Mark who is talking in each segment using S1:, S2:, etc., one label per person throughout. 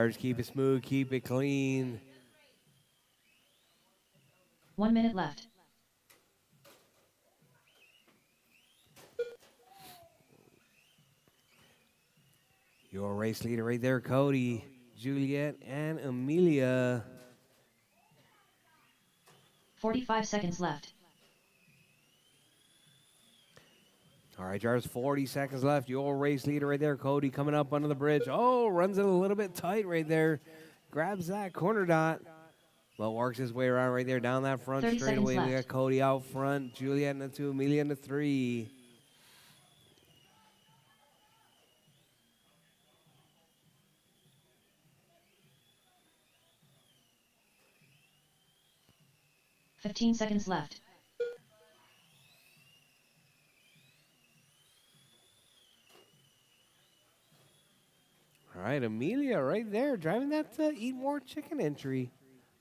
S1: Keep it smooth, keep it clean.
S2: 1 minute left.
S1: Your race leader right there, Cody, Juliet, and Amelia.
S2: 45 seconds left.
S1: All right, drivers, 40 seconds left. Your race leader right there, Cody, coming up under the bridge. Oh, runs it a little bit tight right there. Grabs that corner dot. But works his way around right there down that front
S2: 30
S1: straightaway.
S2: seconds
S1: We got
S2: left.
S1: Cody out front, Juliet in the 2, Amelia in the 3.
S2: Fifteen seconds left.
S1: All right, Amelia right there driving that Eat More Chicken entry.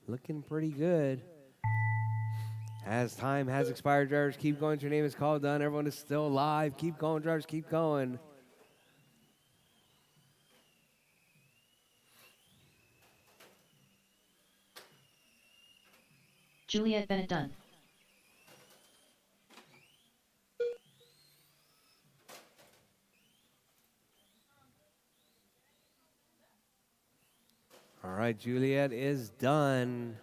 S1: Looking pretty good. As time has expired, drivers, keep going. Your name is called done. Everyone is still alive. Keep going, drivers, keep going.
S2: Juliet Bennett done.
S1: All right, Juliet is done.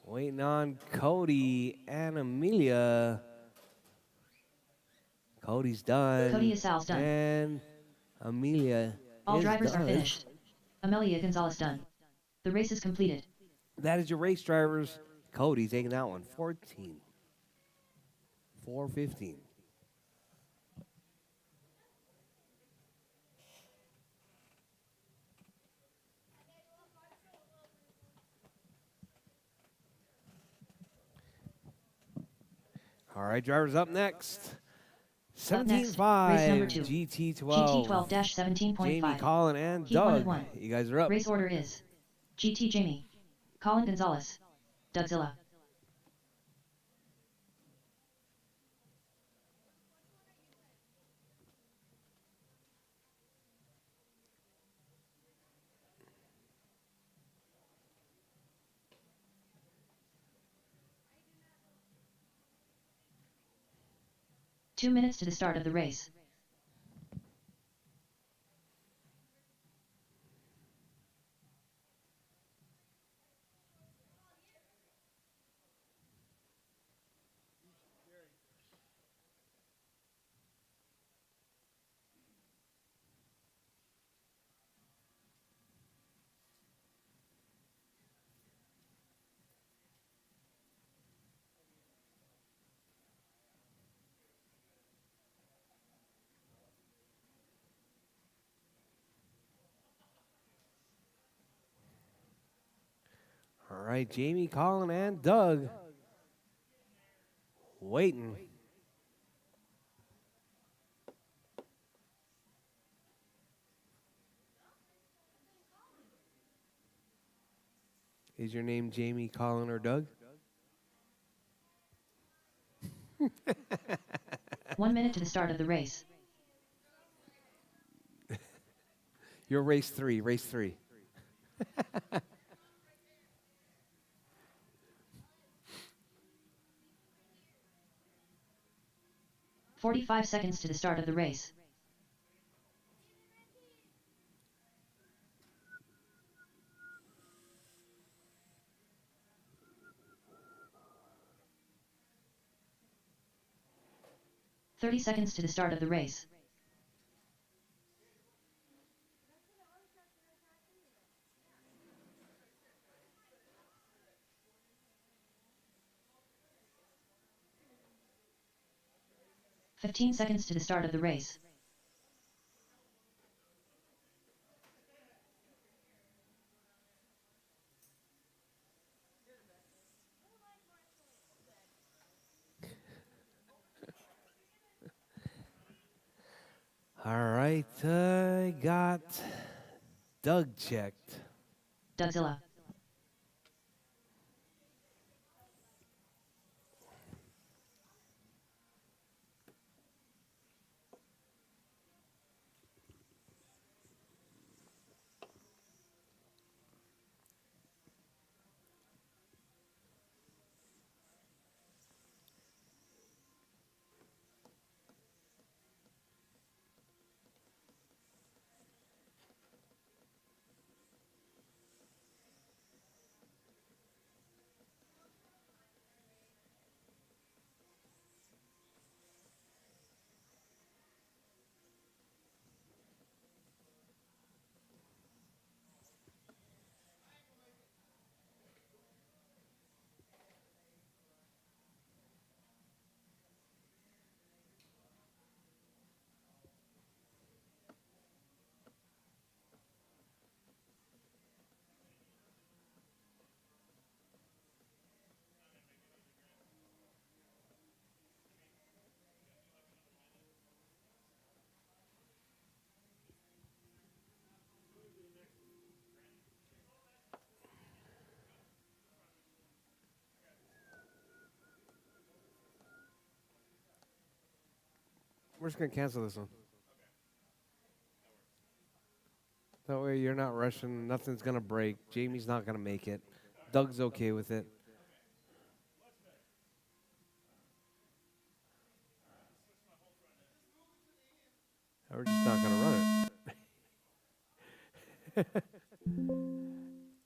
S1: Waiting on Cody and Amelia. Cody's done.
S2: Cody Asal's done.
S1: And Amelia
S2: All
S1: is
S2: drivers
S1: done.
S2: are finished. Amelia Gonzalez done. The race is completed.
S1: That is your race, drivers. Cody taking that one. 14. 4:15. All right, drivers up next.
S2: Up next,
S1: 17.5
S2: race number 2.
S1: GT12.
S2: GT12-17.5.
S1: Jamie, Colin, and
S2: Heat 1
S1: Doug.
S2: of 1.
S1: You guys are up.
S2: Race order is GT Jamie, Colin Gonzalez, Dougzilla. Two minutes to the start of the race.
S1: All right, Jamie, Colin, and Doug. Waiting. Is your name Jamie, Colin, or Doug?
S2: 1 minute to the start of the race.
S1: You're race 3, race 3.
S2: 45 seconds to the start of the race. "30 seconds to the start of the race. "15 seconds to the start of the race.
S1: All right, got Doug checked.
S2: Dougzilla.
S1: We're just gonna cancel this one. That way you're not rushing. Nothing's gonna break. Jamie's not gonna make it. Doug's okay with it. We're just not gonna run it.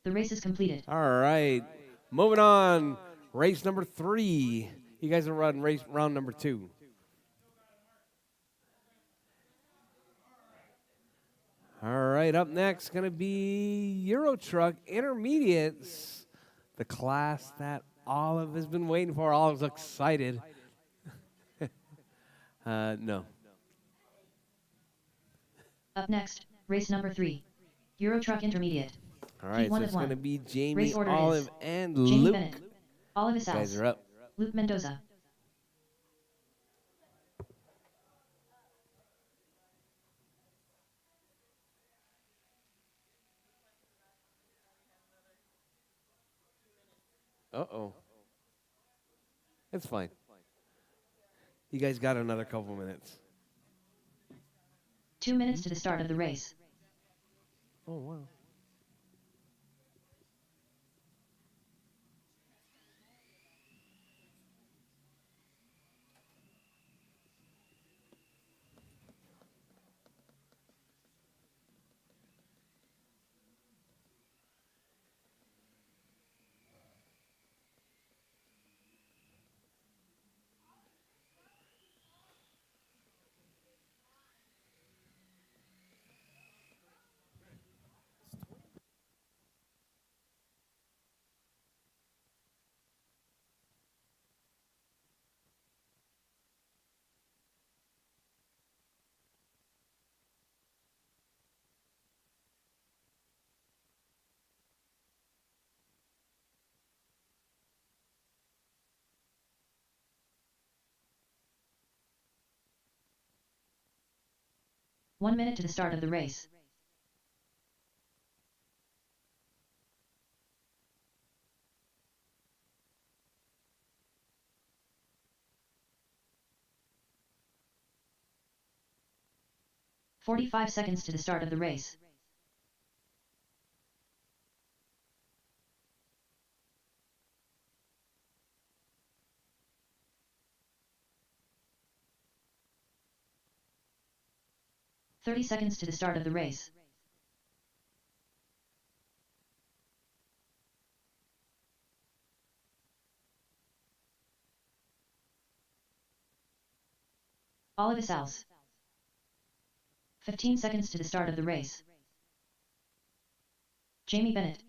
S2: The race is completed.
S1: All right. Moving on. Race number 3. You guys are running race round number 2. All right. Up next, going to be Rchq Intermediates, the class that Olive has been waiting for. Olive's excited. No.
S2: Up next, race number 3. Rchq Intermediate.
S1: All right.
S2: Heat
S1: So
S2: 1
S1: it's
S2: of
S1: going to
S2: 1.
S1: be Jamie,
S2: Race order
S1: Olive,
S2: is
S1: and
S2: Jamie
S1: Luke.
S2: Bennett, Olive
S1: You guys
S2: Isals,
S1: are up.
S2: Luke Mendoza.
S1: Uh-oh. It's fine. You guys got another couple minutes.
S2: 2 minutes to the start of the race.
S1: Oh, wow.
S2: One minute to the start of the race. "45 seconds to the start of the race. "30 seconds to the start of the race. Olive Isals. 15 seconds to the start of the race. Jamie Bennett.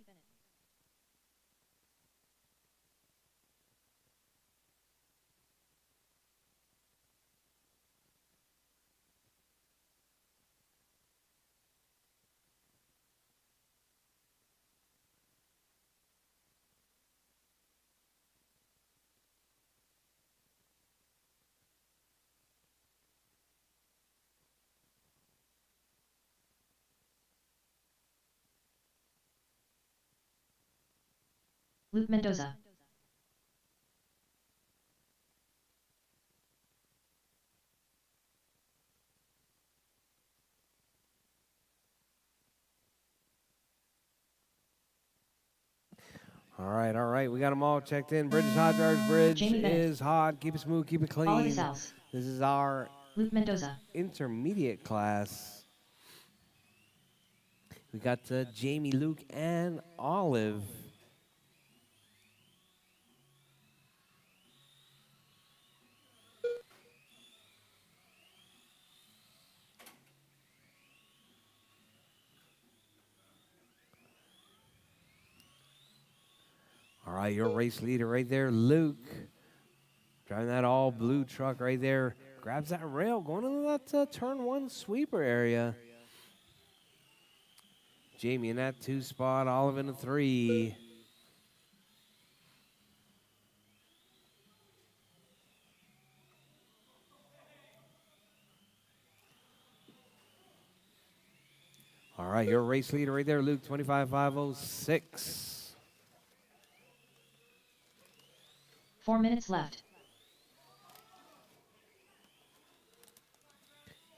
S2: Luke Mendoza.
S1: All right, all right. We got them all checked in. Bridge is hot, driver's bridge
S2: Jamie Bennett.
S1: is hot. Keep it smooth, keep it
S2: Olive
S1: clean.
S2: Isals.
S1: This is our
S2: Luke Mendoza.
S1: intermediate class. We got Jamie, Luke, and Olive. All right, your race leader right there, Luke. Driving that all blue truck right there. Grabs that rail, going into that turn 1 sweeper area. Jamie in that 2 spot, Olive in the 3. All right, your race leader right there, Luke, 25,506.
S2: 4 minutes left.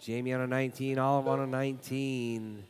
S1: Jamie on a 19, Olive on a 19.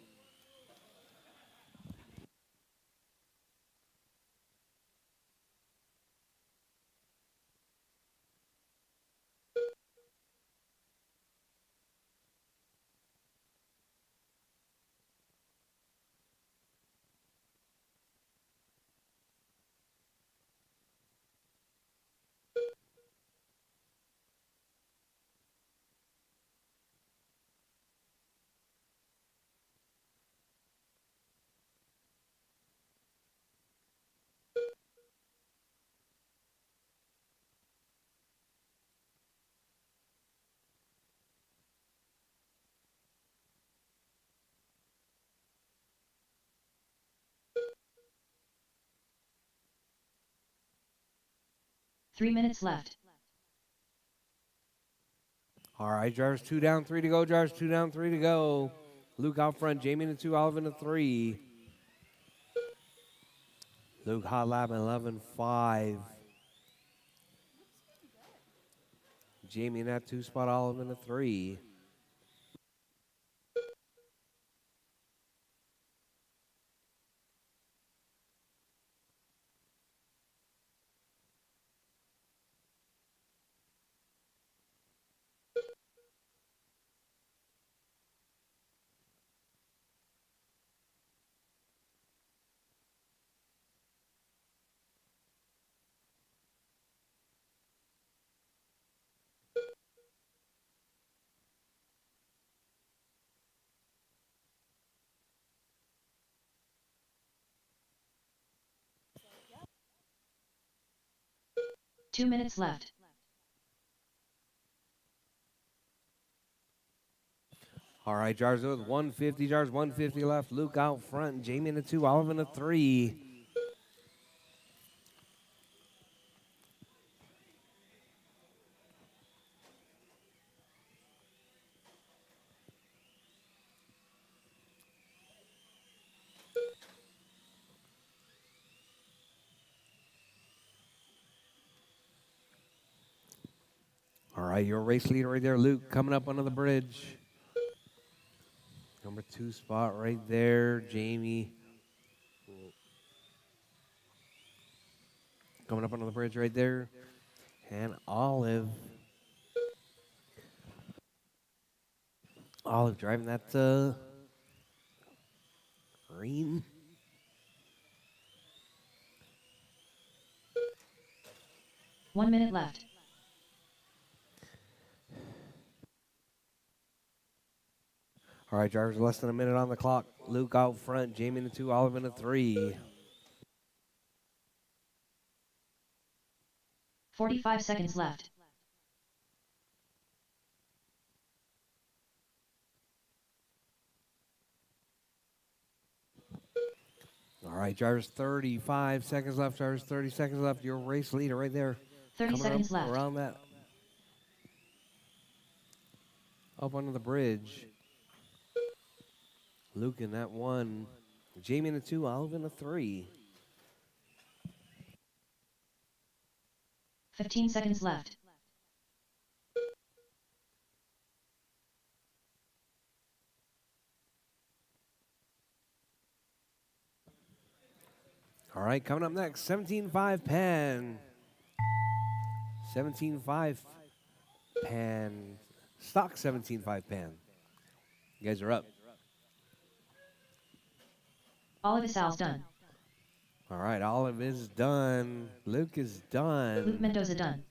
S2: Three minutes left.
S1: All right, drivers 2 down, 3 to go. Drivers 2 down, 3 to go. Luke out front, Jamie in the 2, Olive in the 3. Luke hot lap 11.5. Jamie in that 2 spot, Olive in the 3.
S2: Two minutes left.
S1: All right, drivers with 150, drivers 150 left. Luke out front, Jamie in the 2, Olive in the 3. All right, your race leader right there, Luke, coming up under the bridge. Number 2 spot right there, Jamie. Coming up under the bridge right there. And Olive. Olive driving that green.
S2: 1 minute left.
S1: All right, drivers, less than a minute on the clock. Luke out front, Jamie in the 2, Olive in the 3.
S2: 45 seconds left.
S1: All right, drivers, 35 seconds left. Drivers, 30 seconds left. Your race leader right there.
S2: 30
S1: Coming
S2: seconds
S1: up
S2: left.
S1: around that. Up under the bridge. Luke in that 1. Jamie in the 2, Olive in the 3.
S2: 15 seconds left.
S1: All right, coming up next, 17.5 Pan. 17.5 Pan. Stock 17.5 Pan. You guys are up.
S2: All of his Sal's done.
S1: All right, Olive is done. Luke is
S2: Luke
S1: done.
S2: Mendoza done.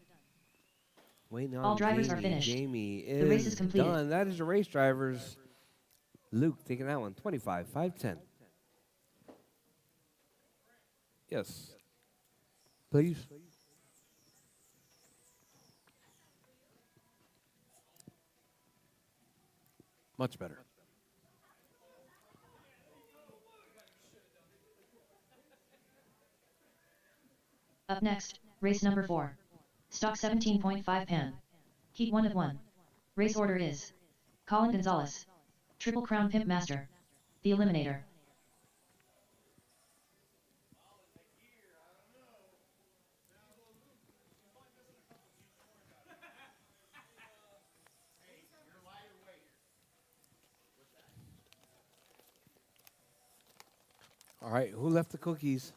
S1: Waiting on
S2: All drivers
S1: Jamie.
S2: are finished.
S1: Jamie
S2: The race is
S1: is
S2: completed.
S1: done. That is your race drivers. Luke taking that one, 25, 510. Yes. Please. Much better.
S2: Up next, race number 4. Stock 17.5 Pan. Heat 1 of 1. Race order is Colin Gonzalez. Triple Crown Pimp Master. The Eliminator.
S1: All right, who left the cookies?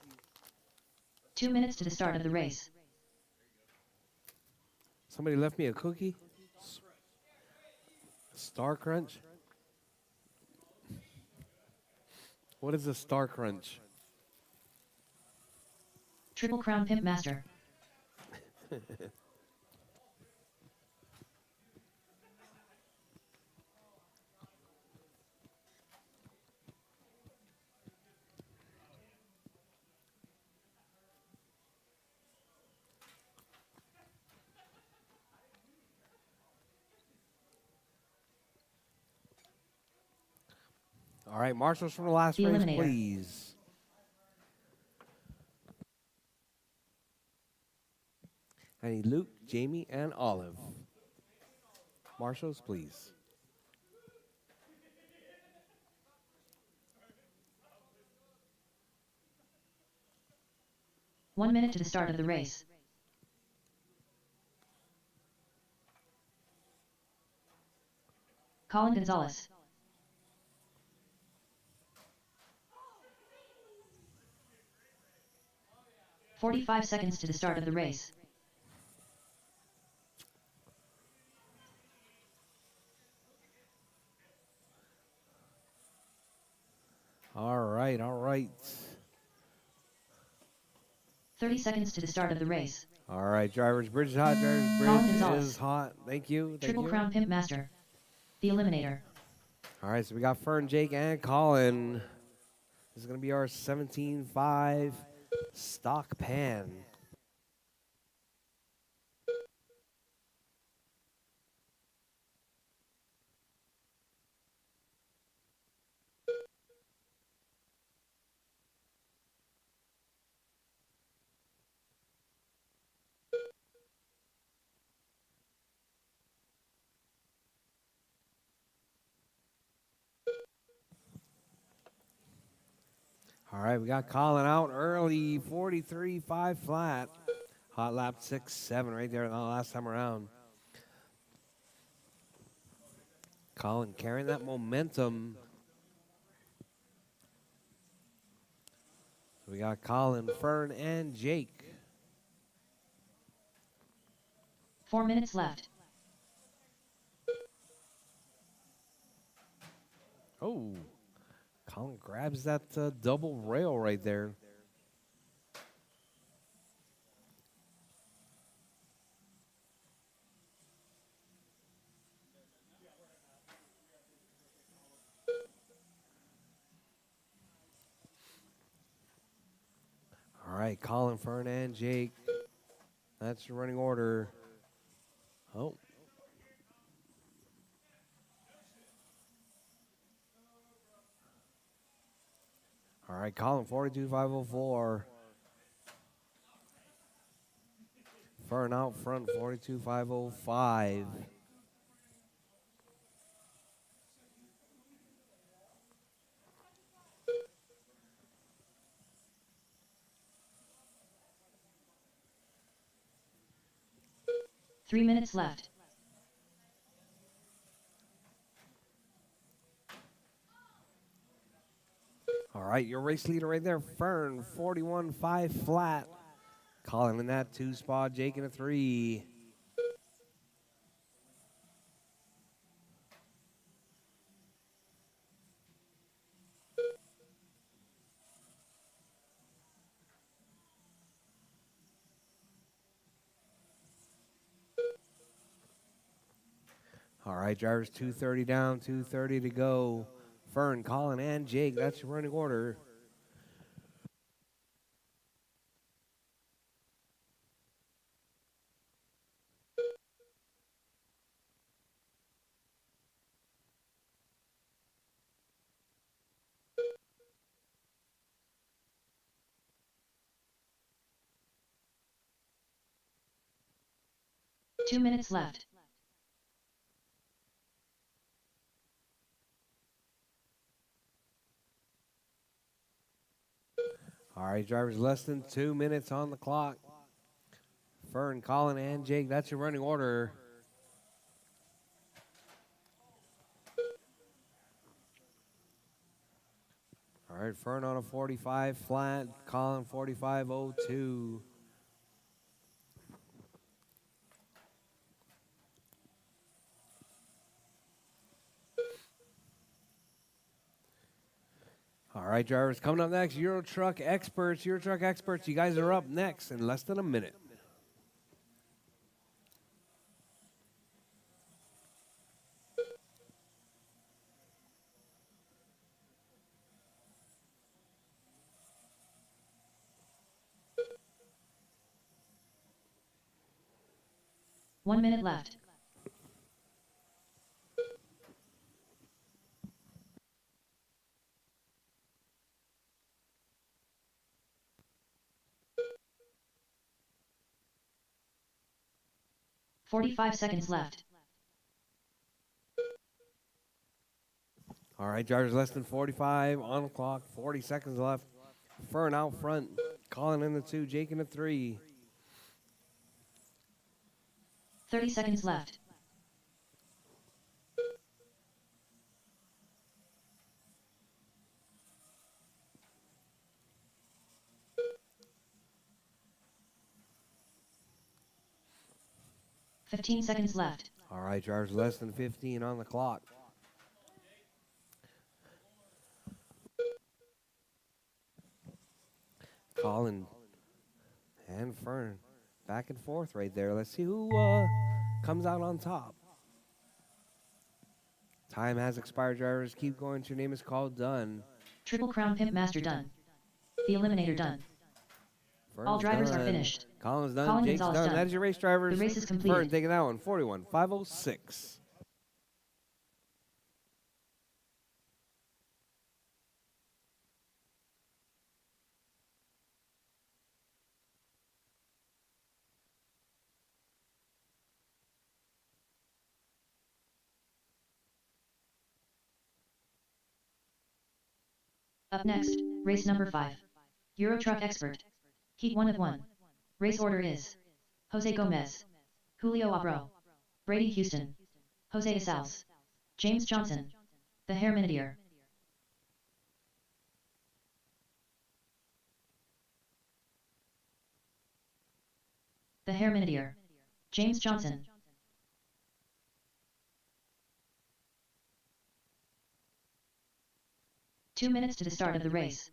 S2: 2 minutes to the start of the race.
S1: Somebody left me a cookie? Star Crunch? What is a Star Crunch?
S2: Triple Crown Pimp Master.
S1: All right, marshals from the last
S2: The
S1: race,
S2: Eliminator.
S1: please. I need Luke, Jamie, and Olive. Marshals, please.
S2: One minute to the start of the race. Colin Gonzalez. "45 seconds to the start of the race.
S1: All right, all right.
S2: 30 seconds to the start of the race.
S1: All right, driver's bridge is hot. Driver's
S2: Colin
S1: bridge
S2: Gonzalez.
S1: is hot. Thank you. Thank
S2: Triple
S1: you.
S2: Crown Pimp Master. The Eliminator.
S1: All right, so we got Fern, Jake, and Colin. This is going to be our 17.5 stock pan. All right, we got Colin out early, 43.5 flat. Hot lap 6.7 right there last time around. Colin carrying that momentum. So we got Colin, Fern, and Jake.
S2: 4 minutes left.
S1: Oh, Colin grabs that double rail right there. All right, Colin, Fern, and Jake. That's your running order. Oh. All right, Colin, 42.504. Fern out front, 42.505.
S2: Three minutes left.
S1: All right, your race leader right there, Fern, 41.5 flat. Colin in that 2 spot, Jake in a 3. All right, drivers, 2:30 down, 2:30 to go. Fern, Colin, and Jake, that's your running order.
S2: Two minutes left.
S1: All right, drivers, less than 2 minutes on the clock. Fern, Colin, and Jake, that's your running order. All right, right, Fern on a 45 flat. Colin 45.02. All right, drivers, coming up next, Euro Truck Experts. Euro Truck Experts, you guys are up next in less than a minute.
S2: One minute left. "45 seconds left.
S1: All right, drivers, less than 45 on the clock. 40 seconds left. Fern out front. Colin in the 2, Jake in the 3.
S2: 30 seconds left. "15 seconds left.
S1: All right, drivers, less than 15 on the clock. Colin and Fern back and forth right there. Let's see who comes out on top. Time has expired, drivers. Keep going. Your name is called. Done.
S2: Triple Crown Pimp Master done. The Eliminator done.
S1: Fern's
S2: All drivers
S1: done.
S2: are finished.
S1: Colin's done.
S2: Colin
S1: Jake's
S2: Gonzalez
S1: done.
S2: done.
S1: That is your race, drivers.
S2: The race is
S1: Fern
S2: completed.
S1: taking that one. 41.506.
S2: Up next, race number 5. Euro Truck Expert. Heat 1 of 1. Race order is Jose Gomez, Julio Abro, Brady Houston, Jose Isals, James Johnson, the Herminidier. The Herminidier. James Johnson. Two minutes to the start of the race.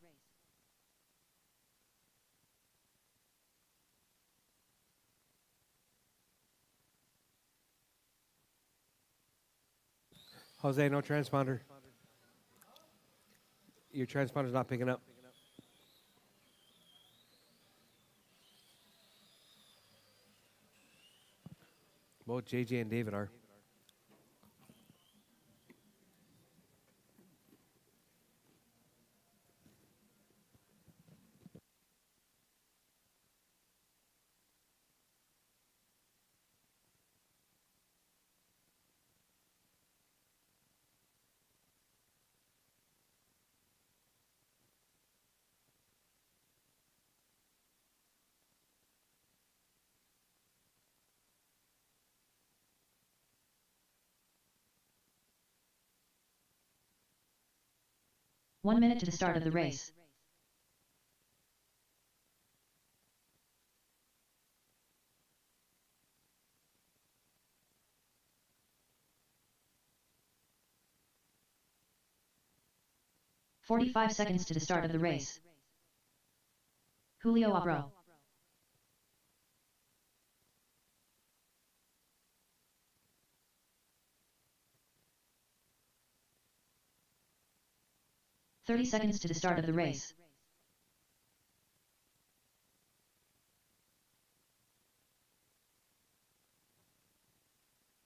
S1: Jose, no transponder. Your transponder's not picking up. Both JJ and David are.
S2: One minute to the start of the race. "45 seconds to the start of the race. Julio Abro. "30 seconds to the start of the race.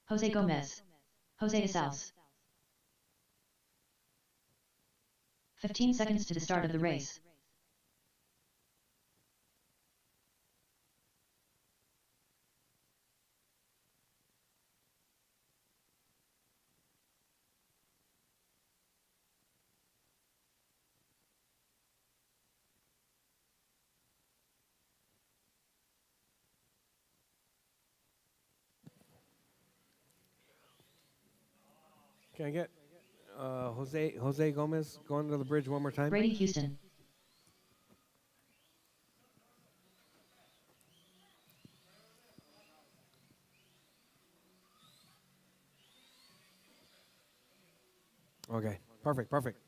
S2: Jose Gomez, Jose Isals. 15 seconds to the start of the race.
S1: Can I get Jose Gomez going to the bridge one more time.
S2: Brady Houston.
S1: Okay, perfect, perfect.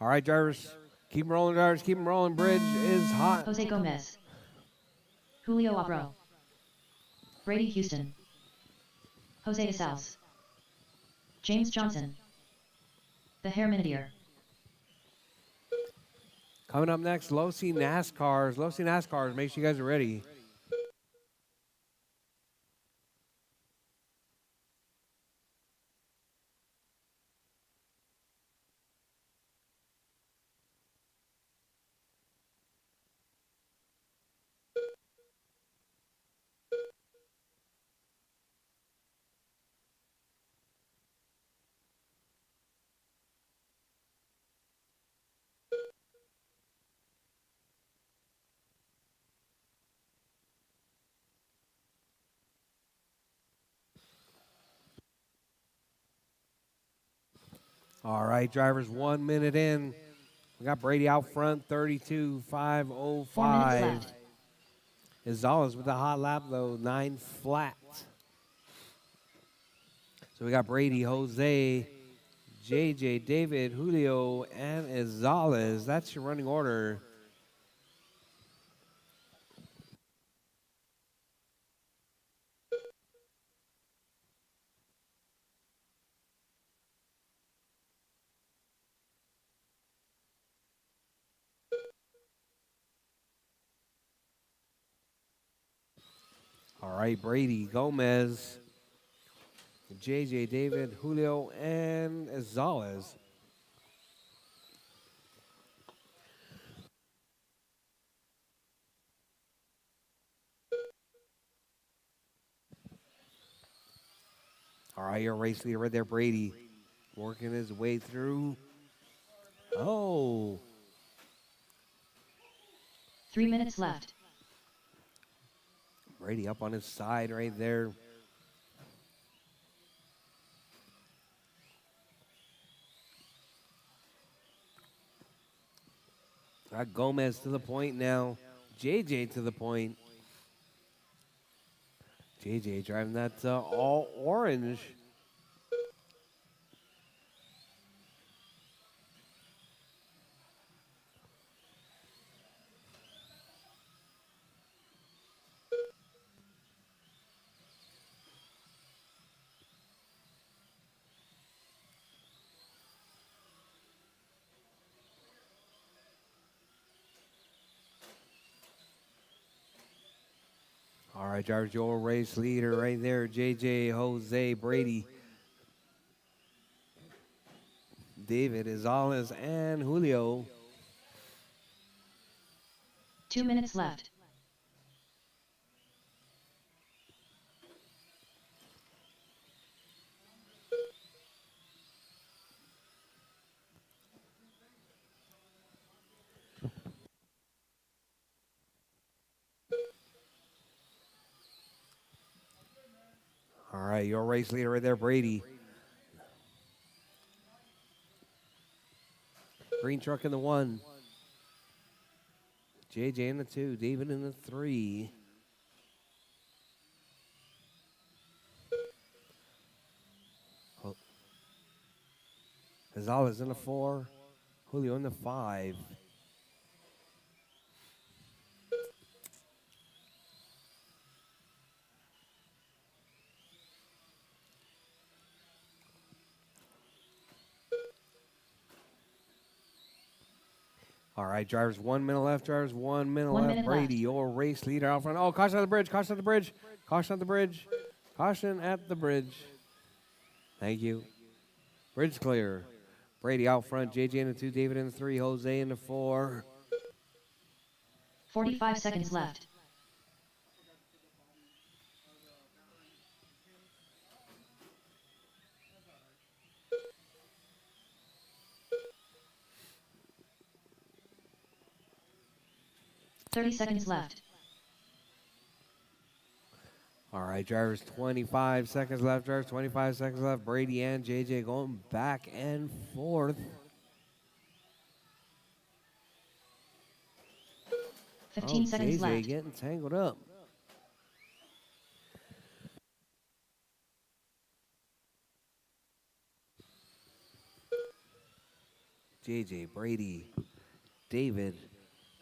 S1: All right, drivers, keep 'em rolling, drivers, keep 'em rolling. Bridge is hot.
S2: Jose Gomez. Julio Abro. Brady Houston. Jose Isals. James Johnson. The Herminidier.
S1: Coming up next, Low C NASCARs. Low C NASCARs, make sure you guys are ready. All right, drivers, 1 minute in. We got Brady out front, 32.505.
S2: 4 minutes left.
S1: Izales with a hot lap, though, 9 flat. So we got Brady, Jose, JJ, David, Julio, and Izales. That's your running order. All right, Brady, Gomez, JJ, David, Julio, and Izales. All right, your race leader right there, Brady, working his way through. Oh,
S2: 3 minutes left.
S1: Brady up on his side right there. Got Gomez to the point now. JJ to the point. JJ driving that all orange. All right, drivers, your race leader right there, JJ, Jose, Brady, David, Izales, and Julio.
S2: 2 minutes left.
S1: All right, your race leader right there, Brady. Green truck in the 1. JJ in the 2, David in the 3. Izales in the 4. Julio in the 5. All right, drivers, 1 minute left. Drivers, 1 minute
S2: 1
S1: left.
S2: minute
S1: Brady,
S2: left.
S1: your race leader out front. Oh, caution at the bridge. Caution at the bridge. Caution at the bridge. Caution at the bridge. Thank you. Bridge clear. Brady out front. JJ in the 2. David in the 3. Jose in the 4.
S2: 45 seconds left. $30 seconds left.
S1: All right, drivers, 25 seconds left. Drivers, 25 seconds left. Brady and JJ going back and forth.
S2: 15 seconds
S1: JJ
S2: left.
S1: getting tangled up. JJ, Brady, David,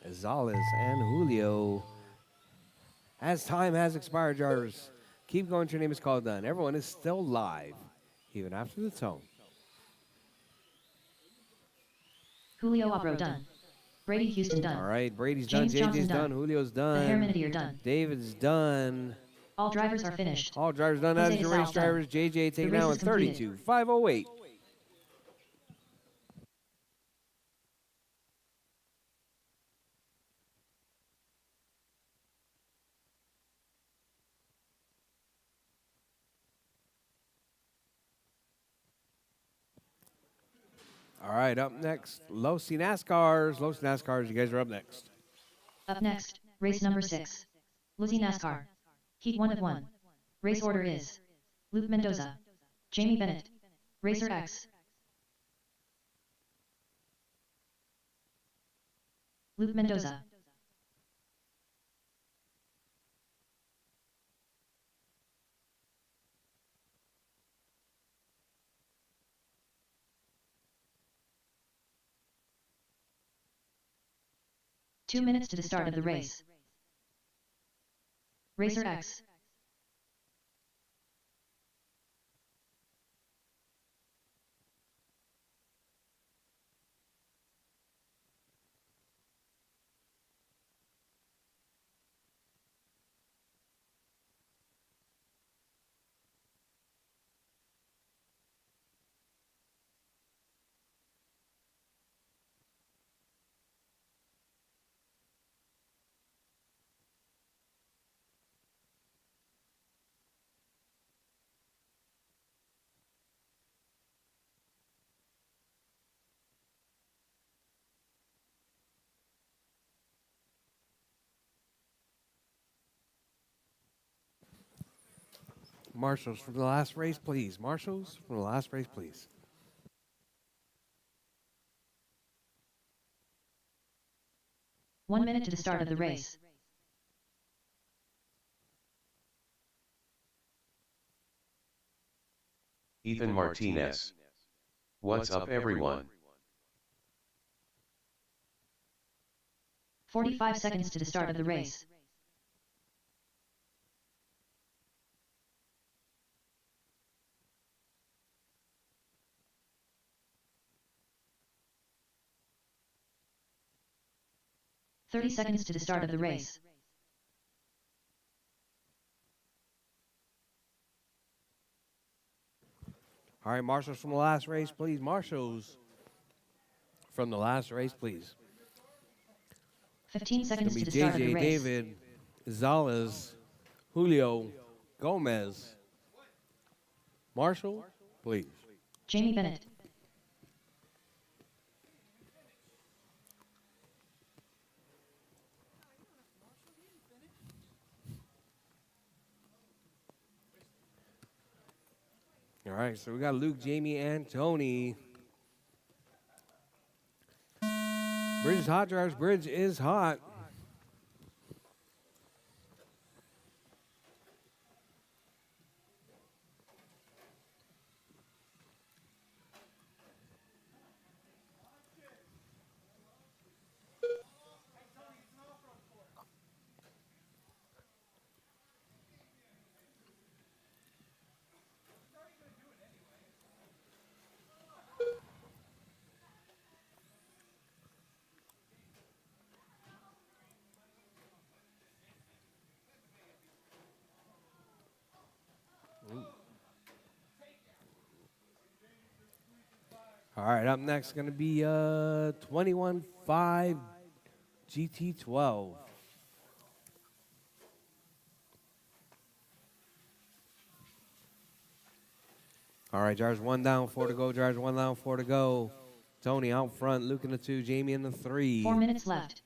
S1: Gonzalez, and Julio. As time has expired, drivers, keep going till your name is called done. Everyone is still live, even after the tone.
S2: Julio Abro done. Brady Houston
S1: All
S2: done.
S1: right, Brady's
S2: James
S1: done,
S2: Johnson
S1: JJ's done,
S2: done.
S1: Julio's
S2: The
S1: done,
S2: Herminidier done.
S1: David's done.
S2: All drivers are finished.
S1: All drivers done. That
S2: Jose
S1: is your
S2: de
S1: race
S2: Sal's done.
S1: drivers. JJ taking
S2: race
S1: down
S2: is
S1: with
S2: completed.
S1: 32.508. All right, up next, Los NASCARs. Los NASCARs, you guys are up next.
S2: Up next, race number 6. Lucy NASCAR. Heat 1 of 1. Race order is Luke Mendoza, Jamie Bennett, Racer X. Luke Mendoza. Two minutes to the start of the race. Racer X.
S1: Marshals from the last race, please. Marshals from the last race, please.
S2: 1 minute to the start of the race.
S3: Ethan Martinez. What's up, everyone?
S2: 45 seconds to the start of the race. "30 seconds to the start of the race.
S1: All right, marshals from the last race, please. Marshals from the last race, please.
S2: 15
S1: It's
S2: seconds
S1: going
S2: to
S1: to
S2: the
S1: be
S2: start of the
S1: JJ,
S2: race.
S1: David, Gonzalez, Julio, Gomez. Marshall, please.
S2: Jamie Bennett.
S1: All right, so we got Luke, Jamie, and Tony. Bridge is hot, drivers. Bridge is hot. All right, up next going to be 21.5 GT12. All right, drivers, 1 down, 4 to go. Drivers, 1 down, 4 to go. Tony out front, Luke in the 2, Jamie in the 3.
S2: 4 minutes left.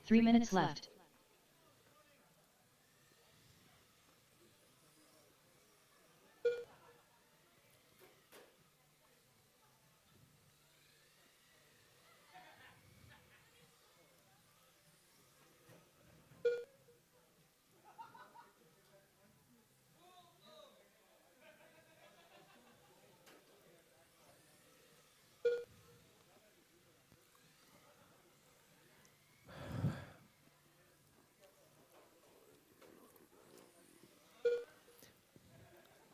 S2: 3 minutes left.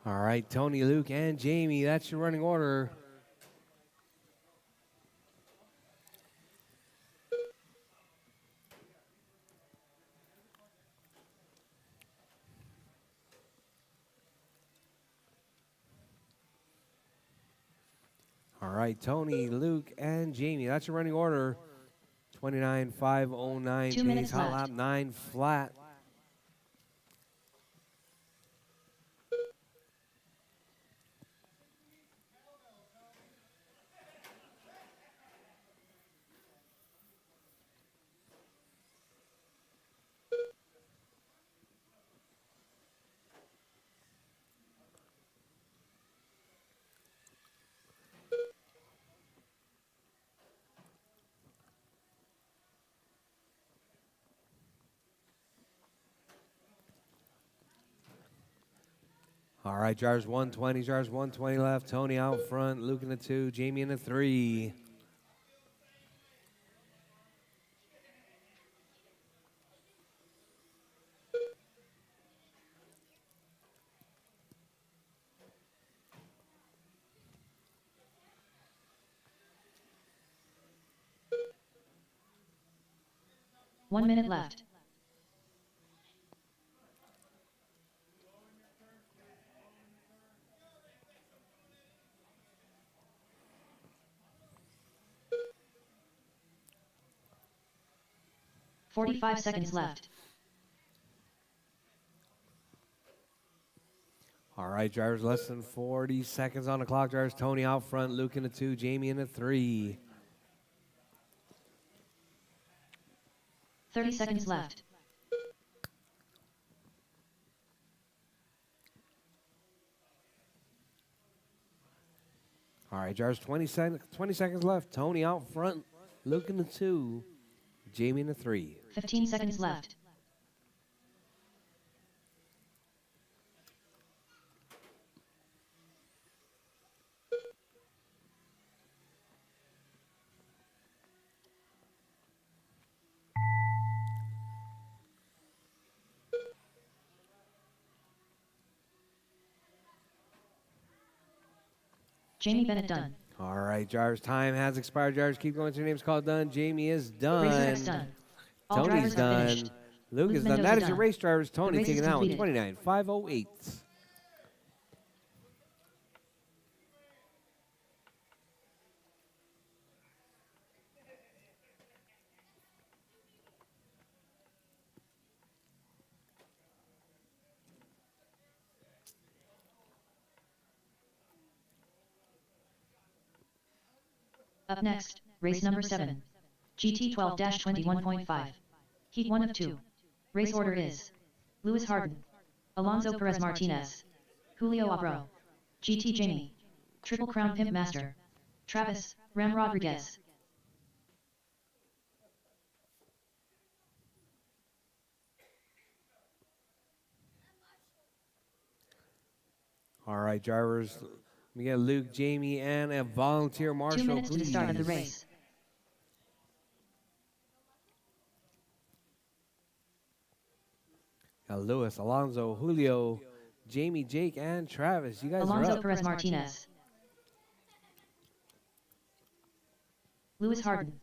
S1: All right, Tony, Luke, and Jamie, that's your running order. All right, Tony, Luke, and Jamie, that's your running order. 29.509
S2: 2
S1: pace,
S2: minutes
S1: hot
S2: left.
S1: lap 9 flat. All right, drivers 120, drivers 120 left. Tony out front, Luke in the 2, Jamie in the 3.
S2: One minute left. "45 seconds left.
S1: All right, drivers less than 40 seconds on the clock. Drivers Tony out front, Luke in the 2, Jamie in the 3.
S2: 30 seconds left.
S1: All right, drivers 20 seconds left. Tony out front, Luke in the 2, Jamie in the 3.
S2: 15 seconds left. Jamie Bennett done.
S1: All right, drivers, time has expired. Drivers, keep going. Your name's called done. Jamie is done.
S2: Racer X done. All
S1: Tony's
S2: drivers have
S1: done.
S2: finished.
S1: Luke
S2: Luke
S1: is done. That
S2: Mendoza
S1: is your
S2: done.
S1: race, drivers. Tony
S2: race is
S1: taking out with
S2: completed.
S1: 29.508.
S2: Up next, race number 7. GT 12-21.5. Heat 1 of 2. Race order is Lewis Harden, Alonso Perez Martinez, Julio Abro, GT Jamie, Triple Crown Pimp Master, Travis, Ram Rodriguez.
S1: All right, drivers. We got Luke, Jamie, and a volunteer
S2: 2
S1: marshal,
S2: minutes to the start of the
S1: please.
S2: race.
S1: Got Lewis, Alonso, Julio, Jamie, Jake, and Travis. You guys are
S2: Alonso
S1: up.
S2: Perez Martinez, Lewis Harden,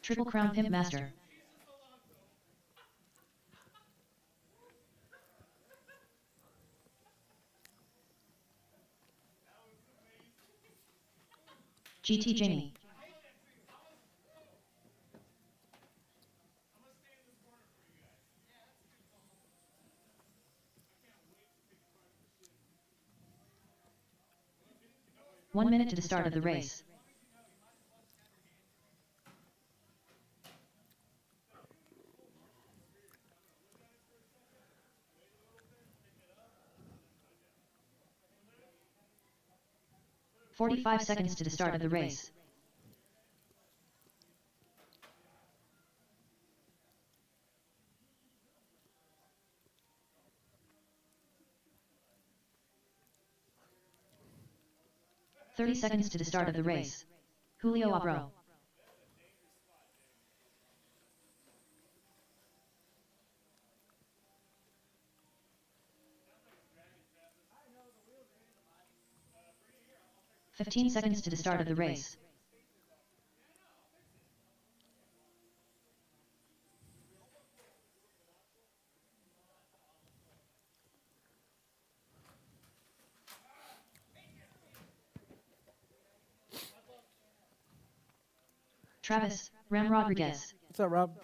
S2: Triple Crown Pimp Master, GT Jamie, 1 minute to the start of the race. "45 seconds to the start of the race. "30 seconds to the start of the race. Julio Abro. "15 seconds to the start of the race. Travis, Ram Rodriguez.
S1: What's up, Rob?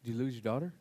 S1: Did you lose your daughter?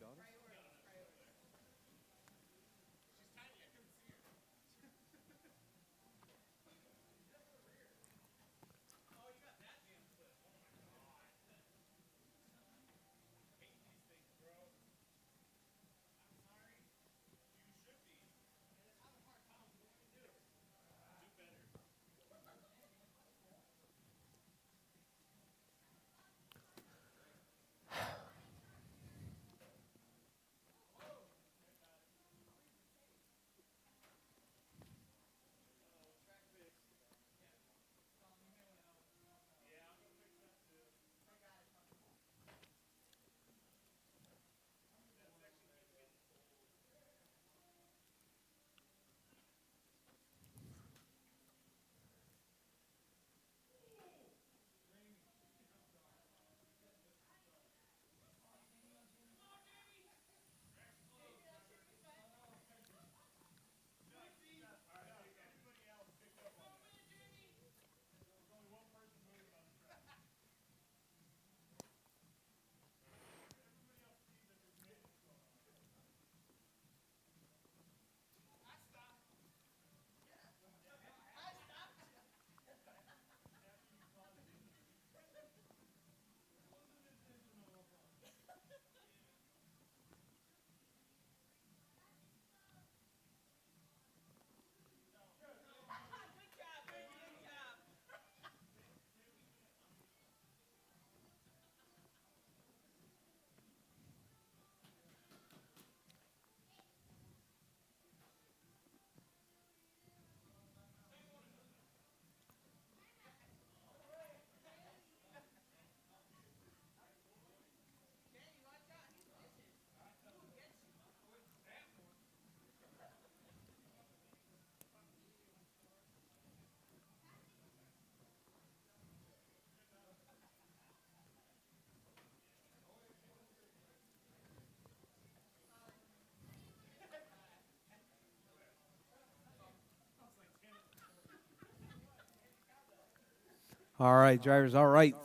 S1: All right, drivers. All right.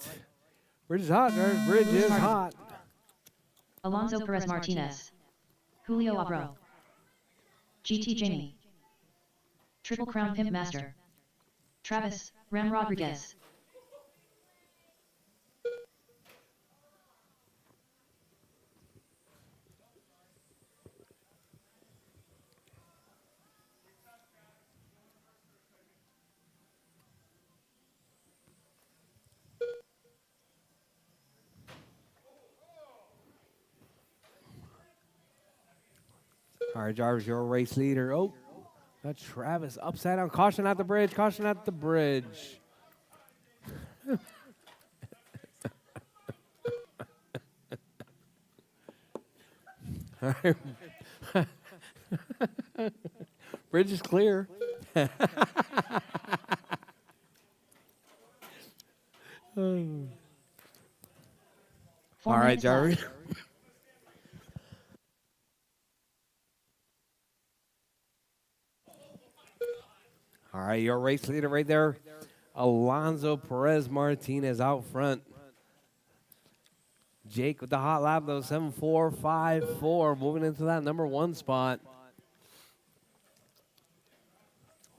S1: Bridge is hot, drivers. Bridge is hot.
S2: Alonso Perez Martinez. Julio Abro. GT Jamie. Triple Crown Pimp Master. Travis, Ram Rodriguez.
S1: All right, drivers. Your race leader. Oh, that's Travis. Upside down. Caution at the bridge. Caution at the bridge. All right. Bridge is clear. All right, drivers. All right, your race leader right there, Alonso Perez Martinez out front. Jake with the hot lap, though, 7.454, moving into that number 1 spot.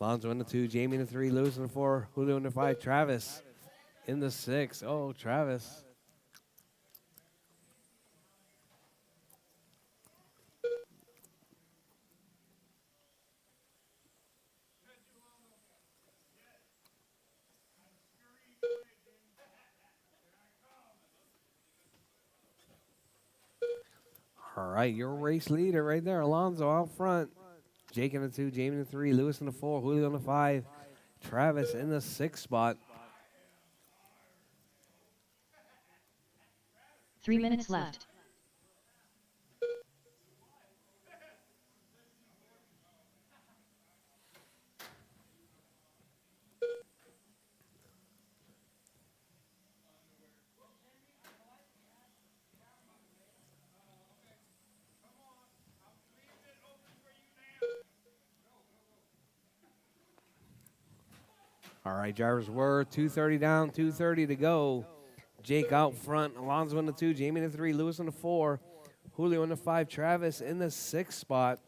S1: Alonso in the 2, Jamie in the 3, Lewis in the 4, Julio in the 5, Travis in the 6. Oh, Travis. All right, your race leader right there, Alonso out front. Jake in the 2, Jamie in the 3, Lewis in the 4, Julio in the 5, Travis in the 6 spot.
S2: 3 minutes left.
S1: All right, drivers were 2:30 down, 2:30 to go. Jake out front, Alonso in the 2, Jamie in the 3, Lewis in the 4, Julio in the 5, Travis in the 6 spot.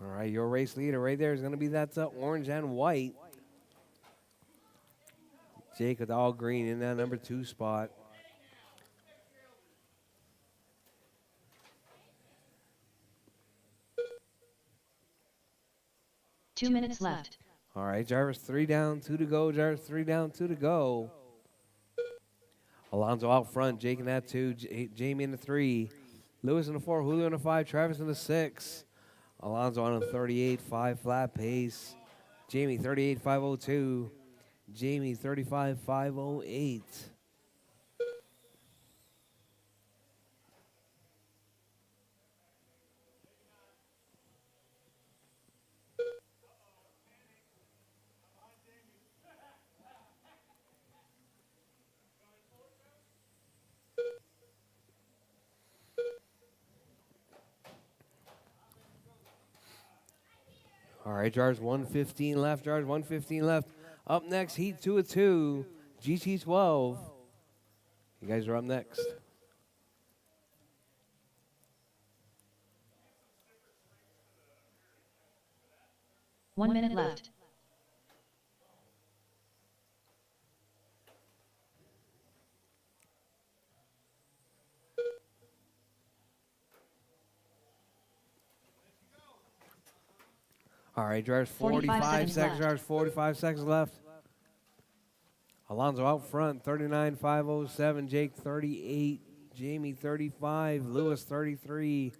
S1: All right, your race leader right there is going to be that orange and white. Jake with all green in that number 2 spot.
S2: Two minutes left.
S1: All right, drivers 3 down, 2 to go. Drivers 3 down, 2 to go. Alonso out front, Jake in that 2, Jamie in the 3, Lewis in the 4, Julio in the 5, Travis in the 6. Alonso on a 38.5 flat pace. Jamie 38.502. Jamie 35.508. All right, Jars 115 left. Jars 115 left. Up next, Heat 2 of 2, GT12. You guys are up next.
S2: One minute left.
S1: All right, Jars
S2: 45
S1: 45
S2: seconds
S1: seconds.
S2: left.
S1: Jars 45 seconds left. Alonso out front, 39.507. Jake 38. Jamie 35. Lewis 33.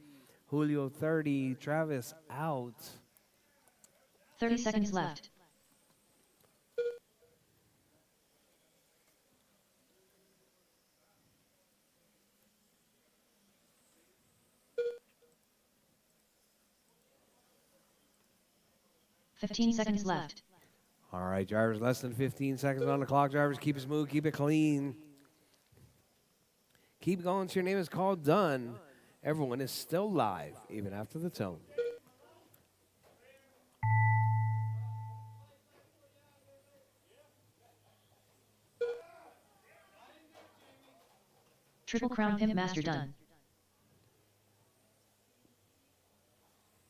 S1: Julio 30. Travis out.
S2: 30 seconds left. Fifteen seconds left.
S1: All right, drivers, less than 15 seconds on the clock. Drivers, keep it smooth, keep it clean. Keep going till your name is called done. Everyone is still live, even after the tone.
S2: Triple Crown Pimp Master done.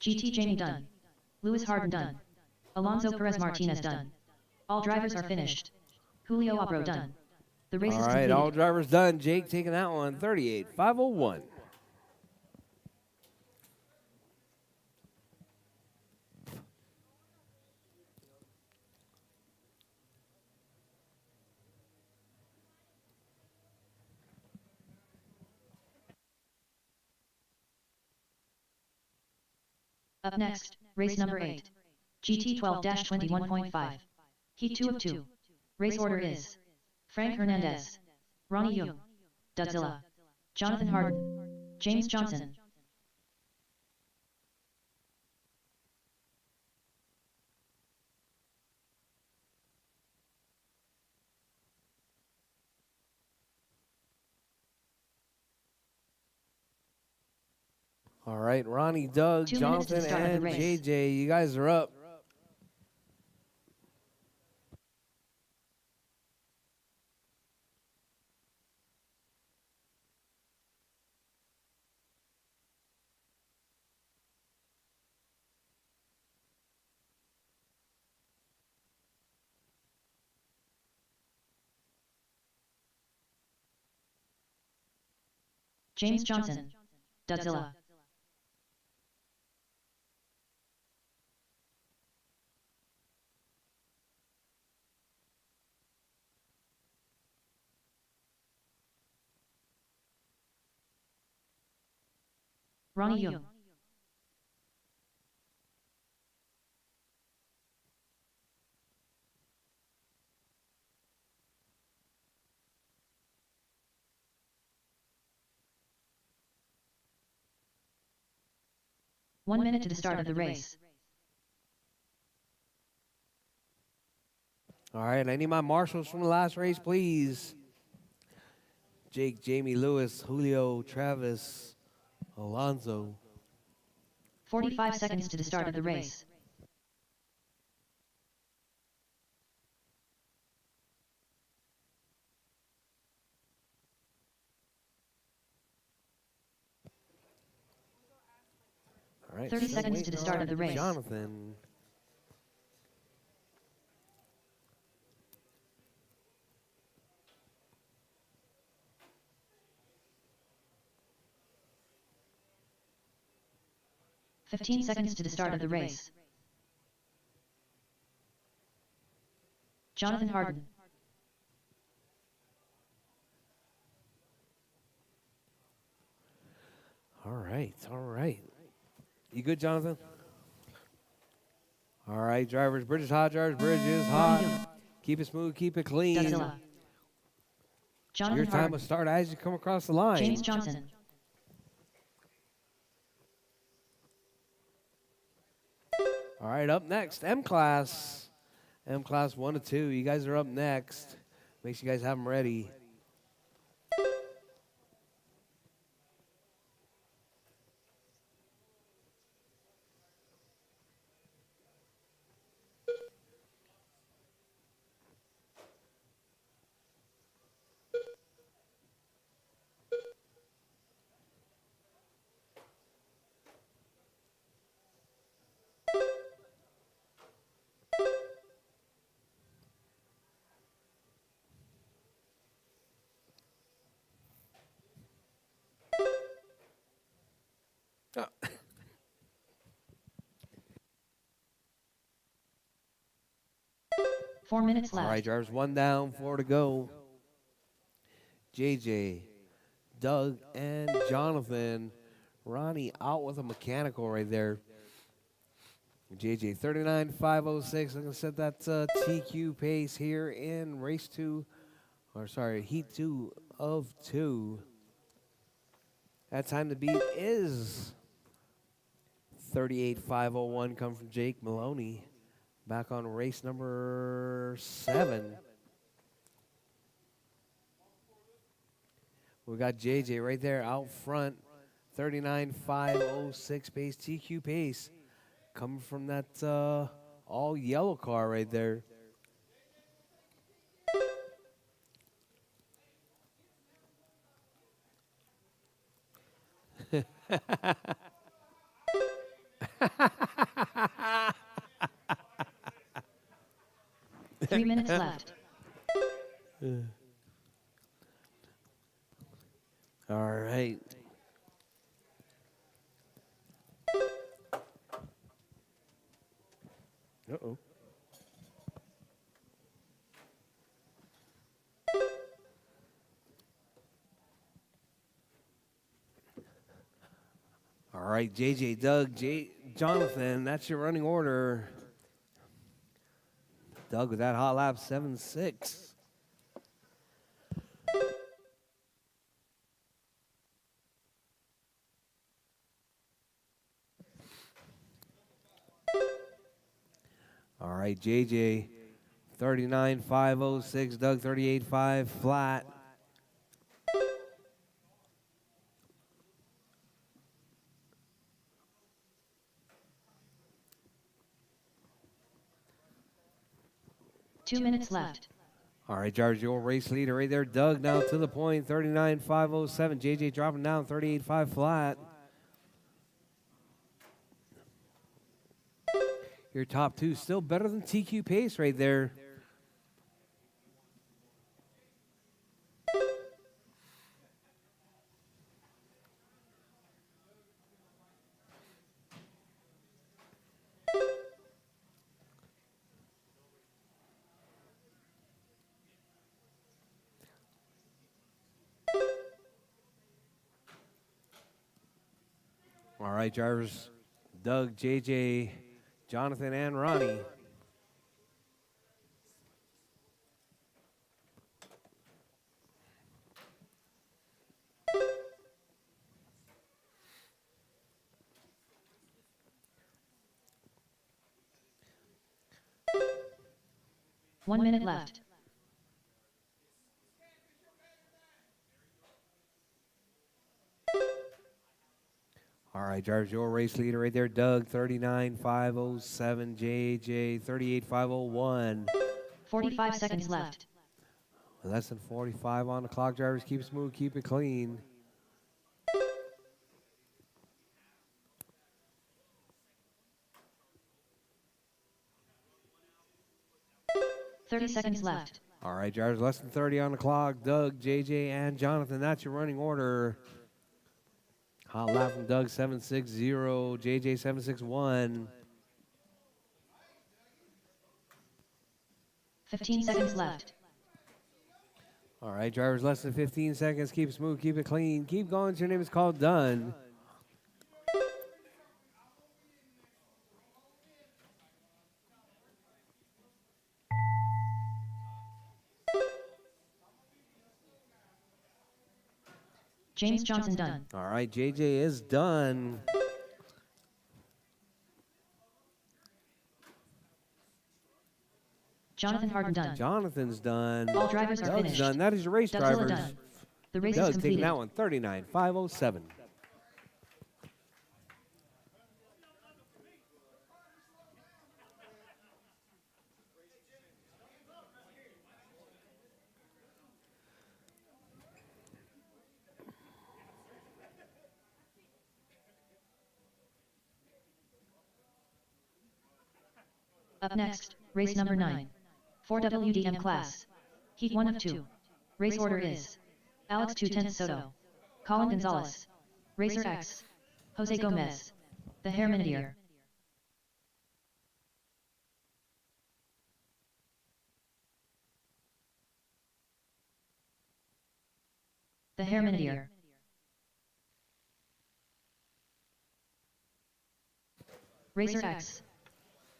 S2: GT Jamie done. Lewis Harden done. Alonso Perez Martinez done. All drivers are finished. Julio Abro done. The race
S1: All
S2: is
S1: right,
S2: completed.
S1: all drivers done. Jake taking that one, 38.501.
S2: Up next, race number 8. GT 12-21.5. Heat 2 of 2. Race order is Frank Hernandez, Ronnie Yu, Dudzilla, Jonathan Harden, James Johnson.
S1: All right, Ronnie, Doug,
S2: 2 minutes to the
S1: Jonathan,
S2: start of the
S1: and
S2: race.
S1: JJ, you guys are up.
S2: James Johnson. Dudzilla. Ronnie Yu. One minute to the start of the race.
S1: All right, I need my marshals from the last race, please. Jake, Jamie, Lewis, Julio, Travis, Alonzo.
S2: 45 seconds to the start of the race.
S1: All right,
S2: 30
S1: still
S2: seconds to
S1: waiting
S2: the start
S1: on
S2: of the race.
S1: Jonathan.
S2: Fifteen seconds to the start of the race. Jonathan Harden.
S1: All right, all right. You good, Jonathan? All right, drivers, bridges hot, drivers, bridges
S2: Ronnie Yu.
S1: hot. Keep it smooth, keep it clean.
S2: Dudzilla. Jonathan
S1: Your time
S2: Harden.
S1: will start as you come across the line.
S2: James Johnson.
S1: All right, up next, M class. M class 1 to 2. You guys are up next. Make sure you guys have them ready. Oh.
S2: 4 minutes
S1: All
S2: left.
S1: right, drivers, 1 down, 4 to go. JJ, Doug, and Jonathan. Ronnie out with a mechanical right there. JJ 39.506. I'm going to set that TQ pace here in heat 2 of 2. That time to beat is 38.501. Come from Jake Maloney. Back on race number 7. We got JJ right there out front. 39.506 pace, TQ pace. Coming from that all yellow car right there.
S2: Three minutes left.
S1: All right. Uh-oh. All right, JJ, Doug, Jonathan, that's your running order. Doug with that hot lap 7.6. All right, JJ 39.506, Doug 38.5 flat.
S2: 2 minutes left.
S1: All right, Jarvis, your race leader right there. Doug now to the point, 39.507. JJ dropping down, 38.5 flat. Your top two still better than TQ Pace right there. All right, Jarvis, Doug, JJ, Jonathan, and Ronnie.
S2: One minute left.
S1: All right, Jarvis, your race leader right there. Doug, 39.507. JJ, 38.501.
S2: 45 seconds left.
S1: Less than 45 on the clock, Jarvis. Keep it smooth, keep it clean.
S2: Thirty seconds left.
S1: All right, Jarvis, less than 30 on the clock. Doug, JJ, and Jonathan, that's your running order. Hot lap from Doug, 760. JJ, 761.
S2: 15 seconds left.
S1: All right, drivers, less than 15 seconds. Keep it smooth, keep it clean. Keep going. Your name is called done.
S2: James Johnson done.
S1: All right, JJ is done.
S2: Jonathan Harden done.
S1: Jonathan's done.
S2: All drivers are
S1: Doug's
S2: finished.
S1: done. That is your race,
S2: Dougzilla
S1: drivers.
S2: done. The race
S1: Doug
S2: is
S1: taking
S2: completed.
S1: that one, 39.507.
S2: Up next, race number 9. 4WDM class. Heat 1 of 2. Race order is Alex 210 Soto, Colin Gonzalez, Racer X, Jose Gomez, the Hair Minedeer. The Hair Minedeer. Racer X.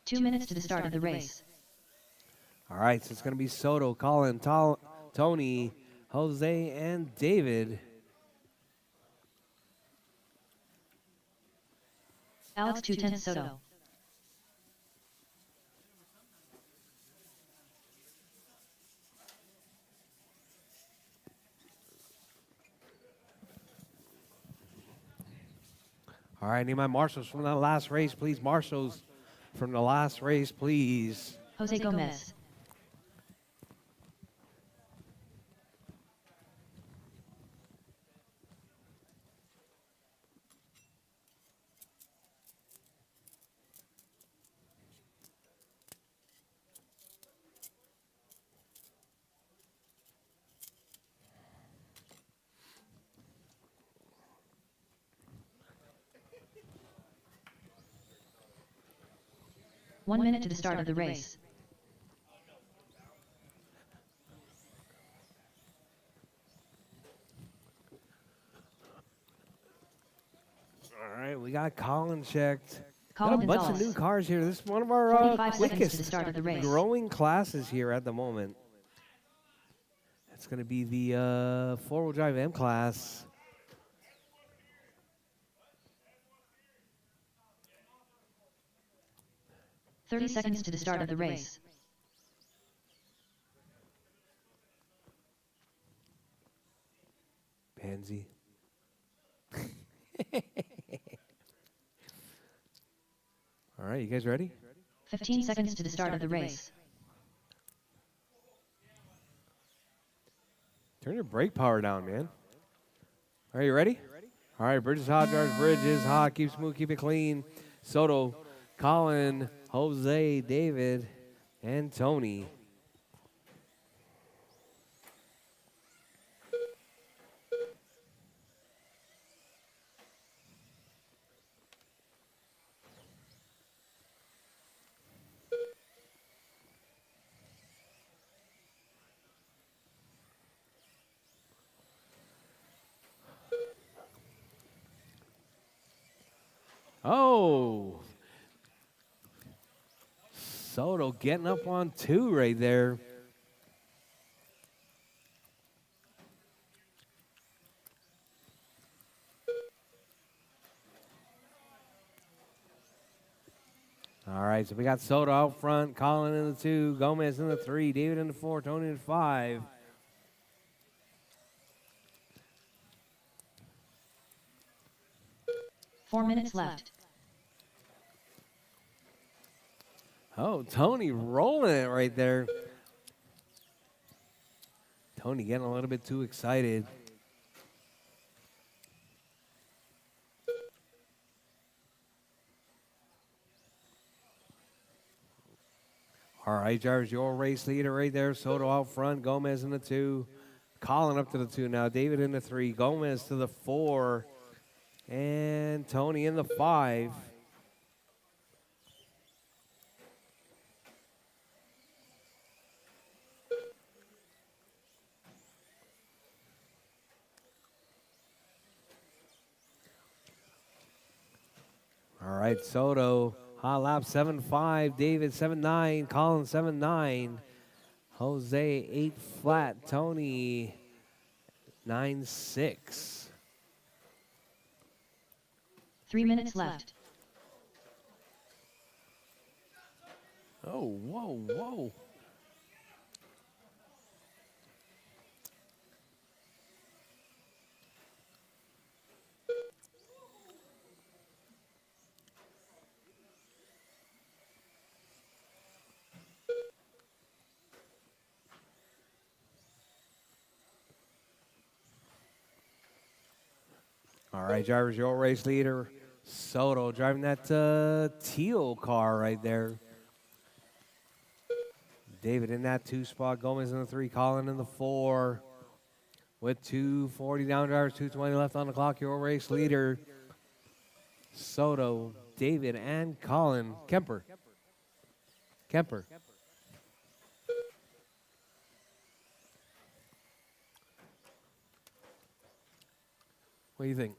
S2: 2 minutes to the start of the race.
S1: All right, so it's going to be Soto, Colin, Tony, Jose, and David.
S2: Alex 210 Soto.
S1: All right, need my marshals from the last race, please. Marshals from the last race, please.
S2: Jose Gomez. One minute to the start of the race.
S1: All right, we got Colin checked.
S2: Colin
S1: Got a bunch
S2: Gonzalez.
S1: of new cars here. This is one of our
S2: 45 seconds to the
S1: quickest
S2: start of the race.
S1: growing classes here at the moment. It's going to be the four-wheel drive M class.
S2: "30 seconds to the start of the race.
S1: Pansy. All right, you guys ready?
S2: 15 seconds to the start of the race.
S1: Turn your brake power down, man. Are you ready? All right, Bridges hot, drives Bridges hot. Keep smooth, keep it clean. Soto, Colin, Jose, David, and Tony. Oh, Soto getting up on 2 right there. All right, so we got Soto out front, Colin in the 2, Gomez in the 3, David in the 4, Tony in the 5.
S2: Four minutes left.
S1: Oh, Tony rolling it right there. Tony getting a little bit too excited. All right, Jarvis, your race leader right there. Soto out front, Gomez in the 2. Colin up to the 2 now. David in the 3, Gomez to the 4, and Tony in the 5. All right, Soto, hot lap 7.5, David 7.9, Colin 7.9, Jose 8 flat, Tony 9.6.
S2: 3 minutes left.
S1: Oh, whoa, whoa. All right, Jarvis, your race leader. Soto driving that teal car right there. David in that 2 spot. Gomez in the 3. Colin in the 4. With 2:40 down, drivers, 2:20 left on the clock. Your race leader. Soto, David, and Colin. Kemper. What do you think?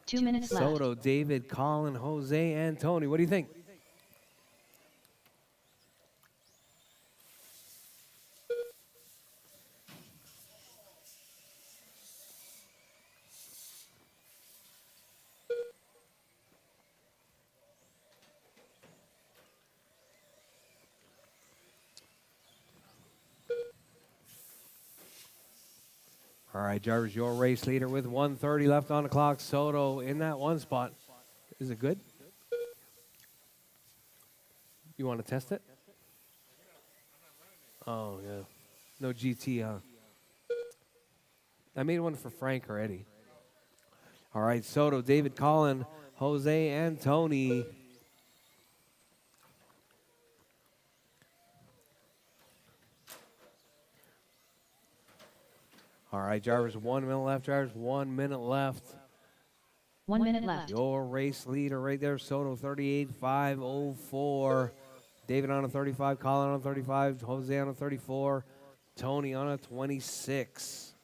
S2: 2 minutes left.
S1: Soto, David, Colin, Jose, and Tony. What do you think? All right, Jarvis, your race leader with 1:30 left on the clock. Soto in that 1 spot. Is it good? You want to test it? Oh, yeah. No GT, huh? I made one for Frank already. All right, Soto, David, Colin, Jose, and Tony. All right, Jarvis, 1 minute left. Jarvis, 1 minute left.
S2: 1 minute left.
S1: Your race leader right there, Soto, 38.504. David on a 35, Colin on a 35, Jose on a 34, Tony on a 26.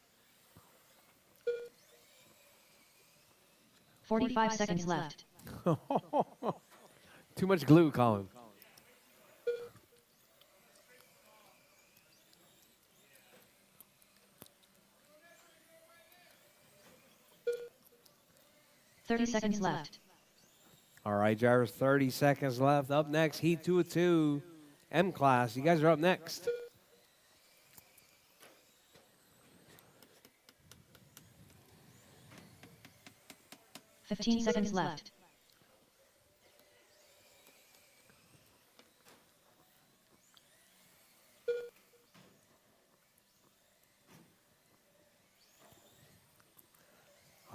S2: 45 seconds left.
S1: Too much glue, Colin.
S2: $30 left.
S1: All right, Jarvis, 30 seconds left. Up next, Heat 2 of 2, M class. You guys are up next.
S2: $15 left.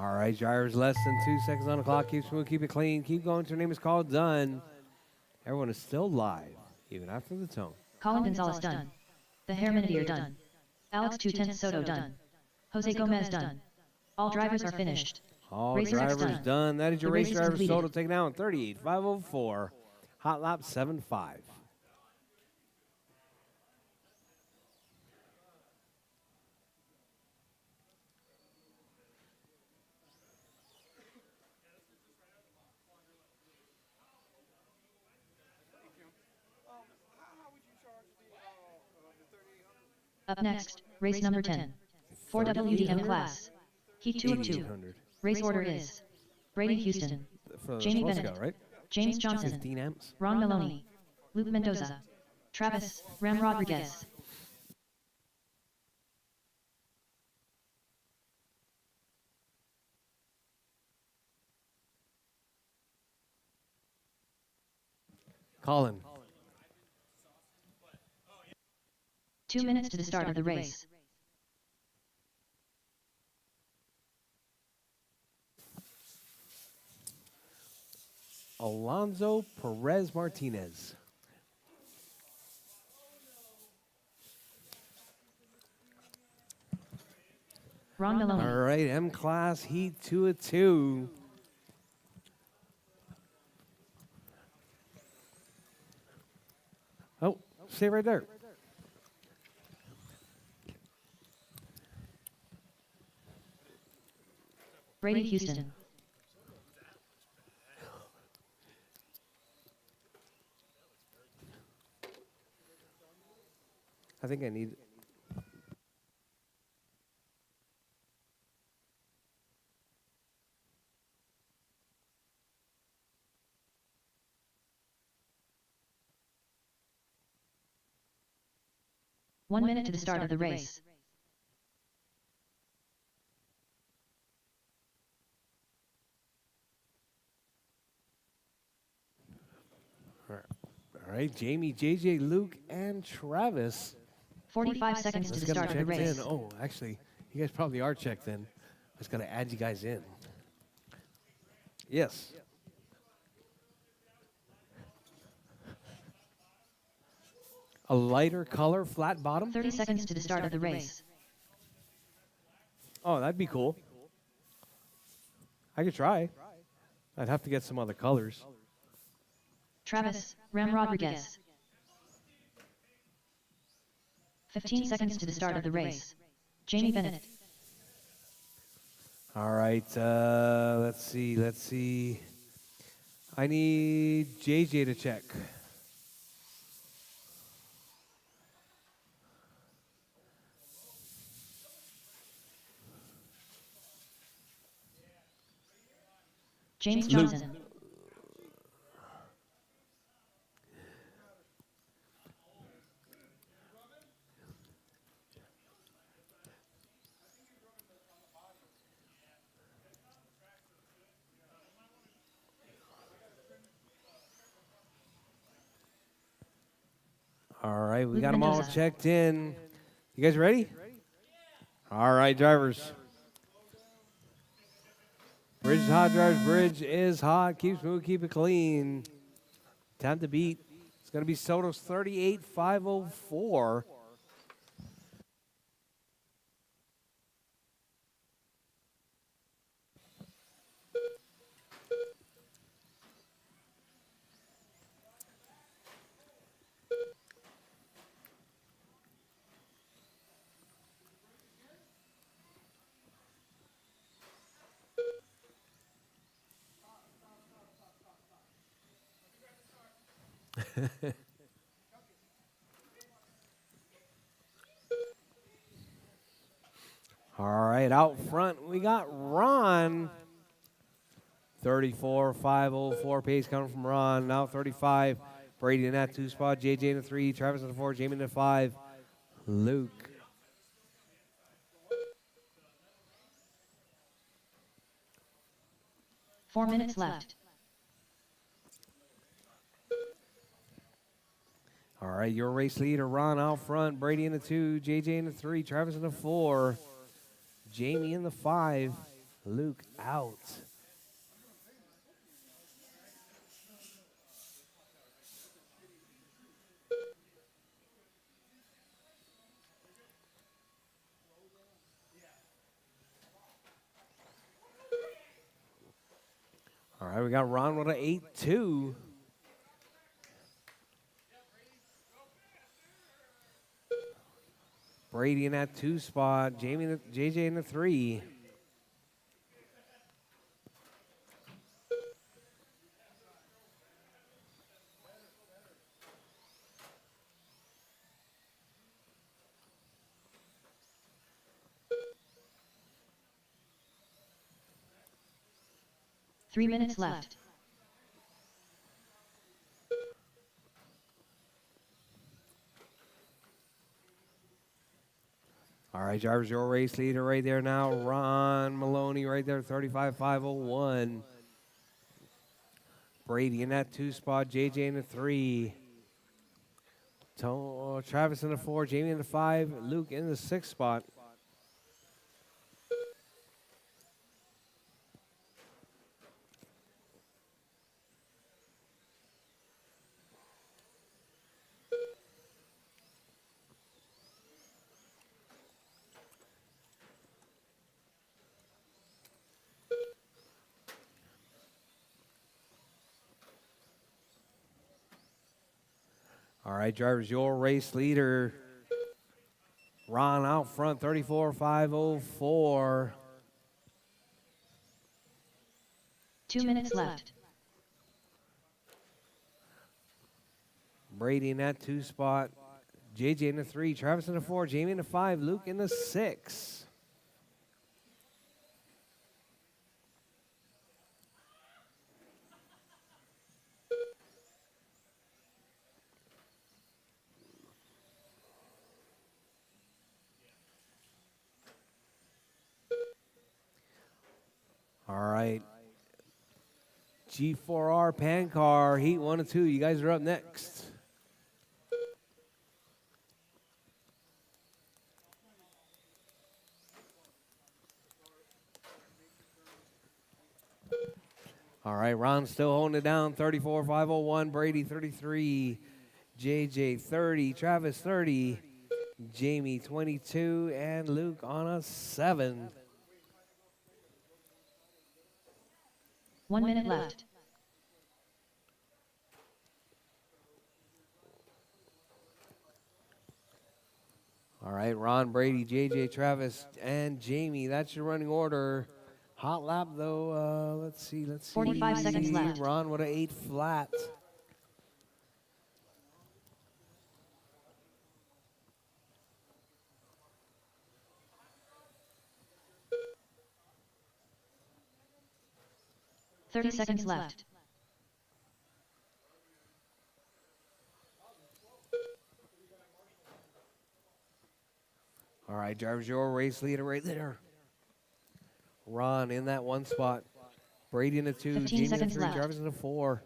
S1: All right, drivers, less than 2 seconds on the clock. Keep smooth, keep it clean. Keep going. Your name is called. Done. Everyone is still live, even after the tone.
S2: Colin Gonzalez done. The Herminidier done. Alex 210 Soto done. Jose Gomez done. All drivers are finished.
S1: All
S2: Race
S1: drivers
S2: done.
S1: done. That is your
S2: The
S1: race
S2: race is
S1: driver
S2: completed.
S1: total taken out 38,504. Hot lap 7.5.
S2: Up next, race number 10. 4WDM class. Heat 2 of 2.
S1: 1,800.
S2: Race order is Brady Houston,
S1: For the
S2: Jamie
S1: supposed to
S2: Bennett,
S1: go, right?
S2: James Johnson,
S1: 15 amps.
S2: Ron Maloney, Luke Mendoza, Travis Ram Rodriguez.
S1: Colin.
S2: 2 minutes to the start of the race.
S1: Alonso Perez Martinez.
S2: Ron Maloney.
S1: All right, M class heat 2 of 2. Oh, stay right there.
S2: Brady Houston.
S1: I think I need.
S2: One minute to the start of the race.
S1: All right, Jamie, JJ, Luke, and Travis.
S2: 45 seconds to
S1: Let's
S2: the
S1: get them
S2: start of the
S1: checked
S2: race.
S1: in. Oh, actually, you guys probably are checked in. I just got to add you guys in. Yes. A lighter color, flat bottom.
S2: 30 seconds to the start of the race.
S1: Oh, that'd be cool. I could try. I'd have to get some other colors.
S2: Travis Ram Rodriguez. 15 seconds to the start of the race. Jamie Bennett.
S1: All right, let's see. I need JJ to check.
S2: James Johnson.
S1: All right, we
S2: Luke
S1: got them all
S2: Mendoza.
S1: checked in. You guys ready? All right, drivers. Bridge is hot, drivers. Bridge is hot. Keep smooth, keep it clean. Time to beat. It's going to be Soto's 38,504. All right, out front, we got Ron. 34,504 pace coming from Ron. Now 35. Brady in that 2 spot. JJ in the 3. Travis in the 4. Jamie in the 5. Luke.
S2: Four minutes left.
S1: All right, your race leader, Ron out front. Brady in the 2. JJ in the 3. Travis in the 4. Jamie in the 5. Luke out. All right, we got Ron with an 8-2. Brady in that 2 spot. JJ in the 3.
S2: Three minutes left.
S1: All right, Jarvis, your race leader right there now. Ron Maloney right there, 35,501. Brady in that 2 spot. JJ in the 3. Travis in the 4. Jamie in the 5. Luke in the 6 spot. All right, drivers, your race leader. Ron out front, 34,504.
S2: 2 minutes left.
S1: Brady in that 2 spot. JJ in the 3. Travis in the 4. Jamie in the 5. Luke in the 6. All right. G4R Pan Car, Heat 1 and 2. You guys are up next. All right, Ron still holding it down, 34,501. Brady, 33. JJ, 30. Travis, 30. Jamie, 22. And Luke on a 7.
S2: 1 minute left.
S1: All right, Ron, Brady, JJ, Travis, and Jamie. That's your running order. Hot lap, though. Let's see.
S2: 45 seconds left.
S1: Ron with an 8 flat.
S2: Thirty seconds left.
S1: All right, drivers, your race leader right there. Ron in that 1 spot. Brady in the 2.
S2: 15
S1: Jamie in the
S2: seconds
S1: 3.
S2: left.
S1: Travis in the 4.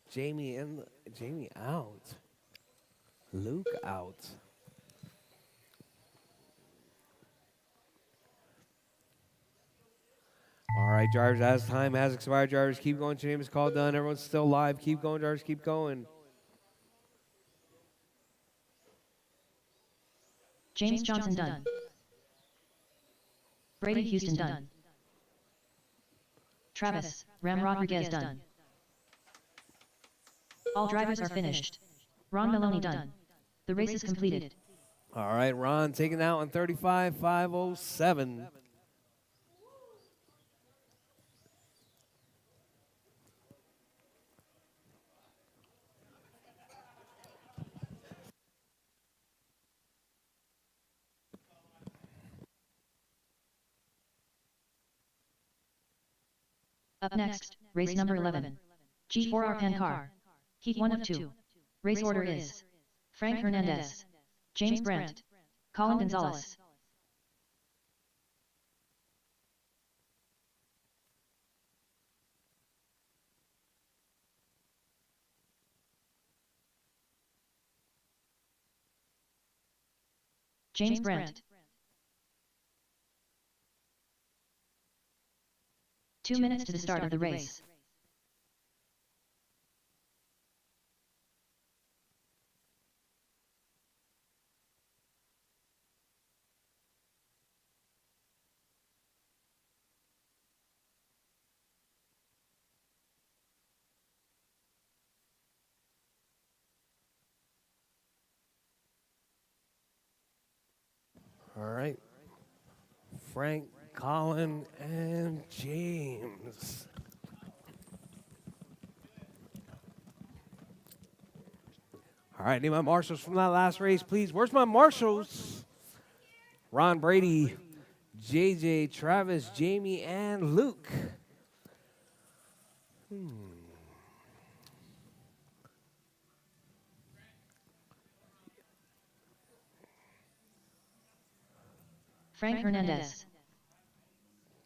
S1: Jamie out. Luke out. All right, drivers, as time has expired, drivers, keep going. Your name is called done. Everyone's still live. Keep going, drivers, keep going.
S2: James Johnson done. Brady Houston done. Travis Ram Rodriguez done. All drivers are finished. Ron Maloney done. The race is completed.
S1: All right, Ron taking out on 35,507.
S2: Up next, race number 11. G4R Pan Car. Heat 1 of 2. Race order is Frank Hernandez, James Brandt, Colin Gonzalez. James Brandt. 2 minutes to the start of the race.
S1: All right. Frank, Colin, and James. All right, need my marshals from that last race, please. Where's my marshals? Ron Brady, JJ, Travis, Jamie, and Luke.
S2: Frank Hernandez.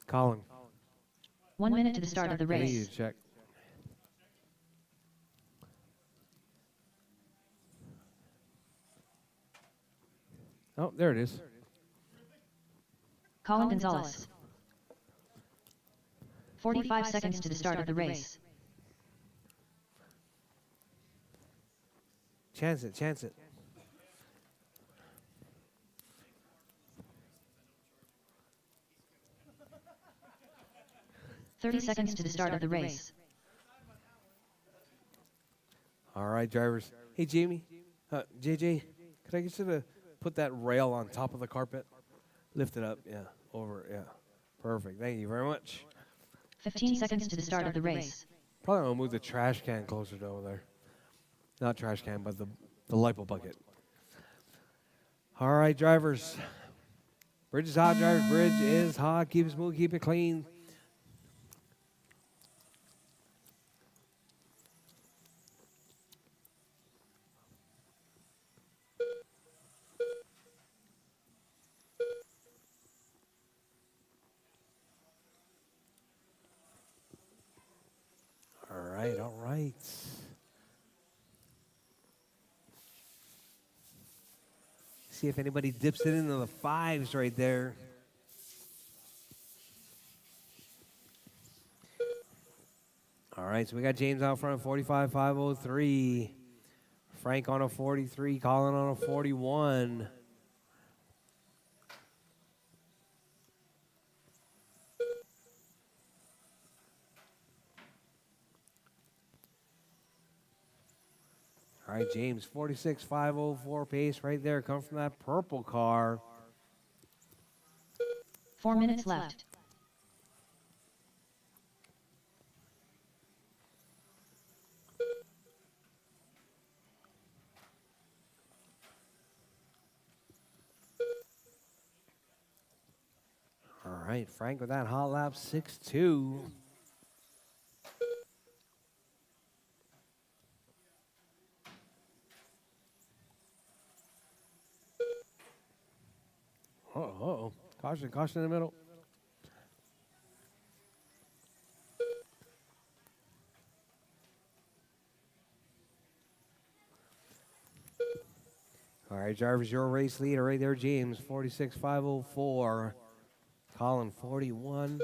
S1: Colin.
S2: 1 minute to the start of the
S1: I need you
S2: race.
S1: to check. Oh, there it is.
S2: Colin Gonzalez. 45 seconds to the start of the race.
S1: Chance it, chance it.
S2: Thirty seconds to the start of the race.
S1: All right, drivers. Hey, Jamie. JJ, could I get you to put that rail on top of the carpet? Lift it up. Yeah, over. Yeah. Perfect. Thank you very much.
S2: 15 seconds to the start of the race.
S1: Probably want to move the trash can closer to over there. Not trash can, but the lipo bucket. All right, drivers. Bridge is hot, drivers. Bridge is hot. Keep it smooth, keep it clean. All right, all right. See if anybody dips it into the fives right there. All right, so we got James out front, 45.503. Frank on a 43, Colin on a 41. All right, James, 46.504 pace right there. Come from that purple car.
S2: 4 minutes left.
S1: All right, Frank with that hot lap, 6.2. Uh-oh. Caution, caution in the middle. All right, drivers, your race leader right there, James, 46.504. Colin, 41.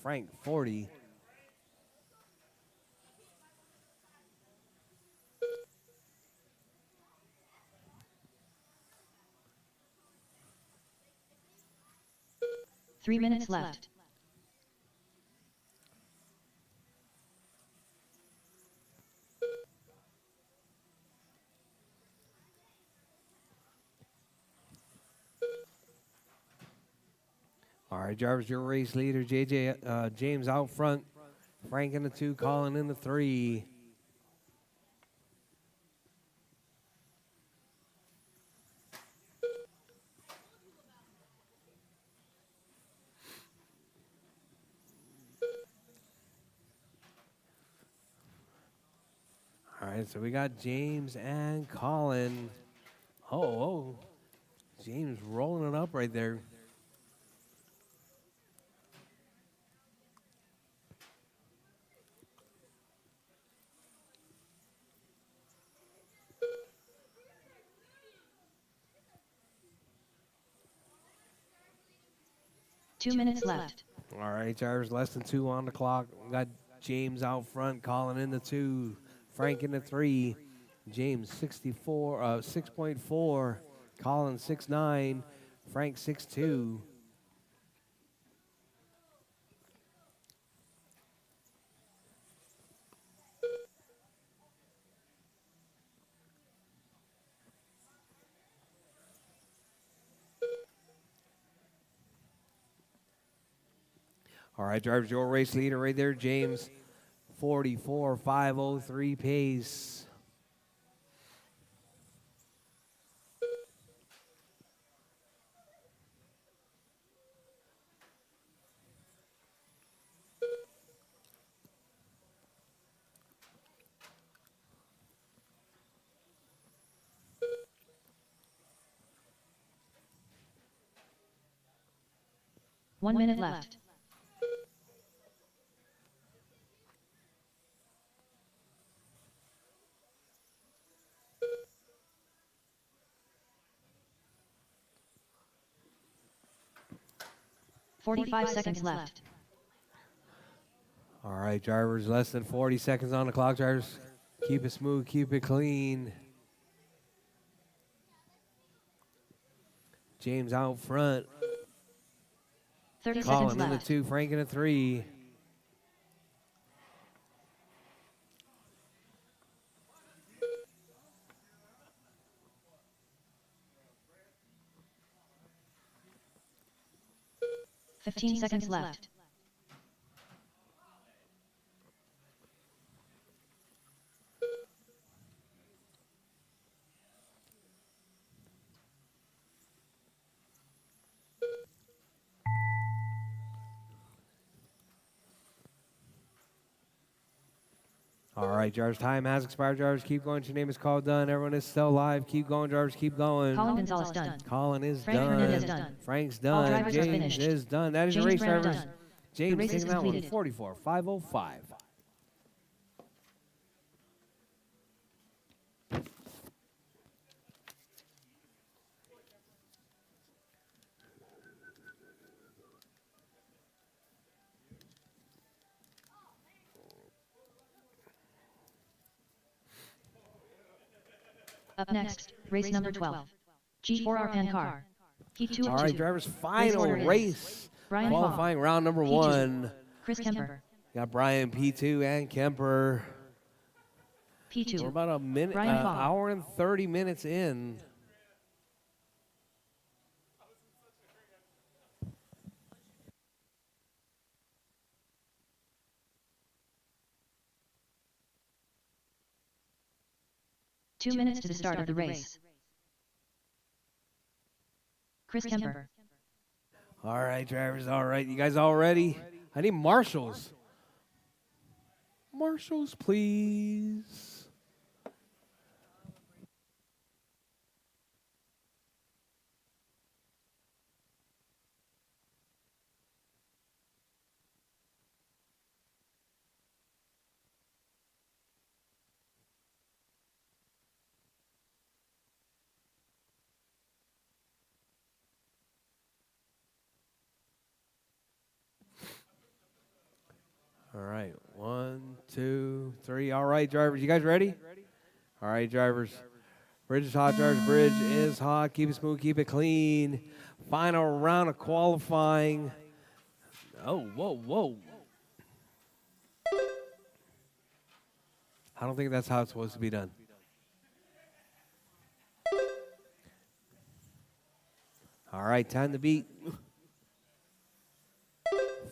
S1: Frank, 40.
S2: Three minutes left.
S1: All right, drivers, your race leader, James out front. Frank in the 2, Colin in the 3. All right, so we got James and Colin. Oh, James rolling it up right there.
S2: Two minutes left.
S1: All right, drivers, less than 2 on the clock. We got James out front calling in the 2, Frank in the 3. James 6.4, Colin 6.9, Frank 6.2. All right, drivers, your race leader right there, James, 44.503 pace.
S2: One minute left. Forty-five seconds left.
S1: All right, drivers, less than 40 seconds on the clock, drivers. Keep it smooth, keep it clean. James out front.
S2: 30 seconds
S1: Colin in the
S2: left.
S1: 2, Frank in the 3.
S2: Fifteen seconds left.
S1: All right, drivers, time has expired. Drivers, keep going. Your name is called done. Everyone is still alive. Keep going, drivers, keep going.
S2: Colin Gonzalez done.
S1: Colin is
S2: Frank
S1: done.
S2: Hernandez done.
S1: Frank's
S2: All
S1: done.
S2: drivers are
S1: James
S2: finished.
S1: is done. That is your
S2: James
S1: race,
S2: Brown
S1: drivers.
S2: done.
S1: James
S2: race is
S1: taking that one,
S2: completed.
S1: 44.505.
S2: Up next, race number 12. G4R car. Heat 2
S1: All
S2: of
S1: right,
S2: 2.
S1: drivers,
S2: Race
S1: final
S2: order is
S1: race.
S2: Brian
S1: Qualifying round number
S2: P2.
S1: 1.
S2: Chris Kemper.
S1: Got Brian P2 and Kemper.
S2: P2.
S1: We're about a minute,
S2: Brian Fong.
S1: hour and 30 minutes in.
S2: Two minutes to the start of the race. Chris Kemper.
S1: All right, drivers, all right. You guys all ready? I need marshals. Marshals, please. All right, 1, 2, 3. All right, drivers, you guys ready? All right, drivers. Bridge is hot, drivers. Bridge is hot. Keep it smooth, keep it clean. Final round of qualifying. Oh, whoa, whoa. I don't think that's how it's supposed to be done. All right, time to beat.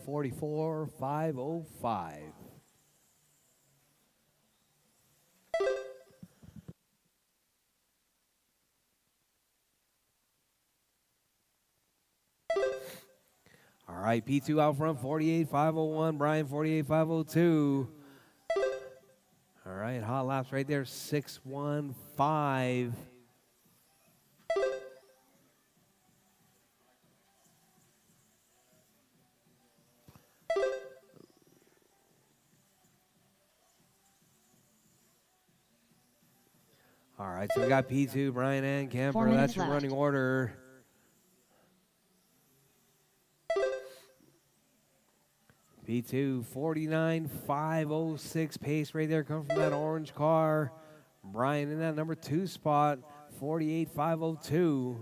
S1: 44.505. All right, P2 out front, 48.501. Brian, 48.502. All right, hot laps right there, 6.15. All right, so we got P2, Brian and
S2: 4
S1: Kemper.
S2: minutes
S1: That's your
S2: left.
S1: running order. P2, 49.506 pace right there coming from that orange car. Brian in that number 2 spot, 48.502.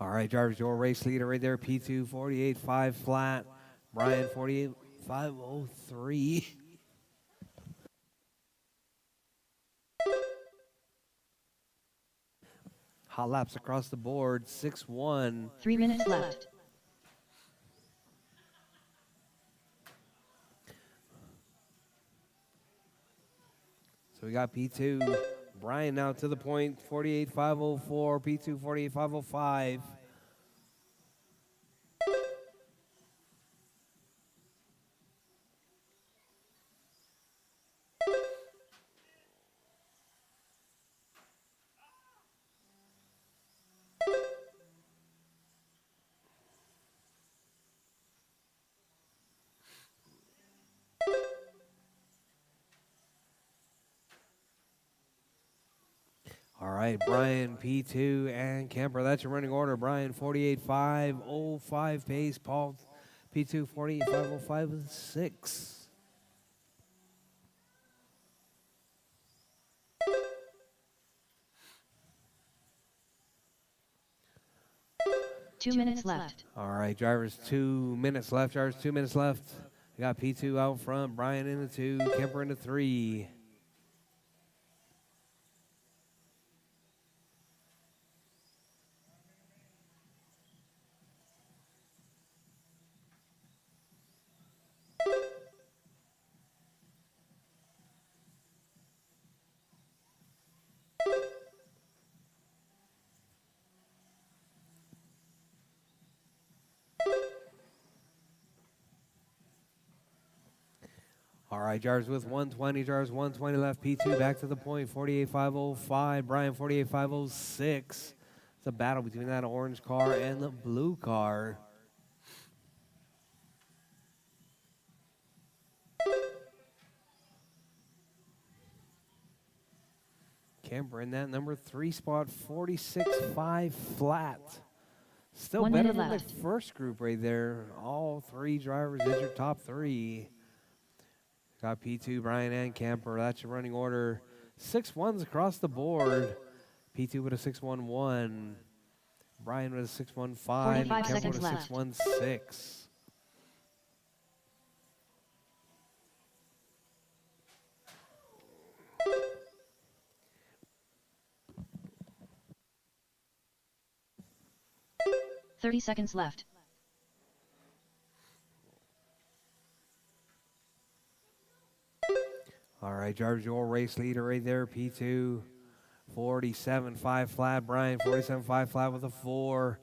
S1: All right, drivers, your race leader right there, P2, 48.5 flat. Brian, 48.503. Hot laps across the board, 6-1.
S2: 3 minutes left.
S1: So we got P2. Brian now to the point, 48.504. P2, 48.505. All right, Brian, P2, and Kemper. That's your running order. Brian, 48.505 pace. Paul, P2, 48.505.6.
S2: 2 minutes left.
S1: All right, drivers, 2 minutes left. Drivers, 2 minutes left. We got P2 out front. Brian in the 2. Kemper in the 3. All right, drivers with 120. Drivers, 120 left. P2 back to the point. 48.505. Brian, 48.506. It's a battle between that orange car and the blue car. Kemper in that number 3 spot, 46.5 flat. Still
S2: 1
S1: better
S2: minute
S1: than
S2: left.
S1: the first group right there. All 3 drivers is your top 3. Got P2, Brian, and Kemper. That's your running order. 6-1s across the board. P2 with a 6-1-1. Brian with a 6-1-5.
S2: 45
S1: And Kemper with
S2: seconds
S1: a
S2: left.
S1: 6-1-6.
S2: 30 seconds left.
S1: All right, drivers, your race leader right there. P2, 47.5 flat. Brian, 47.5 flat with a 4.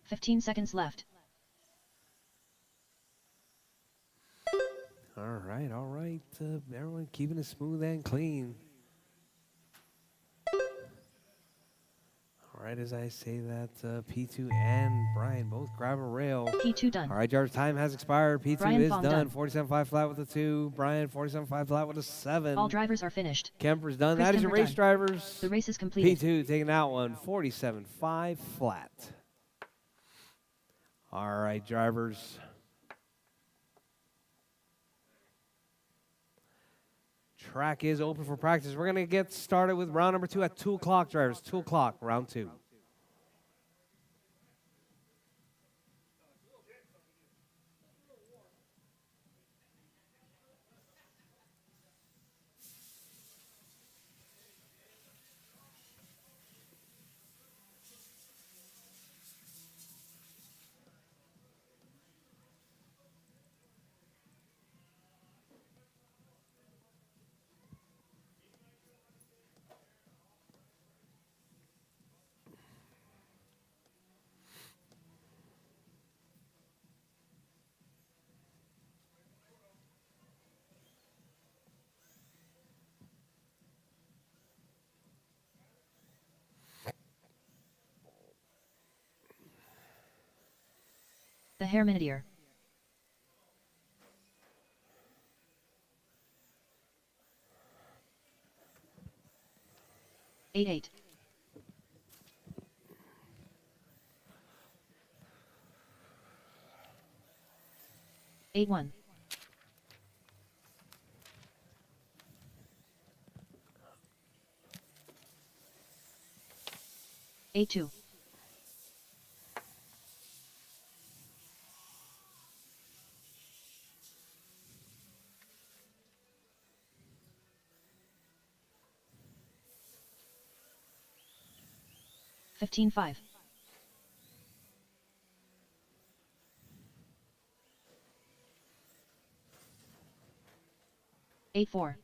S2: 15 seconds left.
S1: All right, all right. Everyone keeping it smooth and clean. All right, as I say that, P2 and Brian both grab a rail.
S2: P2 done.
S1: All right, drivers, time has expired. P2
S2: Brian
S1: is
S2: Fong
S1: done.
S2: done.
S1: 47.5 flat with a 2. Brian, 47.5 flat with a 7.
S2: All drivers are finished.
S1: Kemper's done.
S2: Chris
S1: That is your
S2: Kemper
S1: race,
S2: done.
S1: drivers.
S2: The race is completed.
S1: P2 taking that one, 47.5 flat. All right, drivers. Track is open for practice. We're going to get started with round number 2 at 2 o'clock, drivers. 2 o'clock, round 2.
S2: The Herminideer. 8-8. 8-1. 8-2. 15-5. 8-4.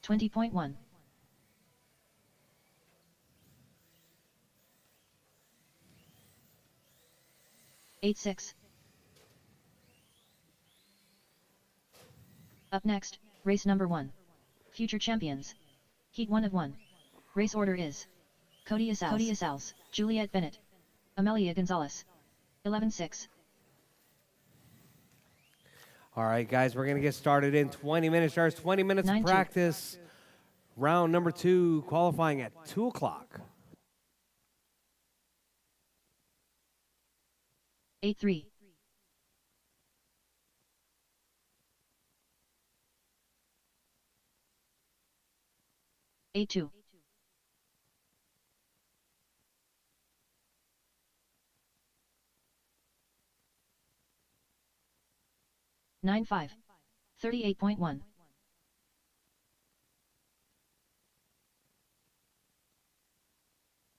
S2: 20.1. 8-6. Up next, race number 1. Future champions. Heat 1 of 1. Race order is Cody Asals, Juliette Bennett, Amelia Gonzalez. 11-6.
S1: All right, guys, we're going to get started in 20 minutes. There's 20 minutes of
S2: 9-2.
S1: practice. Round number 2, qualifying at 2 o'clock.
S2: 8-3. 8-2. 9-5. 38.1.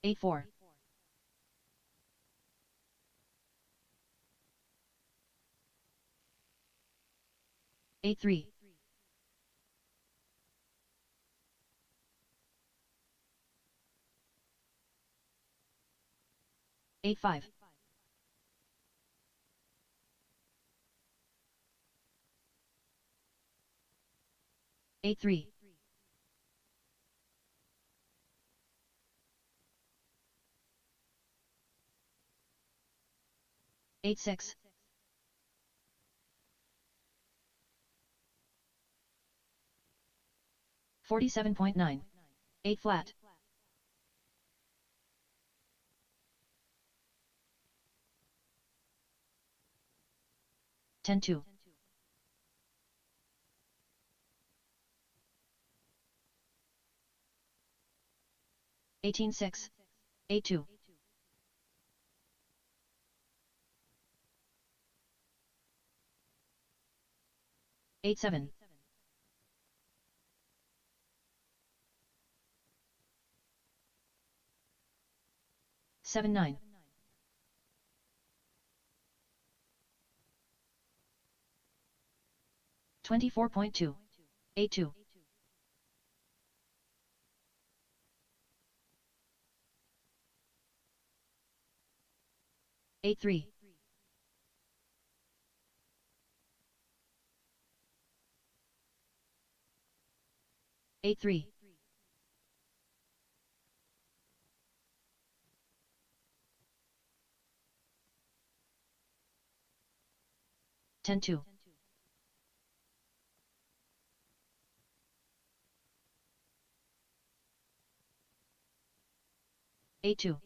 S2: 8-4. 8-3. 8-5. 8-3. 8-6. 47.9. 8 flat. 10-2. 18-6. 8-2. 8-7. 7-9. 24.2. 8-2. 8-3. 8-3. 10-2. 8-2.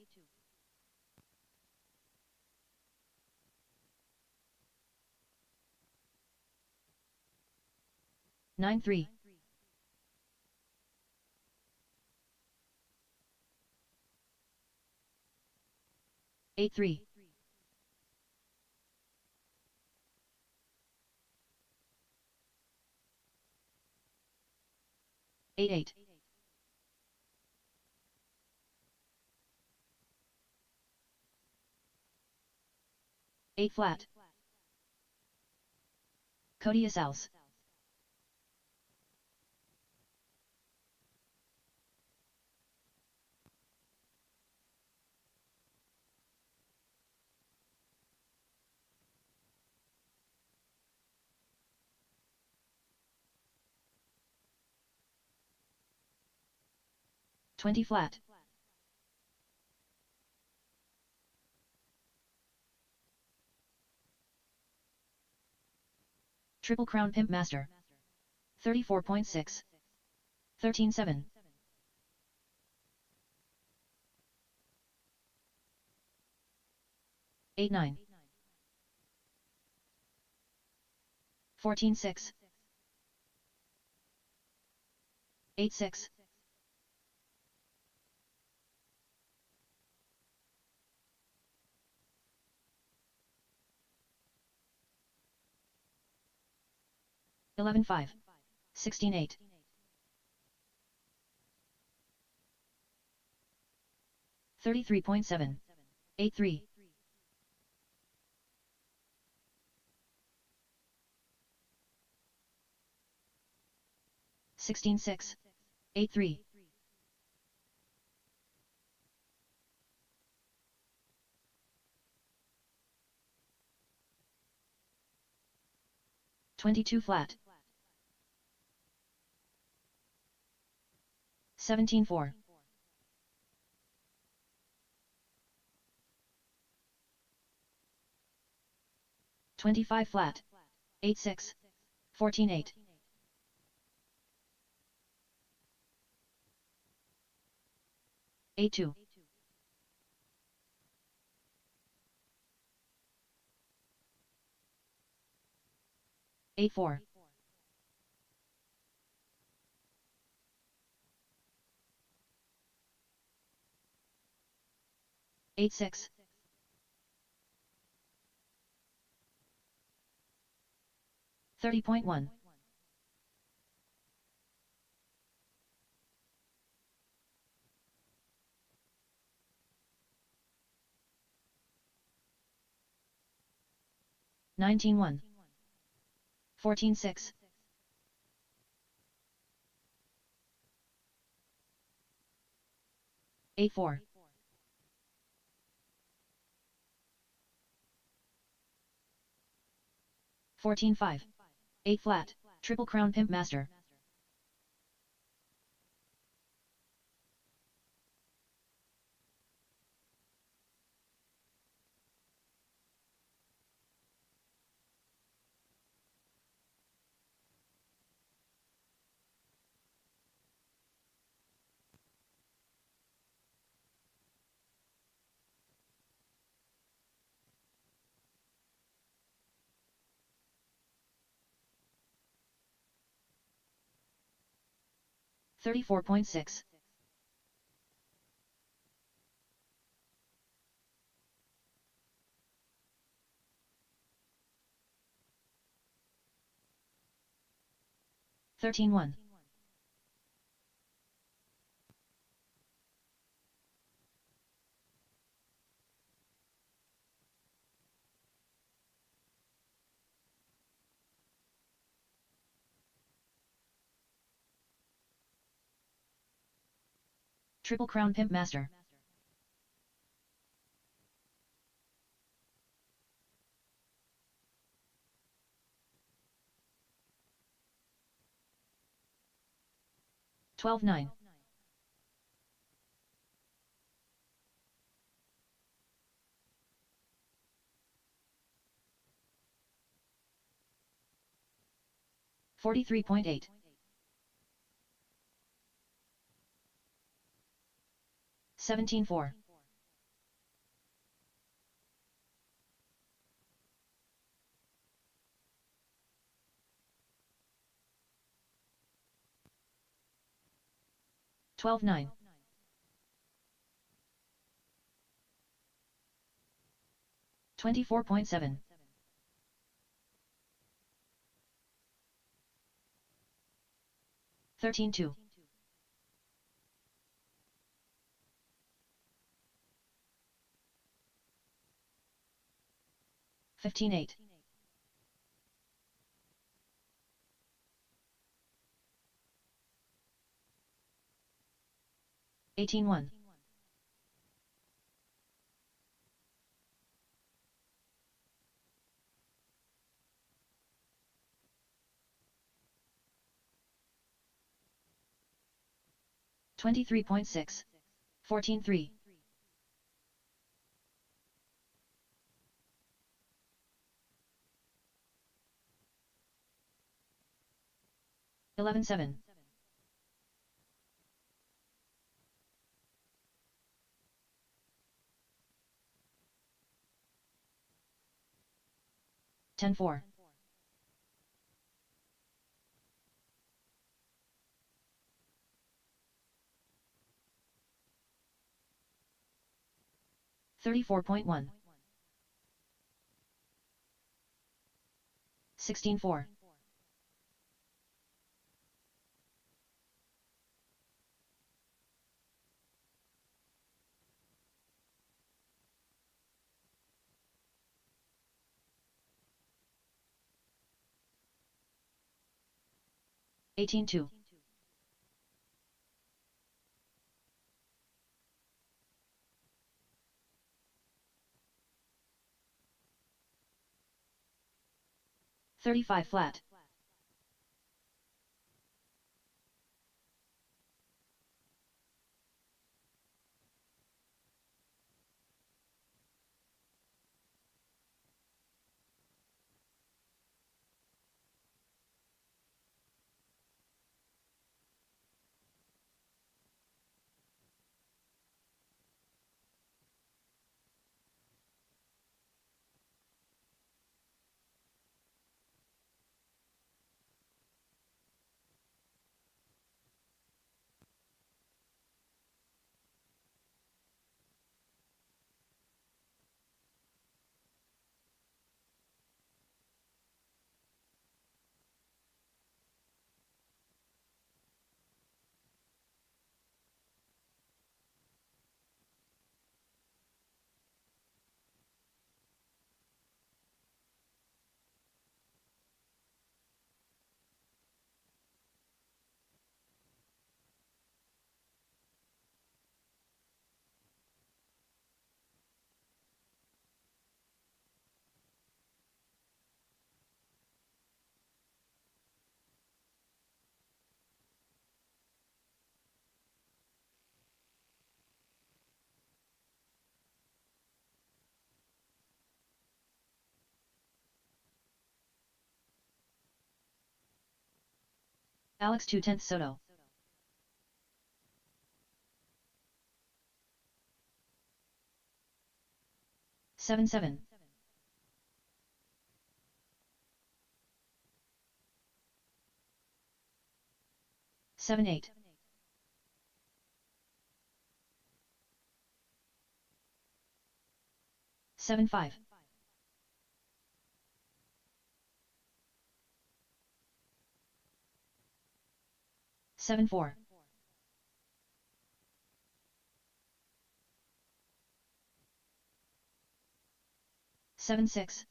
S2: 9-3. 8-3. 8-8. 8 flat. Cody Asals. 20 flat. Triple Crown Pimp Master. 34.6. 13-7. 8-9. 14-6. 8-6. 11-5. 16-8. 33.7. 8-3. 16-6. 8-3. 22 flat. 17-4. 25 flat. 8-6. 14-8. 8-2. 8-4. 8-6. 30.1. 19-1. 14-6. 8-4. 14-5. 8 flat. Triple Crown Pimp Master. Thirty-four point six. 13-1. 'Triple Crown Pimp Master. Twelve nine. 43.8. 17-4. 12-9. 24.7. 13-2. 15-8. 18-1. 20 23.6. 14.3. 11.7. 10.4. 34.1. 16.4. 18.2. 35 flat. Alex 2/10 Soto. 7.7. 7.8. 7.5. 7.4. 7.6.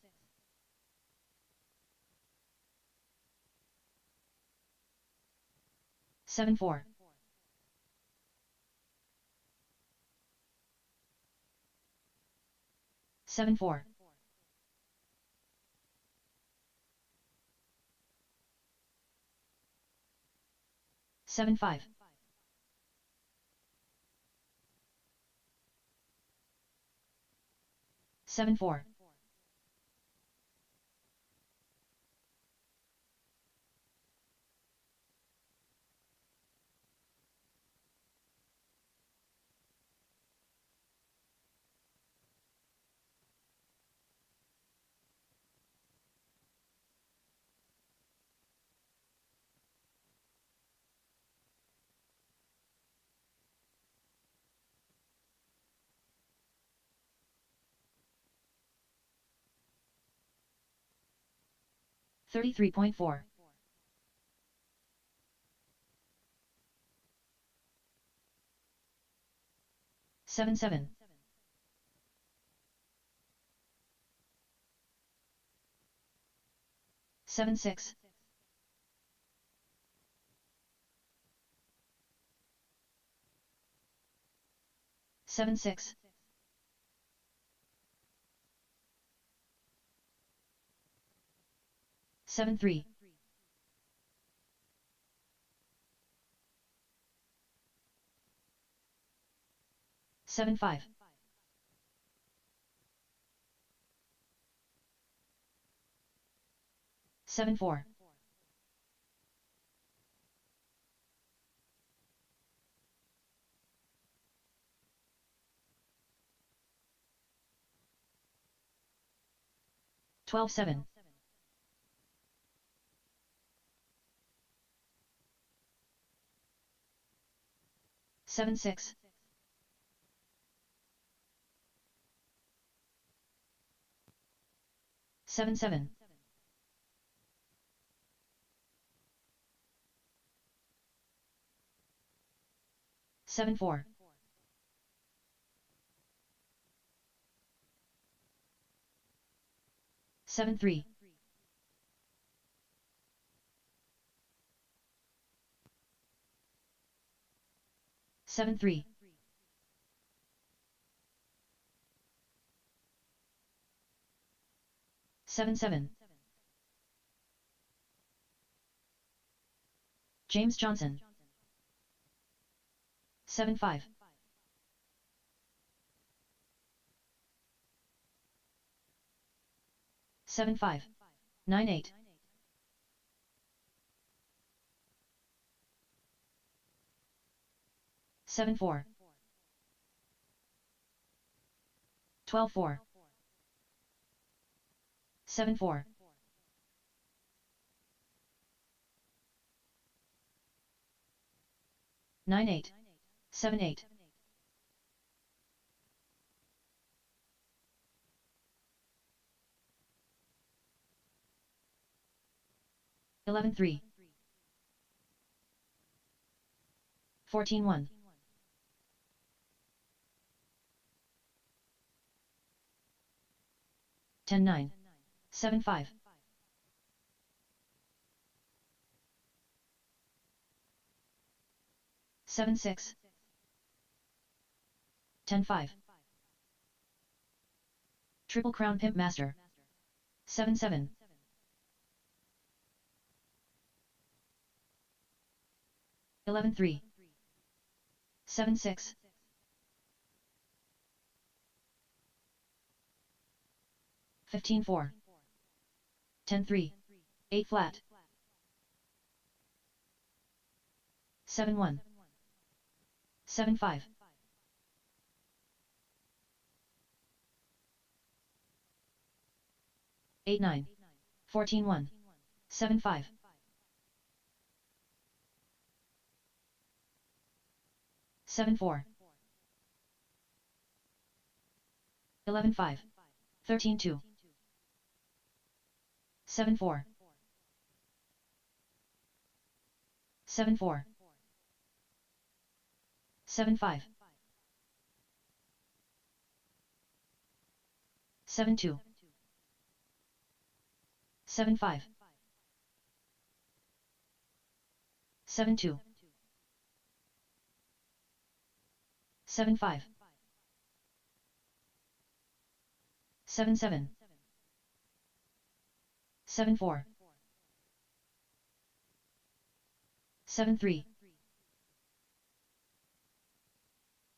S2: 7.4. 7.4. 7.5. 7.4. 33.4. 7.7. 7.6. 7.6. 7.3. 7-5. 7-4. 12-7. 7-6. 7-7. 7-4. 7-3. 7-3. 7-7. James Johnson. 7-5. 7-5. 9-8. 7-4. 12-4. 7-4. 9-8. 7-8. 11-3. 14-1. 10-9. 7-5. 7-6. 10-5. Triple Crown Pimp Master. 7-7. 11-3. 7-6. 15-4. 10-3. 8 flat. 7-1. 7-5. 8-9. 14-1. 7-5. 7-4. 11-5. 13-2. 7-4. 7-4. 7-5. 7-2. 7-5. 7-2. 7-5. 7-7. 7-4. 7-3.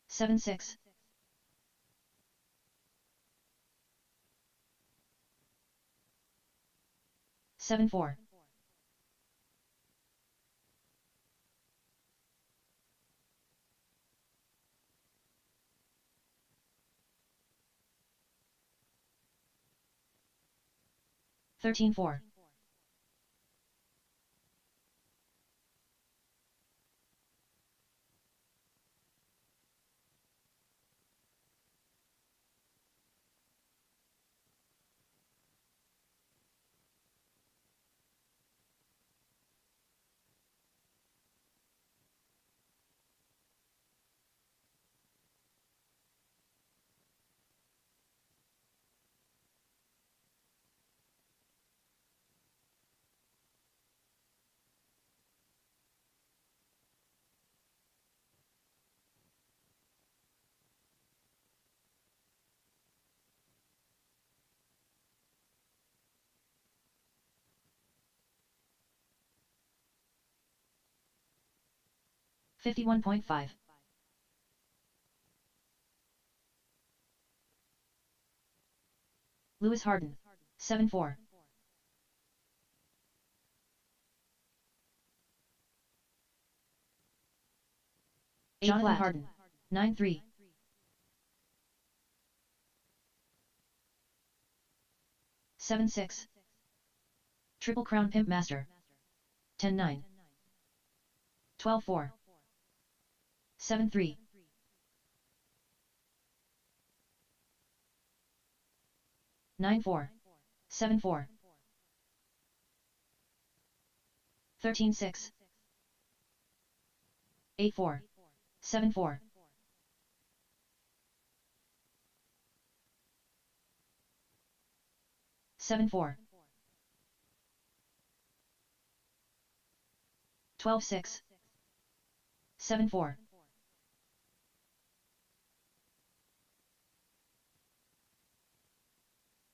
S2: 7-6. 7-4. 13-4. 51.5. Lewis Harden. 7-4. Jonathan Harden. 9-3. 7-6. Triple Crown Pimp Master. 10-9. 12-4. 7-3. 9-4. 7-4. 13-6. 8-4. 7-4. 7-4. 12-6. 7-4.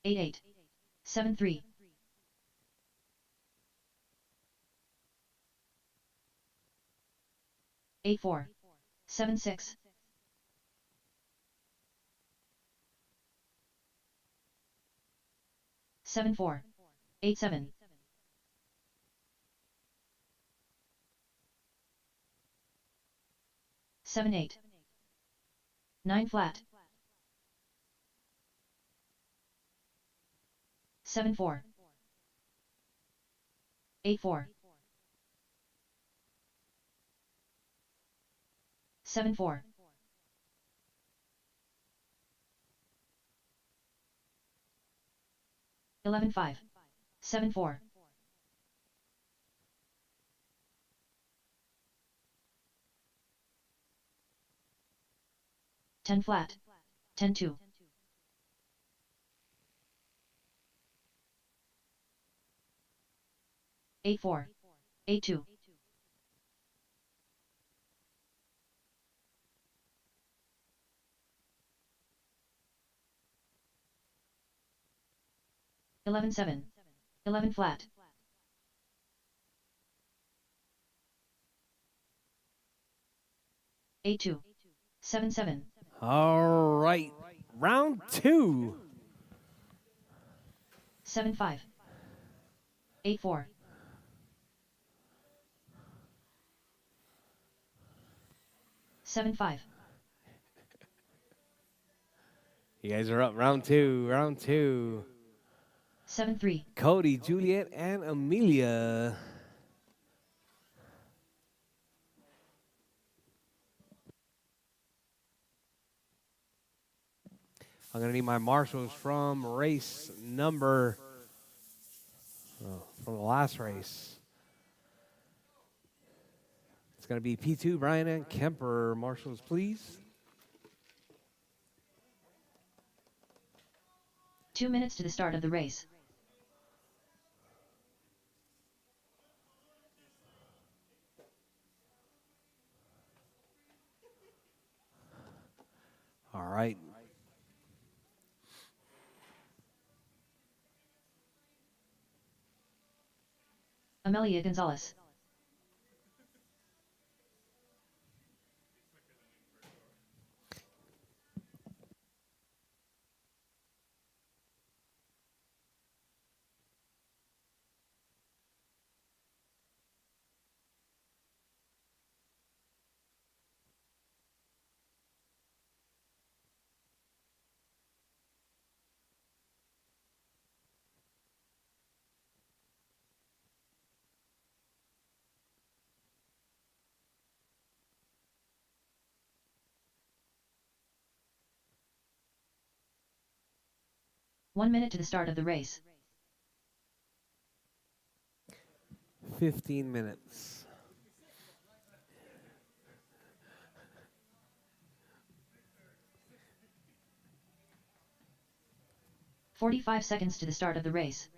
S2: 8-8. 7-3. 8-4. 7-6. 7-4. 8-7. 7-8. 9 flat. 7-4. 8-4. 7-4. 11-5. 7-4. 10 flat. 10-2. 8-4. 8-2. 11-7. 11 flat. 8-2. 7-7.
S1: All right. Round 2.
S2: 7-5. 8-4. 7-5.
S1: You guys are up. Round 2. Round 2.
S2: 7-3.
S1: Cody, Juliet, and Amelia. I'm going to need my marshals from race number, from the last race. It's going to be P2, Brian and Kemper. Marshals, please.
S2: 2 minutes to the start of the race.
S1: All right.
S2: Amelia Gonzalez. One minute to the start of the race.
S1: 15 minutes.
S2: "45 seconds to the start of the race.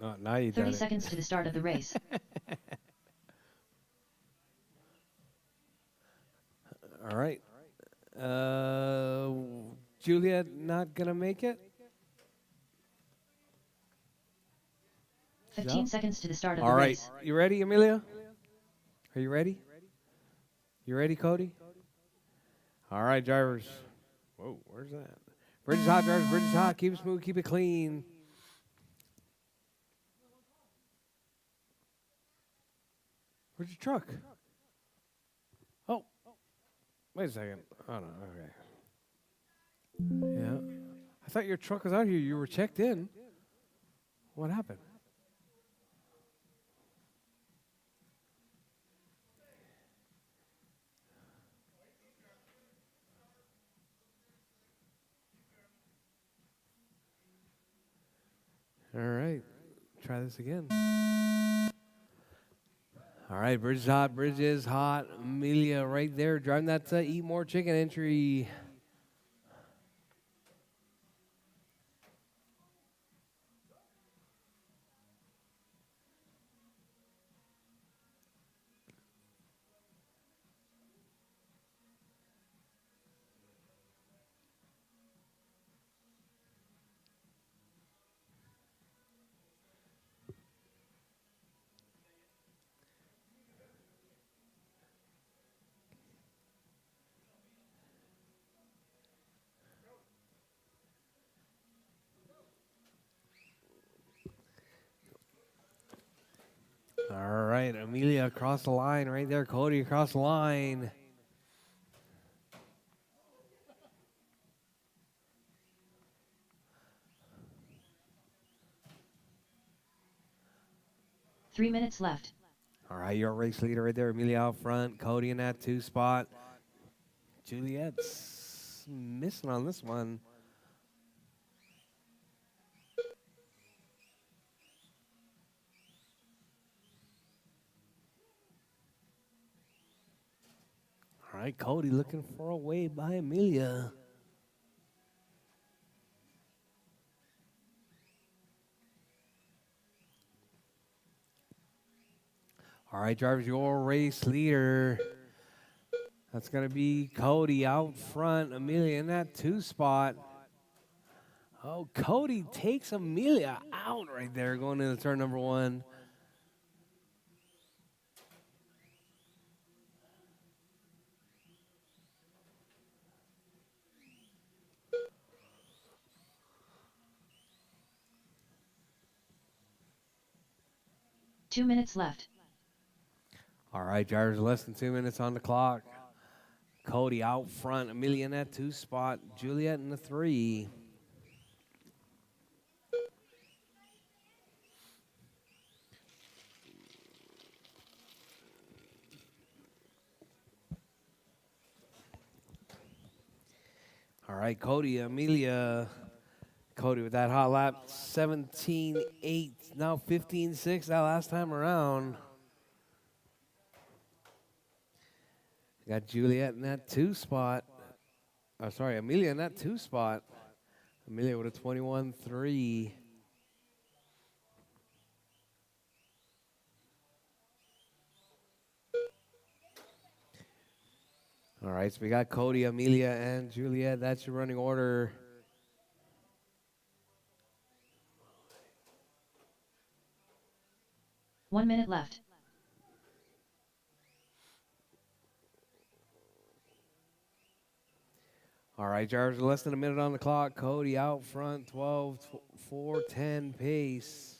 S1: Oh, now you
S2: 30
S1: done it.
S2: seconds to the start of the race.
S1: All right. Juliet not going to make it?
S2: 15 seconds to the start of
S1: All
S2: the
S1: right.
S2: race.
S1: You ready, Amelia? Are you ready? You ready, Cody? All right, drivers. Whoa, where's that? Bridge is hot, drivers. Bridge is hot. Keep it smooth. Keep it clean. Where's your truck? Oh, wait a second. Oh, no. Okay. Yeah. I thought your truck was out here. You were checked in. What happened? All right. Try this again. All right, Bridge is hot. Bridge is hot. Amelia right there driving that Eat More Chicken entry. All right, Amelia across the line right there. Cody across the line.
S2: Three minutes left.
S1: All right, your race leader right there. Amelia out front. Cody in that 2 spot. Juliet's missing on this one. All right, Cody looking for a way by Amelia. All right, drivers, your race leader. That's going to be Cody out front. Amelia in that 2 spot. Oh, Cody takes Amelia out right there going into turn number 1.
S2: Two minutes left.
S1: All right, drivers, less than 2 minutes on the clock. Cody out front. Amelia in that 2 spot. Juliet in the 3. All right, Cody, Amelia. Cody with that hot lap. 17-8. Now 15-6 that last time around. Got Juliet in that 2 spot. Oh, sorry, Amelia in that 2 spot. Amelia with a 21-3. All right, so we got Cody, Amelia, and Juliet. That's your running order.
S2: One minute left.
S1: All right, drivers, less than a minute on the clock. Cody out front, 12-4-10 pace.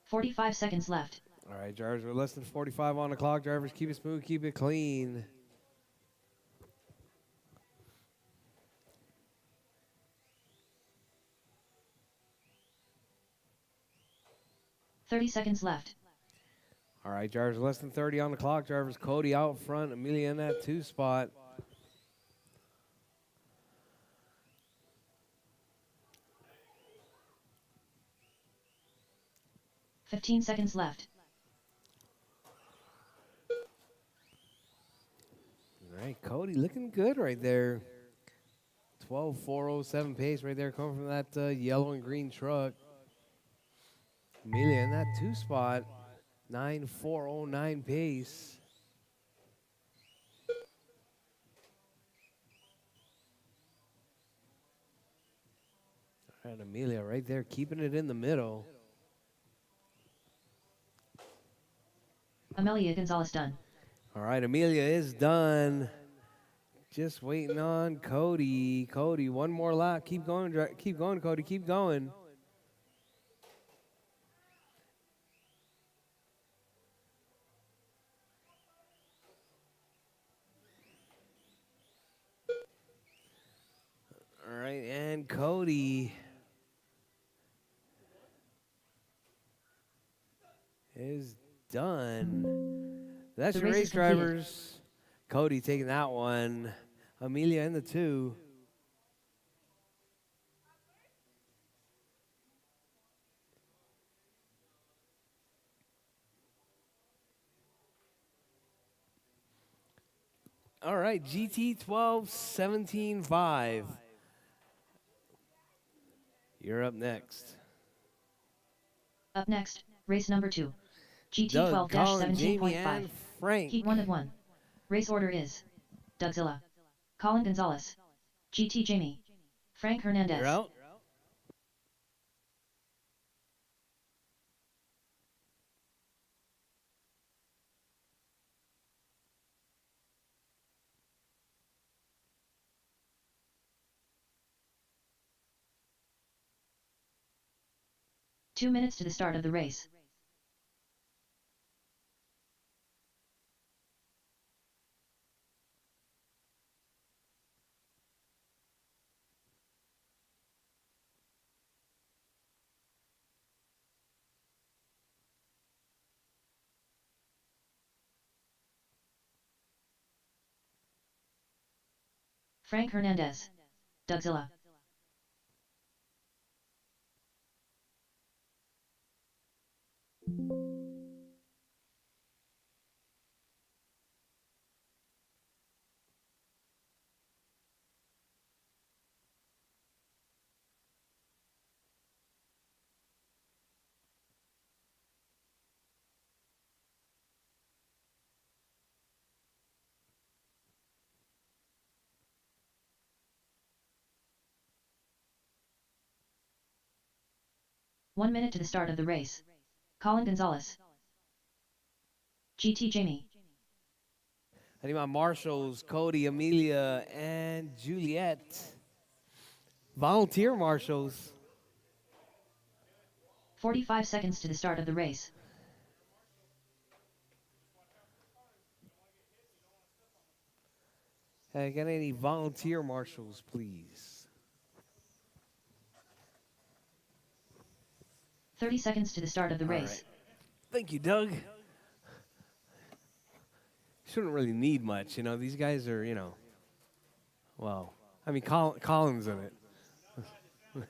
S2: 45 seconds left.
S1: All right, drivers, we're less than 45 on the clock. Drivers, keep it smooth, keep it clean.
S2: $30 left.
S1: All right, drivers, less than 30 on the clock. Drivers, Cody out front, Amelia in that 2 spot.
S2: $15 left.
S1: All right, Cody looking good right there. 12-4-07 pace right there coming from that yellow and green truck. Amelia in that 2 spot. 9-4-09 pace. All right, Amelia right there keeping it in the middle.
S2: Amelia Gonzalez done.
S1: All right, Amelia is done. Just waiting on Cody. Cody, one more lap. Keep going, keep going, Cody. Keep going. All right, and Cody is done. That's
S2: The
S1: your
S2: race
S1: race
S2: is completed.
S1: drivers. Cody taking that one. Amelia in the 2. All right, GT 12 17 5. You're up next.
S2: Up next, race number 2. GT
S1: Doug, Colin, Jamie,
S2: 12-17.5.
S1: and Frank.
S2: Heat 1 of 1. Race order is Dougzilla, Colin Gonzalez, GT Jamie, Frank
S1: You're
S2: Hernandez.
S1: out.
S2: 2 minutes to the start of the race. Frank Hernandez, Dougzilla. One minute to the start of the race. Colin Gonzalez, GT Jamie.
S1: I need my marshals, Cody, Amelia, and Juliet. Volunteer marshals.
S2: 45 seconds to the start of the race.
S1: Hey, got any volunteer marshals, please?
S2: 30 seconds to the start of the
S1: All
S2: race.
S1: right. Thank you, Doug. Shouldn't really need much, you know. These guys are, you know, well, I mean, Colin's in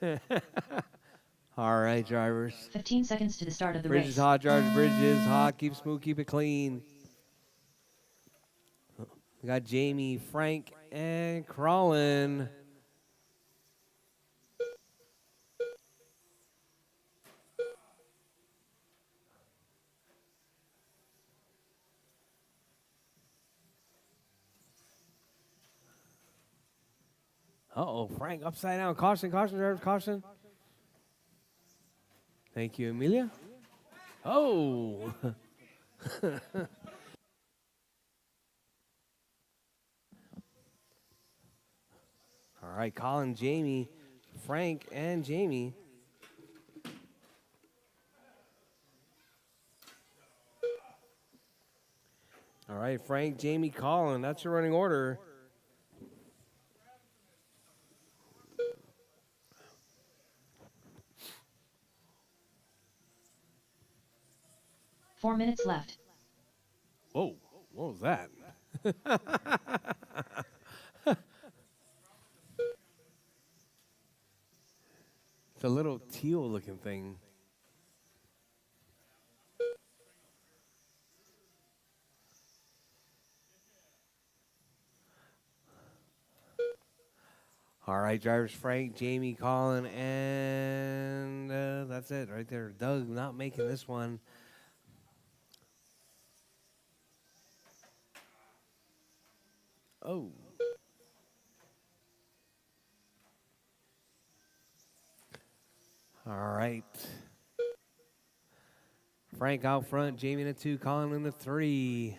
S1: it. All right, drivers.
S2: 15 seconds to the start of the
S1: Bridges
S2: race.
S1: hot, drivers, bridges hot. Keep smooth, keep it clean. We got Jamie, Frank, and Crawlin. Uh-oh, Frank, upside down. Caution, caution, drivers, caution. Thank you, Amelia. Oh. All right, Colin, Jamie, Frank, and Jamie. All right, Frank, Jamie, Colin. That's your running order.
S2: Four minutes left.
S1: Whoa, what was that? It's a little teal-looking thing. All right, drivers, Frank, Jamie, Colin, and that's it right there. Doug not making this one. Oh. All right. Frank out front, Jamie in the 2, Colin in the 3.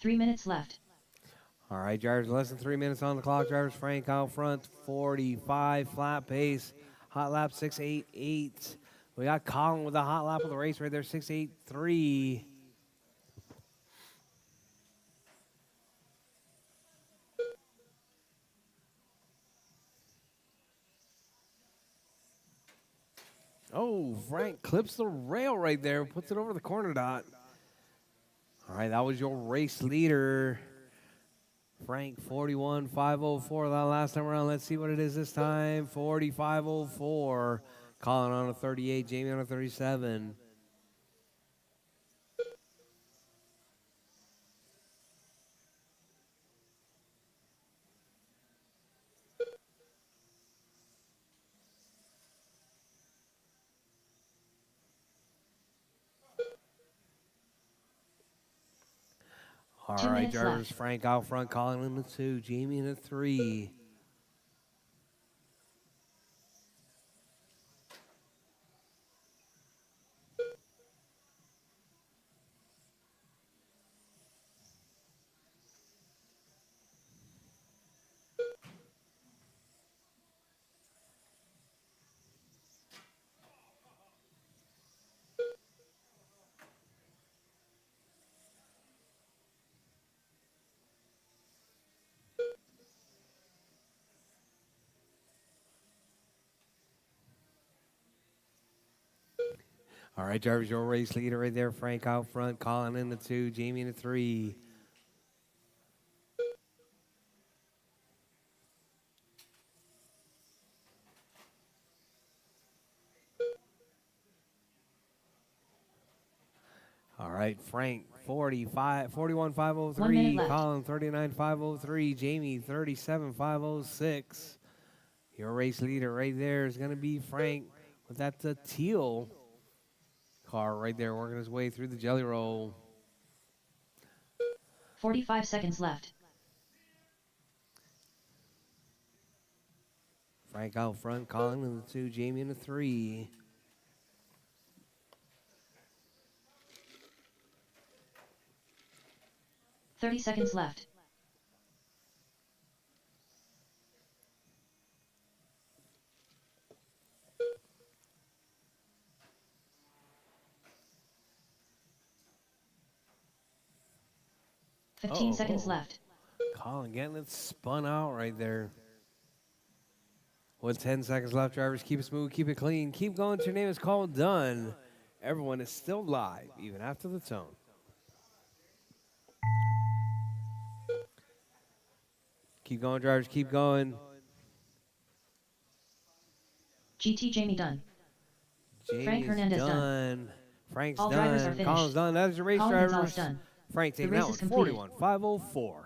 S2: Three minutes left.
S1: All right, drivers, less than 3 minutes on the clock. Drivers, Frank out front, 45, flat pace. Hot lap, 6.88. We got Colin with the hot lap of the race right there, 6.83. Oh, Frank clips the rail right there, puts it over the corner dot. All right, that was your race leader. Frank, 41.504 that last time around. Let's see what it is this time. 45.04. Colin on a 38, Jamie on a 37. All
S2: 2
S1: right,
S2: minutes
S1: drivers,
S2: left.
S1: Frank out front, Colin in the 2, Jamie in the 3. All right, drivers, your race leader right there, Frank out front, Colin in the 2, Jamie in the 3. All right, Frank, 45,
S2: 1 minute
S1: 41.503,
S2: left.
S1: Colin, 39.503, Jamie, 37.506. Your race leader right there is going to be Frank with that teal car right there working his way through the jelly roll.
S2: 45 seconds left.
S1: Frank out front, Colin in the 2, Jamie in the 3.
S2: 30 seconds left.
S1: Uh-oh,
S2: 15 seconds
S1: uh-oh.
S2: left.
S1: Colin getting it spun out right there. With 10 seconds left, drivers, keep it smooth, keep it clean, keep going till your name is called done. Everyone is still live, even after the tone. Keep going, drivers, keep going.
S2: GT Jamie done.
S1: Jamie
S2: Frank
S1: is
S2: Hernandez done.
S1: done. Frank's
S2: All drivers are
S1: done. Colin's
S2: finished.
S1: done. That is your race,
S2: Colin Gonzalez
S1: drivers.
S2: done.
S1: Frank
S2: The
S1: taking
S2: race
S1: that
S2: is
S1: one,
S2: completed.
S1: 41.504.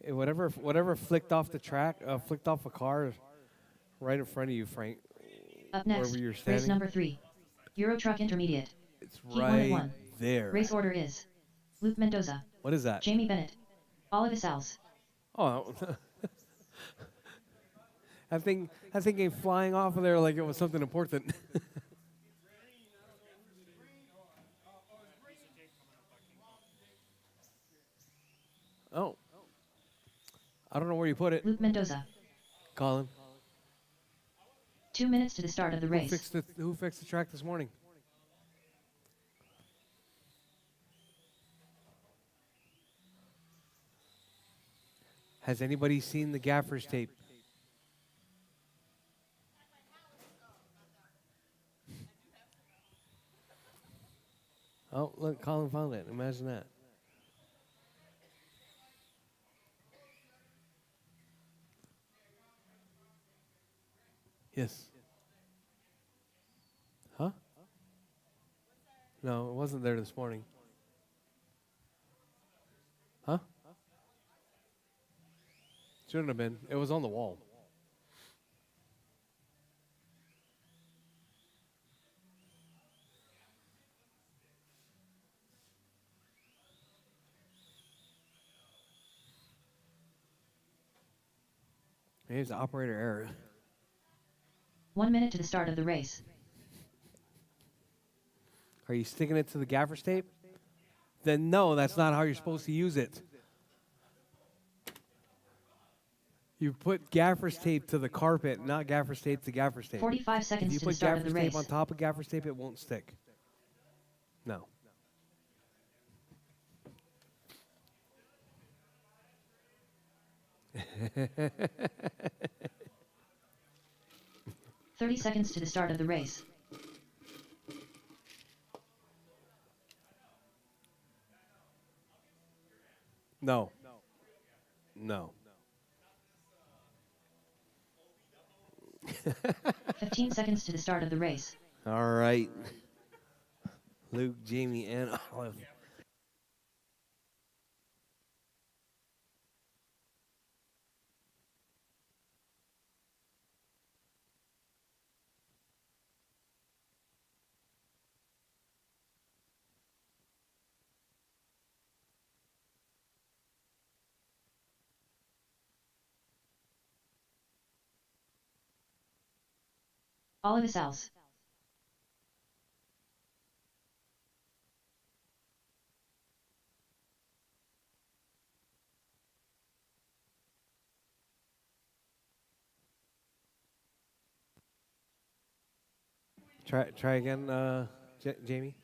S1: Whatever flicked off the track, flicked off a car right in front of you, Frank,
S2: Up
S1: wherever
S2: next,
S1: you're
S2: race
S1: standing.
S2: number 3. Rchq Intermediate.
S1: It's
S2: Heat 1 at
S1: right
S2: 1.
S1: there.
S2: Race order is Luke Mendoza,
S1: What is that?
S2: Jamie Bennett, Oliver Sals.
S1: Oh, that thing came flying off of there like it was something important. Oh, I don't know where you put it,
S2: Luke Mendoza.
S1: Colin.
S2: 2 minutes to the start of the race.
S1: Who fixed the track this morning? Has anybody seen the gaffer's tape? Oh, look, Colin found it. Imagine that. Yes. Huh? No, it wasn't there this morning. Shouldn't have been. It was on the wall. Maybe it's operator error.
S2: 1 minute to the start of the race.
S1: Are you sticking it to the gaffer's tape? Then no, that's not how you're supposed to use it. You put gaffer's tape to the carpet, not gaffer's tape to gaffer's tape.
S2: 45
S1: If
S2: seconds
S1: you
S2: to the
S1: put
S2: start of the
S1: gaffer's tape
S2: race.
S1: on top of gaffer's tape, it won't stick. No.
S2: Thirty seconds to the start of the race.
S1: No. No.
S2: 15 seconds to the start of the race.
S1: All right. Luke, Jamie, and Olive.
S2: Olive Sals.
S1: Try again, Jamie.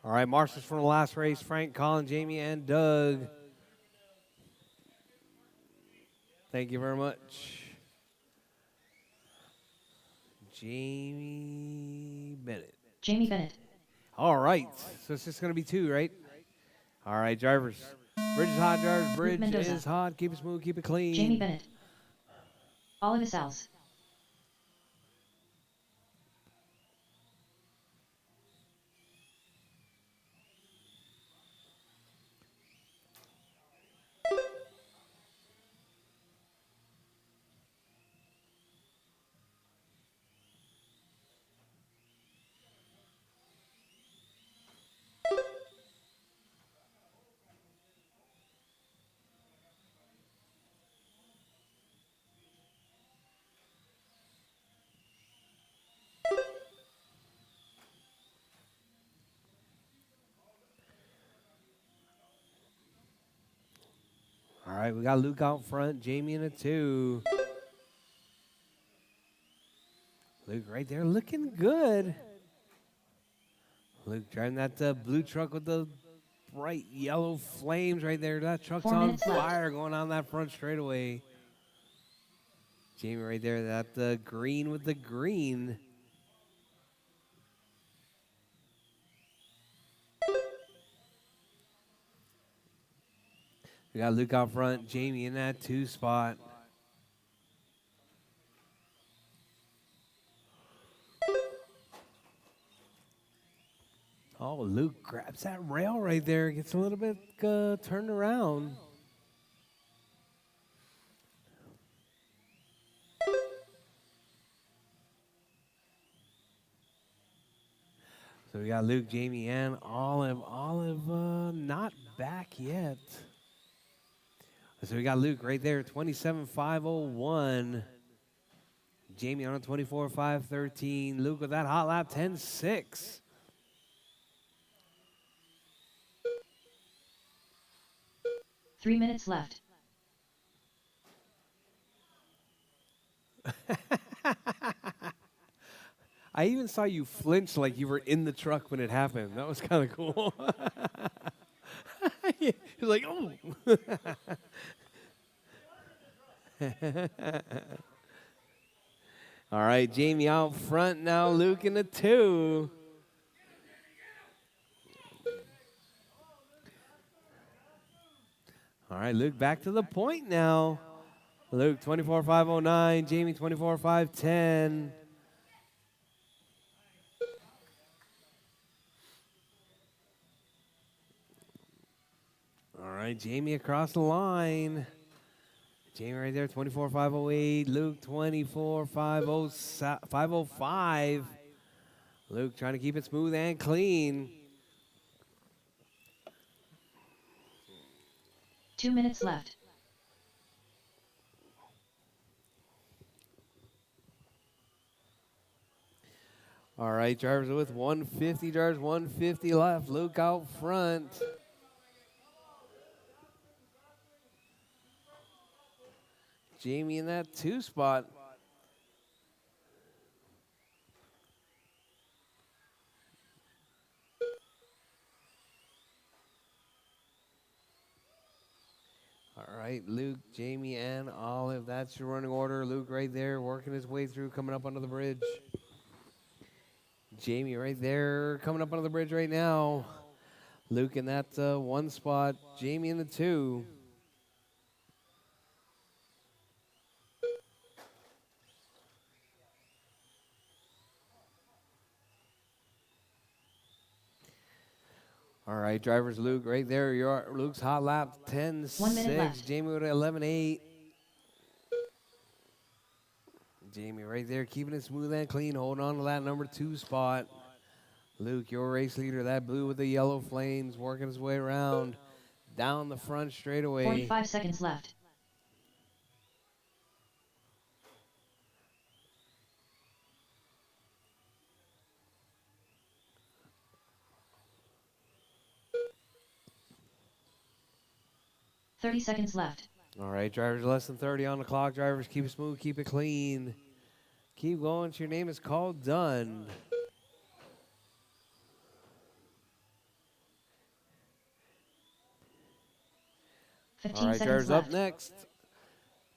S1: All right, marshals from the last race: Frank, Colin, Jamie, and Doug. Thank you very much. Jamie Bennett.
S2: Jamie Bennett.
S1: All right, so it's just going to be 2, right? All right, drivers. Bridge is hot, drivers. Bridge
S2: Mendoza.
S1: is hot. Keep it smooth, keep it clean.
S2: Jamie Bennett. Olive Sals.
S1: All right, we got Luke out front, Jamie in a 2. Luke right there looking good. Luke driving that blue truck with the bright yellow flames right there. That truck's
S2: 4
S1: on
S2: minutes left.
S1: fire going on that front straightaway. Jamie right there, that green with the green. We got Luke out front, Jamie in that 2 spot. Oh, Luke grabs that rail right there, gets a little bit turned around. So we got Luke, Jamie, and Olive. Olive not back yet. So we got Luke right there, 27.501. Jamie on a 24.513. Luke with that hot lap, 10.6.
S2: Three minutes left.
S1: I even saw you flinch like you were in the truck when it happened. That was kind of cool. You're like, oh. All right, Jamie out front now. Luke in the 2. All right, Luke back to the point now. Luke 24.509. Jamie 24.510. All right, Jamie across the line. Jamie right there, 24,508. Luke, 24,505. Luke trying to keep it smooth and clean.
S2: 2 minutes left.
S1: All right, drivers with 150, drivers 150 left. Luke out front. Jamie in that 2 spot. All right, Luke, Jamie, and Olive. That's your running order. Luke right there, working his way through, coming up onto the bridge. Jamie right there, coming up onto the bridge right now. Luke in that 1 spot. Jamie in the 2. All right, drivers, Luke right there. Luke's hot lap,
S2: 1 minute
S1: 10-6.
S2: left.
S1: Jamie with 11-8. Jamie right there, keeping it smooth and clean, holding on to that number 2 spot. Luke, your race leader, that blue with the yellow flames, working his way around down the front straightaway.
S2: 45 seconds left. $30 left.
S1: All right, drivers, less than 30 on the clock. Drivers, keep it smooth, keep it clean. Keep going till your name is called done.
S2: 15
S1: All right,
S2: seconds
S1: drivers,
S2: left.
S1: up next.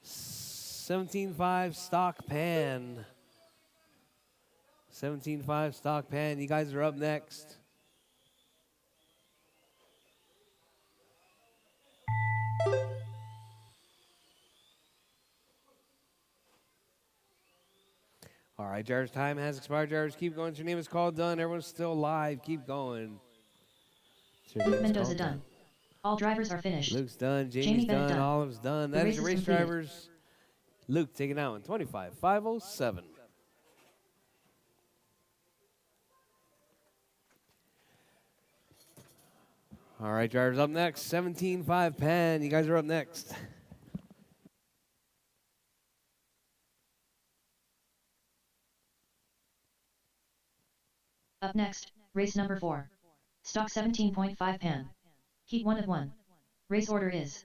S1: 17.5 stock pan. 17.5 stock pan. You guys are up next. All right, drivers, time has expired. Drivers, keep going. Your name is called done. Everyone's still alive. Keep going. Your name is
S2: Mendoza
S1: called
S2: done. All drivers are finished.
S1: Luke's done.
S2: Jamie
S1: Jamie's
S2: Bennett
S1: done.
S2: done.
S1: Olive's done.
S2: The
S1: That is
S2: race
S1: your
S2: is
S1: race
S2: completed.
S1: drivers. Luke taking out in 25.507. All right, drivers, up next. 17.5 pan. You guys are up next.
S2: Up next, race number 4. Stock 17.5 pan. Heat 1 of 1. Race order is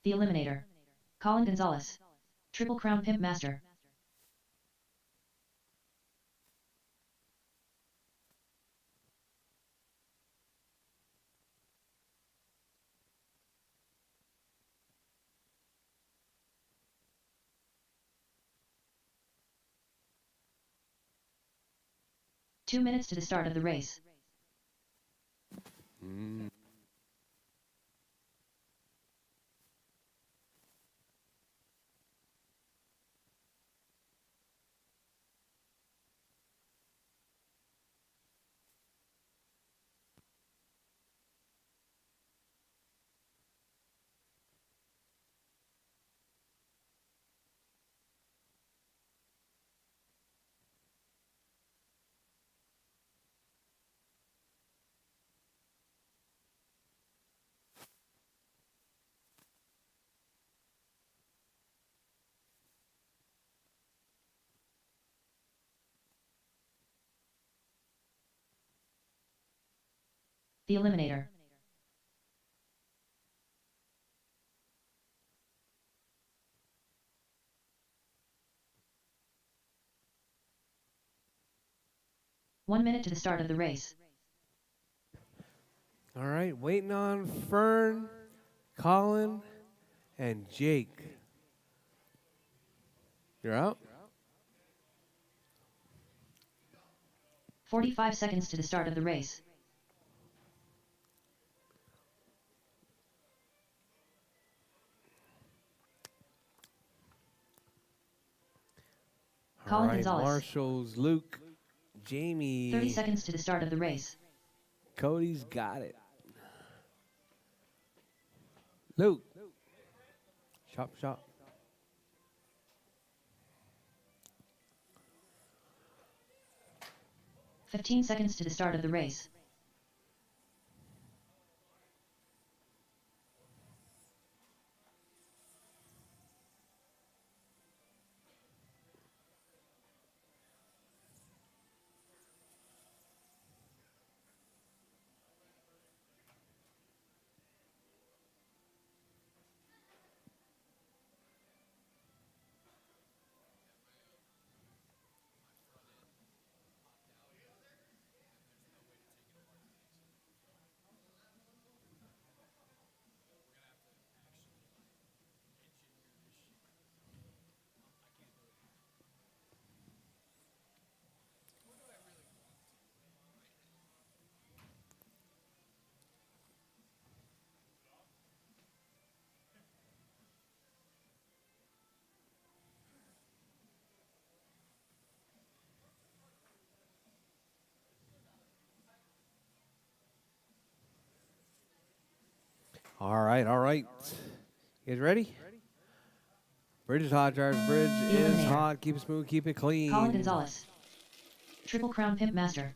S2: the Eliminator. Colin Gonzalez. Triple Crown Pimp Master. Two minutes to the start of the race. The Eliminator. One minute to the start of the race.
S1: All right, waiting on Fern, Colin, and Jake. You're out?
S2: 45 seconds to the start of the race.
S1: All
S2: Colin
S1: right,
S2: Gonzalez.
S1: Marshall's Luke, Jamie.
S2: 30 seconds to the start of the race.
S1: Cody's got it. Luke. Chop, chop.
S2: Fifteen seconds to the start of the race.
S1: All right, all right. You guys ready? Bridge is hot, Jars. Bridge is
S2: Eliminator.
S1: hot. Keep it smooth, keep it clean.
S2: Colin Gonzalez. Triple Crown Pimp Master.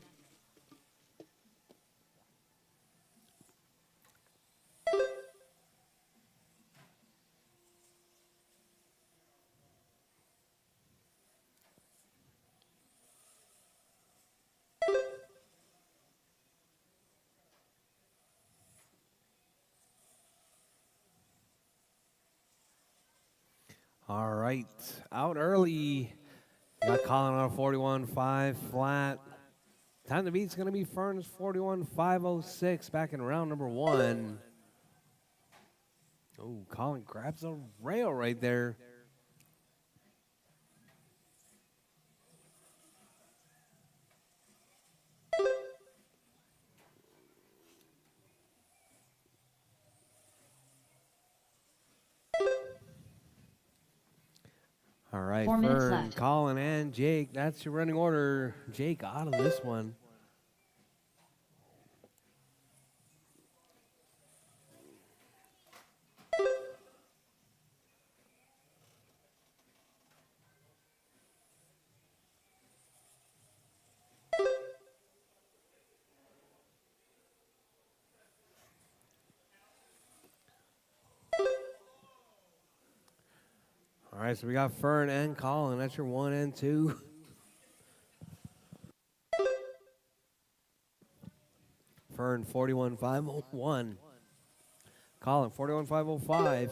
S1: All right, out early. Got Colin on a 41.5 flat. Time to beat's going to be Fern's 41.506 back in round number 1. Oh, Colin grabs a rail right there. All right,
S2: 4 minutes
S1: Fern,
S2: left.
S1: Colin, and Jake. That's your running order. Jake out of this one. All right, so we got Fern and Colin. That's your 1 and 2. Fern 41.501. Colin 41.505.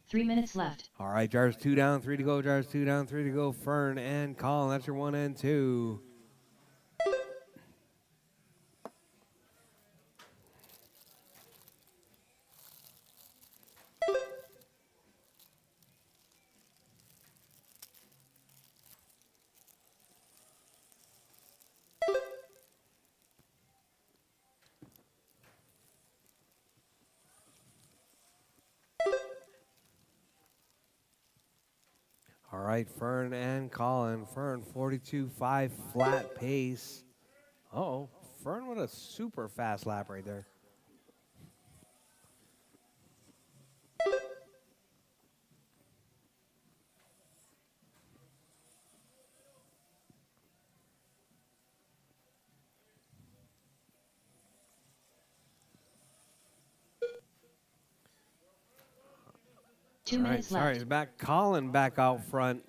S2: Three minutes left.
S1: All right, Jars 2 down, 3 to go. Jars 2 down, 3 to go. Fern and Colin. That's your 1 and 2. All right, Fern and Colin. Fern 42.5 flat pace. Uh-oh, Fern with a super fast lap right there.
S2: Two
S1: All right,
S2: minutes
S1: sorry,
S2: left.
S1: back Colin back out front.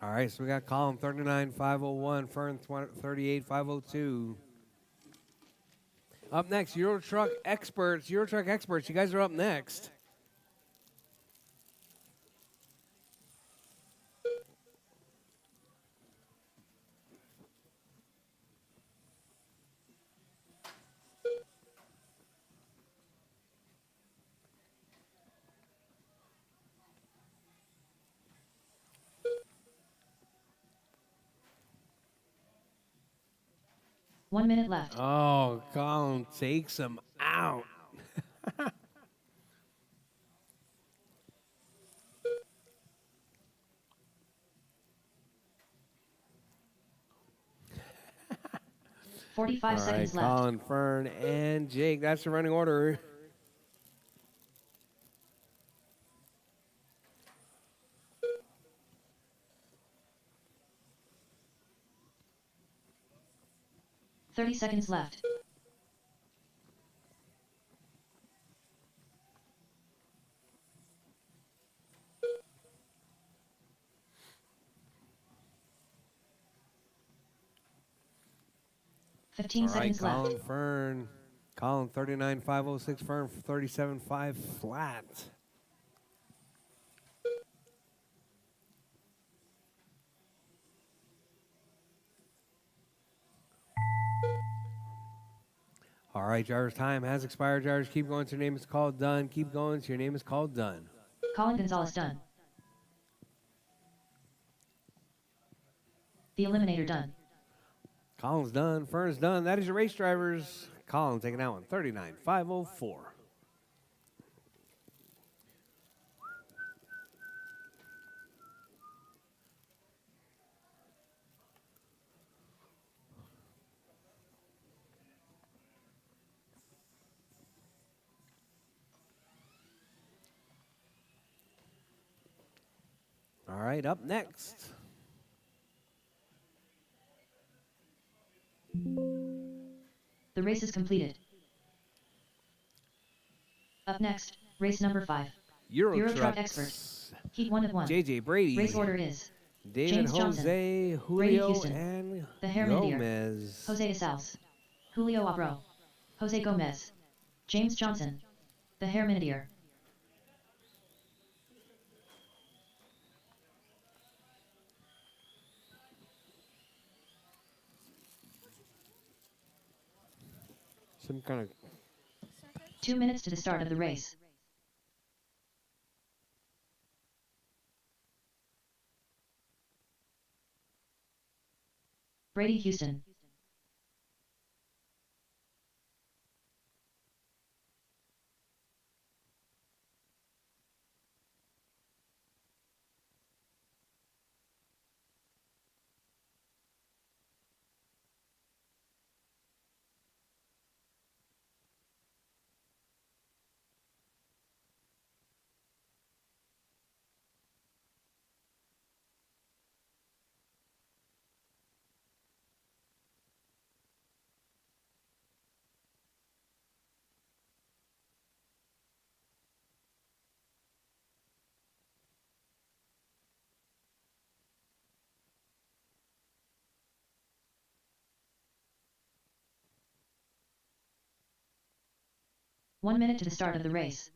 S1: All right, so we got Colin 39.501, Fern 38.502. Up next, Rchq Experts. Rchq Experts, you guys are up next.
S2: 1 minute left.
S1: Oh, Colin takes him out. All
S2: 45
S1: right,
S2: seconds left.
S1: Colin, Fern, and Jake. That's the running order.
S2: Thirty seconds left.
S1: All
S2: 15
S1: right,
S2: seconds
S1: Colin,
S2: left.
S1: Fern. Colin 39.506, Fern 37.5 flat. All right, driver's time has expired. Drivers, keep going. Your name is called done. Keep going. Your name is called done.
S2: Colin Gonzalez done. The Eliminator done.
S1: Colin's done. Fern's done. That is your race, drivers. Colin taking that one 39.504. All right, up next.
S2: The race is completed. Up next, race number 5. Euro Truck Expert.
S1: Trucks.
S2: Heat 1 of 1.
S1: JJ Brady.
S2: Race order is
S1: David
S2: James Johnson,
S1: Jose,
S2: Brady
S1: Julio,
S2: Houston,
S1: and
S2: The Hermandier,
S1: Gomez.
S2: Jose de Sals, Julio Abro, Jose Gomez, James Johnson, The Hermandier.
S1: Some kind of
S2: 2 minutes to the start of the race. Brady Houston. One minute to the start of the race.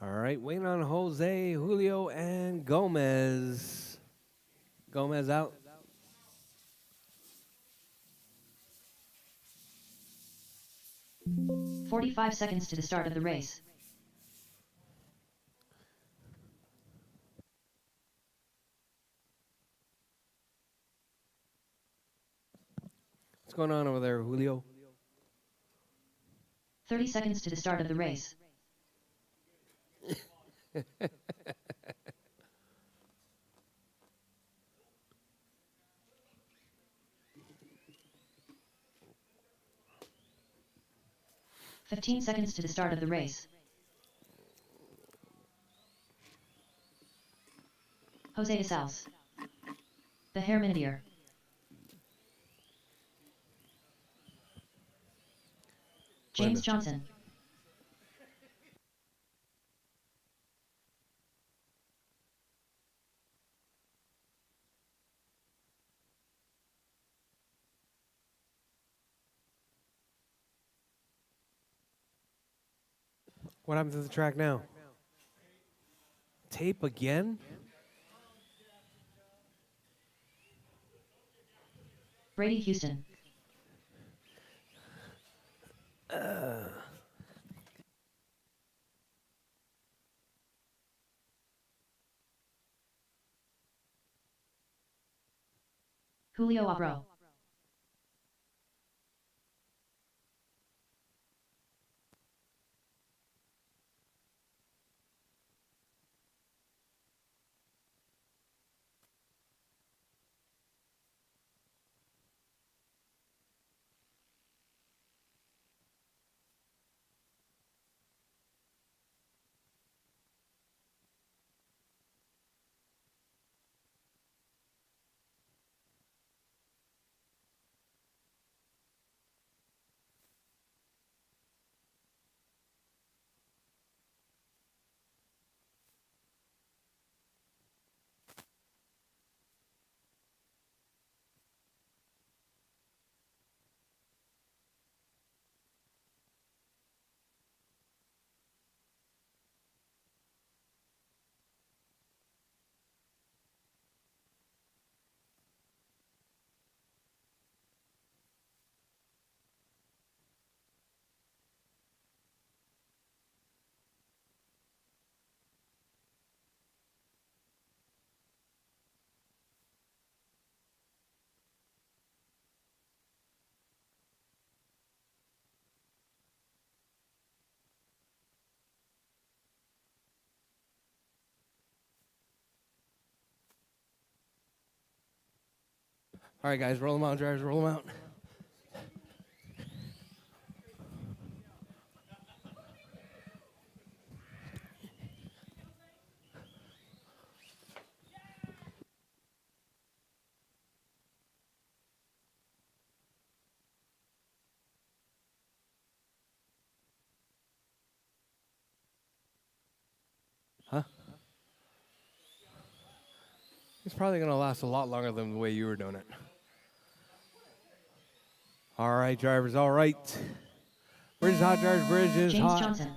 S1: All right, waiting on Jose, Julio, and Gomez. Gomez out.
S2: – 45 seconds to the start of the race.
S1: What's going on over there, Julio?
S2: 30 seconds to the start of the race. – 15 seconds to the start of the race. Jose de Sals. The Hermandier. James Johnson.
S1: What happens to the track now? Tape again?
S2: Brady Houston. Julio Abro.
S1: All right, guys, roll them out, drivers, roll them out. Huh? It's probably going to last a lot longer than the way you were doing it. All right, drivers, all right. Bridge is hot, drivers, bridge is
S2: James
S1: hot.
S2: Johnson.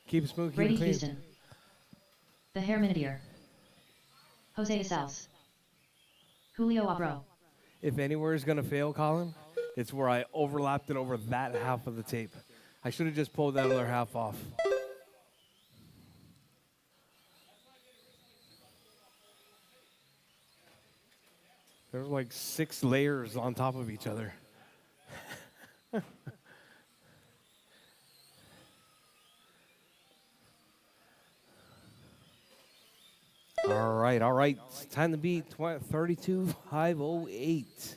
S1: Keep it smooth, keep
S2: Brady
S1: it clean.
S2: Houston. The Hair Minitier. Jose Isals. Julio Abro.
S1: If anywhere is going to fail, Colin, it's where I overlapped it over that half of the tape. I should have just pulled that other half off. There's like 6 layers on top of each other. All right. It's time to beat 32,508.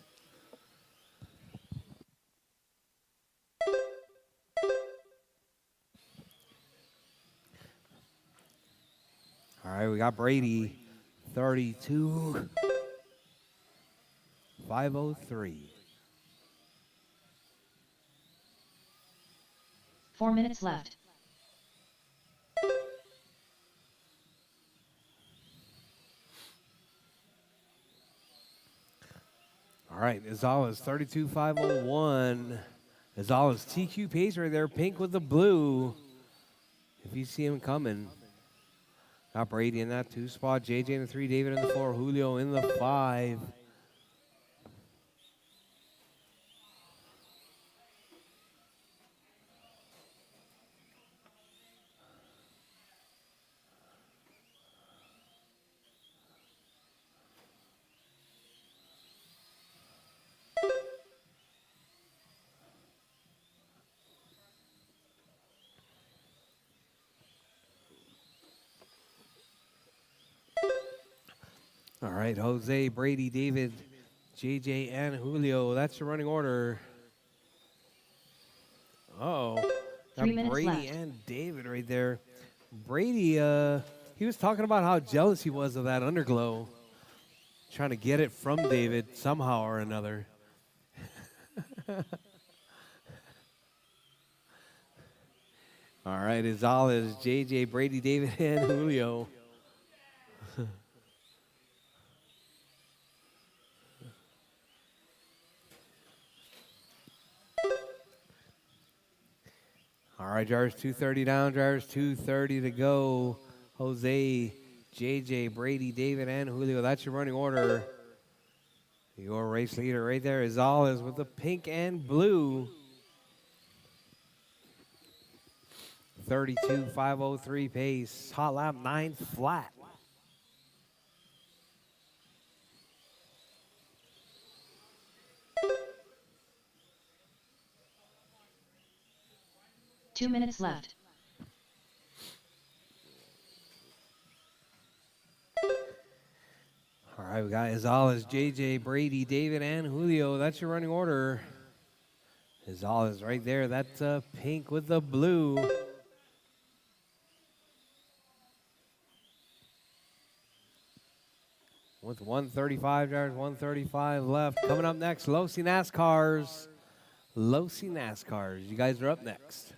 S1: All right, we got Brady, 32,503.
S2: 4 minutes left.
S1: All right, Azala's 32,501. Azala's TQ pace right there, pink with the blue. If you see him coming. Got Brady in that 2 spot, JJ in the 3, David in the 4, Julio in the 5. All right, Jose, Brady, David, JJ, and Julio. That's the running order. Uh-oh.
S2: 3
S1: Got
S2: minutes
S1: Brady
S2: left.
S1: and David right there. Brady, he was talking about how jealous he was of that underglow. Trying to get it from David somehow or another. All right, Izal is JJ, Brady, David, and Julio. All right, drivers 230 down, drivers 230 to go. Jose, JJ, Brady, David, and Julio. That's your running order. Your race leader right there is Aliz with the pink and blue. 32,503 pace. Hot lap 9 flat.
S2: Two minutes left.
S1: All right, we got Izala's, JJ, Brady, David, and Julio. That's your running order. Izala's right there. That's pink with the blue. With 135 drivers, 135 left. Coming up next, Losi NASCARs. Losi NASCARs. You guys are up next.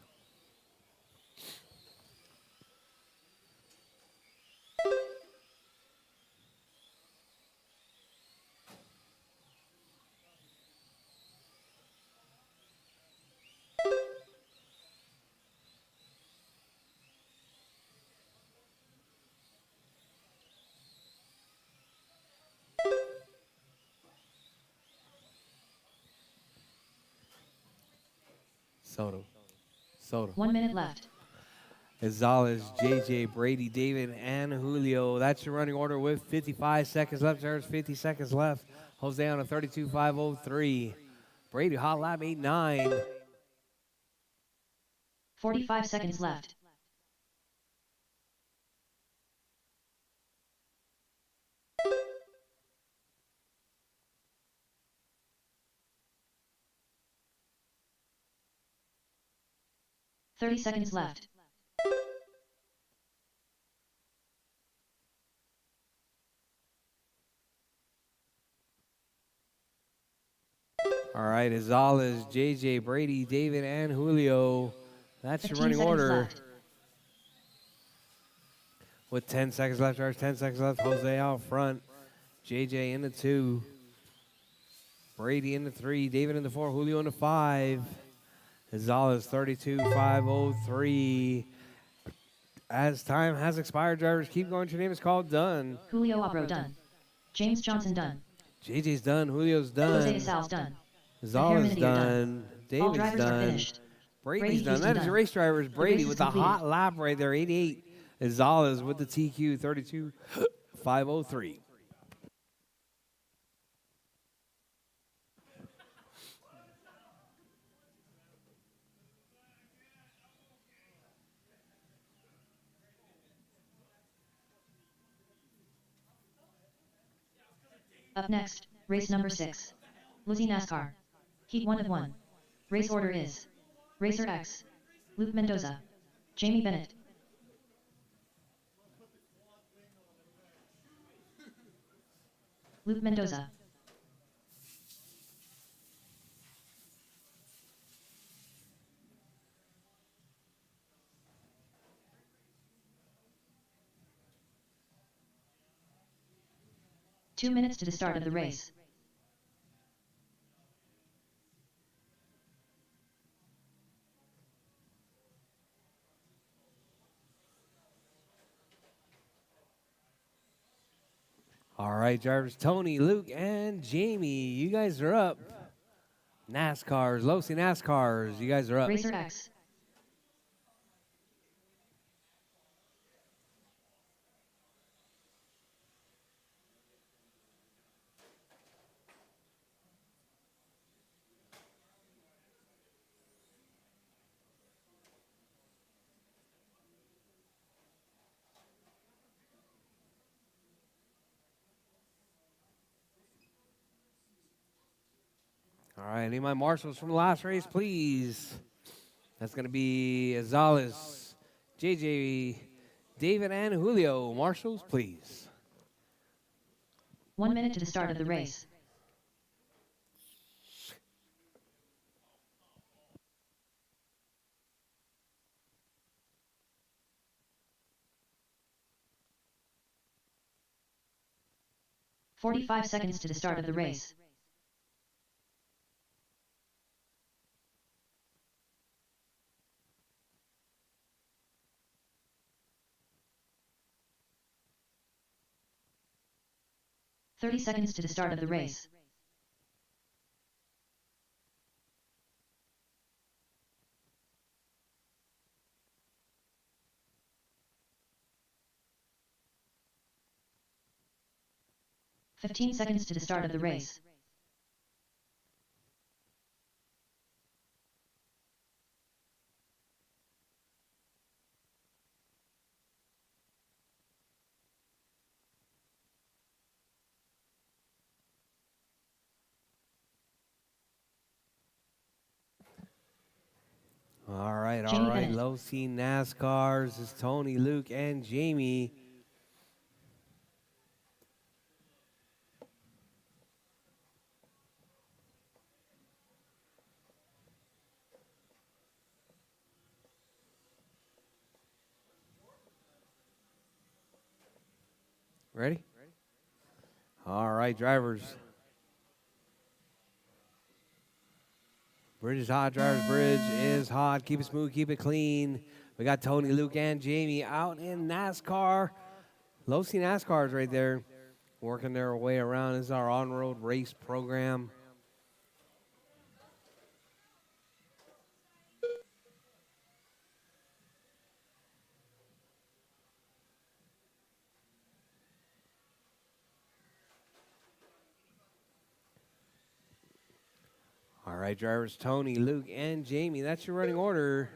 S1: Soto.
S2: 1 minute left.
S1: Gonzalez, JJ, Brady, David, and Julio. That's your running order with 55 seconds left. There's 50 seconds left. Jose on a 32,503. Brady, hot lap 8-9.
S2: 45 seconds left. 30 seconds left.
S1: All right, Gonzalez, JJ, Brady, David, and Julio. That's your
S2: 15
S1: running
S2: seconds
S1: order.
S2: left.
S1: With 10 seconds left, 10 seconds left. Jose out front. JJ in the 2. Brady in the 3. David in the 4. Julio in the 5. Gonzalez 32.503. As time has expired, drivers keep going. Your name is called. Done.
S2: Julio Opro done. James Johnson done.
S1: JJ's done. Julio's done.
S2: Jose Asal's done.
S1: Gonzalez
S2: Hermanier
S1: done.
S2: All
S1: David's
S2: drivers are
S1: done.
S2: finished.
S1: Brady's
S2: Brady
S1: done.
S2: Houston
S1: That is your
S2: done.
S1: race drivers.
S2: The
S1: Brady
S2: race is
S1: with a
S2: completed.
S1: hot lap right there. 88. Gonzalez with the TQ 32.503.
S2: Up next, race number 6. Lizzie NASCAR. Heat 1 of 1. Race order is Racer X, Luke Mendoza, Jamie Bennett. Luke Mendoza. Two minutes to the start of the race.
S1: All right, drivers. Tony, Luke, and Jamie. You guys are up. NASCARs. Losi NASCARs. You guys are up.
S2: Racer X.
S1: All right, need my marshals from the last race, please. That's going to be Gonzalez, JJ, David, and Julio. Marshals, please.
S2: 1 minute to the start of the race. "45 seconds to the start of the race. "30 seconds to the start of the race. "15 seconds to the start of the race.
S1: All right, all
S2: Jamie
S1: right.
S2: Bennett.
S1: Losi NASCARs is Tony, Luke, and Jamie. Ready? All right, drivers. Bridge is hot, drivers. Bridge is hot. Keep it smooth, keep it clean. We got Tony, Luke, and Jamie out in NASCAR. Losi NASCARs right there, working their way around. This is our on-road race program. All right, drivers, Tony, Luke, and Jamie. That's your running order.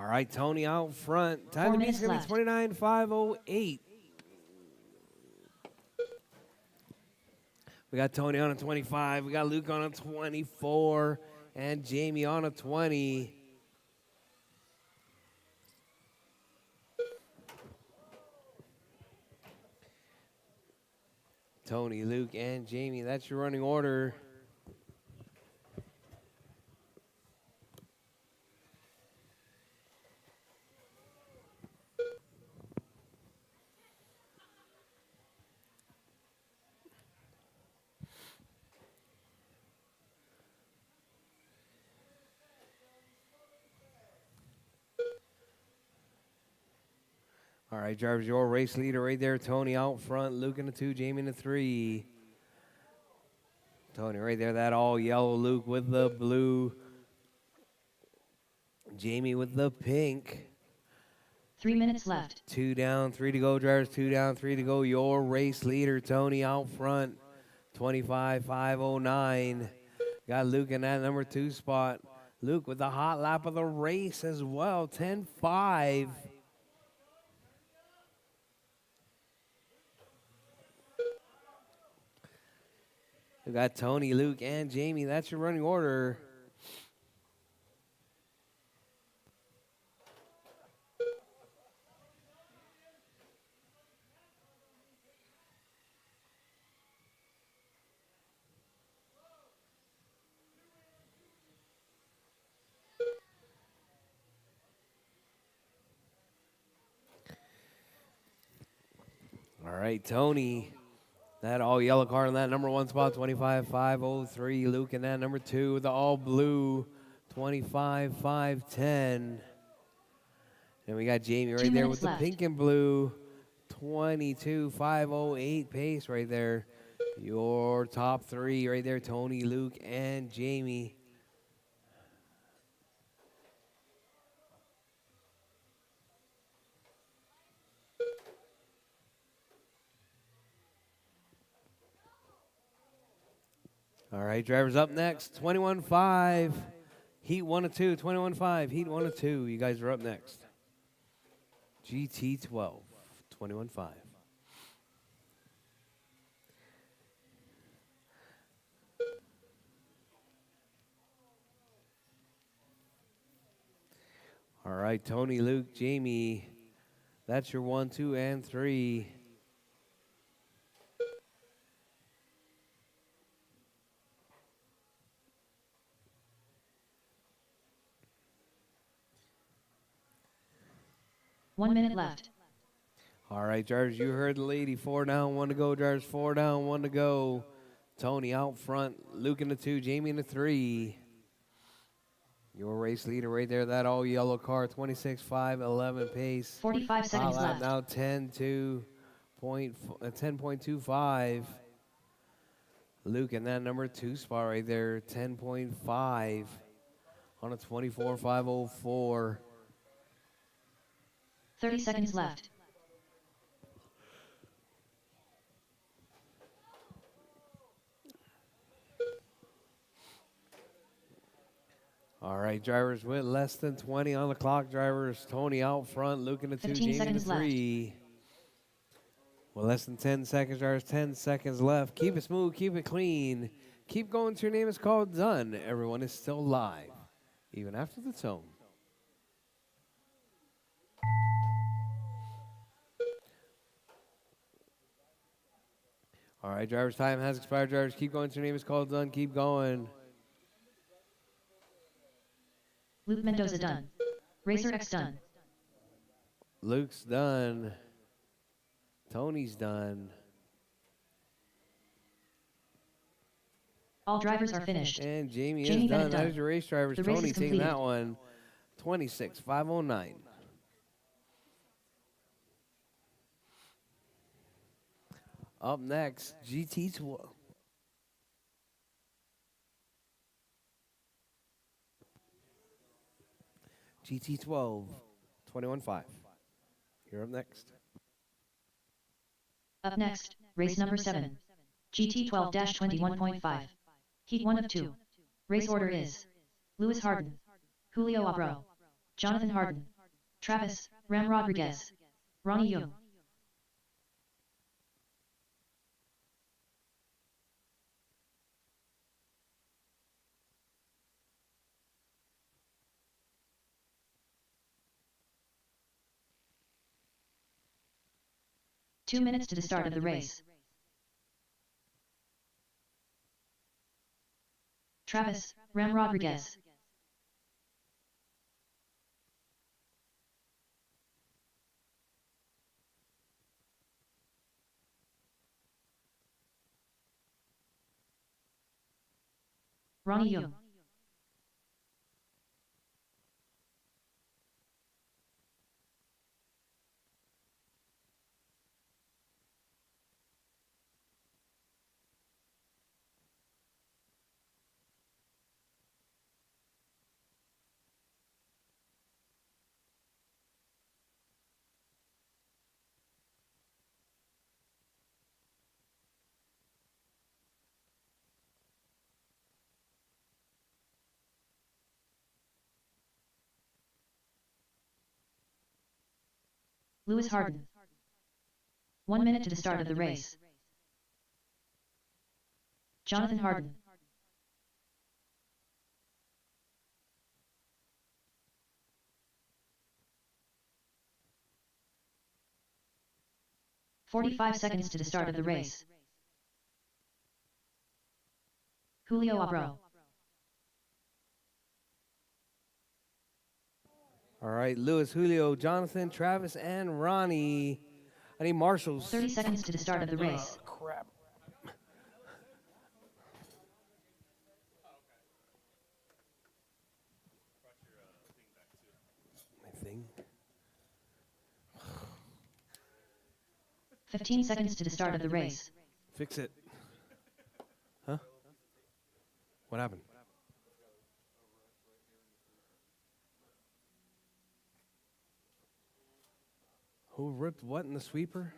S1: All right, Tony out front. Time
S2: 4
S1: to beat is
S2: minutes
S1: going to be
S2: left.
S1: 29.508. We got Tony on a 25. We got Luke on a 24. And Jamie on a 20. Tony, Luke, and Jamie. That's your running order. All right, drivers, your race leader right there. Tony out front. Luke in the 2, Jamie in the 3. Tony right there. That all yellow. Luke with the blue. Jamie with the pink.
S2: 3 minutes left.
S1: 2 down, 3 to go, drivers. 2 down, 3 to go. Your race leader, Tony out front. 25.509. Got Luke in that number 2 spot. Luke with the hot lap of the race as well. 10.5. We got Tony, Luke, and Jamie. That's your running order. All right, Tony. That all yellow car in that number 1 spot, 25.503. Luke in that number 2 with the all blue, 25.510. And we got Jamie right there with the
S2: left.
S1: pink and blue, 22.508 pace right there. Your top 3 right there, Tony, Luke, and Jamie. All right, drivers up next, 21.5. Heat 1 and 2, 21.5. Heat 1 and 2. You guys are up next. GT12, 21.5. All right, Tony, Luke, Jamie. That's your 1, 2, and 3.
S2: One minute left.
S1: All right, drivers, you heard the lady. 4 down, 1 to go, drivers. 4 down, 1 to go. Tony out front, Luke in the 2, Jamie in the 3. Your race leader right there, that all yellow car, 26.511 pace.
S2: 45 seconds
S1: Hot lap
S2: left.
S1: now 10.25. Luke in that number 2 spot right there, 10.5 on a 24.504.
S2: 30 seconds left.
S1: All right, drivers with less than 20 on the clock. Drivers, Tony out front, Luke in the 2,
S2: 15
S1: Jamie in the
S2: seconds left.
S1: 3. Well, less than 10 seconds, drivers, 10 seconds left. Keep it smooth, keep it clean. Keep going till your name is called done. Everyone is still live, even after the tone. All right, drivers, time has expired. Drivers, keep going till your name is called done. Keep going.
S2: Luke Mendoza done. Rchq done.
S1: Luke's done. Tony's done.
S2: All drivers are finished.
S1: And Jamie
S2: Jamie
S1: is done.
S2: Bennett
S1: That
S2: done.
S1: is your race drivers.
S2: The race
S1: Tony
S2: is
S1: taking
S2: completed.
S1: that one. 26.509. Up next, GT12. GT12, 21.5. You're up next.
S2: Up next, race number 7. GT12-21.5. Heat 1 of 2. Race order is Lewis Harden, Julio Abro, Jonathan Harden, Travis, Ram Rodriguez. Ronnie Young. Two minutes to the start of the race. Travis, Ram Rodriguez. Ronnie Young. Lewis Harden. 1 minute to the start of the race. Jonathan Harden. "45 seconds to the start of the race. Julio Abro.
S1: All right, Lewis, Julio, Jonathan, Travis, and Ronnie. I need marshals.
S2: 30 seconds to the start of the race.
S1: Crap. My thing.
S2: 15 seconds to the start of the race.
S1: Fix it. Huh? What happened? Who ripped what in the sweeper?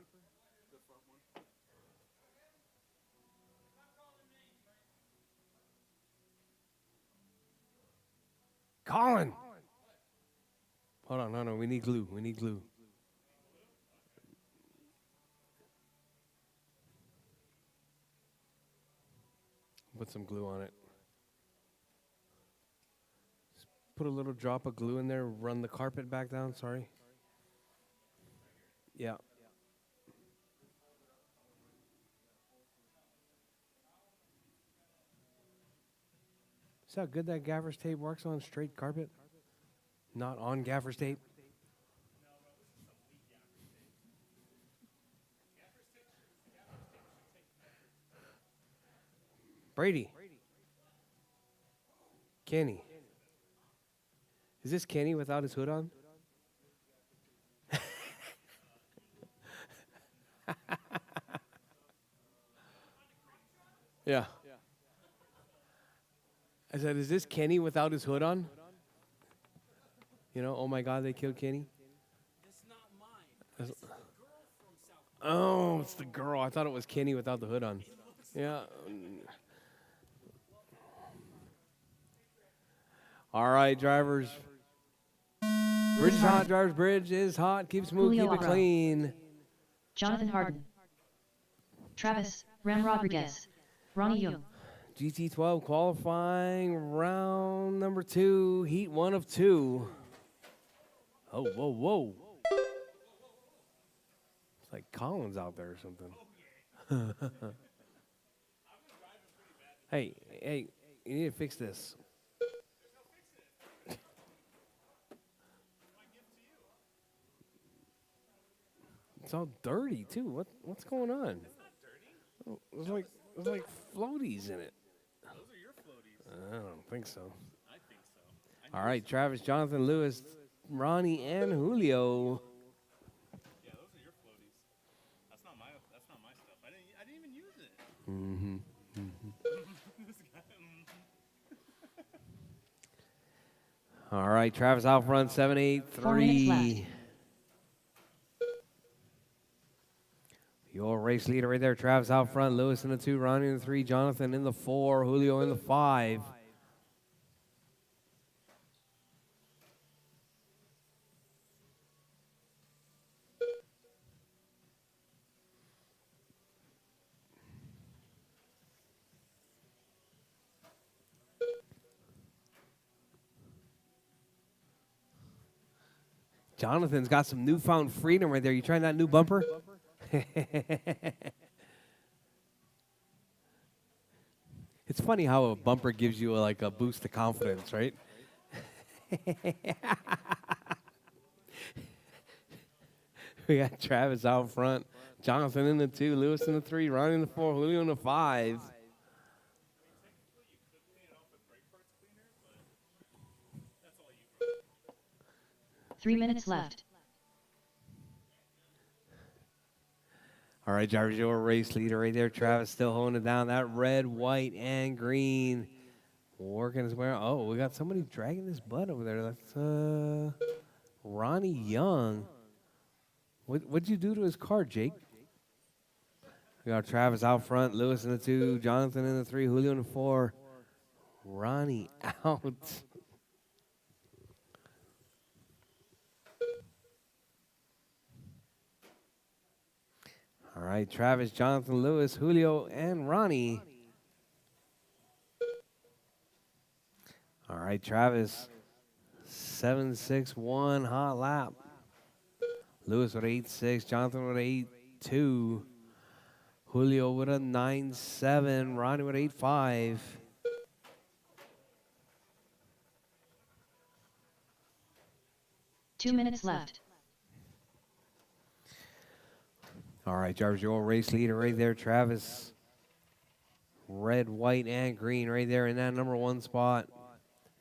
S1: Colin! Hold on, no, we need glue. We need glue. Put some glue on it. Just put a little drop of glue in there, run the carpet back down, sorry. Yeah. See how good that gaffer's tape works on straight carpet? Not on gaffer's tape? Brady. Kenny. Is this Kenny without his hood on? Yeah. I said, is this Kenny without his hood on? You know, oh my God, they killed Kenny.
S4: That's not mine. This is the girl from South.
S1: Oh, it's the girl. I thought it was Kenny without the hood on. Yeah. All right, drivers. Bridge is hot, drivers. Bridge is hot. Keep smooth,
S2: Julio
S1: keep it
S2: Abro.
S1: clean.
S2: Jonathan Harden. Travis, Ram Rodriguez. Ronnie Young.
S1: GT12 qualifying round number 2, heat 1 of 2. Oh, whoa, whoa. It's like Collins out there or something. Hey, you need to fix this. It's all dirty too. What's going on?
S4: It's not dirty.
S1: Oh, there's like floaties in it.
S4: Those are your floaties.
S1: I don't think so.
S4: I think so.
S1: All right, Travis, Jonathan, Lewis, Ronnie, and Julio.
S4: Yeah, those are your floaties. That's not my stuff. I didn't even use it. This guy,
S1: All right, Travis out front,
S2: 4 minutes
S1: 7-8-3.
S2: left.
S1: Your race leader right there, Travis out front, Lewis in the 2, Ronnie in the 3, Jonathan in the 4, Julio in the 5. Jonathan's got some newfound freedom right there. You trying that new bumper? It's funny how a bumper gives you like a boost of confidence, right? We got Travis out front, Jonathan in the 2, Lewis in the 3, Ronnie in the 4, Julio in the 5.
S4: Technically, you could clean it off with brake parts cleaner, but that's all you bro.
S2: 3 minutes left.
S1: All right, Jarvis, your race leader right there. Travis still holding it down. That red, white, and green working his way. Oh, we got somebody dragging his butt over there. That's Ronnie Young. What'd you do to his car, Jake? We got Travis out front, Lewis in the 2, Jonathan in the 3, Julio in the 4, Ronnie out. All right, Travis, Jonathan, Lewis, Julio, and Ronnie. All right, Travis, 7.61 hot lap. Lewis with 8.6, Jonathan with 8.2, Julio with a 9.7, Ronnie with 8.5.
S2: Two minutes left.
S1: All right, Jarvis, your race leader right there, Travis. Red, white, and green right there in that number 1 spot.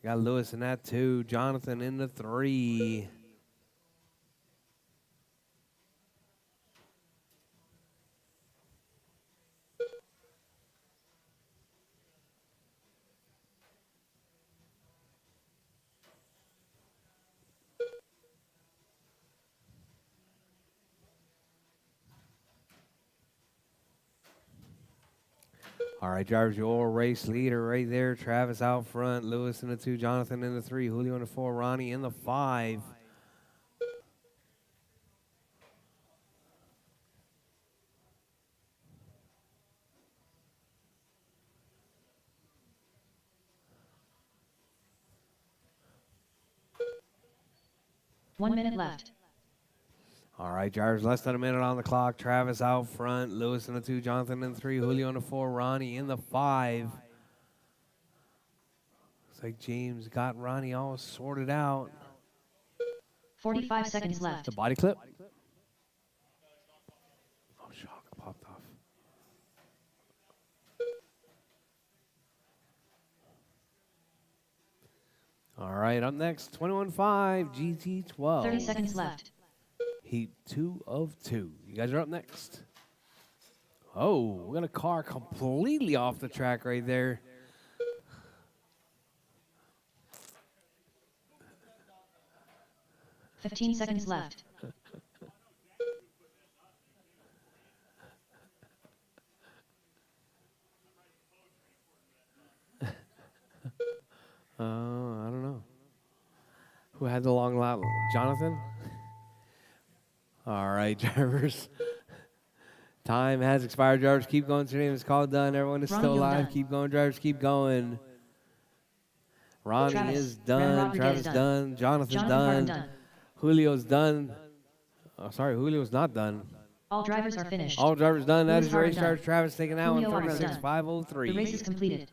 S1: Got Lewis in that 2, Jonathan in the 3. All right, Jarvis, your race leader right there. Travis out front, Lewis in the 2, Jonathan in the 3, Julio in the 4, Ronnie in the 5.
S2: One minute left.
S1: All right, Jarvis, less than a minute on the clock. Travis out front, Lewis in the 2, Jonathan in the 3, Julio in the 4, Ronnie in the 5. Looks like James got Ronnie all sorted out.
S2: 45 seconds left.
S1: The body clip. Oh, shock popped off. All right, up next, 21.5 GT12.
S2: 30 seconds left.
S1: Heat 2 of 2. You guys are up next. Oh, we got a car completely off the track right there.
S2: $15 seconds left.
S1: I don't know. Who had the long lap? Jonathan? All right, drivers. Time has expired, drivers. Keep going. Your name is called done. Everyone is
S2: Ronnie,
S1: still
S2: you're
S1: alive.
S2: done.
S1: Keep going, drivers. Keep going. Ronnie
S2: Travis,
S1: is
S2: Ram
S1: done.
S2: Rodriguez
S1: Travis
S2: done.
S1: done. Jonathan
S2: Jonathan
S1: done.
S2: Farnham done.
S1: Julio's done. Oh, sorry, Julio's not done.
S2: All drivers are finished.
S1: All drivers done. That
S2: Lewis
S1: is your race,
S2: Farnham done.
S1: drivers. Travis taking that one,
S2: Julio Alvaro done.
S1: 36.503.
S2: The race is completed.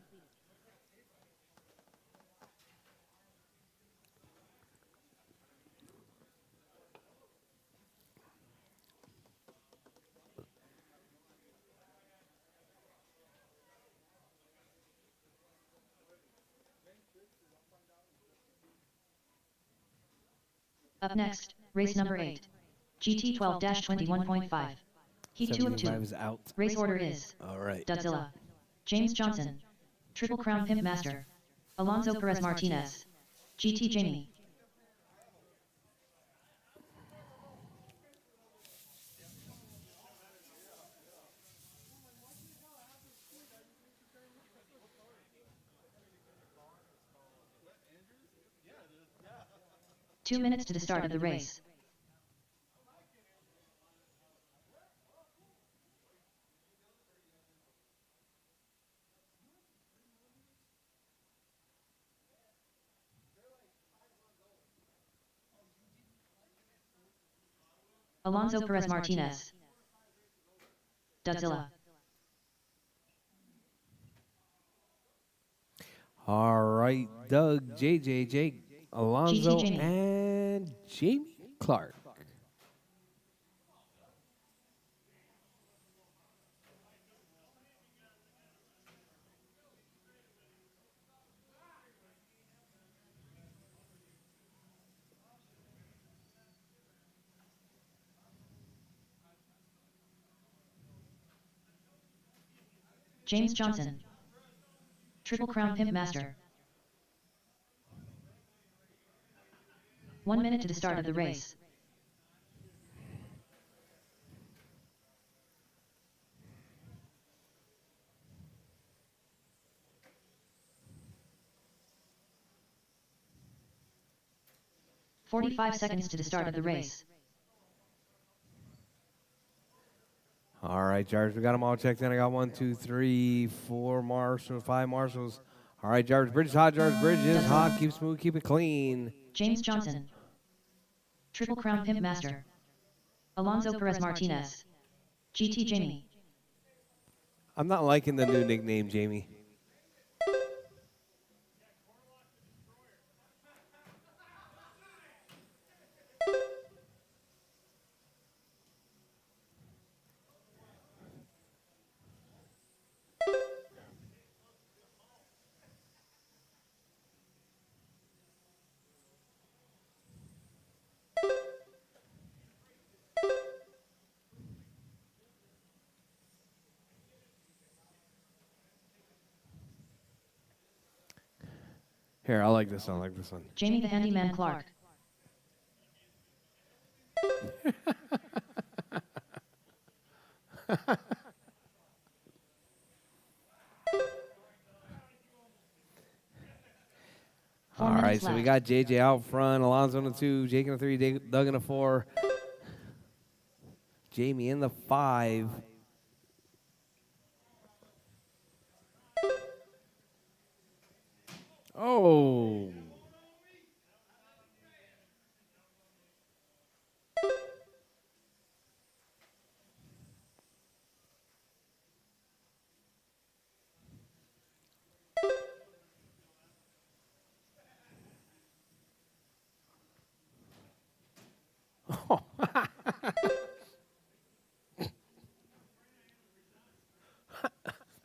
S2: Up next, race number 8. GT 12-21.5. Heat 2 of 2.
S1: 75 is out.
S2: Race order is
S1: All right.
S2: Dudzilla, James Johnson, Triple Crown Pimp Master, Alonso Perez Martinez, GT Jamie. Two minutes to the start of the race. Alonso Perez Martinez. Dudzilla.
S1: All right, Doug, JJ, Jake, Alonzo,
S2: Jamie.
S1: and Jamie Clark.
S2: James Johnson. Triple Crown Pimp Master. 1 minute to the start of the race. "45 seconds to the start of the race.
S1: All right, Jarvis, we got them all checked in. I got 1, 2, 3, 4 marshals, 5 marshals. All right, Jarvis, bridge is hot. Jarvis, bridge is hot. Keep smooth, keep it clean.
S2: James Johnson. Triple Crown Pimp Master. Alonso Perez Martinez. GT Jamie.
S1: I'm not liking the new nickname, Jamie. Here, I like this one. I like this one.
S2: Jamie the Handyman Clark.
S1: All right, so we got JJ out front, Alonzo in the 2, Jake in the 3, Doug in the 4, Jamie in the 5. Oh.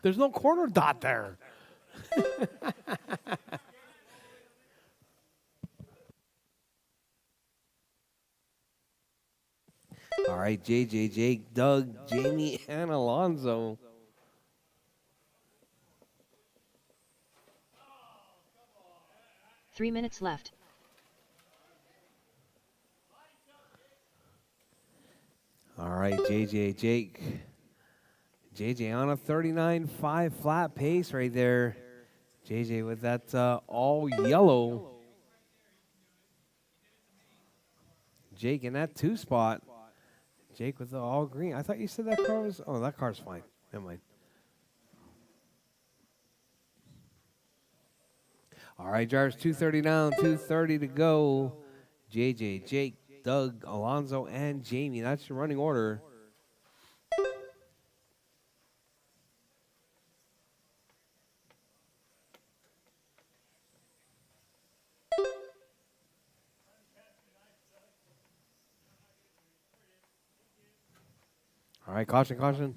S1: There's no corner dot there. All right, JJ, Jake, Doug, Jamie, and Alonzo.
S2: "3 minutes left.
S1: All right, JJ, Jake. JJ on a 39.5 flat pace right there. JJ with that all yellow. Jake in that 2 spot. Jake with the all green. I thought you said that car was... Oh, that car's fine. Never mind. All right, drivers, 2:30 down, 2:30 to go. JJ, Jake, Doug, Alonzo, and Jamie. That's your running order. All right, caution, caution.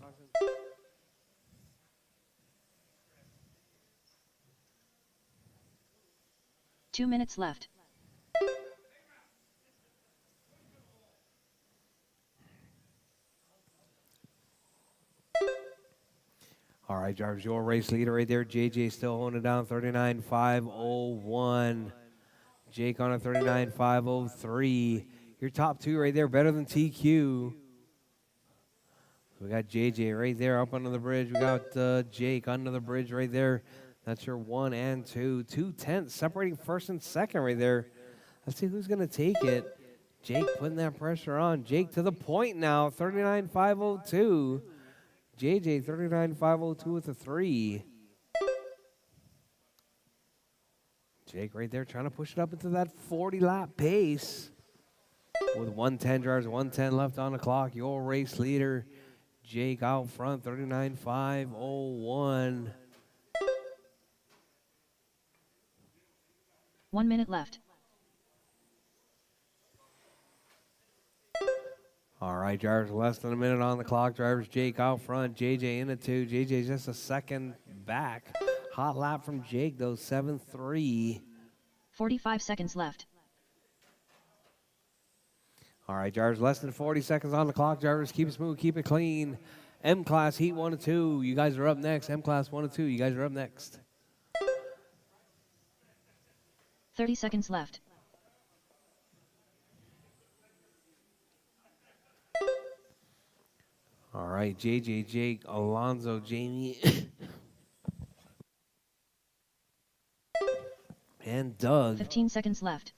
S2: "2 minutes left.
S1: All right, drivers, your race leader right there. JJ still holding it down, 39.501. Jake on a 39.503. Your top 2 right there, better than TQ. We got JJ right there up under the bridge. We got Jake under the bridge right there. That's your 1 and 2. 2/10 separating first and second right there. Let's see who's going to take it. Jake putting that pressure on. Jake to the point now, 39.502. JJ 39.502 with a 3. Jake right there trying to push it up into that 40 lap pace. with 110 drivers, 110 left on the clock. Your race leader, Jake, out front, 39.501.
S2: 1 minute left.
S1: All right, drivers, less than a minute on the clock. Drivers, Jake out front, JJ in the 2. JJ just a second back. Hot lap from Jake, though, 7.3.
S2: 45 seconds left.
S1: All right, drivers, less than 40 seconds on the clock. Drivers, keep it smooth, keep it clean. M-Class, Heat 1 and 2. You guys are up next. M-Class 1 and 2. You guys are up next.
S2: 30 seconds left.
S1: All right, JJ, Jake, Alonzo, Jamie, and Doug.
S2: 15 seconds left.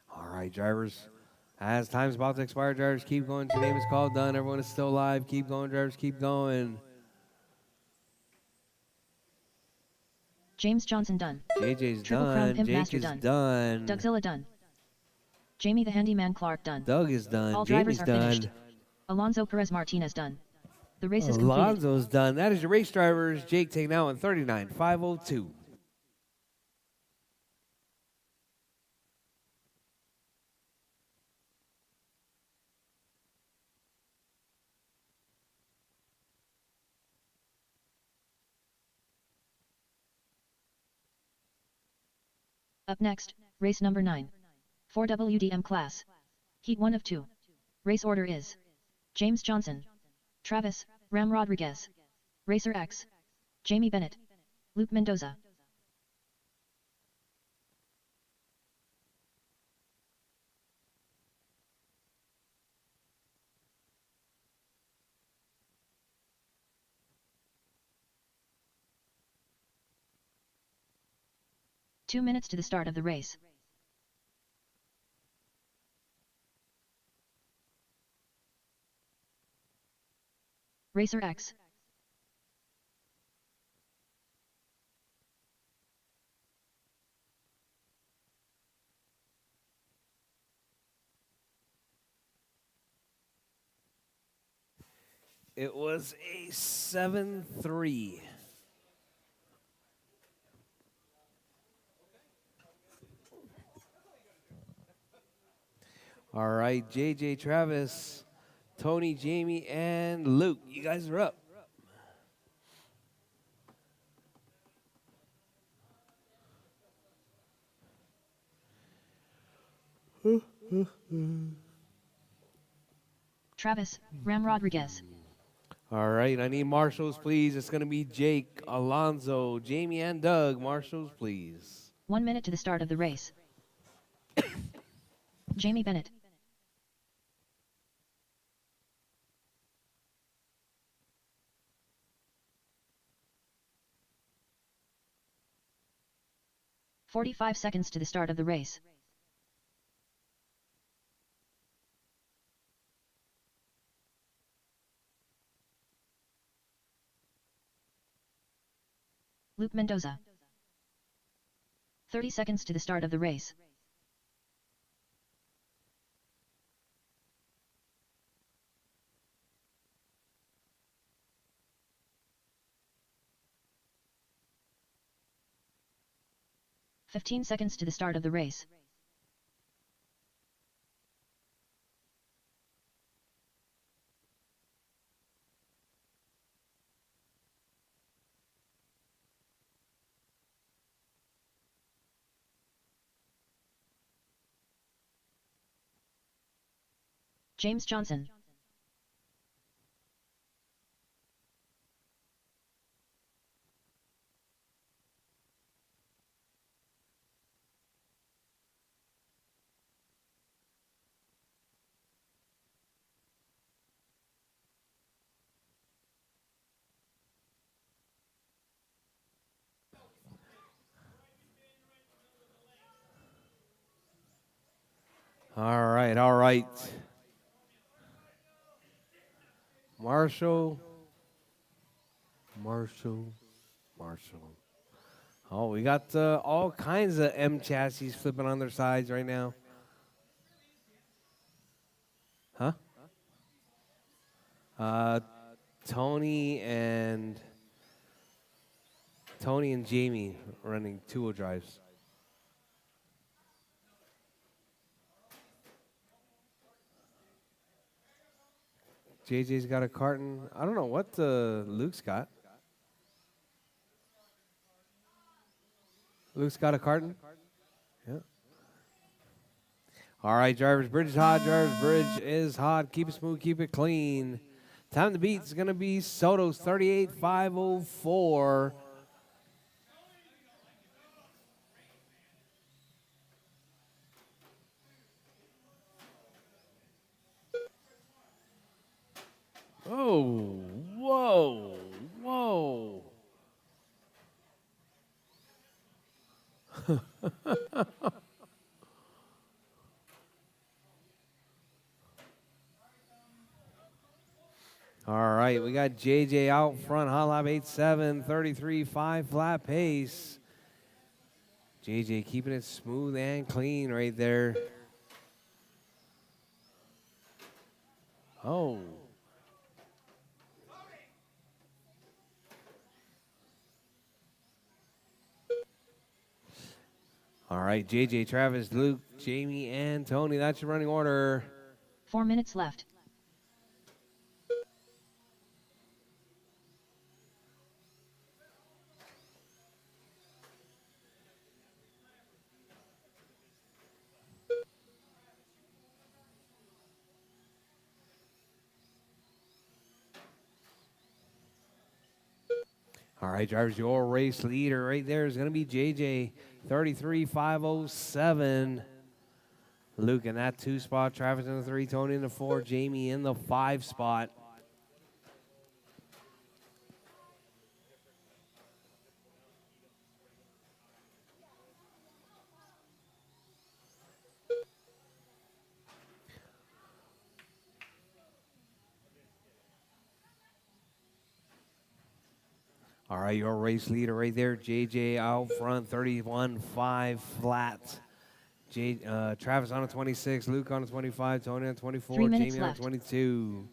S1: All right, drivers. As time's about to expire, drivers, keep going. Your name is called. Done. Everyone is still alive. Keep going, drivers. Keep going.
S2: James Johnson done.
S1: JJ's
S2: Triple Crown
S1: done.
S2: Pimp
S1: Jake
S2: Master
S1: is
S2: done.
S1: done.
S2: Dougzilla done. Jamie the Handyman Clark done.
S1: Doug is done.
S2: All
S1: Jamie's
S2: drivers are
S1: done.
S2: finished. Alonso Perez Martinez done. The race is completed.
S1: Alonzo's done. That is your race drivers. Jake taking out in 39.502.
S2: Up next, race number 9. 4 WDM class. Heat 1 of 2. Race order is James Johnson, Travis, Ram Rodriguez, Racer X, Jamie Bennett, Luke Mendoza. Two minutes to the start of the race. Racer X.
S1: It was a 7-3. All right, JJ, Travis, Tony, Jamie, and Luke. You guys are up.
S2: Travis, Ram Rodriguez.
S1: All right, I need marshals, please. It's going to be Jake, Alonzo, Jamie, and Doug. Marshals, please.
S2: 1 minute to the start of the race. Jamie Bennett. "45 seconds to the start of the race. Luke Mendoza. 30 seconds to the start of the race. "15 seconds to the start of the race. James Johnson.
S1: All right, all right. Marshall, Marshall. Marshall. Oh, we got all kinds of M chassis flipping on their sides right now. Huh? Uh, Tony and Jamie running two-wheel drives. JJ's got a carton. I don't know what Luke's got. Luke's got a carton. Yeah. All right, drivers, bridge is hot. Drivers, bridge is hot. Keep it smooth, keep it clean. Time to beat is going to be Soto's 38,504. Oh, whoa, whoa. All right, we got JJ out front, hot lap 8.7, 33.5 flat pace. JJ keeping it smooth and clean right there. Oh. All right, JJ, Travis, Luke, Jamie, and Tony. That's your running order.
S2: 4 minutes left.
S1: All right, drivers, your race leader right there is going to be JJ, 33,507. Luke in that 2 spot, Travis in the 3, Tony in the 4, Jamie in the 5 spot. All right, your race leader right there, JJ out front, 31.5 flat. Travis on a 26, Luke on a 25, Tony on a 24,
S2: 3 minutes
S1: Jamie on a
S2: left.
S1: 22.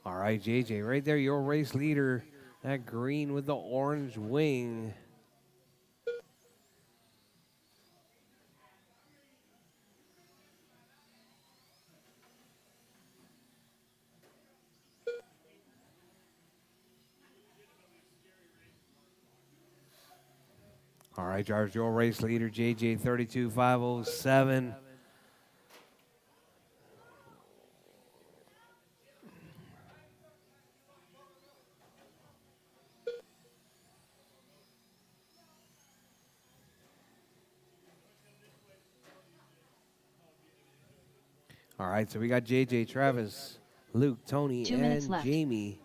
S1: All right, JJ, right there, your race leader. That green with the orange wing. All right, drivers, your race leader, JJ, 32,507. All right, so we got JJ, Travis, Luke, Tony,
S2: 2 minutes
S1: and
S2: left.
S1: Jamie.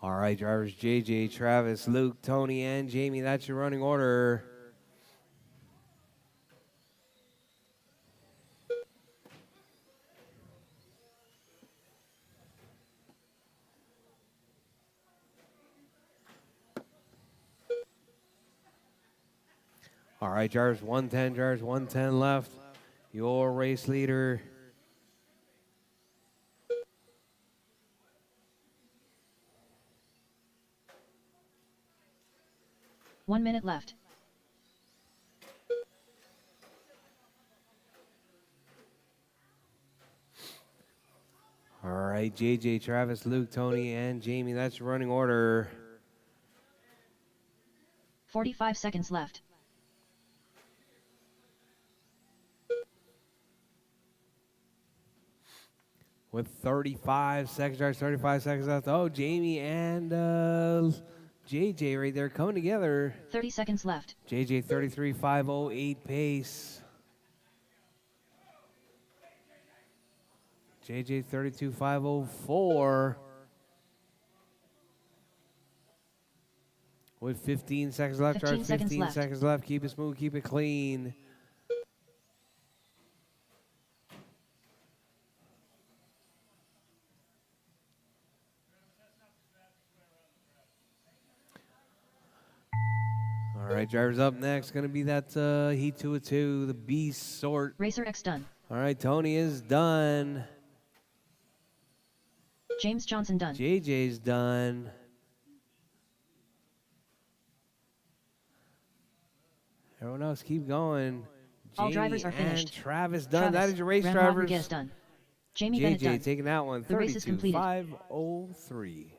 S1: All right, drivers, JJ, Travis, Luke, Tony, and Jamie. That's your running order. All right, drivers, 110, drivers, 110 left. Your race leader.
S2: One minute left.
S1: All right, JJ, Travis, Luke, Tony, and Jamie. That's your running order.
S2: 45 seconds left.
S1: with 35 seconds, drivers 35 seconds left. Oh, Jamie and JJ right there coming together.
S2: 30 seconds left.
S1: JJ 33.508 pace. JJ 32.504. With 15 seconds left,
S2: 15
S1: drivers
S2: seconds
S1: 15
S2: left.
S1: seconds left. Keep it smooth, keep it clean. All right, drivers up next. Going to be that Heat 2 of 2, the Beast sort.
S2: Racer X done.
S1: All right, Tony is done.
S2: James Johnson done.
S1: JJ's done. Everyone else keep going.
S2: All drivers
S1: Jamie
S2: are finished.
S1: and Travis done.
S2: Travis,
S1: That is your race
S2: Ram
S1: drivers.
S2: Rodriguez done. Jamie Bennett
S1: JJ
S2: done.
S1: taking that one.
S2: The race is completed.
S1: 32.503.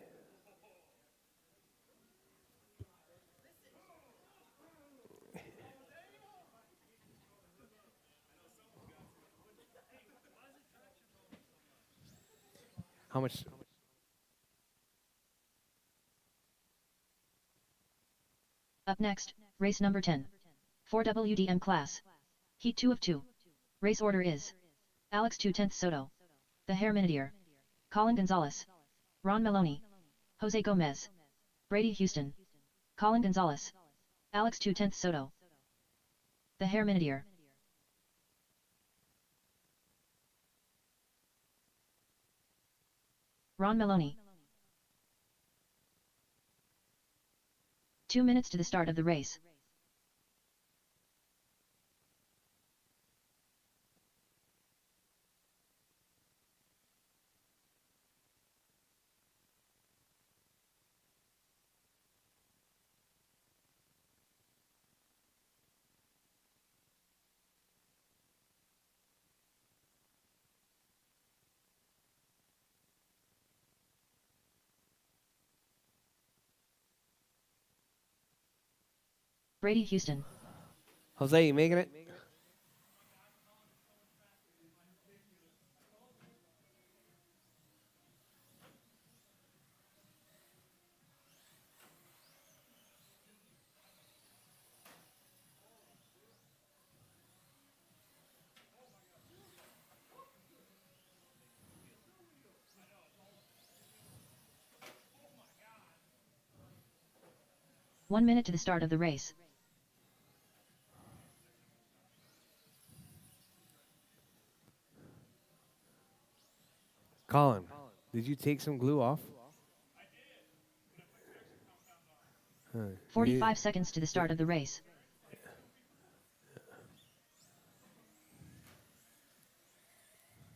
S1: How much?
S2: Up next, race number 10. 4WDM class. Heat 2 of 2. Race order is Alex 2/10 Soto, the Hair Minutier, Colin Gonzalez, Ron Maloney, Jose Gomez, Brady Houston, Colin Gonzalez, Alex 2/10 Soto, the Hair Minutier. Ron Maloney. 2 minutes to the start of the race. Brady Houston.
S1: Jose, you making it?
S2: One minute to the start of the race.
S1: Colin, did you take some glue off?
S2: 45 seconds to the start of the race.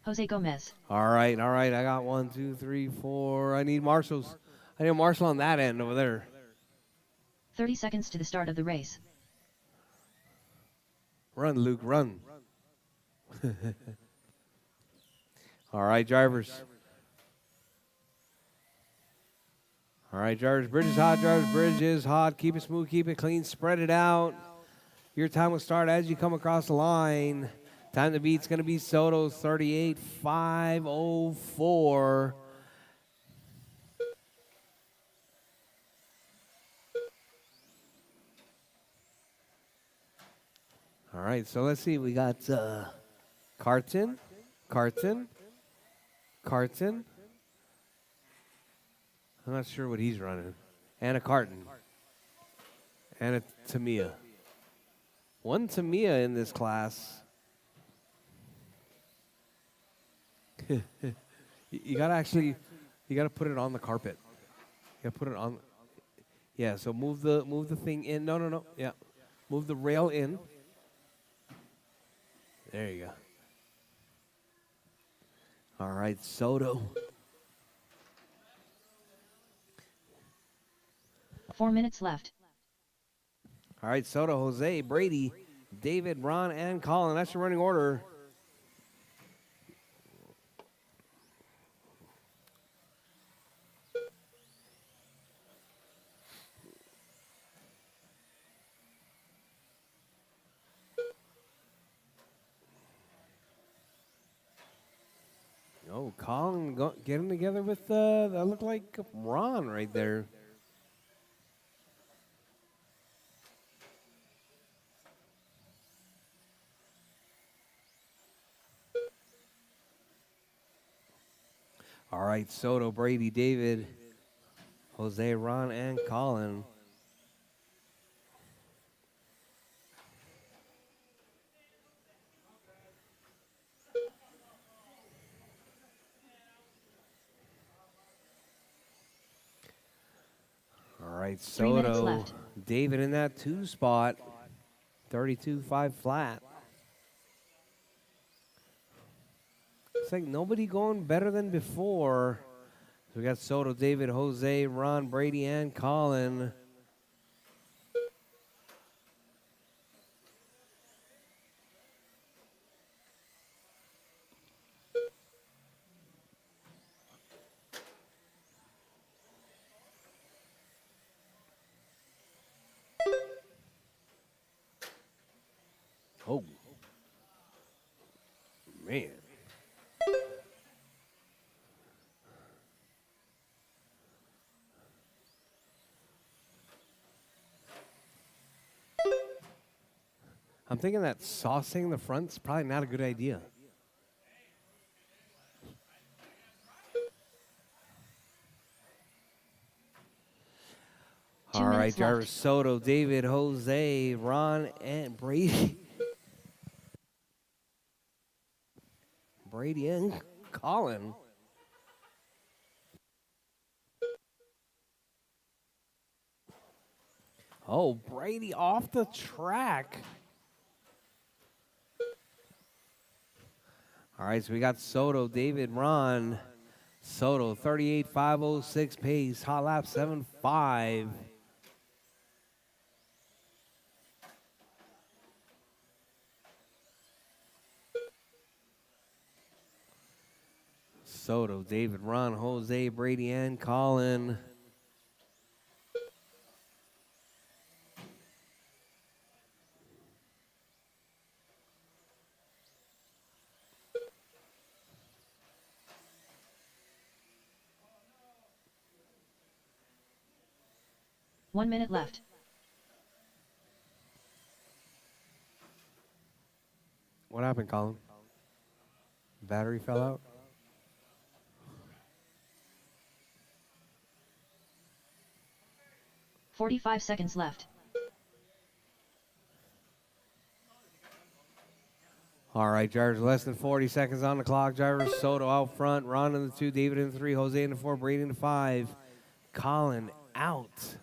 S2: Jose Gomez.
S1: All right, all right. I got 1, 2, 3, 4. I need marshals. I need a marshal on that end over there.
S2: 30 seconds to the start of the race.
S1: Run, Luke, run. All right, drivers. All right, drivers. Bridge is hot. Drivers, bridge is hot. Keep it smooth. Keep it clean. Spread it out. Your time will start as you come across the line. Time to beat's going to be Soto's 38.504. All right, so let's see. We got Carton. I'm not sure what he's running. And a Carton. And a Tamiya. One Tamiya in this class. You gotta put it on the carpet. You gotta put it on. Yeah, so move the thing in. No. Yeah. Move the rail in. There you go. All right, Soto.
S2: 4 minutes left.
S1: All right, Soto, Jose, Brady, David, Ron, and Colin. That's your running order. Oh, Oh, Colin getting together with that looked like Ron right there. All right, Soto, Brady, David, Jose, Ron, and Colin. All right,
S2: 3 minutes
S1: Soto,
S2: left.
S1: David in that 2 spot, 32.5 flat. It's like nobody going better than before. So we got Soto, David, Jose, Ron, Brady, and Colin. Oh, man. I'm thinking that saucing the front's probably not a good idea.
S2: Two
S1: All right,
S2: minutes
S1: Jarvis,
S2: left.
S1: Soto, David, Jose, Ron, and Brady. Brady and Colin. Oh, Brady off the track. All right, so we got Soto, David, Ron. Soto, 38.506 pace, hot lap 7.5. Soto, David, Ron, Jose, Brady, and Colin.
S2: One minute left.
S1: What happened, Colin? Battery fell out?
S2: 45 seconds left.
S1: All right, drivers, less than 40 seconds on the clock. Drivers, Soto out front, Ron in the 2, David in the 3, Jose in the 4, Brady in the 5. Colin out.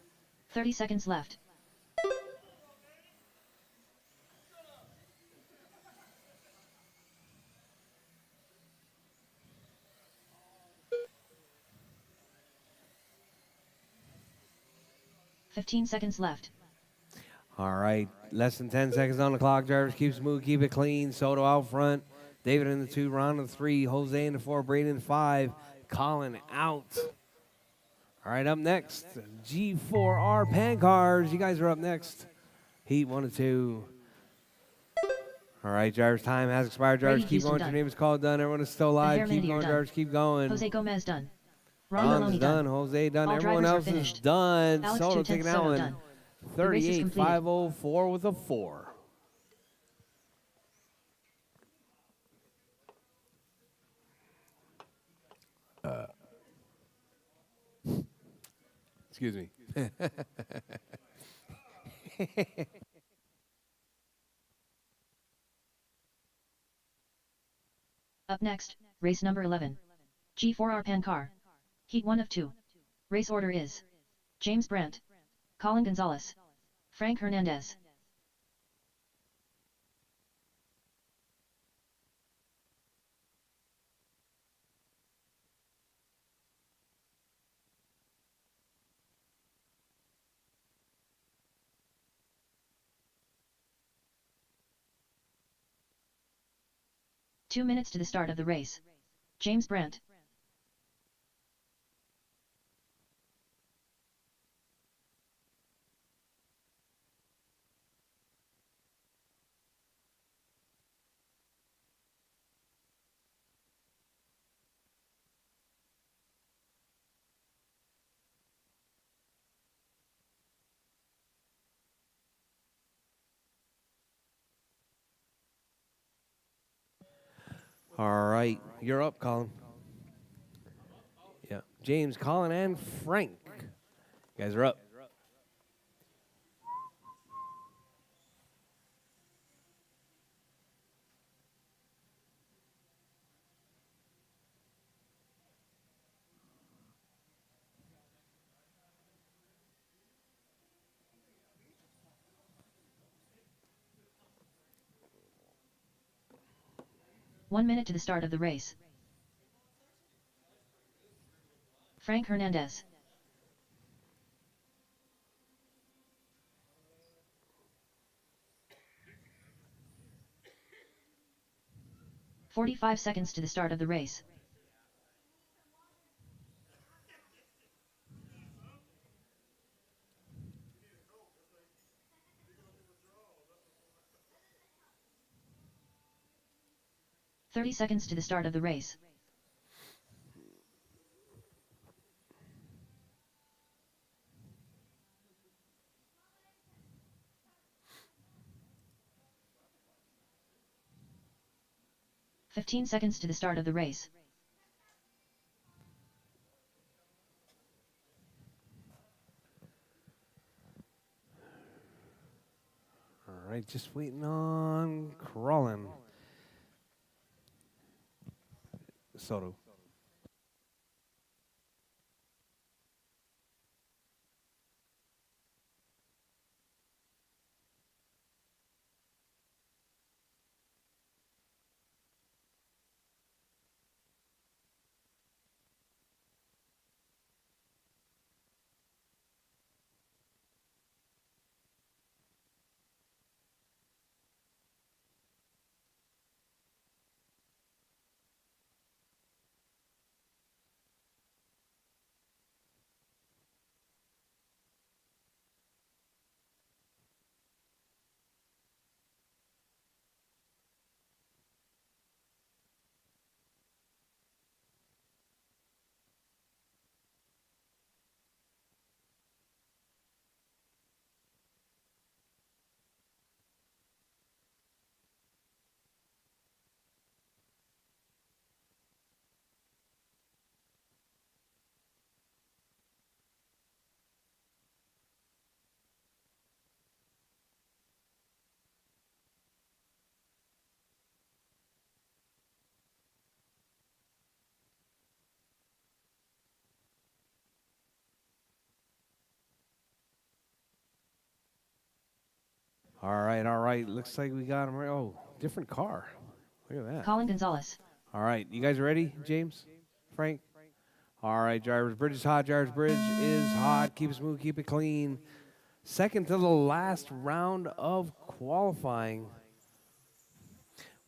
S2: 30 seconds left. Fifteen seconds left.
S1: All right, less than 10 seconds on the clock. Drivers, keep smooth, keep it clean. Soto out front, David in the 2, Ron in the 3, Jose in the 4, Brady in the 5. Colin out. All right, up next, G4R Pan Cars. You guys are up next. Heat 1 and 2. All right, drivers, time has expired. Drivers,
S2: Brady
S1: keep
S2: Houston
S1: going. Your
S2: done.
S1: name is called done. Everyone is still alive. Keep
S2: Hermandier
S1: going,
S2: done.
S1: drivers, keep going.
S2: Jose Gomez done. Ron
S1: Ron's
S2: Maloney
S1: done.
S2: done.
S1: Jose done.
S2: All
S1: Everyone
S2: drivers are
S1: else is
S2: finished.
S1: done.
S2: Alex
S1: Soto
S2: 2/10
S1: taking that
S2: Soto
S1: one.
S2: done. The race is completed.
S1: 38.504 with a 4. Excuse me.
S2: Up next, race number 11. G4R Pan Car. Heat 1 of 2. Race order is James Brandt, Colin Gonzalez, Frank Hernandez. Two minutes to the start of the race. James Brandt.
S1: All right, you're up, Colin. Yeah, James, Colin, and Frank. You guys are up.
S2: 1 minute to the start of the race. Frank Hernandez. "45 seconds to the start of the race. "30 seconds to the start of the race. "15 seconds to the start of the race.
S1: All right, just waiting on Colin. Soto. All right, all right. Looks like we got him right. Oh, different car. Look at that.
S2: Colin Gonzalez.
S1: All right, you guys ready, James, Frank? All right, driver's bridge is hot. Driver's bridge is hot. Keep it smooth, keep it clean. Second to the last round of qualifying.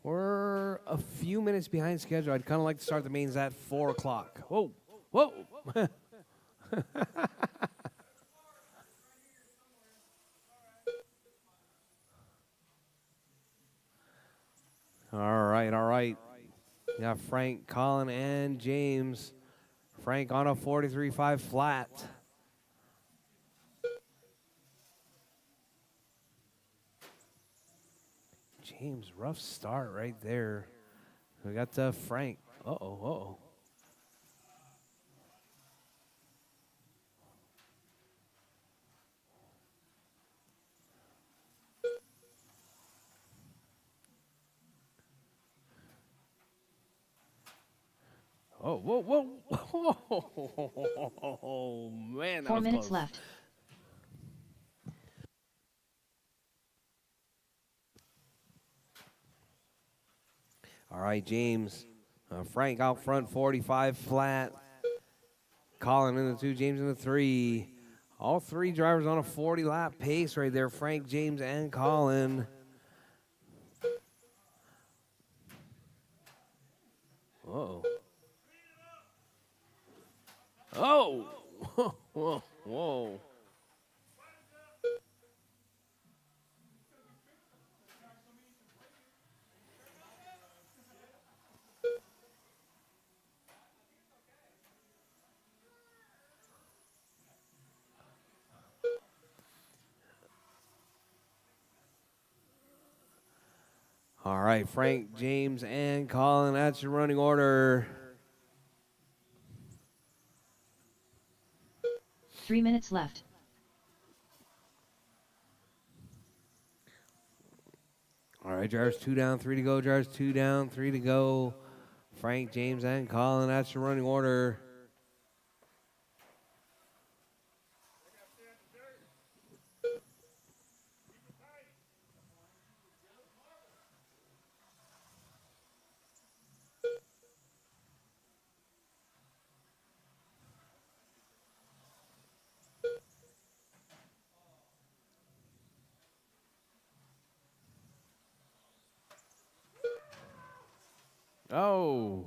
S1: We're a few minutes behind schedule. I'd kind of like to start the mains at 4 o'clock. Whoa, whoa. All right, all right. We got Frank, Colin, and James. Frank on a 43.5 flat. James, rough start right there. We got Frank. Uh-oh, uh-oh. Oh, whoa, whoa. Oh, man, that
S2: 4
S1: was
S2: minutes
S1: close.
S2: left.
S1: All right, James. Frank out front, 45 flat. Colin in the 2, James in the 3. All 3 drivers on a 40-lap pace right there. Frank, James, and Colin. Uh-oh. Oh! Whoa, whoa. All right, Frank, James, and Colin, that's your running order.
S2: 3 minutes left.
S1: All right, drivers 2 down, 3 to go. Drivers 2 down, 3 to go. Frank, James, and Colin, that's your running order. Oh,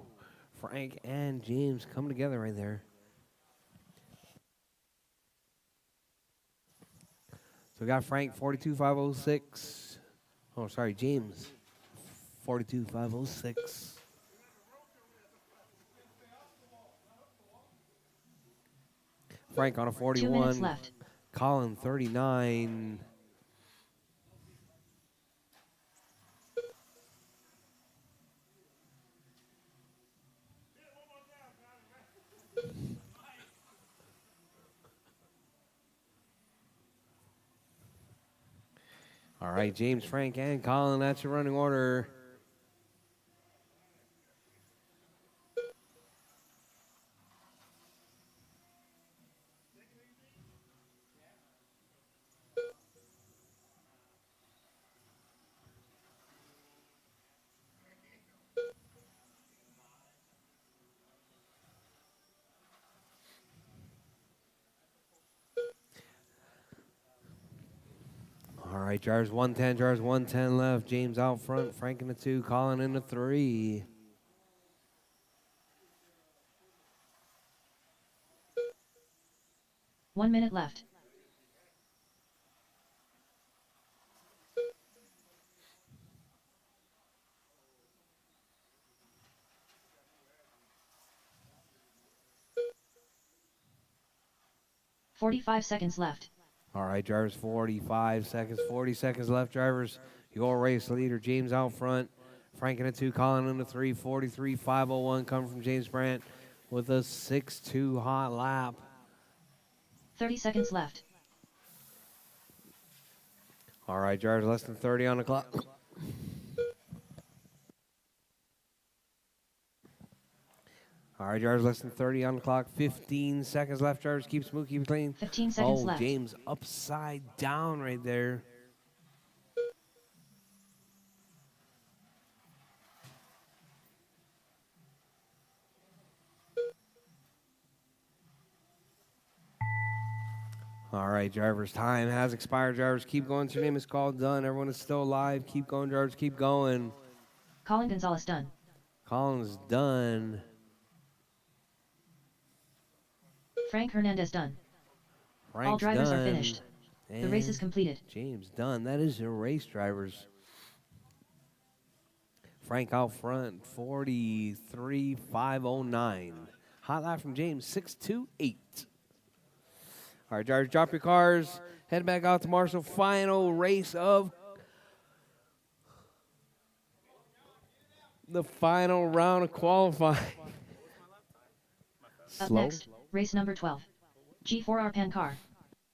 S1: Frank and James come together right there. So we got Frank 42,506. Oh, sorry, James 42,506. Frank on a
S2: 2 minutes
S1: 41.
S2: left.
S1: Colin 39. All right, James, Frank, and Colin, that's your running order. All right, drivers 110, drivers 110 left. James out front, Frank in the 2, Colin in the 3.
S2: One minute left. $45 left.
S1: All right, drivers 45 seconds, 40 seconds left. Drivers, your race leader, James out front, Frank in the 2, Colin in the 3, 43,501 coming from James Brandt with a 6-2 hot lap.
S2: 30 seconds left.
S1: All right, drivers, less than 30 on the clock. All right, drivers, less than 30 on the clock. 15 seconds left. Drivers, keep smooth, keep it clean.
S2: 15 seconds
S1: Oh,
S2: left.
S1: James upside down right there. All right, drivers, time has expired. Drivers, keep going. Your name is called. Done. Everyone is still alive. Keep going, drivers, keep going.
S2: Colin Gonzalez done.
S1: Colin's done.
S2: Frank Hernandez done.
S1: Frank's
S2: All drivers
S1: done.
S2: are finished. The race is
S1: And
S2: completed.
S1: James done. That is your race, drivers. Frank out front, 43,509. Hot lap from James, 628. All right, drivers, drop your cars. Head back out to Marshall. Final race of the final round of qualifying.
S2: Up
S1: Slow.
S2: next, race number 12. G4R Pan Car.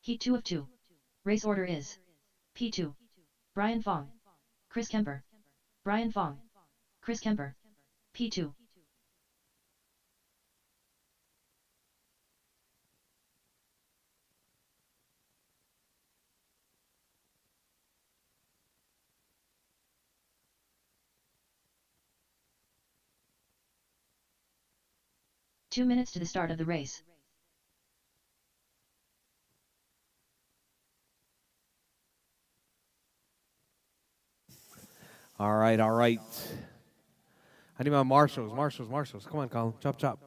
S2: Heat 2 of 2. Race order is P2. Brian Fong. Chris Kemper. Brian Fong. Chris Kemper. P2. Two minutes to the start of the race.
S1: All right, all right. I need my marshals, marshals, marshals. Come on, Colin. Chop, chop.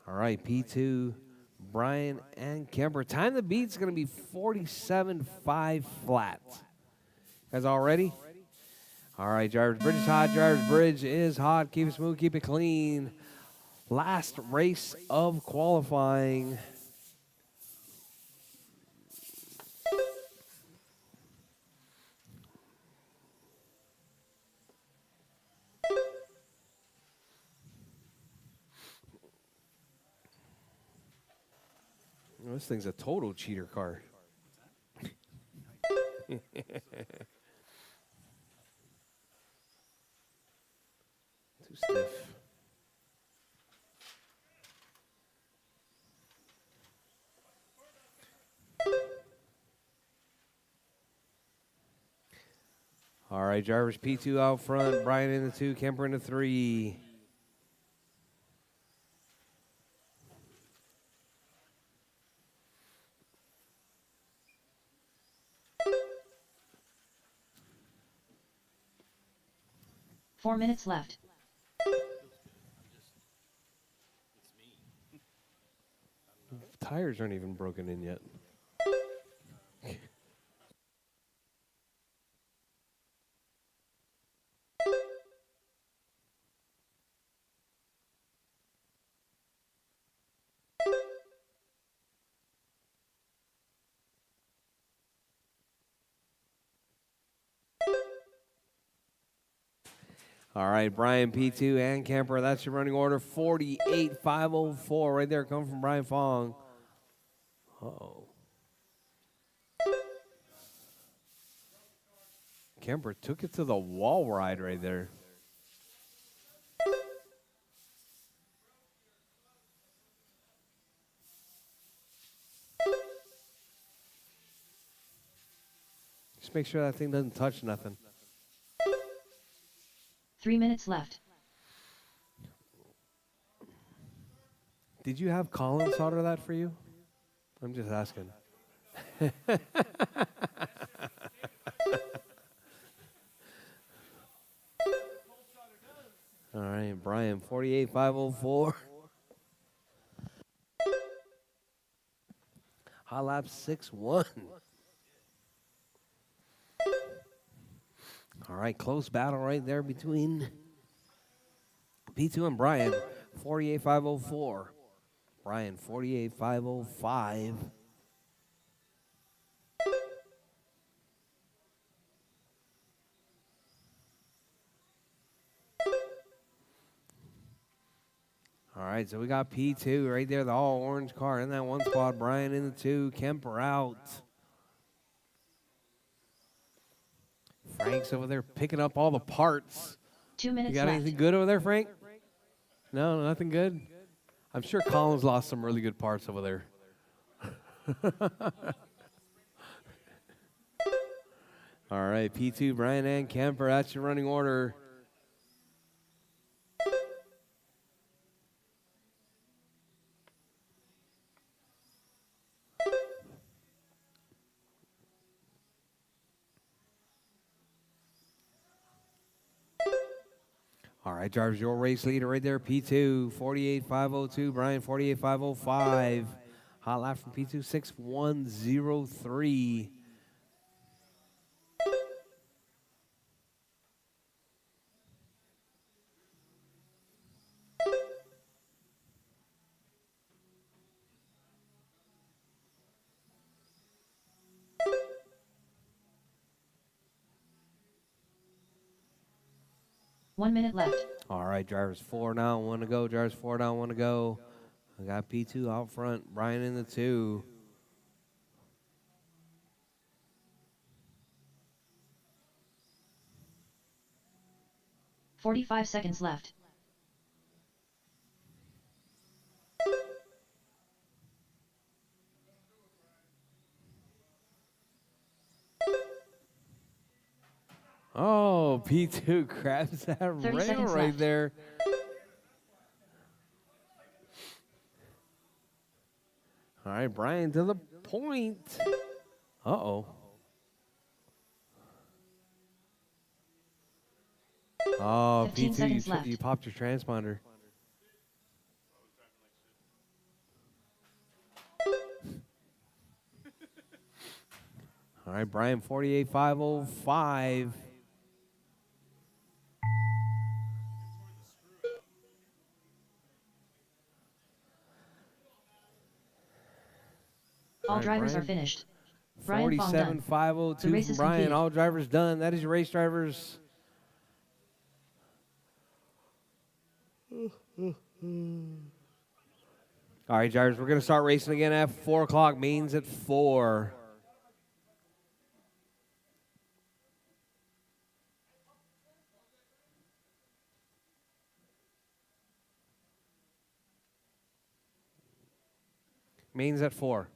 S1: All right, P2, Brian and Kemper. Time to beat's going to be 47.5 flat. Guys all ready? All right, drivers, bridge is hot. Drivers, bridge is hot. Keep it smooth, keep it clean. Last race of qualifying. Oh, this thing's a total cheater car. Too stiff. All right, drivers P2 out front, Brian in the 2, Kemper in the 3.
S2: Four minutes left.
S1: Tires aren't even broken in yet. All right, Brian P2 and Kemper. That's your running order. 48,504 right there. Coming from Brian Fong. Uh-oh. Kemper took it to the wall ride right there. Just make sure that thing doesn't touch nothing.
S2: 3 minutes left.
S1: Did you have Colin solder that for you? I'm just asking. All right, Brian, 48,504. Hot lap 6-1. All right, close battle right there between P2 and Brian. 48,504. Brian, 48,505. All right, so we got P2 right there, the all orange car in that one spot. Brian in the 2, Kemper out. Frank's over there picking up all the parts.
S2: 2
S1: You
S2: minutes
S1: got
S2: left.
S1: anything good over there, Frank? No, nothing good? I'm sure Colin's lost some really good parts over there. All right, P2, Brian and Kemper, that's your running order. All right, drivers, your race leader right there, P2, 48,502. Brian, 48,505. Hot lap from P2, 6,103.
S2: One minute left.
S1: All right, drivers 4 down, 1 to go. Drivers 4 down, 1 to go. I got P2 out front, Brian in the 2.
S2: 45 seconds left.
S1: Oh, P2 grabs that
S2: 30
S1: rail
S2: seconds
S1: right
S2: left.
S1: there. All right, Brian to the point. Uh-oh. Oh,
S2: 15
S1: P2,
S2: seconds left.
S1: you popped your transponder. All right, Brian, 48,505.
S2: All
S1: right,
S2: drivers
S1: Brian.
S2: are finished. Brian Fong done.
S1: 47,502
S2: The race
S1: from
S2: is
S1: Brian.
S2: completed.
S1: All drivers done. That is your race, drivers. All right, drivers, we're going to start racing again at 4 o'clock. Mains at 4. Mains at 4.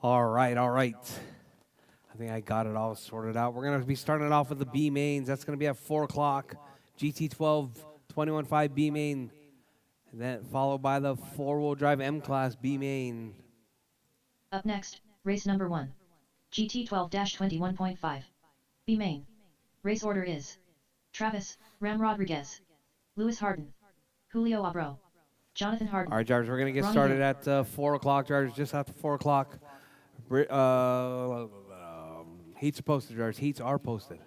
S1: All right, all right. I think I got it all sorted out. We're going to be starting it off with the B mains. That's going to be at 4 o'clock. GT12 21.5 B main. And then followed by the 4-wheel drive M class B main.
S2: Up next, race number 1. GT12-21.5. B main. Race order is Travis, Ram Rodriguez, Lewis Harden, Julio Abro, Jonathan Harden.
S1: All right, drivers, we're going to get
S2: Ronnie
S1: started
S2: Hill.
S1: at 4 o'clock, drivers, just after 4 o'clock. Heats are posted, drivers. Heats are posted.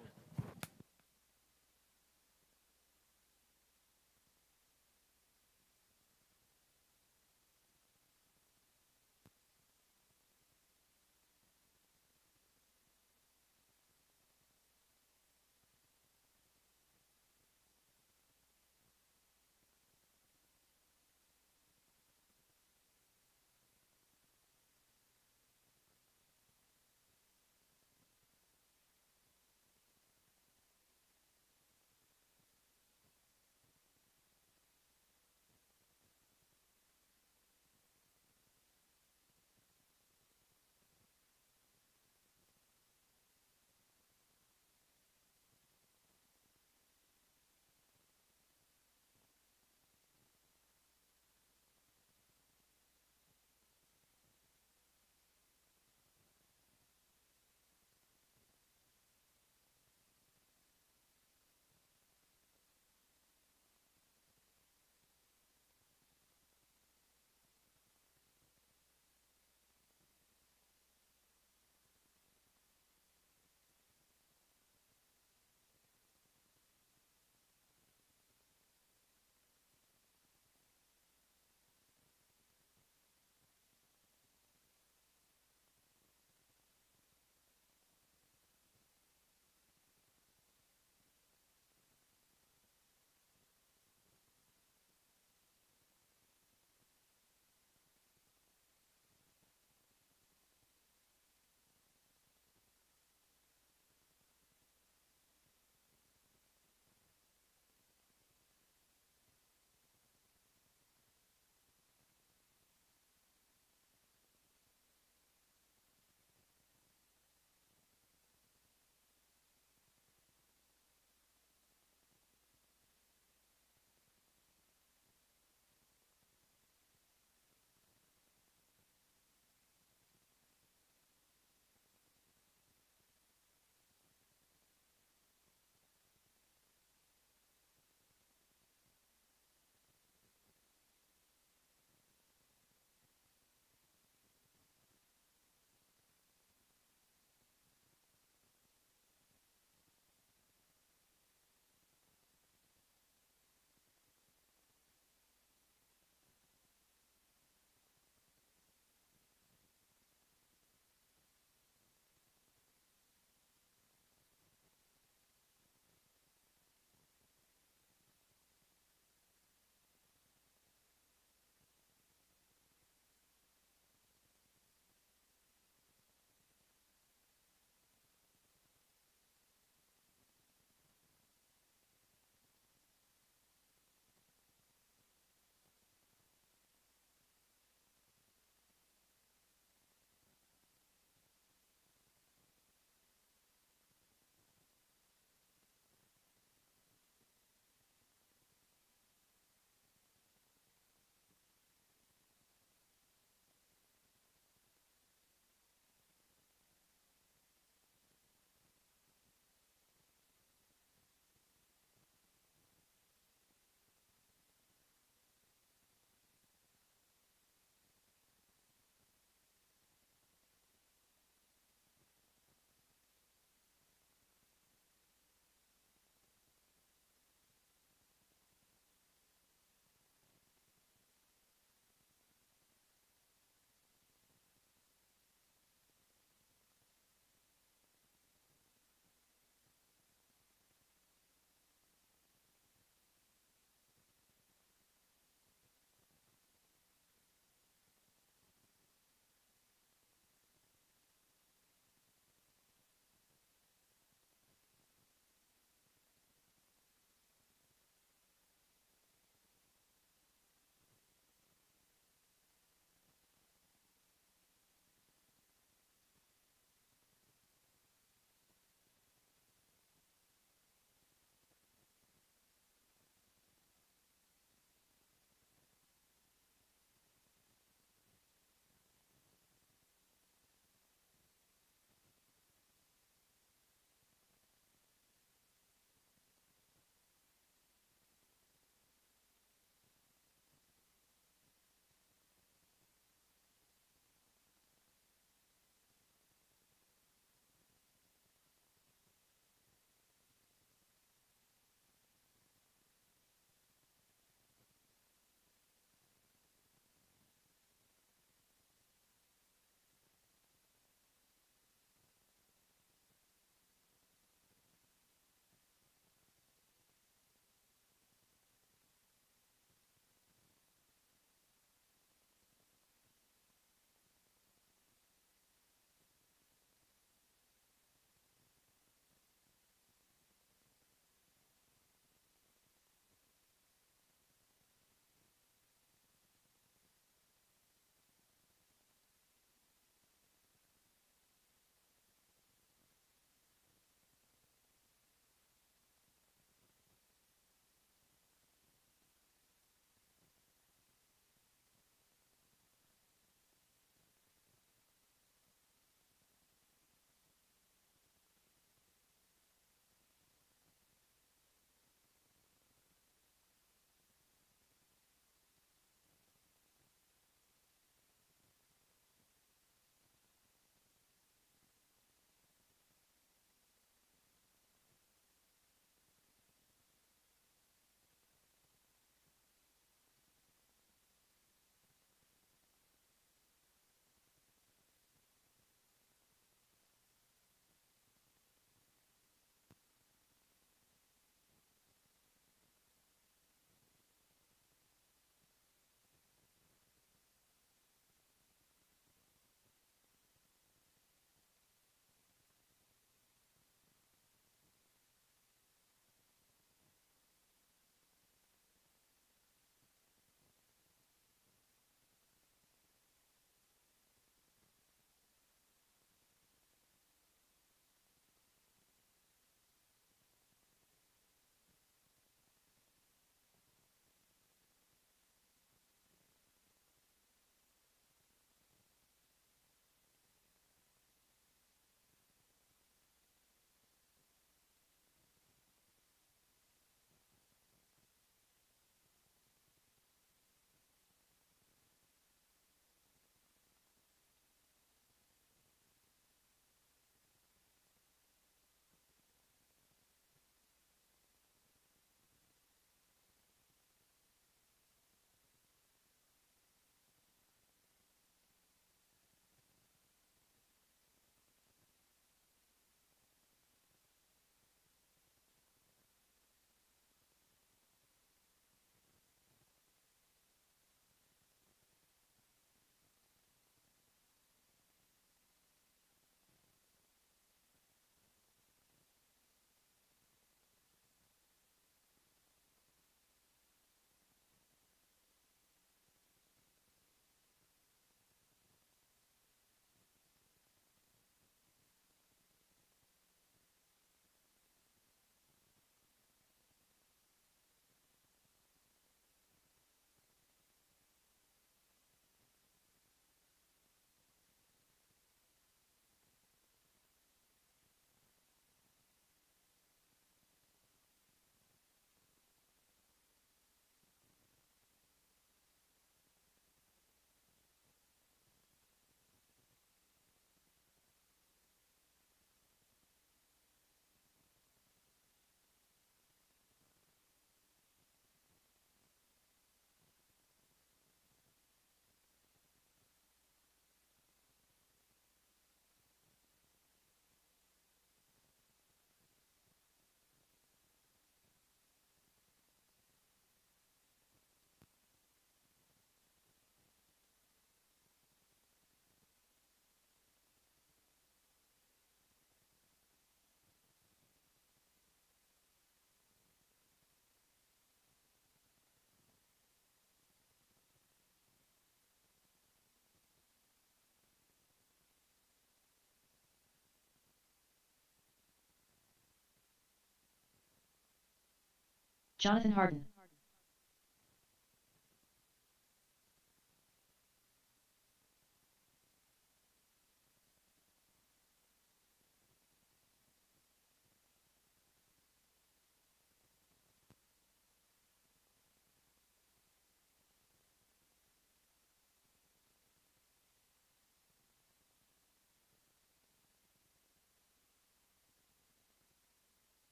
S2: Jonathan Harden.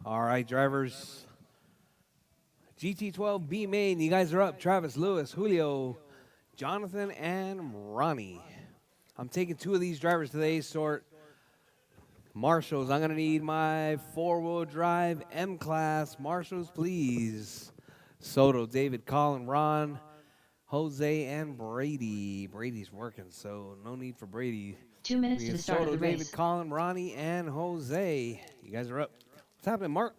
S1: All right, drivers. GT12 B main, you guys are up. Travis, Lewis, Julio, Jonathan, and Ronnie. I'm taking 2 of these drivers today. Sort Marshalls. I'm going to need my 4-wheel drive M-Class. Marshalls, please. Soto, David, Colin, Ron, Jose, and Brady. Brady's working, so no need for Brady.
S2: 2 minutes
S1: We
S2: to
S1: got
S2: the start
S1: Soto,
S2: of the
S1: David,
S2: race.
S1: Colin, Ronnie, and Jose. You guys are up. What's happening, Mark?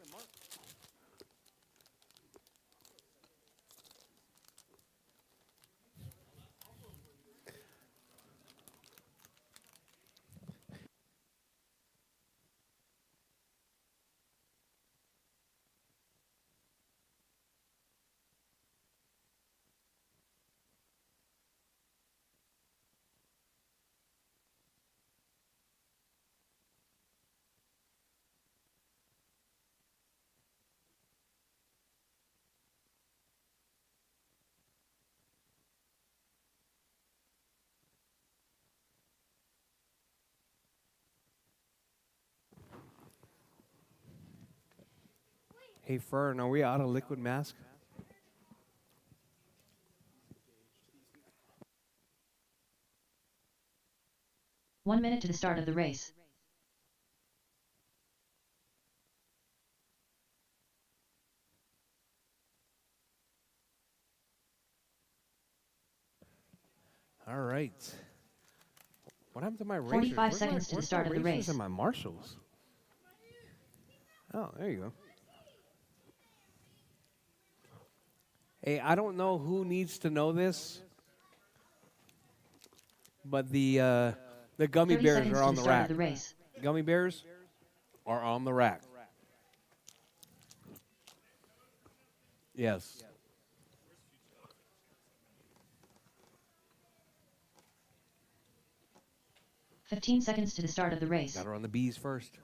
S1: Hey, Fern, are we out of liquid mask?
S2: 1 minute to the start of the race.
S1: All right. What happened to my racers?
S2: 45 seconds to the
S1: Where's
S2: start
S1: my
S2: of the
S1: racers
S2: race.
S1: and my marshals? Oh, there you go. Hey, I don't know who needs to know this, but the gummy
S2: 30
S1: bears
S2: seconds
S1: are
S2: to
S1: on
S2: the
S1: the
S2: start of
S1: rack.
S2: the race.
S1: Gummy bears are on the rack. Yes.
S2: 15 seconds to the start of the race.
S1: Got to run the bees first.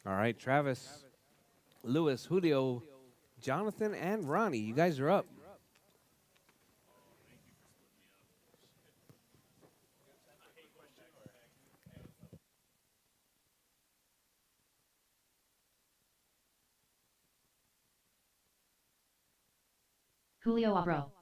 S1: All right, Travis, Lewis, Julio, Jonathan, and Ronnie. You guys are up.
S2: Julio Abro.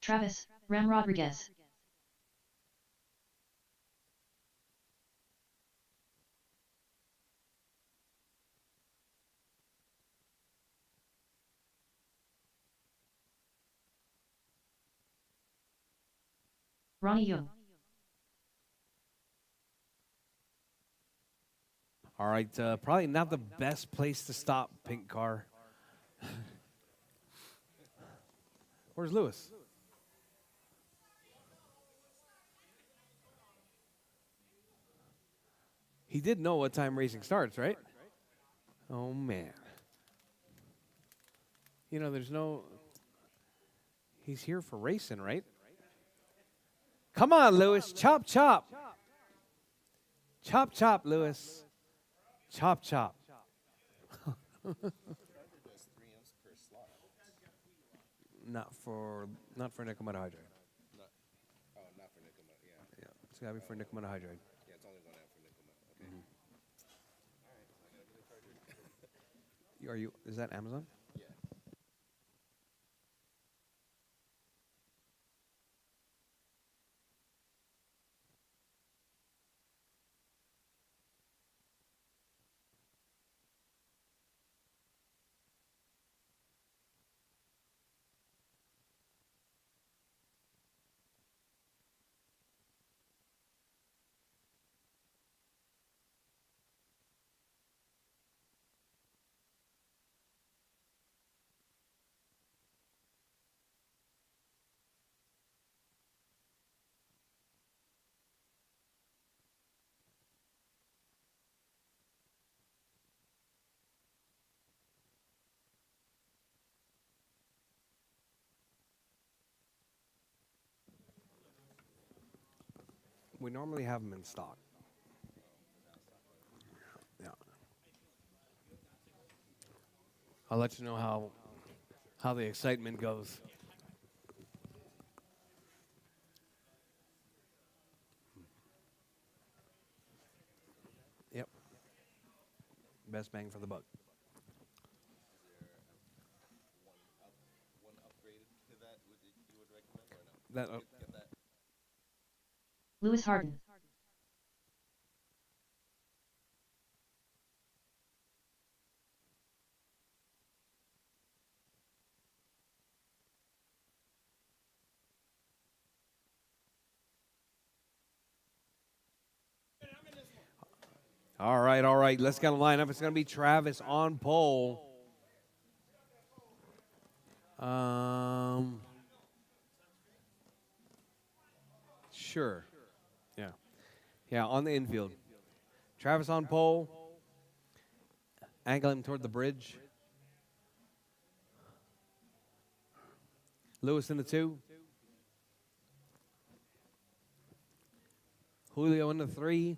S2: Travis, Ram Rodriguez. Ronnie Young.
S1: All right, probably not the best place to stop, pink car. Where's Lewis? He did know what time racing starts, right? Oh, man. You know, there's no... He's here for racing, right? Come on, Lewis. Chop, chop. Chop, chop, Lewis. Chop, chop. Not for nickel monohydrate.
S5: Not for nickel, yeah.
S1: Yeah, it's got to be for nickel monohydrate.
S5: Yeah, it's only one out for nickel. Okay.
S1: Are you? Is that Amazon?
S5: Yeah.
S1: We normally have them in stock. Yeah. I'll let you know how the excitement goes. Yep. Best bang for the buck.
S5: One upgraded to that you would recommend or no?
S1: That
S5: Get that.
S2: Lewis Harden.
S1: All right, all right. Let's get a lineup. It's going to be Travis on pole. Sure. Yeah. Yeah, on the infield. Travis on pole. Angle him toward the bridge. Lewis in the 2. Julio in the 3.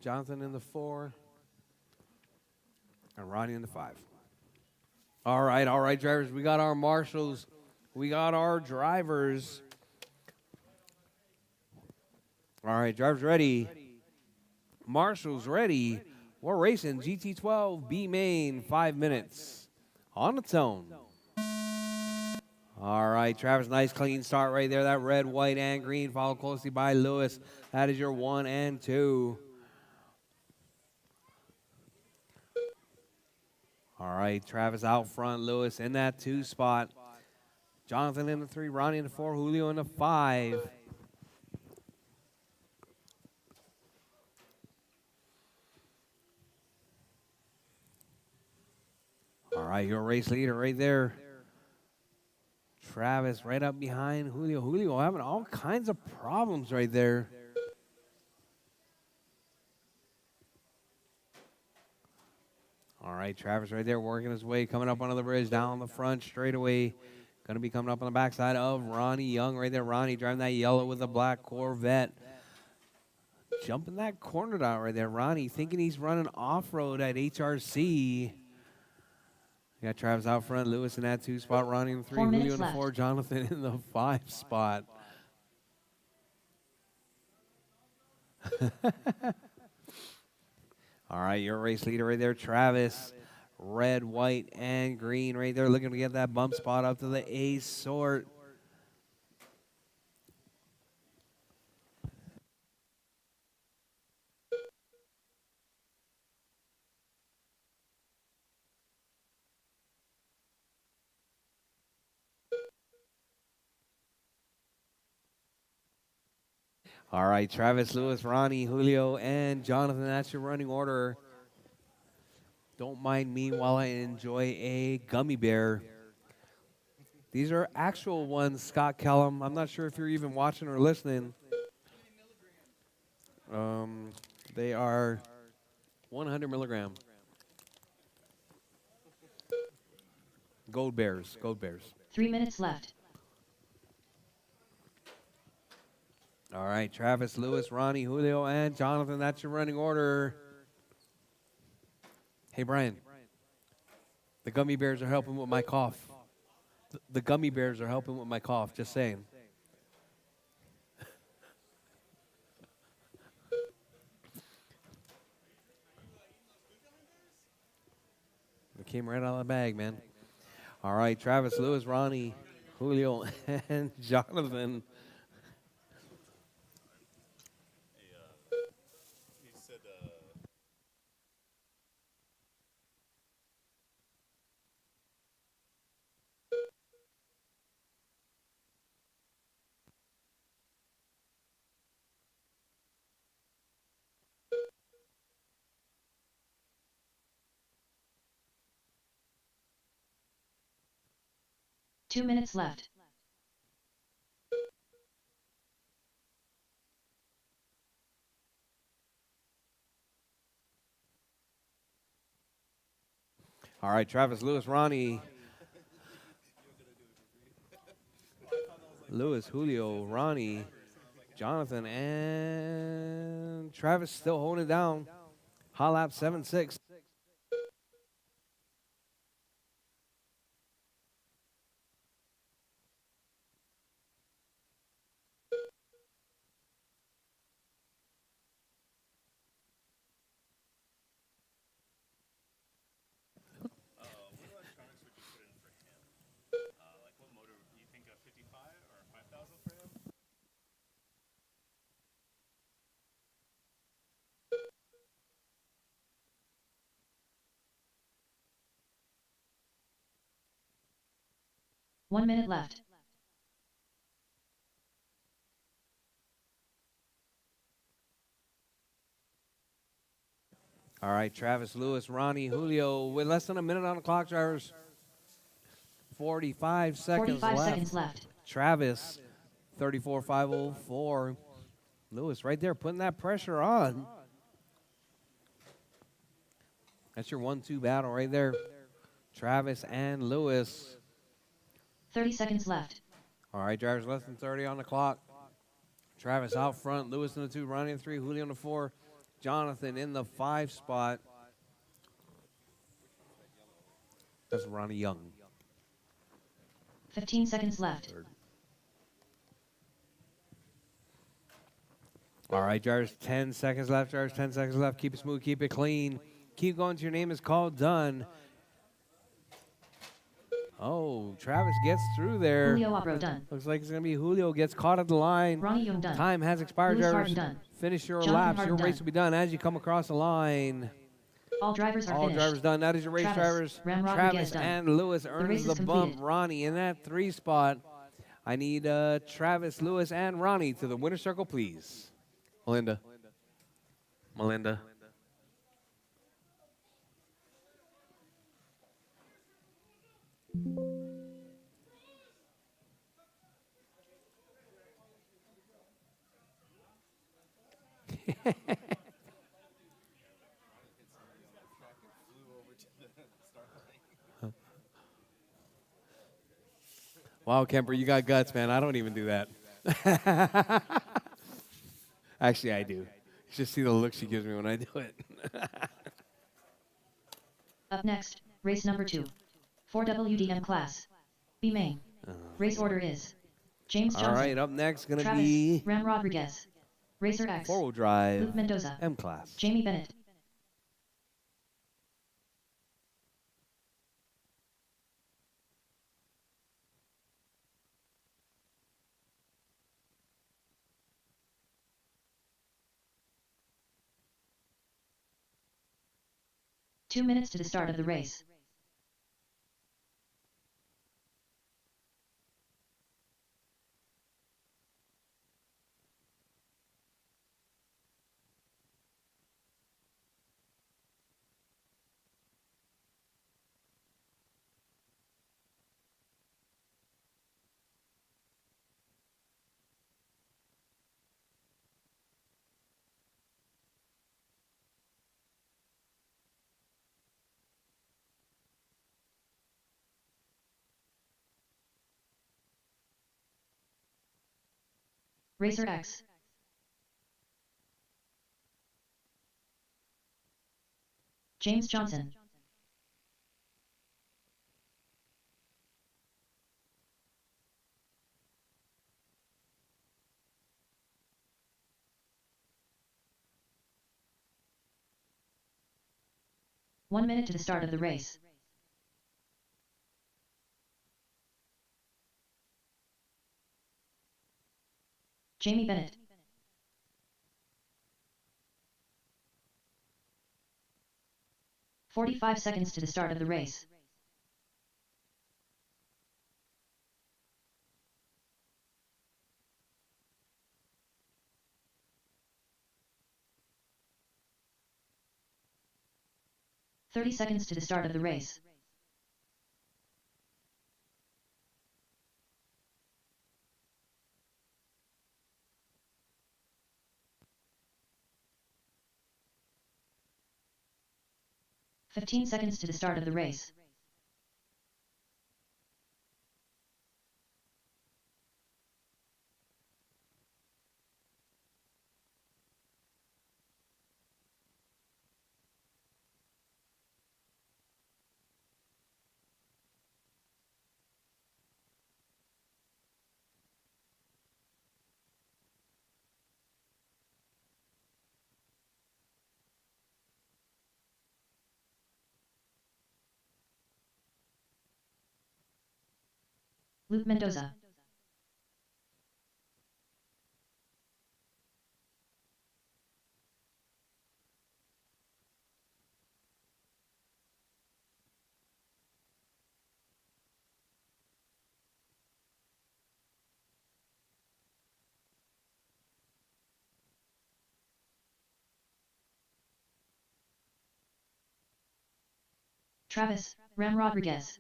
S1: Jonathan in the 4. And Ronnie in the 5. All right, drivers. We got our marshals. We got our drivers. All right, drivers ready. Marshals ready. We're racing GT12 B main, 5 minutes on its own. All right, Travis, nice clean start right there. That red, white, and green, followed closely by Lewis. That is your 1 and 2. All right, Travis out front, Lewis in that 2 spot. Jonathan in the 3, Ronnie in the 4, Julio in the 5. All right, your race leader right there. Travis right up behind Julio. Julio having all kinds of problems right there. All right, Travis right there working his way, coming up onto the bridge, down the front straightaway. Going to be coming up on the backside of Ronnie Young right there. Ronnie driving that yellow with a black Corvette. Jumping that corner down right there. Ronnie thinking he's running off-road at HRC. You got Travis out front, Lewis in that 2 spot, Ronnie in the 3,
S2: 4
S1: Julio
S2: minutes
S1: in the
S2: left.
S1: 4, Jonathan in the 5 spot. All right, your race leader right there, Travis. Red, white, and green right there, looking to get that bump spot up to the A sort. All right, Travis, Lewis, Ronnie, Julio, and Jonathan, that's your running order. Don't mind me while I enjoy a gummy bear. These are actual ones, Scott Kellum. I'm not sure if you're even watching or listening. They are 100 milligram. Gold bears, gold bears.
S2: 3 minutes left.
S1: All right, Travis, Lewis, Ronnie, Julio, and Jonathan, that's your running order. Hey, Brian, the gummy bears are helping with my cough. The gummy bears are helping with my cough, just saying. It came right out of the bag, man. All right, Travis, Lewis, Ronnie, Julio, and Jonathan.
S4: He said,
S2: 2 minutes left.
S1: All right, Travis, Lewis, Ronnie, Lewis, Julio, Ronnie, Jonathan, and Travis still holding it down. Hot lap 7-6.
S4: what electronics would you put in for him? Like what motor? You think a 55 or 5,000 for him?
S2: One minute left.
S1: All right, Travis, Lewis, Ronnie, Julio, with less than a minute on the clock, drivers. 45 seconds
S2: 45
S1: left.
S2: seconds left.
S1: Travis, 34,504. Lewis right there putting that pressure on. That's your 1-2 battle right there. Travis and Lewis.
S2: 30 seconds left.
S1: All right, drivers, less than 30 on the clock. Travis out front, Lewis in the 2, Ronnie in the 3, Julio in the 4, Jonathan in the 5 spot. That's Ronnie Young.
S2: 15 seconds left.
S1: All right, drivers, 10 seconds left. Drivers, 10 seconds left. Keep it smooth, keep it clean. Keep going till your name is called. Done. Oh, Travis gets through there.
S2: Julio Abro done.
S1: Looks like it's going to be Julio gets caught at the line.
S2: Ronnie Young done.
S1: Time has expired,
S2: Lewis
S1: drivers.
S2: Harden done.
S1: Finish your
S2: Jonathan
S1: laps.
S2: Harden
S1: Your race
S2: done.
S1: will be done as you come across the line.
S2: All drivers are
S1: All
S2: finished.
S1: drivers done. That is your race,
S2: Travis,
S1: drivers.
S2: Ram Rodriguez
S1: Travis
S2: done.
S1: and Lewis
S2: race
S1: earns
S2: is
S1: the bump.
S2: completed.
S1: Ronnie in that 3 spot. I need Travis, Lewis, and Ronnie to the winner's circle, please. Melinda. Wow, Kemper, you got guts, man. I don't even do that. Actually, I do. You should see the look she gives me when I do it.
S2: Up next, race number 2. 4WDM class. B main. Race order is James Johnson.
S1: All right, up next going to
S2: Travis,
S1: be
S2: Ram Rodriguez. Racer X.
S1: Four-wheel drive.
S2: Luke Mendoza.
S1: M class.
S2: Jamie Bennett. Two minutes to the start of the race. Racer X. James Johnson. One minute to the start of the race. Jamie Bennett. "45 seconds to the start of the race. "30 seconds to the start of the race. "15 seconds to the start of the race. Luke Mendoza. Travis, Ram Rodriguez.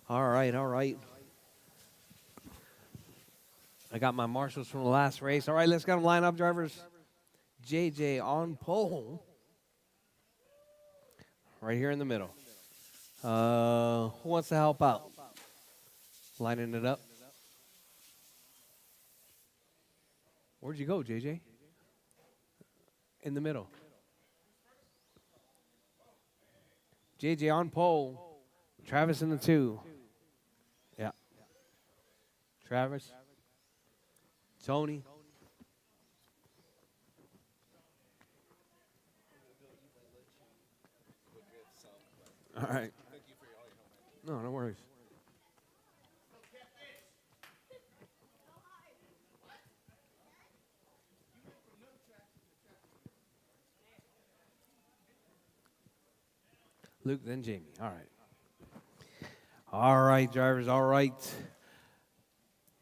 S1: All right, all right. I got my marshals from the last race. All right, let's get them line up, drivers. JJ on pole. Right here in the middle. Who wants to help out? Lining it up. Where'd you go, JJ? In the middle. JJ on pole. Travis in the 2. Yeah. Travis. Tony. All right. No, no worries. Luke, then Jamie. All right. All right, drivers. All right.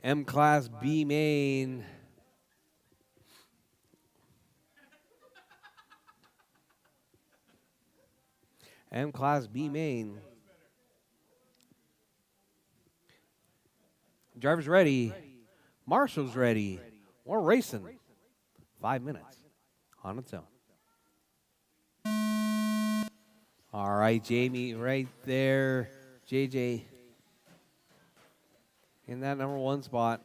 S1: M class B main. M class B main. Driver's ready. Marshall's ready. We're racing. 5 minutes on its own. All right, Jamie, right there. JJ in that number 1 spot.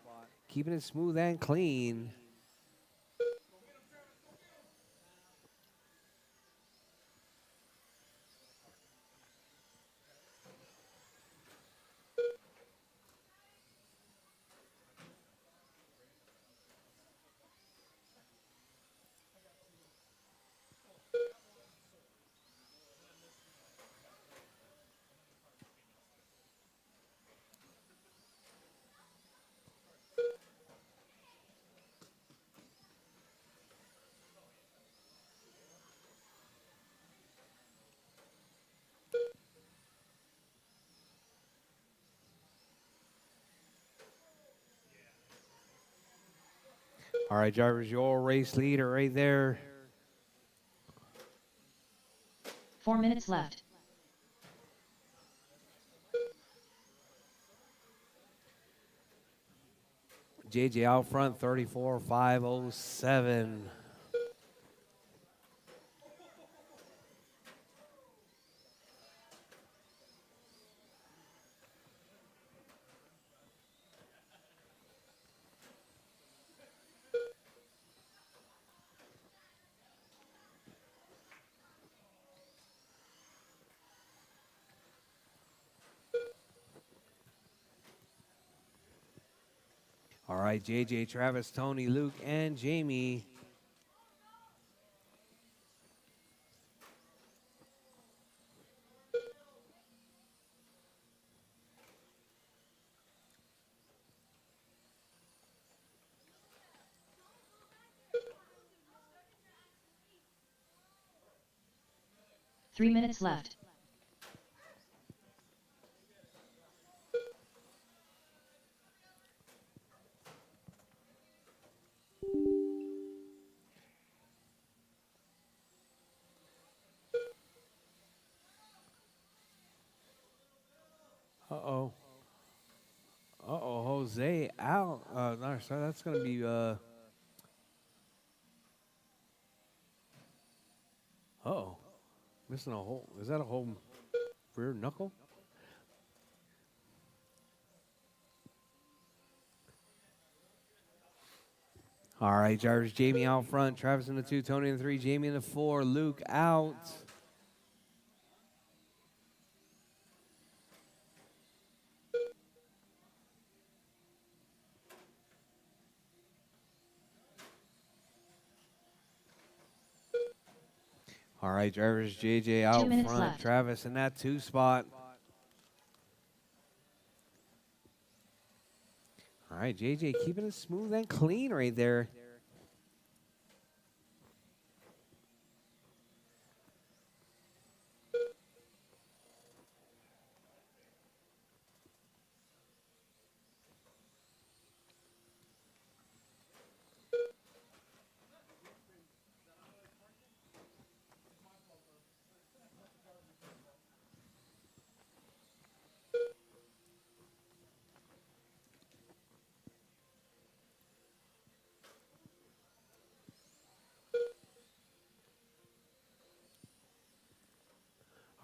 S1: Keeping it smooth and clean. All right, drivers, your race leader right there.
S2: 4 minutes left.
S1: JJ out front, 34.507. All right, JJ, Travis, Tony, Luke, and Jamie.
S2: Three minutes left.
S1: Uh-oh. Uh-oh, Jose out. No, sorry, that's going to be, uh-oh. Missing a whole, is that a whole rear knuckle? All right, drivers, Jamie out front, Travis in the 2, Tony in the 3, Jamie in the 4, Luke out. All right, drivers, JJ out
S2: 2 minutes
S1: front,
S2: left.
S1: Travis in that 2 spot. All right, JJ keeping it smooth and clean right there.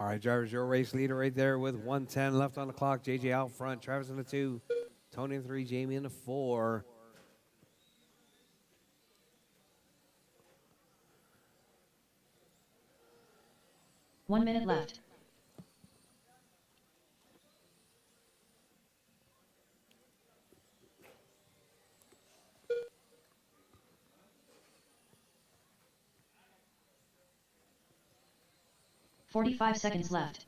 S1: All right, drivers, your race leader right there with 1:10 left on the clock. JJ out front, Travis in the 2, Tony in the 3, Jamie in the 4.
S2: 1 minute left. $45 left.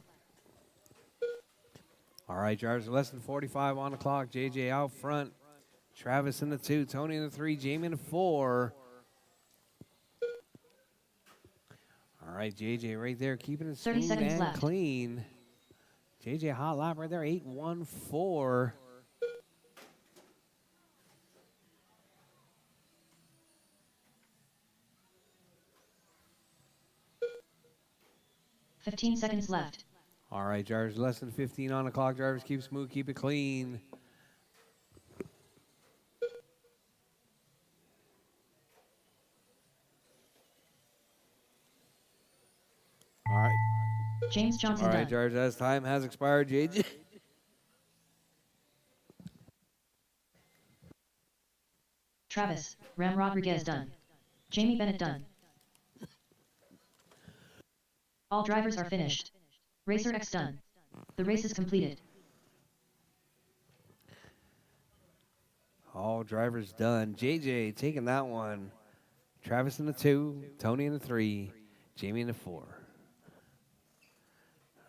S1: All right, drivers, less than 45 on the clock. JJ out front, Travis in the 2, Tony in the 3, Jamie in the 4. All right, JJ right there, keeping it
S2: 30
S1: smooth
S2: seconds
S1: and
S2: left.
S1: clean. JJ hot lap right there, 8:14.
S2: 15 seconds left.
S1: All right, drivers, less than 15 on the clock. Drivers, keep smooth, keep it clean.
S2: James Johnson
S1: All right,
S2: done.
S1: Jarvis, as time has expired, JJ.
S2: Travis, Ram Rodriguez done. Jamie Bennett done. All drivers are finished. Racer X done. The race is completed.
S1: All drivers done. JJ taking that one. Travis in the 2, Tony in the 3, Jamie in the 4.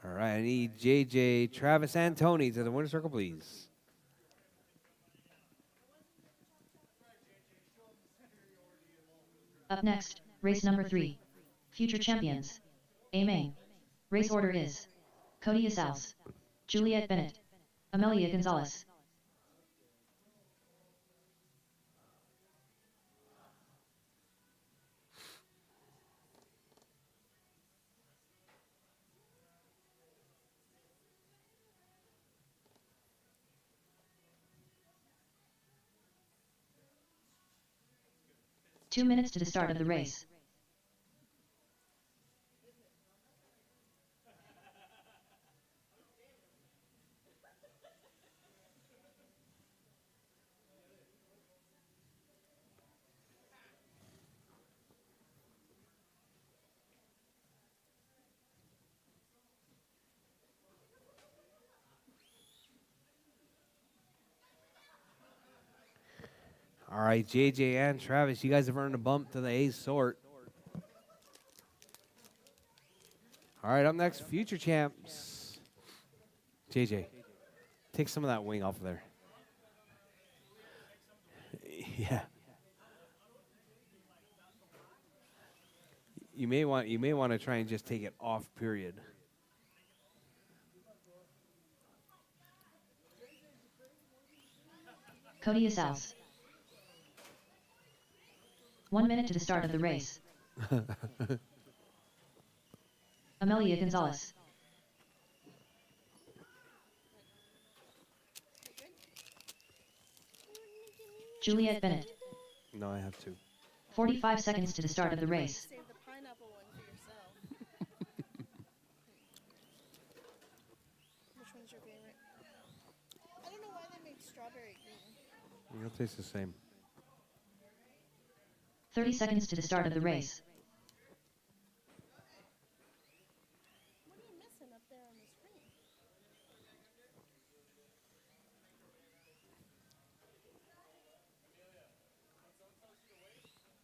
S1: All right, I need JJ, Travis, and Tony to the winner's circle, please.
S2: Up next, race number 3. Future champions. A main. Race order is Cody Isals, Juliet Bennett, Amelia Gonzalez. Two minutes to the start of the race.
S1: All right, JJ and Travis, you guys have earned a bump to the A sort. All right, up next, future champs. JJ, take some of that wing off of there. Yeah. You may want to try and just take it off, period.
S2: Cody Isals. 1 minute to the start of the race. Amelia Gonzalez. Juliet Bennett.
S1: No, I have to.
S2: 45 seconds to the start of the race.
S6: Save the pineapple one for yourself. Which one's your favorite? I don't know why they make strawberry green.
S1: It'll taste the same.
S2: 30 seconds to the start of the race.
S6: What are you missing up there on the screen?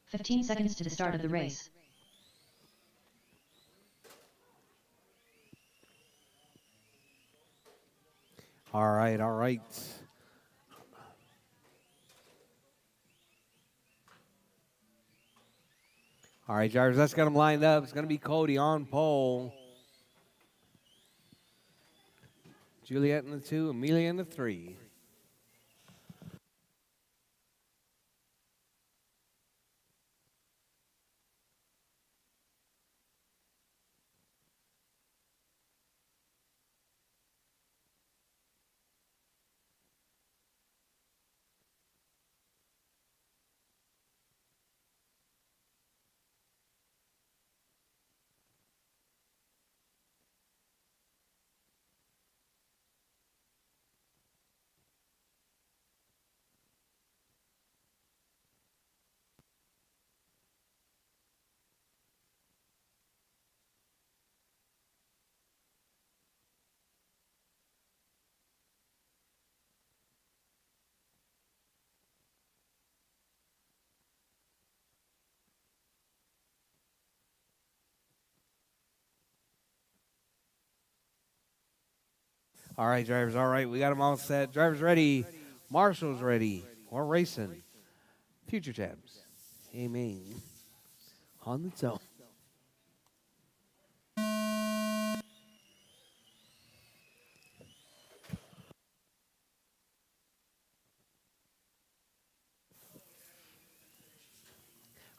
S2: 15 seconds to the start of the race.
S1: All right, all right. All right, drivers, let's get them lined up. It's going to be Cody on pole. Juliet in the 2, Amelia in the 3. All right, drivers, all right. We got them all set. Drivers ready. Marshall's ready. We're racing. Future tabs. Amen. On the zone.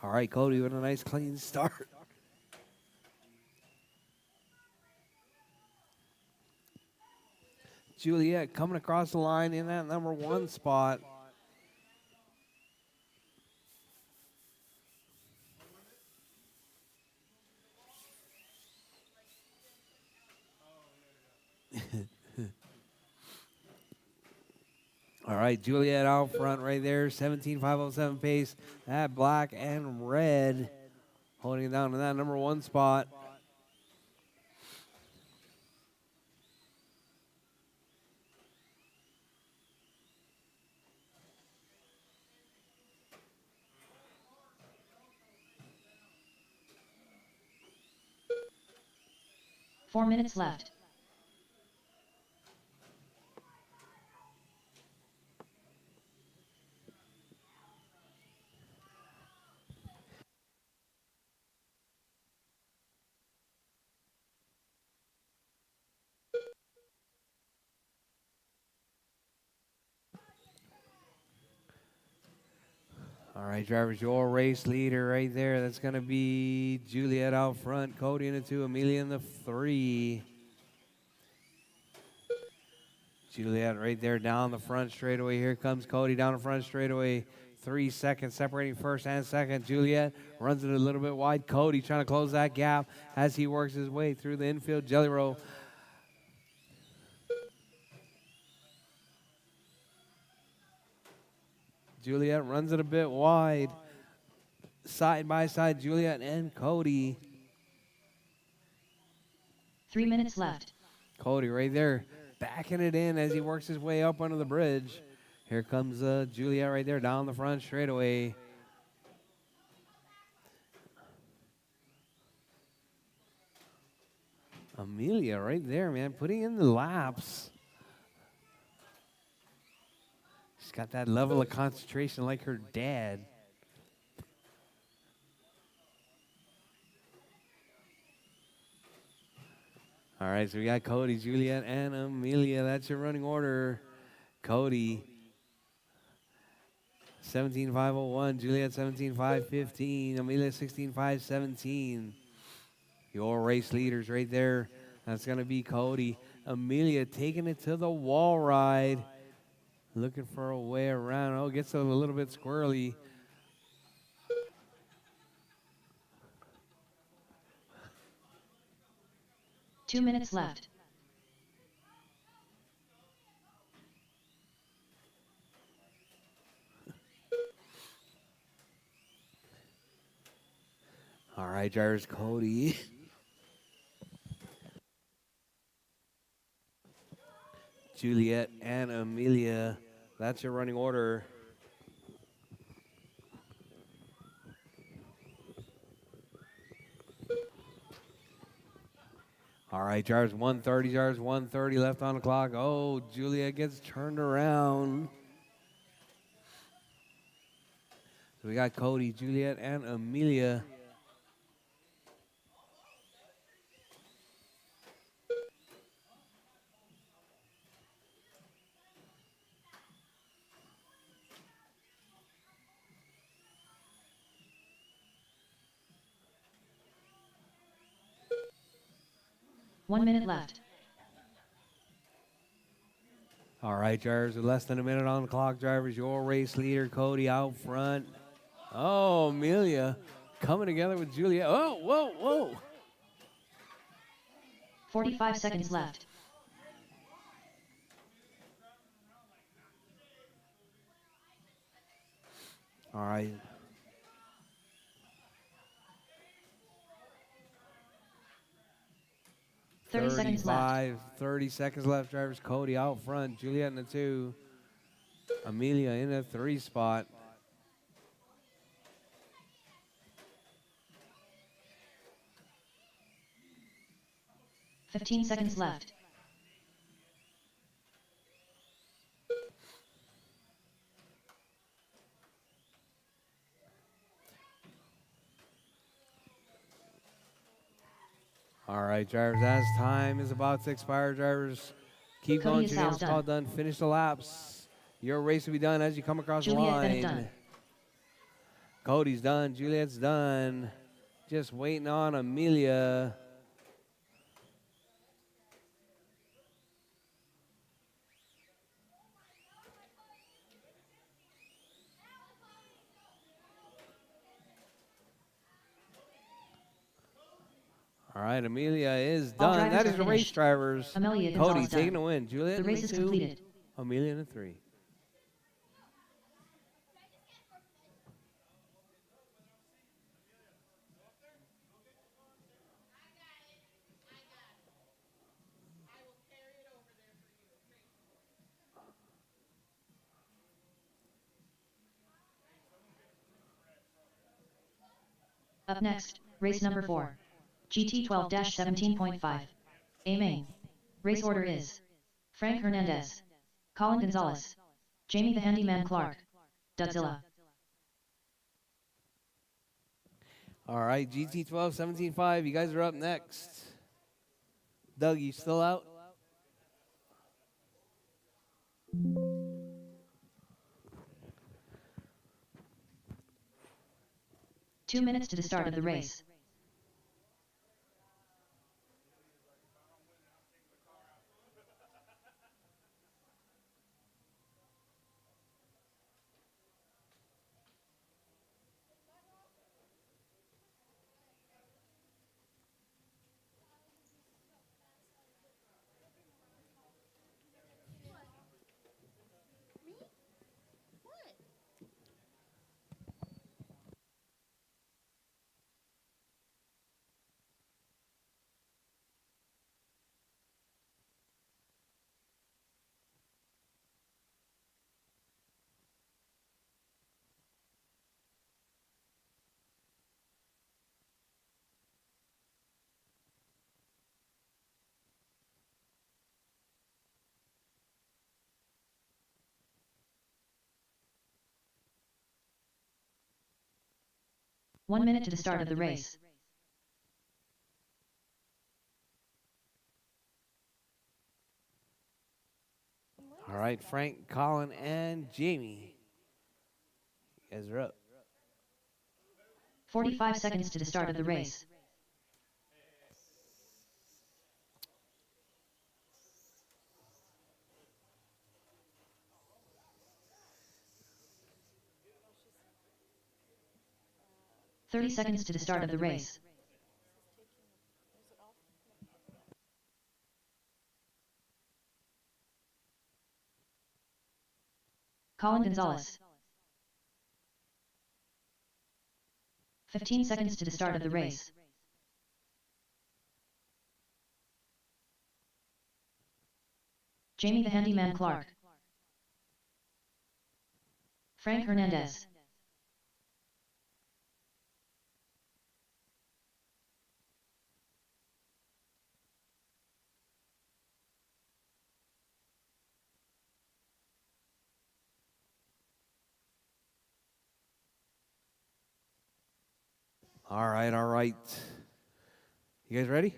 S1: All right, Cody with a nice clean start. Juliet coming across the line in that number 1 spot. All right, Juliet out front right there, 17,507 pace. That black and red holding it down to that number 1 spot.
S2: Four minutes left.
S1: All right, drivers, your race leader right there. That's going to be Juliet out front, Cody in the 2, Amelia in the 3. Juliet right there down the front straightaway. Here comes Cody down the front straightaway. 3 seconds separating first and second. Juliet runs it a little bit wide. Cody trying to close that gap as he works his way through the infield jelly roll. Juliet runs it a bit wide. Side by side, Juliet and Cody.
S2: 3 minutes left.
S1: Cody right there, backing it in as he works his way up under the bridge. Here comes Juliet right there down the front straightaway. Amelia right there, man, putting in the laps. She's got that level of concentration like her dad. All right, so we got Cody, Juliet, and Amelia. That's your running order. Cody, 17,501. Juliet, 17,515. Amelia, 16,517. Your race leaders right there. That's going to be Cody. Amelia taking it to the wall ride. Looking for a way around. Oh, gets a little bit squirrely.
S2: Two minutes left.
S1: All right, drivers, Cody. Juliet and Amelia. That's your running order. All right, drivers, 130, drivers, 130 left on the clock. Oh, Juliet gets turned around. So we got Cody, Juliet, and Amelia.
S2: One minute left.
S1: All right, drivers, with less than a minute on the clock, drivers, your race leader, Cody, out front. Oh, Amelia coming together with Juliet. Oh, whoa, whoa.
S2: 45 seconds left.
S1: All right.
S2: Thirty seconds left.
S1: 30 seconds left, drivers. Cody out front. Juliet in the 2. Amelia in the 3 spot.
S2: $15 seconds left.
S1: All right, drivers, as time is about to expire, drivers, keep
S2: Cody
S1: going.
S2: is
S1: Your name's
S2: done.
S1: called done. Finish the laps. Your race will be done as you come across the
S2: Juliet
S1: line.
S2: Bennett done.
S1: Cody's done. Juliet's done. Just waiting on Amelia. All right, Amelia is
S2: All
S1: done.
S2: drivers
S1: That
S2: are
S1: is the race,
S2: finished.
S1: drivers.
S2: Amelia
S1: Cody
S2: Gonzalez
S1: taking
S2: done.
S1: the win. Juliet
S2: The
S1: in
S2: race is
S1: the 2.
S2: completed.
S1: Amelia in the 3.
S2: Up next, race number 4. GT 12-17.5. A main. Race order is Frank Hernandez, Colin Gonzalez, Jamie the Handyman Clark, Dudzilla.
S1: All right, GT 12, 17.5. You guys are up next. Doug, you still out?
S2: Two minutes to the start of the race.
S6: What?
S2: 1 minute to the start of the race.
S1: All right, Frank, Colin, and Jamie. You guys are up.
S2: 45 seconds to the start of the race. "30 seconds to the start of the race.
S6: Is it off?
S2: Colin Gonzalez. 15 seconds to the start of the race. Jamie the Handyman Clark. Frank Hernandez.
S1: All right, all right. You guys ready?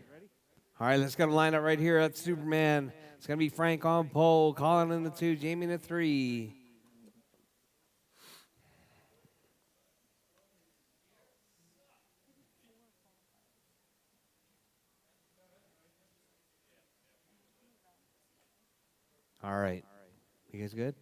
S1: All right, let's get a lineup right here. That's Superman. It's going to be Frank on pole, Colin in the 2, Jamie in the 3. All right. You guys good?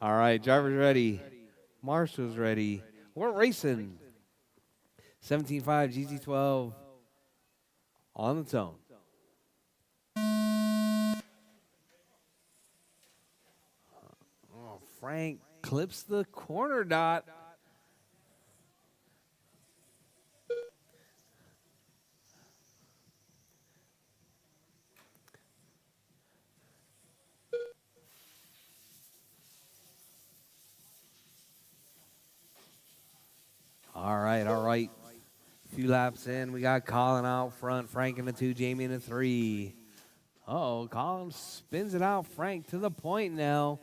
S1: All right, driver's ready. Marshall's ready. We're racing. 17.5 GT12 on the tone. Oh, Frank clips the corner dot. All right, all right. A few laps in, we got Colin out front, Frank in the 2, Jamie in the 3. Uh-oh, Colin spins it out, Frank to the point now.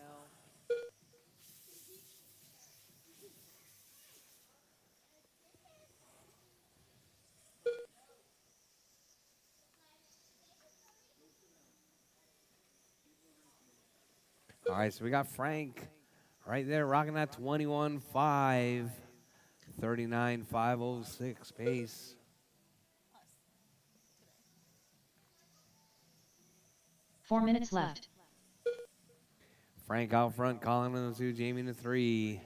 S1: All right, so we got Frank right there rocking that 21.5, 39.506 pace.
S6: Us. Today.
S2: 4 minutes left.
S1: Frank out front, Colin in the 2, Jamie in the 3.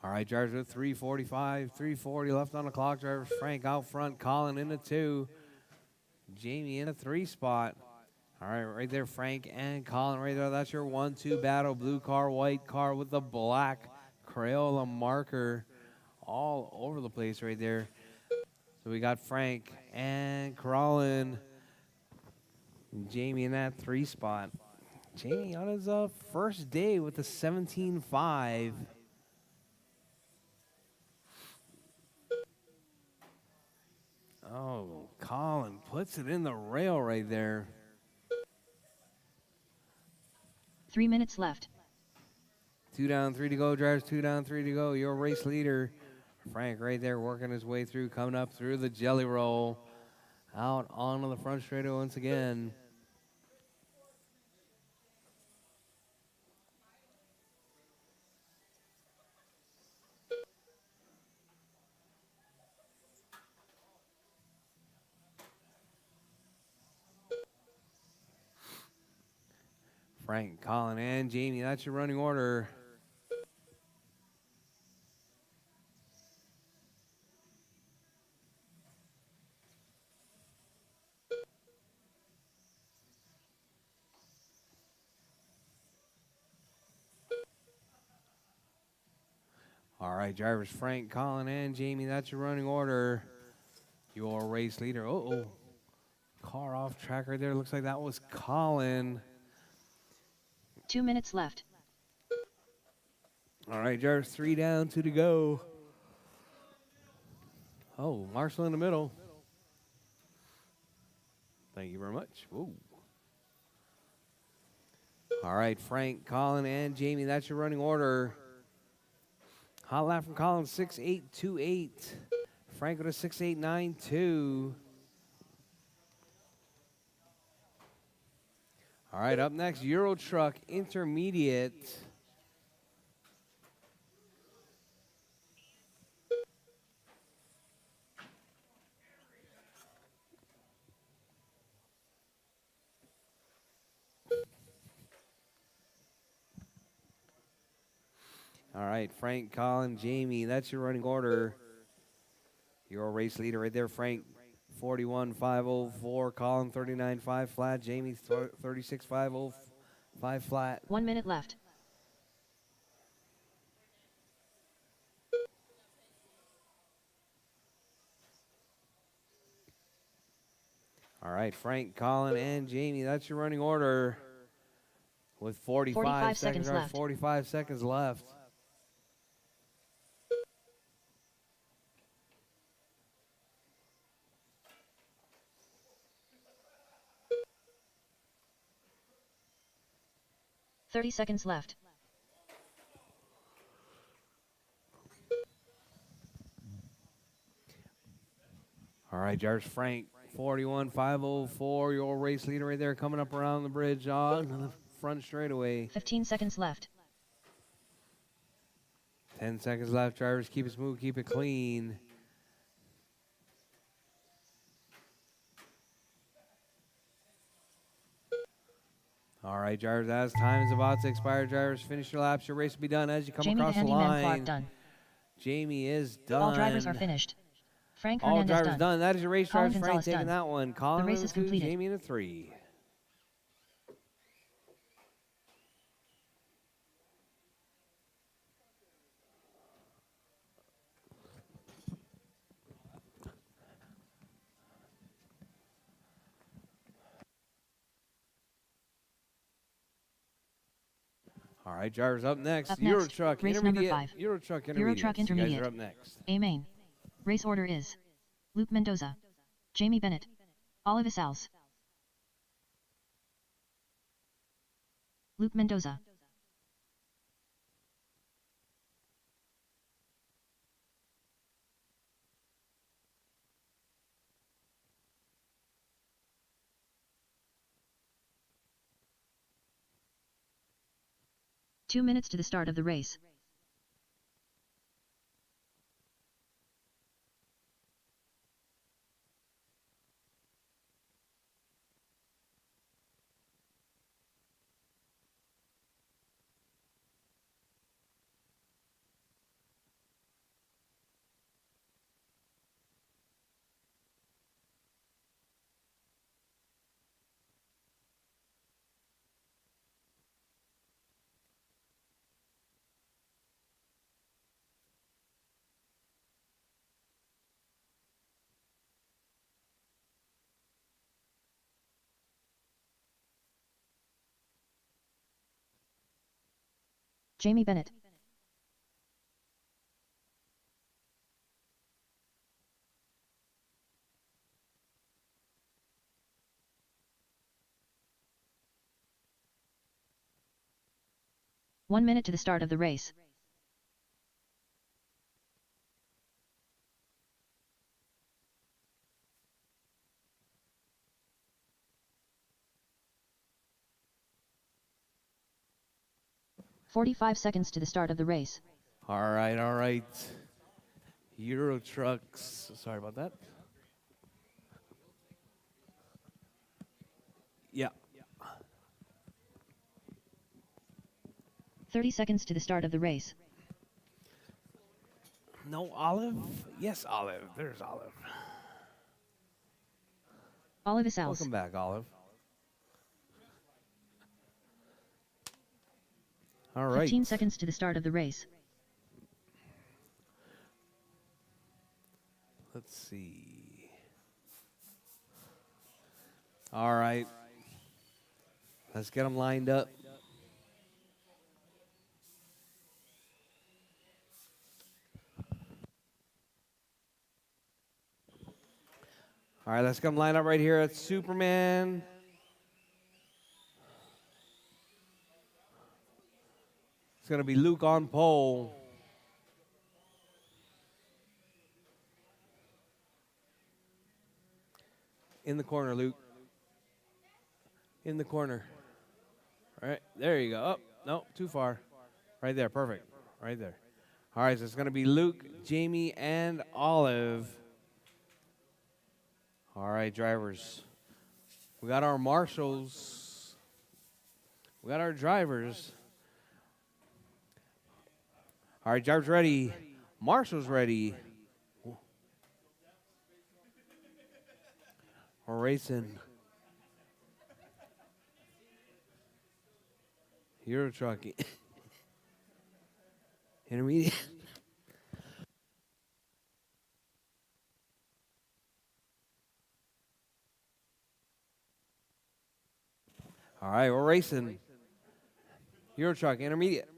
S1: All right, drivers with 3:45, 3:40 left on the clock. Drivers Frank out front, Colin in a 2, Jamie in a 3 spot. All right, right there, Frank and Colin right there. That's your 1-2 battle. Blue car, white car with the black Crayola marker all over the place right there. So we got Frank and Colin, Jamie in that 3 spot. Jamie on his first day with the 17.5. Oh, Colin puts it in the rail right there.
S2: 3 minutes left.
S1: 2 down, 3 to go, drivers. 2 down, 3 to go. Your race leader, Frank, right there, working his way through, coming up through the jelly roll, out onto the front straightaway once again. Frank, Colin, and Jamie, that's your running order. All right, drivers Frank, Colin, and Jamie, that's your running order. Your race leader. Uh-oh. Car off track right there. Looks like that was Colin.
S2: 2 minutes left.
S1: All right, drivers, 3 down, 2 to go. Oh, Marshall in the middle. Thank you very much. Whoa. All right, Frank, Colin, and Jamie, that's your running order. Hot lap from Colin, 6.828. Frank with a 6.892. All right, up next, Rchq Intermediate. All right, Frank, Colin, Jamie, that's your running order. Your race leader right there, Frank, 41.504. Colin, 39.5 flat. Jamie, 36.505 flat.
S2: 1 minute left.
S1: All right, Frank, Colin, and Jamie, that's your running order. With
S2: 45
S1: seconds
S2: seconds
S1: or
S2: left.
S1: 45 seconds left.
S2: Thirty seconds left.
S1: All right, Jarvis Frank, 41.504. Your race leader right there, coming up around the bridge on the front straightaway.
S2: 15 seconds left.
S1: 10 seconds left. Drivers, keep it smooth, keep it clean. All right, drivers, as time is about to expire, drivers, finish your laps. Your race will be done as you come
S2: Jamie the
S1: across the
S2: handyman Clark
S1: line.
S2: done.
S1: Jamie is done.
S2: All drivers are finished. Frank
S1: All
S2: Hernandez
S1: drivers done. That is your race,
S2: Colin
S1: drivers. Frank
S2: Gonzalez
S1: taking
S2: done.
S1: that one. Colin
S2: race
S1: in a
S2: is
S1: 2,
S2: completed.
S1: Jamie in a 3. All right, drivers, up next.
S2: Up next,
S1: Rchq
S2: race number
S1: Intermediate.
S2: 5.
S1: Rchq Intermediate.
S2: Rchq
S1: You guys
S2: Intermediate.
S1: are up next.
S2: A main. Race order is Luke Mendoza, Jamie Bennett, Oliver Sals. Luke Mendoza. Two minutes to the start of the race. Jamie Bennett. One minute to the start of the race. $45 to the start of the race.
S1: All right, all right. Euro trucks. Sorry about that. Yeah.
S2: 30 seconds to the start of the race.
S1: No Olive? Yes, Olive. There's Olive.
S2: Olive Isals.
S1: Welcome back, Olive. All right.
S2: 15 seconds to the start of the race.
S1: Let's see. All right. Let's get them lined up. All right, let's get them lined up right here at Superman. It's going to be Luke on pole. In the corner, Luke. In the corner. All right, there you go. Oh, no, too far. Right there, perfect. Right there. All right, so it's going to be Luke, Jamie, and Olive. All right, drivers. We got our marshals. We got our drivers. All right, drivers ready. Marshals ready. We're racing. Euro truck. Intermediate. All right, we're racing. Euro truck, intermediate.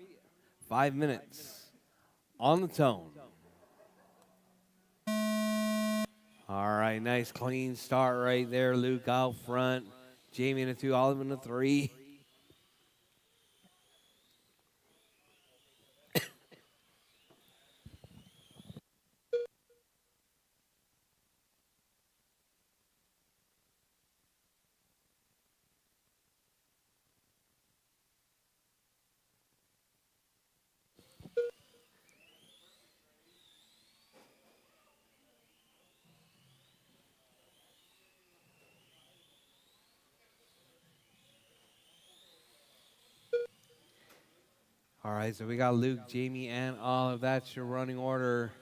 S1: 5 minutes. On the tone. All right, nice clean start right there. Luke out front. Jamie in the 2, Olive in the 3. All right, so we got Luke, Jamie, and Olive. That's your running order.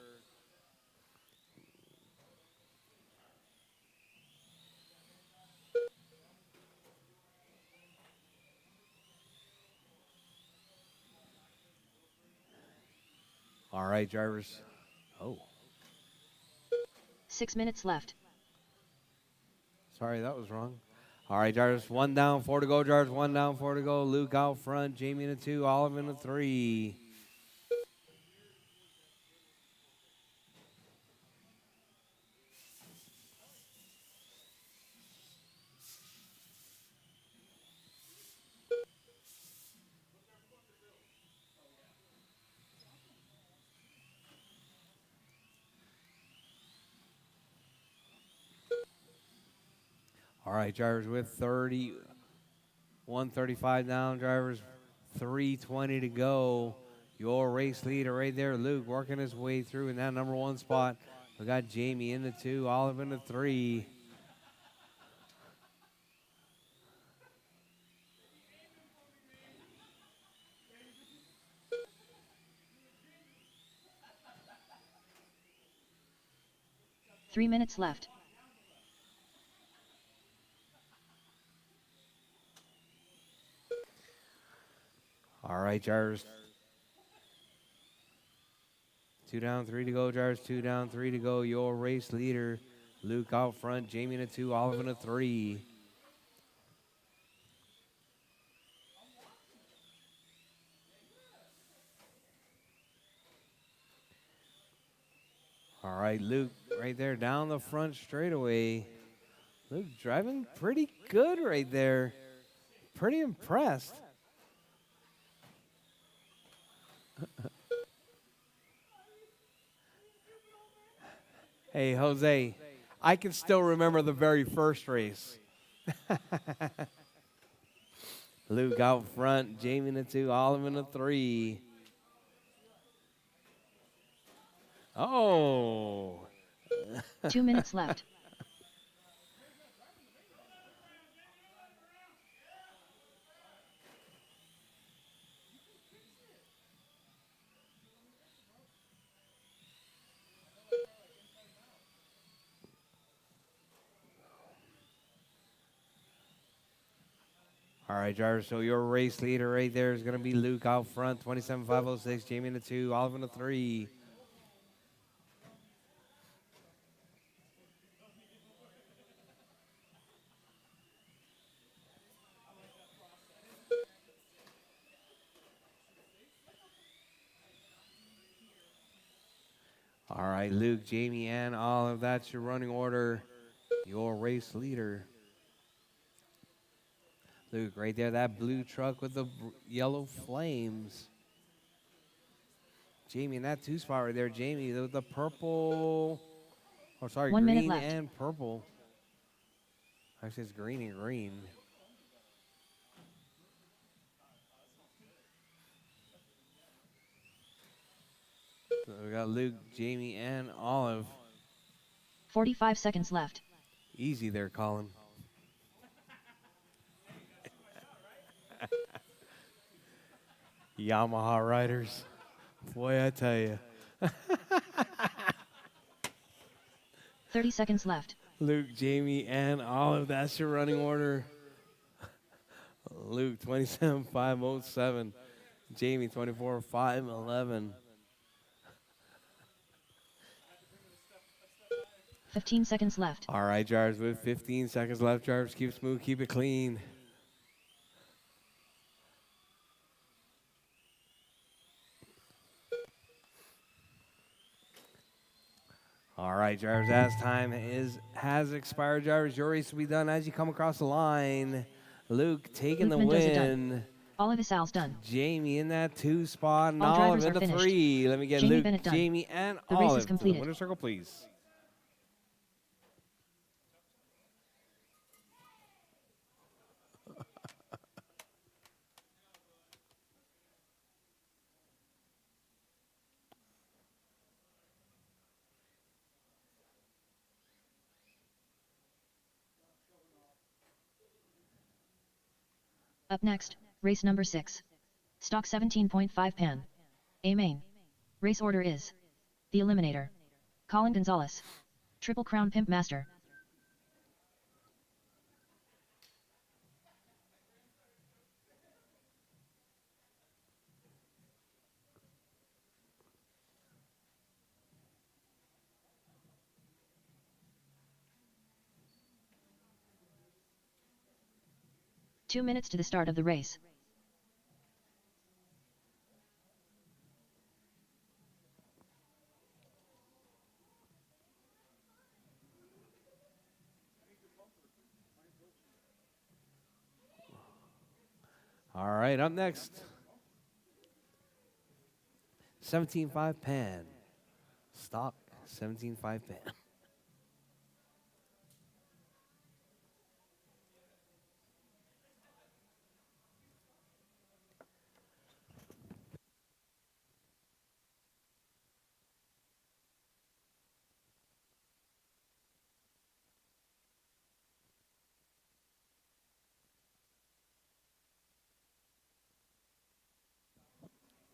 S1: All right, drivers. Oh,
S2: 6 minutes left.
S1: sorry, that was wrong. All right, drivers. 1 down, 4 to go. Drivers, 1 down, 4 to go. Luke out front. Jamie in the 2, Olive in the 3. All right, drivers with 30, 135 down, drivers, 320 to go. Your race leader right there, Luke, working his way through in that number 1 spot. We got Jamie in the 2, Olive in the 3.
S2: Three minutes left.
S1: All right, drivers. 2 down, 3 to go, drivers. 2 down, 3 to go. Your race leader, Luke out front. Jamie in a 2, Olive in a 3. All right, Luke, right there down the front straightaway. Luke driving pretty good right there. Pretty impressed. Hey, Jose, I can still remember the very first race. Luke out front, Jamie in the 2, Olive in the 3. Oh.
S2: 2 minutes left.
S1: All right, drivers, so your race leader right there is going to be Luke out front, 27.506, Jamie in the 2, Olive in the 3. All right, Luke, Jamie, and Olive, that's your running order. Your race leader. Luke, right there, that blue truck with the yellow flames. Jamie in that 2 spot right there. Jamie, the purple. Oh, sorry,
S2: 1 minute
S1: green
S2: left.
S1: and purple. Actually, it's green and green. So we got Luke, Jamie, and Olive.
S2: 45 seconds left.
S1: Easy there, Colin. Yamaha riders. Boy, I tell you.
S2: 30 seconds left.
S1: Luke, Jamie, and Olive, that's your running order. Luke, 27.507. Jamie, 24.511.
S2: 15 seconds left.
S1: All right, Jars, with 15 seconds left, Jars, keep smooth, keep it clean. All right, Jars, as time has expired, Jars, your race will be done as you come across the line. Luke taking
S2: Luke
S1: the
S2: Mendoza
S1: win.
S2: done. Olive Isal's done.
S1: Jamie in that 2 spot, and
S2: All
S1: Olive
S2: drivers
S1: in
S2: are
S1: the
S2: finished.
S1: 3. Let me get
S2: Jamie
S1: Luke,
S2: Bennett done.
S1: Jamie, and
S2: The race is
S1: Olive to the
S2: completed.
S1: winner's circle, please.
S2: Up next, race number 6. Stock 17.5 pan. A main. Race order is the Eliminator. Colin Gonzalez. Triple Crown Pimp Master. Two minutes to the start of the race.
S1: All right, up next, 17.5 pan. Stock 17.5 pan.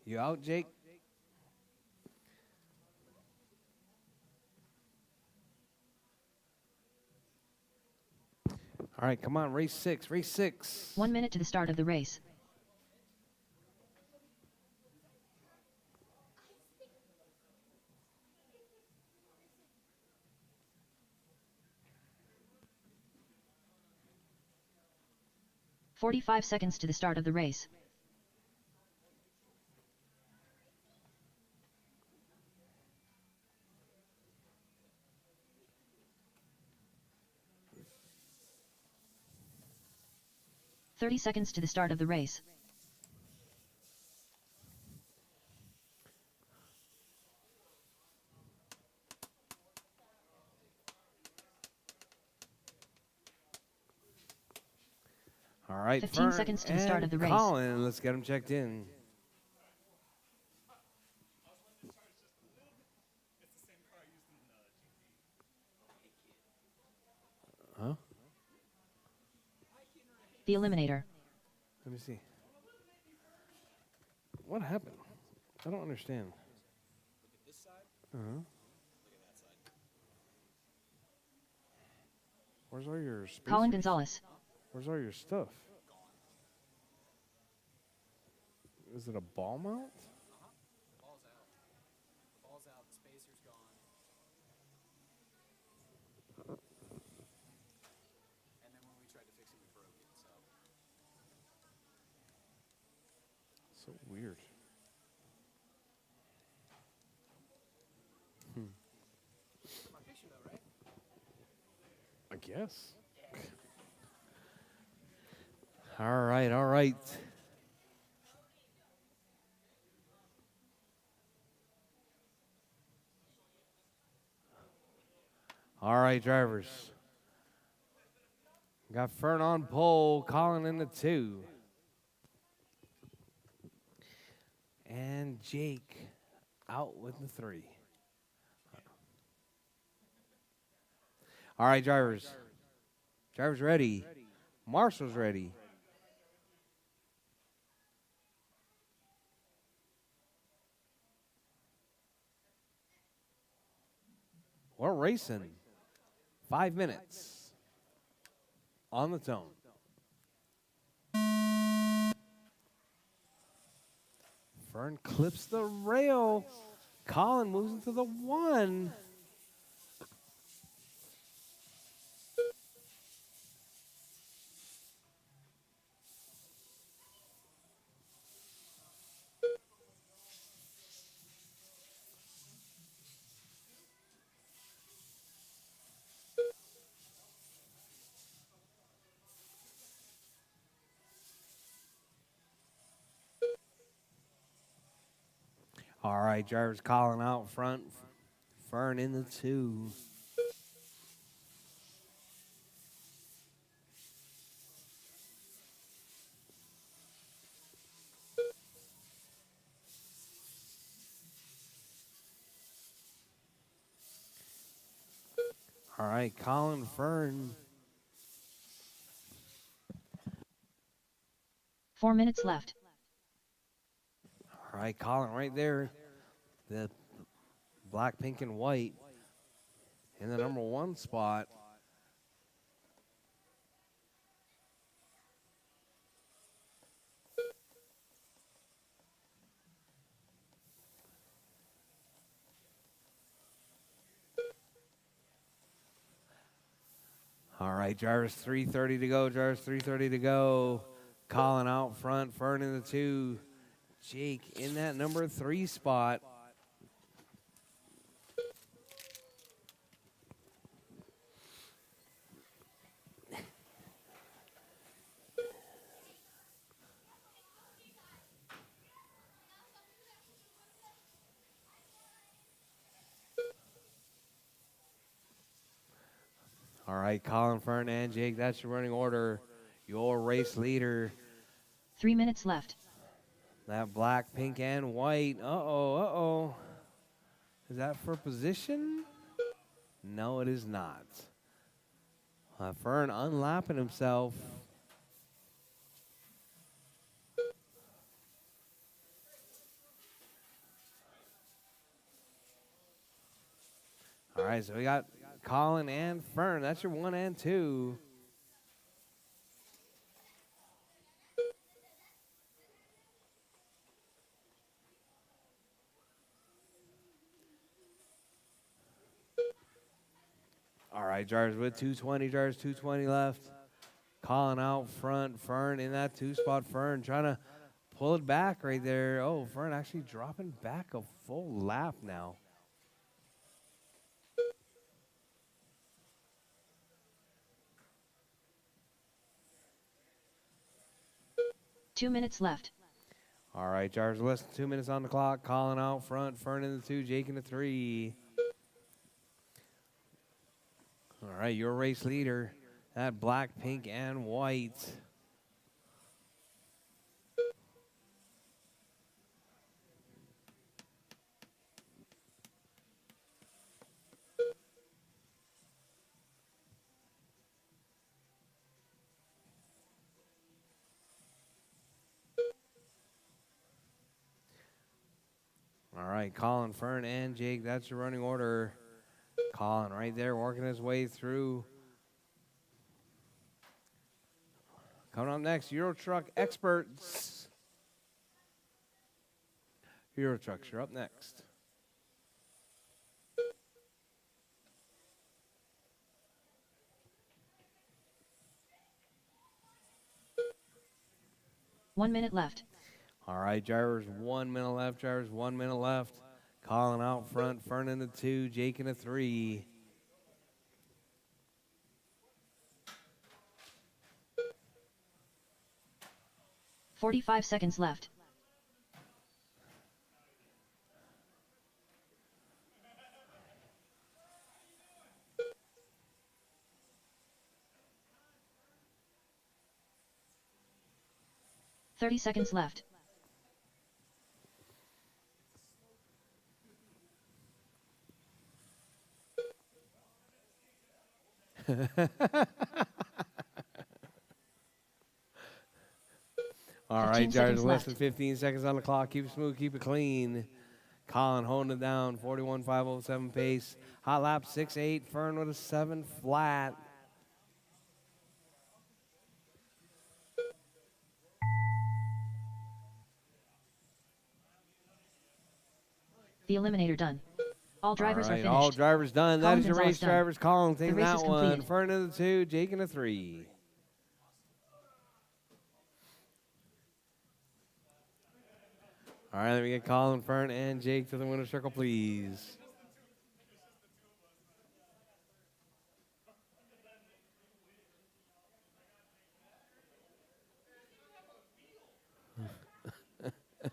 S1: You out, Jake? All right, come on, race 6, race 6.
S2: 1 minute to the start of the race. "45 seconds to the start of the race. 30 seconds to the start of the race.
S1: All right,
S2: 15
S1: Fern
S2: seconds to the start
S1: and
S2: of the race.
S1: Colin, let's get them checked in. Huh?
S2: The Eliminator.
S1: Let me see. What happened? I don't understand. Uh-huh. Where's all your spacers?
S2: Colin Gonzalez.
S1: Where's all your stuff? Is it a ball mount?
S7: Ball's out. The ball's out. The spacer's gone. And then when we tried to fix it, we broke it. So
S1: So weird.
S7: my picture though, right?
S1: I guess. All right, all right. All right, drivers. Got Fern on pole, Colin in the 2. And Jake out with the 3. All right, drivers. Drivers ready. Marshall's ready. We're racing. 5 minutes on the tone. Fern clips the rail. Colin moves into the 1. All right, drivers, Colin out front. Fern in the 2. All right, Colin, Fern.
S2: 4 minutes left.
S1: All right, Colin right there. The black, pink, and white in the number 1 spot. All right, drivers 3:30 to go. Drivers 3:30 to go. Colin out front. Fern in the 2. Jake in that number 3 spot. All right, Colin, Fern, and Jake, that's your running order. Your race leader.
S2: 3 minutes left.
S1: That black, pink, and white. Uh-oh, uh-oh. Is that for position? No, it is not. Fern unlapping himself. All right, so we got Colin and Fern. That's your 1 and 2. All right, drivers with 220, drivers 220 left. Colin out front, Fern in that 2 spot. Fern trying to pull it back right there. Oh, Fern actually dropping back a full lap now.
S2: 2 minutes left.
S1: All right, drivers, less than 2 minutes on the clock. Calling out front, Fern in the 2, Jake in the 3. All right, your race leader, that black, pink, and white. All right, Colin, Fern, and Jake, that's your running order. Colin right there working his way through. Coming up next, Euro Truck Experts. Euro Trucks, you're up next.
S2: One minute left.
S1: All right, drivers, 1 minute left. Drivers, 1 minute left. Colin out front, Fern in the 2, Jake in the 3.
S2: 45 seconds left. Thirty seconds left.
S1: All
S2: 15
S1: right, drivers,
S2: seconds
S1: less
S2: left.
S1: than 15 seconds on the clock. Keep it smooth, keep it clean. Colin holding it down, 41.507 pace. Hot lap 6.8. Fern with a 7 flat.
S2: The eliminator done. All drivers
S1: All right,
S2: are
S1: all
S2: finished.
S1: drivers done. That
S2: Colin
S1: is your
S2: Gonzalez
S1: race,
S2: done.
S1: drivers. Colin taking
S2: race
S1: that
S2: is
S1: one.
S2: completed.
S1: Fern in the 2, Jake in the 3. All right, let me get Colin, Fern, and Jake to the winner's circle, please.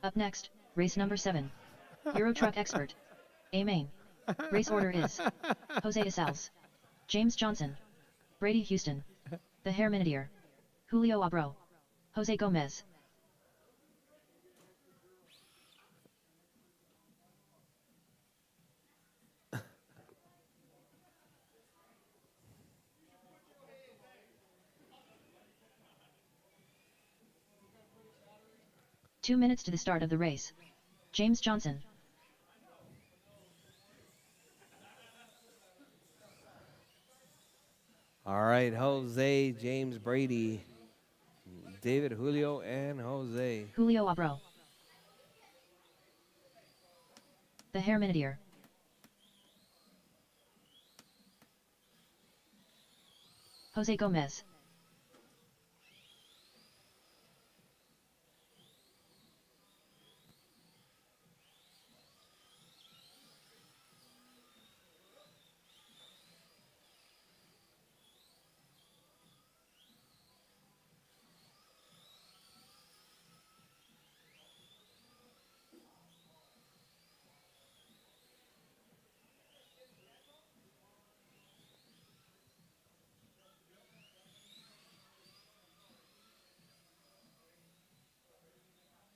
S2: Up next, race number 7. Euro Truck Expert. A main. Race order is Jose Isals, James Johnson, Brady Houston, The Hair Minutier, Julio Abro, Jose Gomez. Two minutes to the start of the race. James Johnson.
S1: All right, Jose, James, Brady, David, Julio, and Jose.
S2: Julio Abro. The Hair Minutier. Jose Gomez.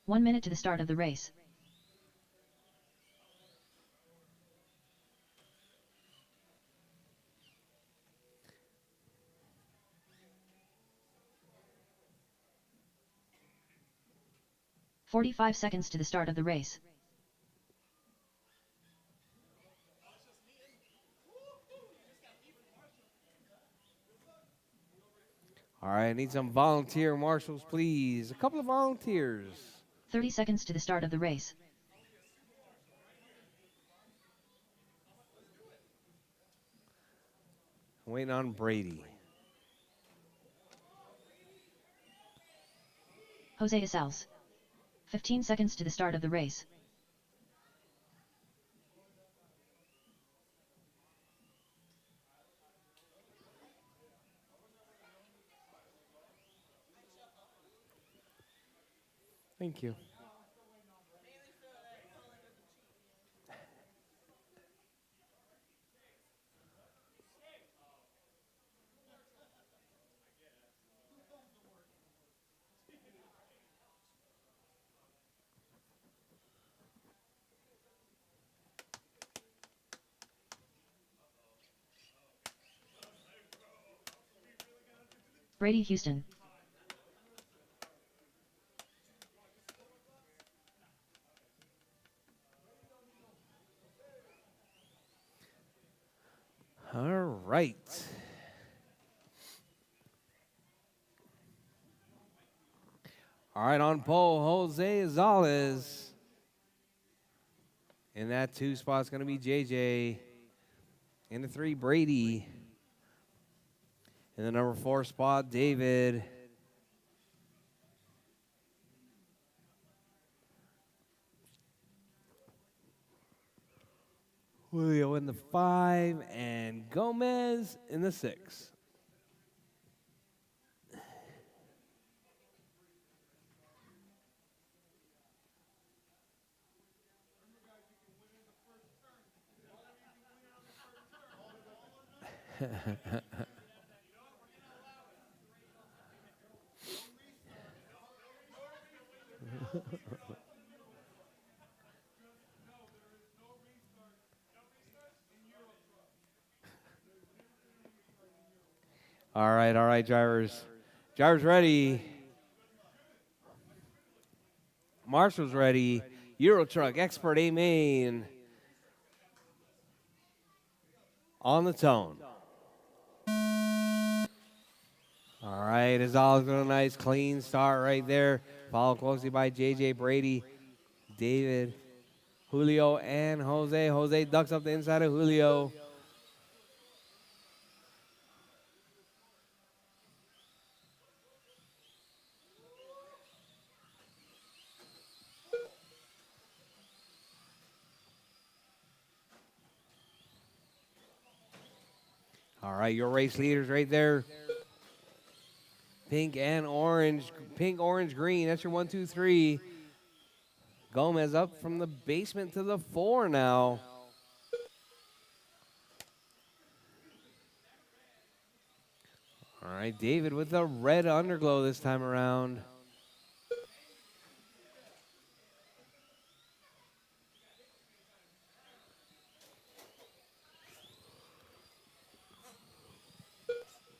S2: One minute to the start of the race. "45 seconds to the start of the race.
S1: All right, I need some volunteer marshals, please. A couple of volunteers.
S2: 30 seconds to the start of the race.
S1: Waiting on Brady.
S2: Jose Isals. 15 seconds to the start of the race.
S1: Thank you.
S2: Brady Houston.
S1: All right. All right, on pole, Jose Gonzalez. In that 2 spot's going to be JJ. In the 3, Brady. In the number 4 spot, David. Julio in the 5, and Gomez in the 6. All right, drivers. Drivers ready. Marshall's ready. Rchq Expert A main. On the tone. All right, Gonzalez got a nice clean start right there. Followed closely by JJ, Brady, David, Julio, and Jose. Jose ducks up the inside of Julio. All right, your race leaders right there. Pink and orange. Pink, orange, green. That's your 1, 2, 3. Gomez up from the basement to the 4 now. All right, David with the red underglow this time around.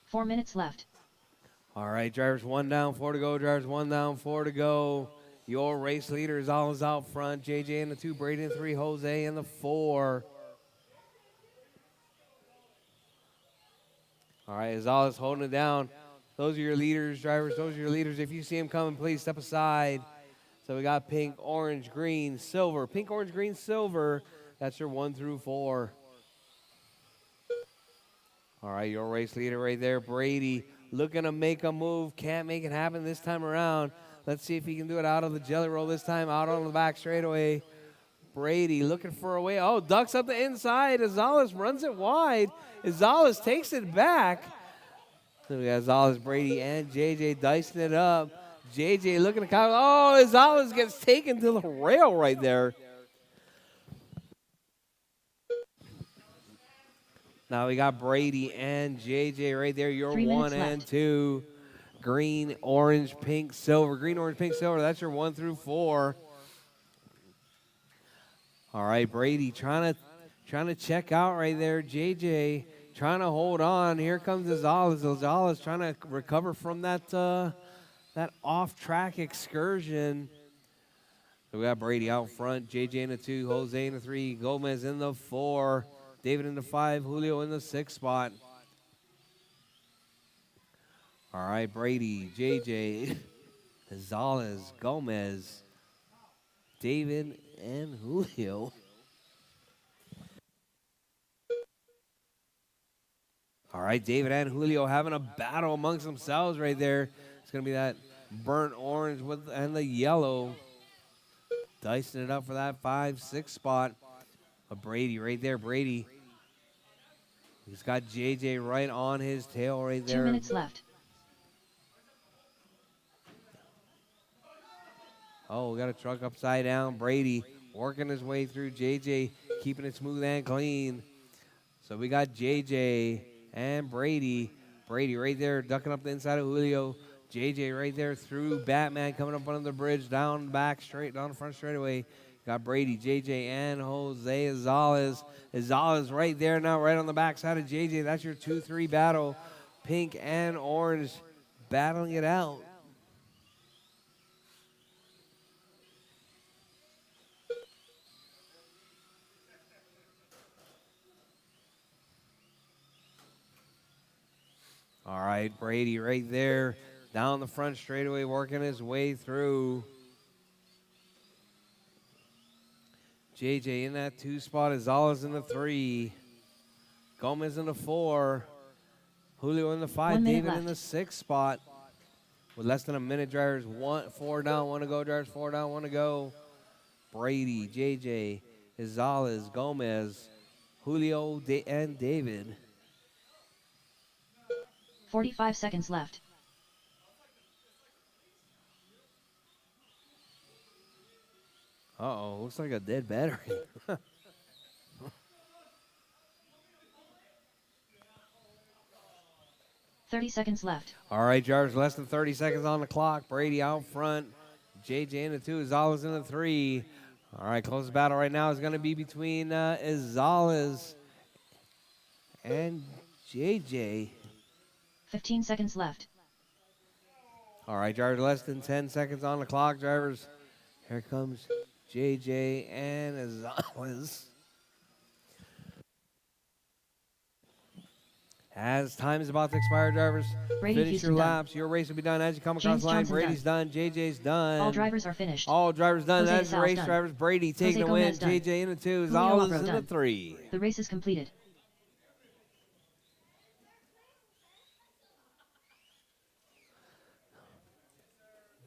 S2: Four minutes left.
S1: All right, drivers 1 down, 4 to go. Drivers 1 down, 4 to go. Your race leader is always out front. JJ in the 2, Brady in the 3, Jose in the 4. All right, Gonzalez holding it down. Those are your leaders, drivers. Those are your leaders. If you see them coming, please step aside. So we got pink, orange, green, silver. Pink, orange, green, silver. That's your 1 through 4. All right, your race leader right there, Brady, looking to make a move. Can't make it happen this time around. Let's see if he can do it out of the jelly roll this time, out on the back straightaway. Brady looking for a way. Oh, ducks up the inside. Gonzalez runs it wide. Gonzalez takes it back. So we got Gonzalez, Brady, and JJ dicing it up. JJ looking to count. Oh, Gonzalez gets taken to the rail right there. Now we got Brady and JJ right there. Your
S2: 3 minutes
S1: 1 and
S2: left.
S1: 2. Green, orange, pink, silver. Green, orange, pink, silver. That's your 1 through 4. All right, Brady trying to check out right there. JJ trying to hold on. Here comes Gonzalez. Gonzalez trying to recover from that off-track excursion. So we got Brady out front. JJ in the 2, Jose in the 3, Gomez in the 4, David in the 5, Julio in the 6 spot. All right, Brady, JJ, Gonzalez, Gomez, David, and Julio. All right, David and Julio having a battle amongst themselves right there. It's going to be that burnt orange and the yellow. Dicing it up for that 5, 6 spot. Brady right there, Brady. He's got JJ right on his tail right
S2: 2
S1: there.
S2: minutes left.
S1: Oh, we got a truck upside down. Brady working his way through. JJ keeping it smooth and clean. So we got JJ and Brady. Brady right there ducking up the inside of Julio. JJ right there through Batman coming up under the bridge down the back straight down the front straightaway. Got Brady, JJ, and Jose Azales. Azales right there now, right on the backside of JJ. That's your 2-3 battle. Pink and orange battling it out. All right, Brady right there down the front straightaway working his way through. JJ in that 2 spot. Azales in the 3. Gomez in the 4. Julio in the 5.
S2: 1 minute
S1: David in
S2: left.
S1: the 6 spot. With less than a minute, drivers 4 down, 1 to go. Drivers 4 down, 1 to go. Brady, JJ, Azales, Gomez, Julio, and David.
S2: 45 seconds left.
S1: Uh-oh, looks like a dead battery.
S2: 30 seconds left.
S1: All right, drivers, less than 30 seconds on the clock. Brady out front. JJ in the 2, Azales in the 3. All right, closest battle right now is going to be between Azales and JJ.
S2: 15 seconds left.
S1: All right, drivers, less than 10 seconds on the clock, drivers. Here comes JJ and Azales. As time is about to expire, drivers,
S2: Brady,
S1: finish
S2: Houston
S1: your
S2: done.
S1: laps. Your race will be done as you come across
S2: James
S1: the line.
S2: Johnson
S1: Brady's done. JJ's done.
S2: All drivers are finished.
S1: All drivers done.
S2: Jose
S1: That's the
S2: Sal's
S1: race,
S2: done.
S1: drivers. Brady taking
S2: Jose
S1: the win.
S2: Gomez done.
S1: JJ in the 2.
S2: Julio
S1: Azales
S2: Alvaro
S1: in the
S2: done.
S1: 3.
S2: The race is completed.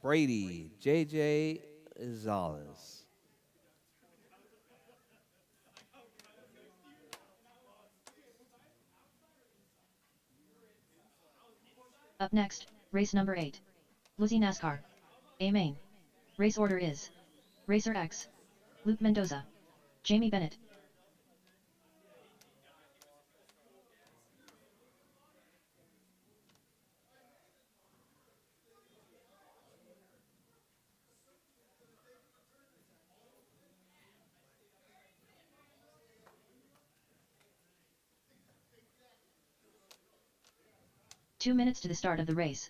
S1: Brady, JJ, Azales.
S2: Up next, race number 8. Lucy NASCAR. A main. Race order is Racer X, Luke Mendoza, Jamie Bennett. Two minutes to the start of the race.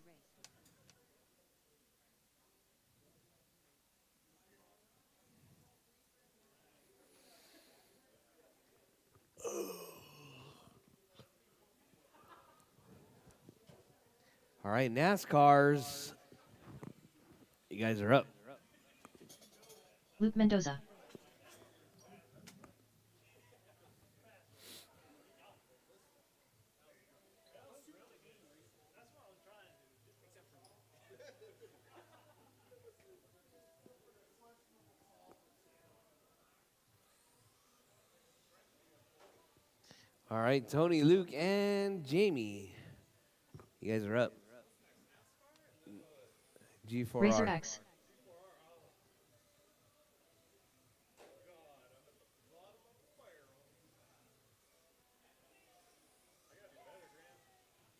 S1: All right, NASCAR's. You guys are up.
S2: Luke Mendoza.
S1: All right, Tony, Luke, and Jamie. You guys are up. G4R.
S2: Racer X.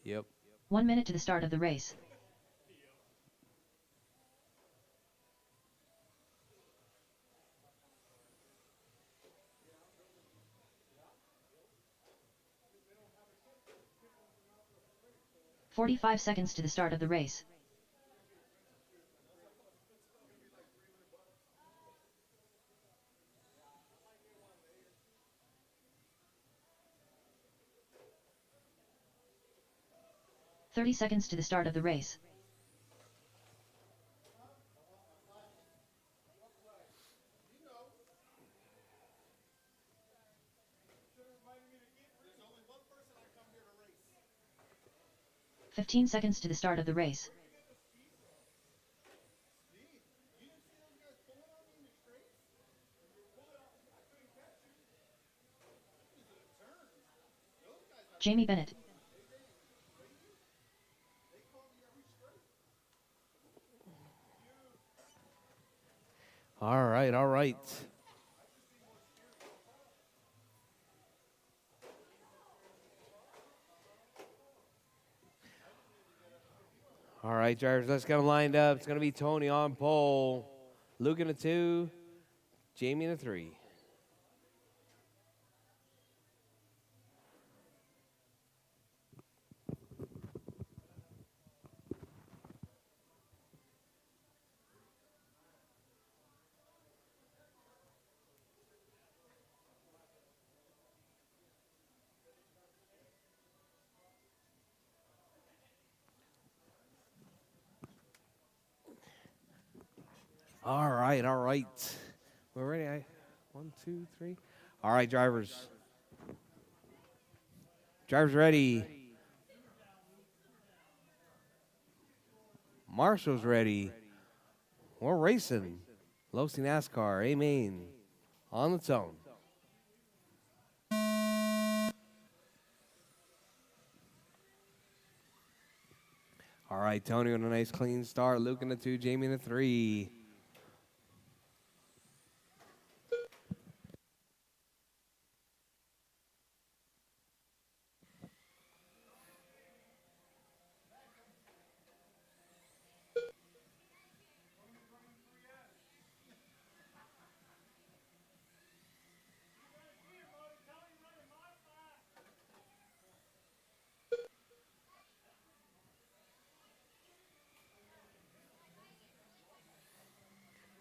S1: Yep.
S2: 1 minute to the start of the race. "45 seconds to the start of the race. "30 seconds to the start of the race. "15 seconds to the start of the race. Jamie Bennett.
S1: All right, all right. All right, drivers, let's get them lined up. It's going to be Tony on pole, Luke in a 2, Jamie in a 3. All right, all right. We're ready. 1, 2, 3. All right, drivers. Drivers ready. Marshall's ready. We're racing. Losi NASCAR, amen. On the tone. All right, Tony on a nice clean start. Luke in the 2, Jamie in the 3.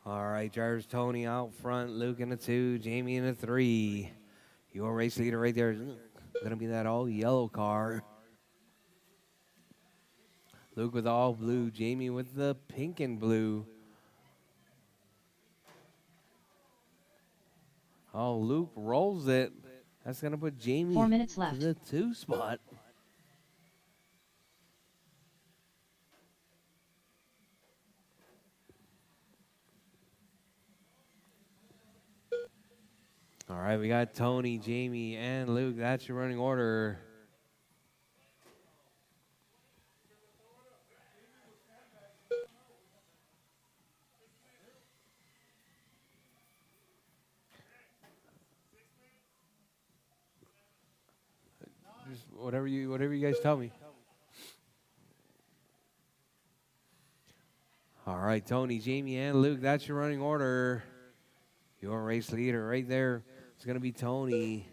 S1: All right, drivers, Tony out front, Luke in the 2, Jamie in the 3. Your race leader right there is going to be that all yellow car. Luke with all blue, Jamie with the pink and blue. Oh, Luke rolls it. That's going to put Jamie
S2: 4 minutes
S1: to
S2: left.
S1: the 2 spot. All right, we got Tony, Jamie, and Luke. That's your running order. Just whatever you guys tell me. All right, Tony, Jamie, and Luke. That's your running order. Your race leader right there. It's going to be Tony.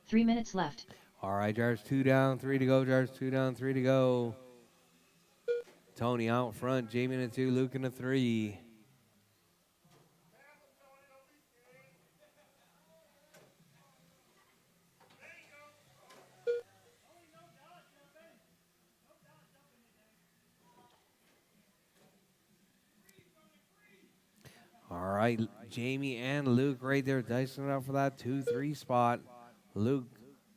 S2: Three minutes left.
S1: All right, drivers, 2 down, 3 to go. Drivers, 2 down, 3 to go. Tony out front, Jamie in the 2, Luke in the 3. All right, Jamie and Luke right there dicing it out for that 2-3 spot. Luke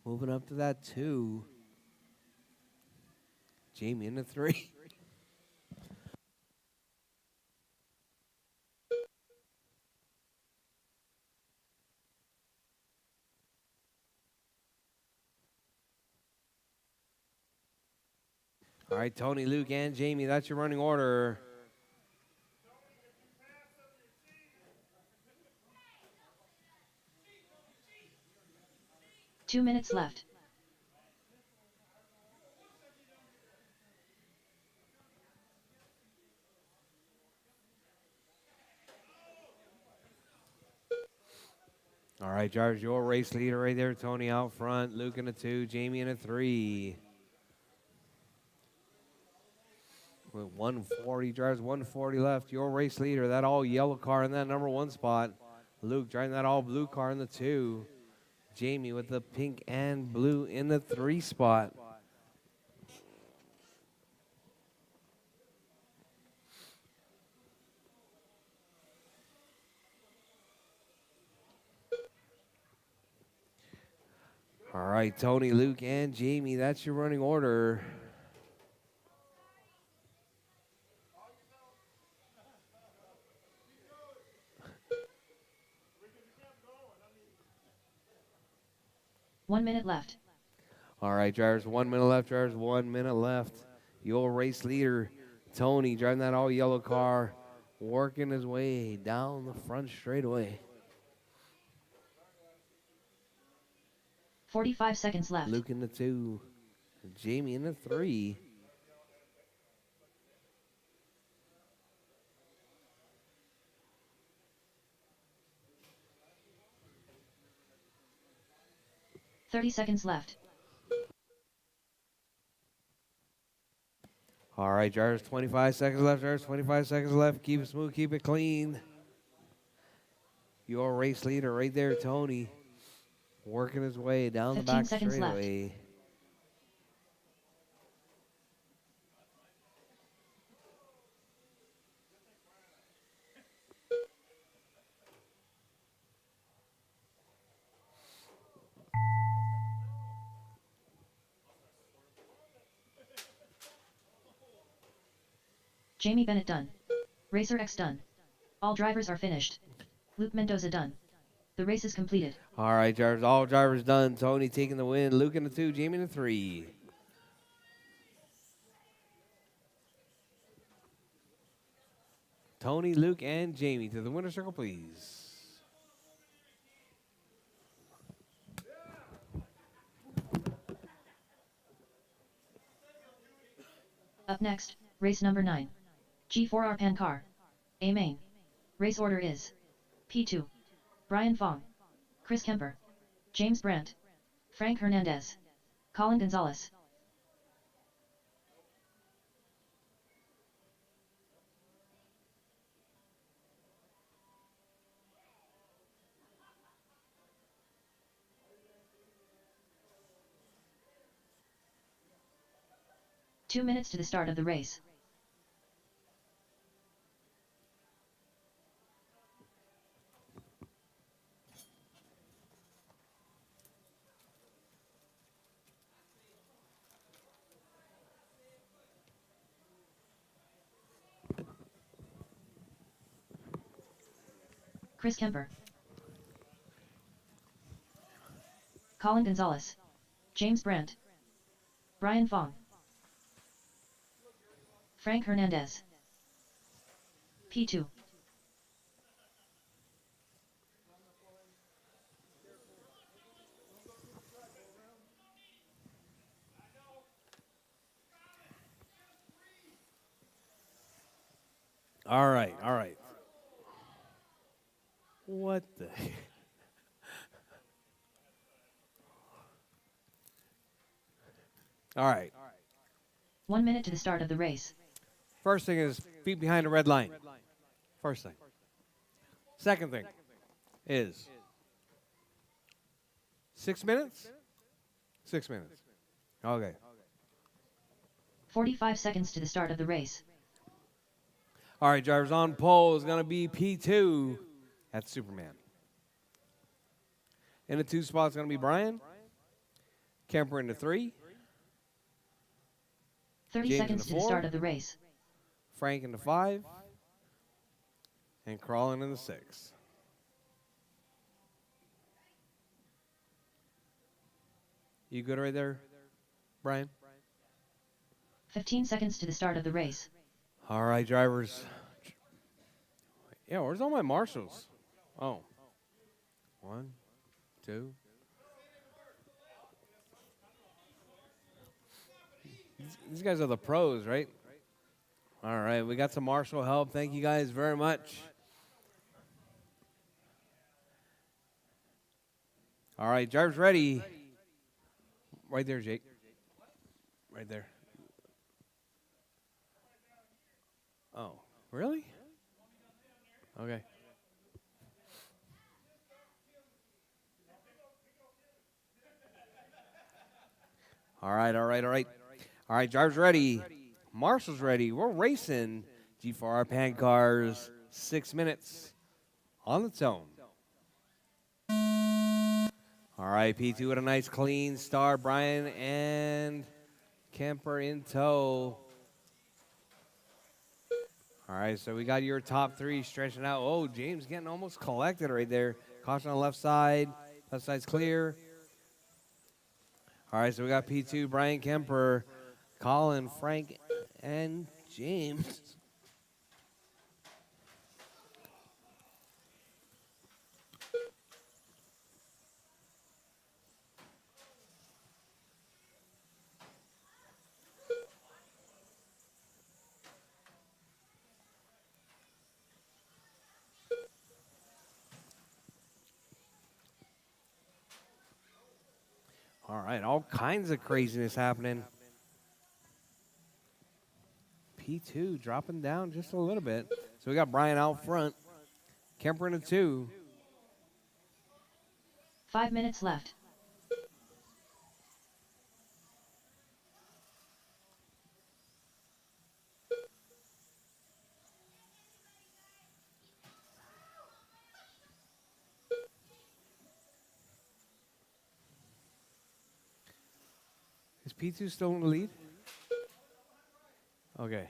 S1: moving up to that 2. Jamie in the 3. All right, Tony, Luke, and Jamie, that's your running order.
S2: Two minutes left.
S1: All right, drivers, your race leader right there. Tony out front, Luke in the 2, Jamie in the 3. With 140 drivers, 140 left. Your race leader, that all yellow car in that number 1 spot. Luke driving that all blue car in the 2. Jamie with the pink and blue in the 3 spot. All right, Tony, Luke, and Jamie, that's your running order.
S2: 1 minute left.
S1: All right, drivers, 1 minute left, drivers, 1 minute left. Your race leader, Tony, driving that all yellow car, working his way down the front straightaway.
S2: 45 seconds left.
S1: Luke in the 2, Jamie in the 3.
S2: $30 left.
S1: All right, drivers, 25 seconds left, drivers, 25 seconds left. Keep it smooth, keep it clean. Your race leader right there, Tony, working his way down the
S2: 15
S1: back
S2: seconds left.
S1: straightaway.
S2: Jamie Bennett done. Rchq done. All drivers are finished. Luke Mendoza done. The race is completed.
S1: All right, drivers, all drivers done. Tony taking the win. Luke in the 2, Jamie in the 3. Tony, Luke, and Jamie to the winner's circle, please.
S2: Up next, race number 9. G4R Pan Car. A main. Race order is P2. Brian Fong. Chris Kemper. James Brandt. Frank Hernandez. Colin Gonzalez. Two minutes to the start of the race. Chris Kemper. Colin Gonzalez. James Brandt. Brian Fong. Frank Hernandez. P2.
S1: All right, all right. What the? All right.
S2: 1 minute to the start of the race.
S1: First thing is feet behind the red line. First thing. Second thing is 6 minutes? 6 minutes. Okay.
S2: 45 seconds to the start of the race.
S1: All right, drivers on pole is going to be P2. That's Superman. In the 2 spot is going to be Brian. Kemper in the 3.
S2: 30
S1: James in
S2: seconds
S1: the
S2: to the
S1: 4.
S2: start of the race.
S1: Frank in the 5. And Crawlin in the 6. You good right there, Brian?
S2: 15 seconds to the start of the race.
S1: All right, drivers. Yeah, where's all my marshals? Oh. 1, 2. These guys are the pros, right? All right, we got some marshal help. Thank you guys very much. All right, drivers ready. Right there, Jake. Right there. Oh, really? Okay. All right, all right, all right. All right, drivers ready. Marshall's ready. We're racing G4R Pan Cars. 6 minutes on its own. All right, P2 with a nice clean start. Brian and Kemper in tow. All right, so we got your top 3 stretching out. Oh, James getting almost collected right there. Caution on the left side. Left side's clear. All right, so we got P2, Brian Kemper, Colin, Frank, and James. All right, all kinds of craziness happening. P2 dropping down just a little bit. So we got Brian out front. Kemper in a 2.
S2: 5 minutes left.
S1: Is P2 still in the lead? Okay.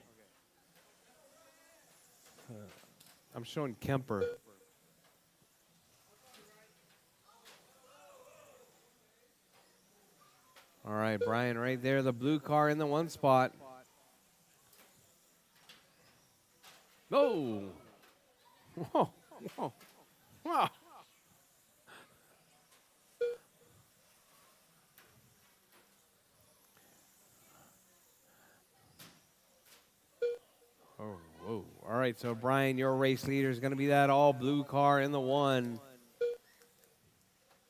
S1: I'm showing Kemper. All right, Brian right there, the blue car in the 1 spot. Oh! Whoa! Whoa! Whoa! Oh, whoa. All right, so Brian, your race leader is going to be that all blue car in the 1.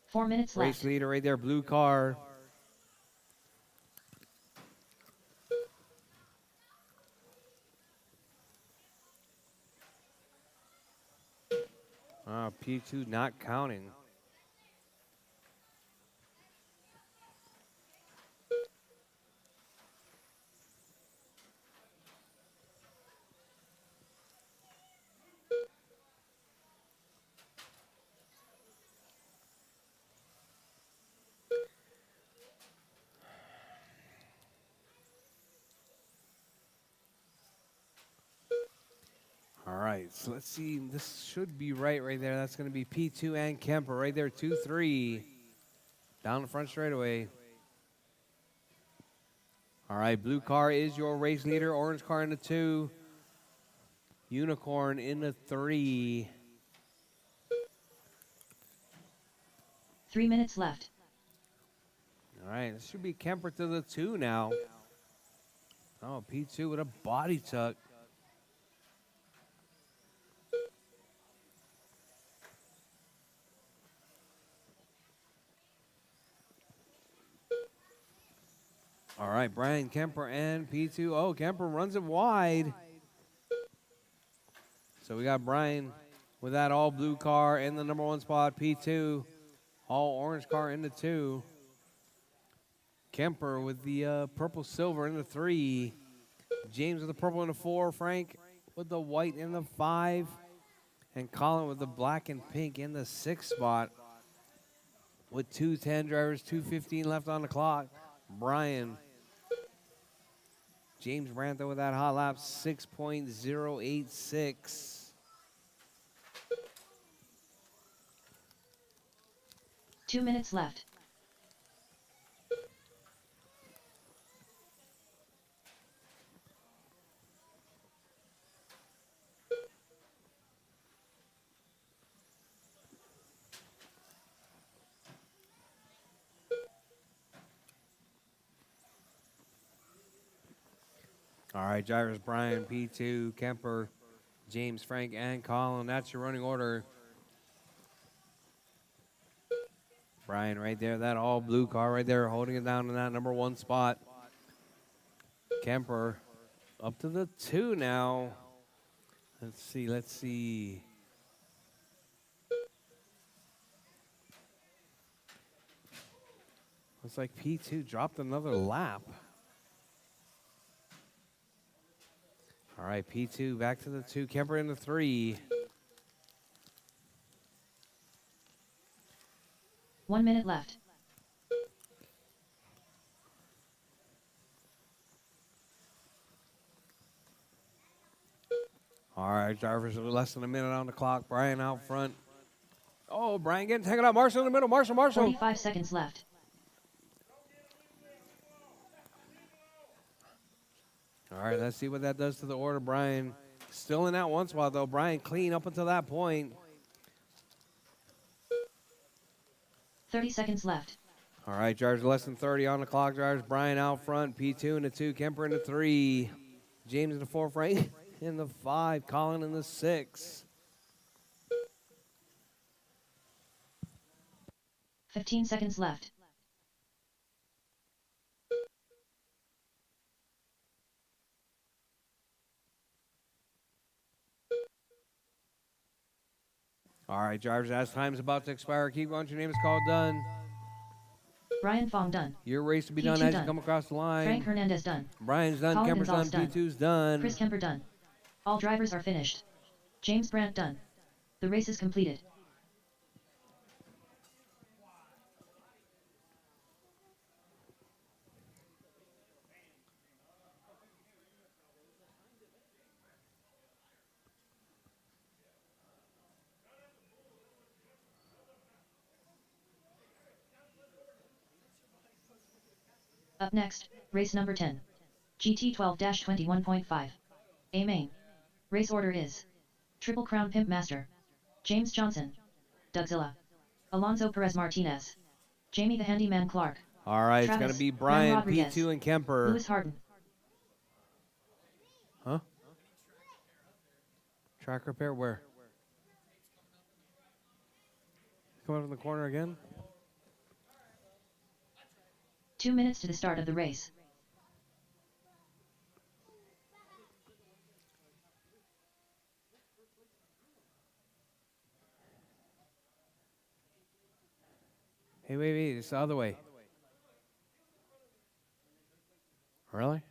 S2: 4 minutes
S1: Race
S2: left.
S1: leader right there, blue car. P2 not counting. All right, so let's see. This should be right there. That's going to be P2 and Kemper right there, 2-3. Down the front straightaway. All right, blue car is your race leader. Orange car in the 2. Unicorn in the 3.
S2: 3 minutes left.
S1: All right, this should be Kemper to the 2 now. Oh, P2 with a body tuck. All right, Brian Kemper and P2. Oh, Kemper runs it wide. So we got Brian with that all blue car in the number 1 spot. P2, all orange car in the 2. Kemper with the purple silver in the 3. James with the purple in the 4. Frank with the white in the 5. And Colin with the black and pink in the 6th spot. With 2:10 drivers, 2:15 left on the clock. Brian. James Brantha with that hot lap, 6.086.
S2: 2 minutes left.
S1: All right, drivers Brian, P2, Kemper, James, Frank, and Colin. That's your running order. Brian right there, that all blue car right there, holding it down in that number 1 spot. Kemper up to the 2 now. Let's see. Looks like P2 dropped another lap. All right, P2 back to the 2. Kemper in the 3.
S2: 1 minute left.
S1: All right, drivers are less than a minute on the clock. Brian out front. Oh, Brian getting taken out. Marshall in the middle. Marshall.
S2: 45 seconds left.
S1: All right, let's see what that does to the order. Brian still in that one spot, though. Brian clean up until that point.
S2: 30 seconds left.
S1: All right, drivers less than 30 on the clock. Drivers Brian out front, P2 in the 2, Kemper in the 3, James in the 4, Frank in the 5, Colin in the 6.
S2: 15 seconds left.
S1: All right, drivers, as time's about to expire, keep going. Your name is called done.
S2: Brian Fong done.
S1: Your race to be
S2: P2
S1: done as you
S2: done.
S1: come across the line.
S2: Frank Hernandez done.
S1: Brian's done,
S2: Colin
S1: Kemper's done,
S2: Gonzalez done.
S1: P2's done.
S2: Chris Kemper done. All drivers are finished. James Brandt done. The race is completed. Up next, race number 10. GT 12-21.5. A main. Race order is Triple Crown Pimp Master. James Johnson. Dougzilla. Alonso Perez Martinez. Jamie the Handyman Clark.
S1: All right,
S2: Travis,
S1: it's going to be
S2: Ram
S1: Brian,
S2: Rodriguez,
S1: P2, and Kemper.
S2: Lewis Harden.
S1: Huh? Track repair where? Come up in the corner again?
S2: 2 minutes to the start of the race.
S1: Hey, wait, it's the other way. Really?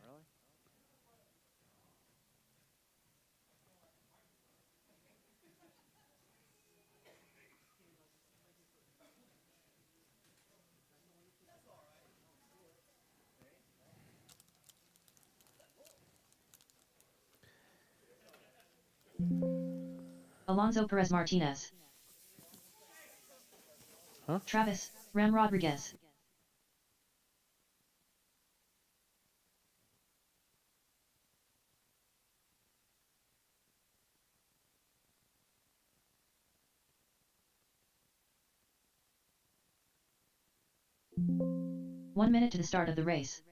S2: Alonso Perez Martinez.
S1: Huh?
S2: Travis, Ram Rodriguez. One minute to the start of the race.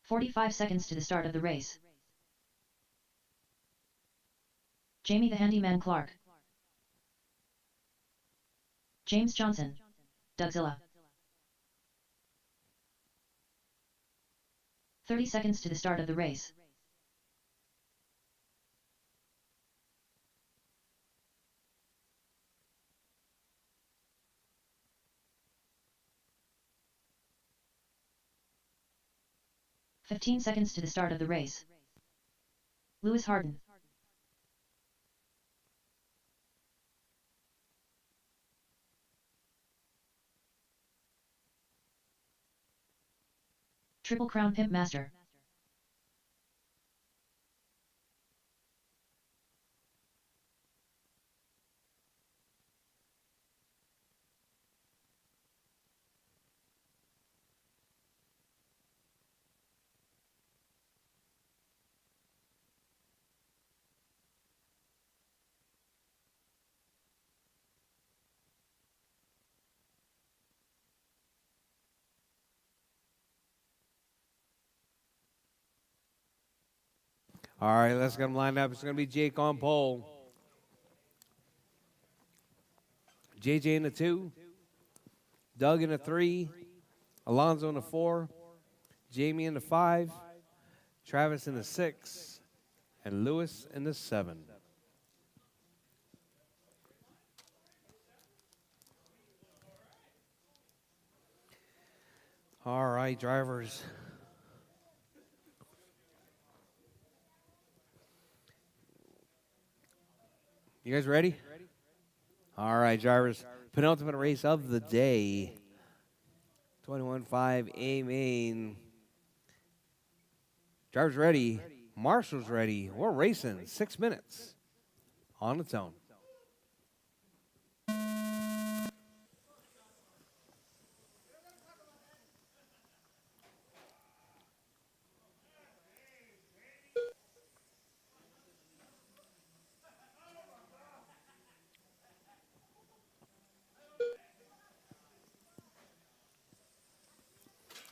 S2: "45 seconds to the start of the race. Jamie the Handyman Clark. James Johnson. Dougzilla. 30 seconds to the start of the race. "15 seconds to the start of the race. Lewis Harden. Triple Crown Pimp Master.
S1: All right, let's get them lined up. It's going to be Jake on pole. JJ in the 2. Doug in the 3. Alonzo in the 4. Jamie in the 5. Travis in the 6. And Lewis in the 7. All right, drivers. You guys ready? All right, drivers. Penultimate race of the day. 21.5 A main. Drivers ready. Marshall's ready. We're racing 6 minutes on its own.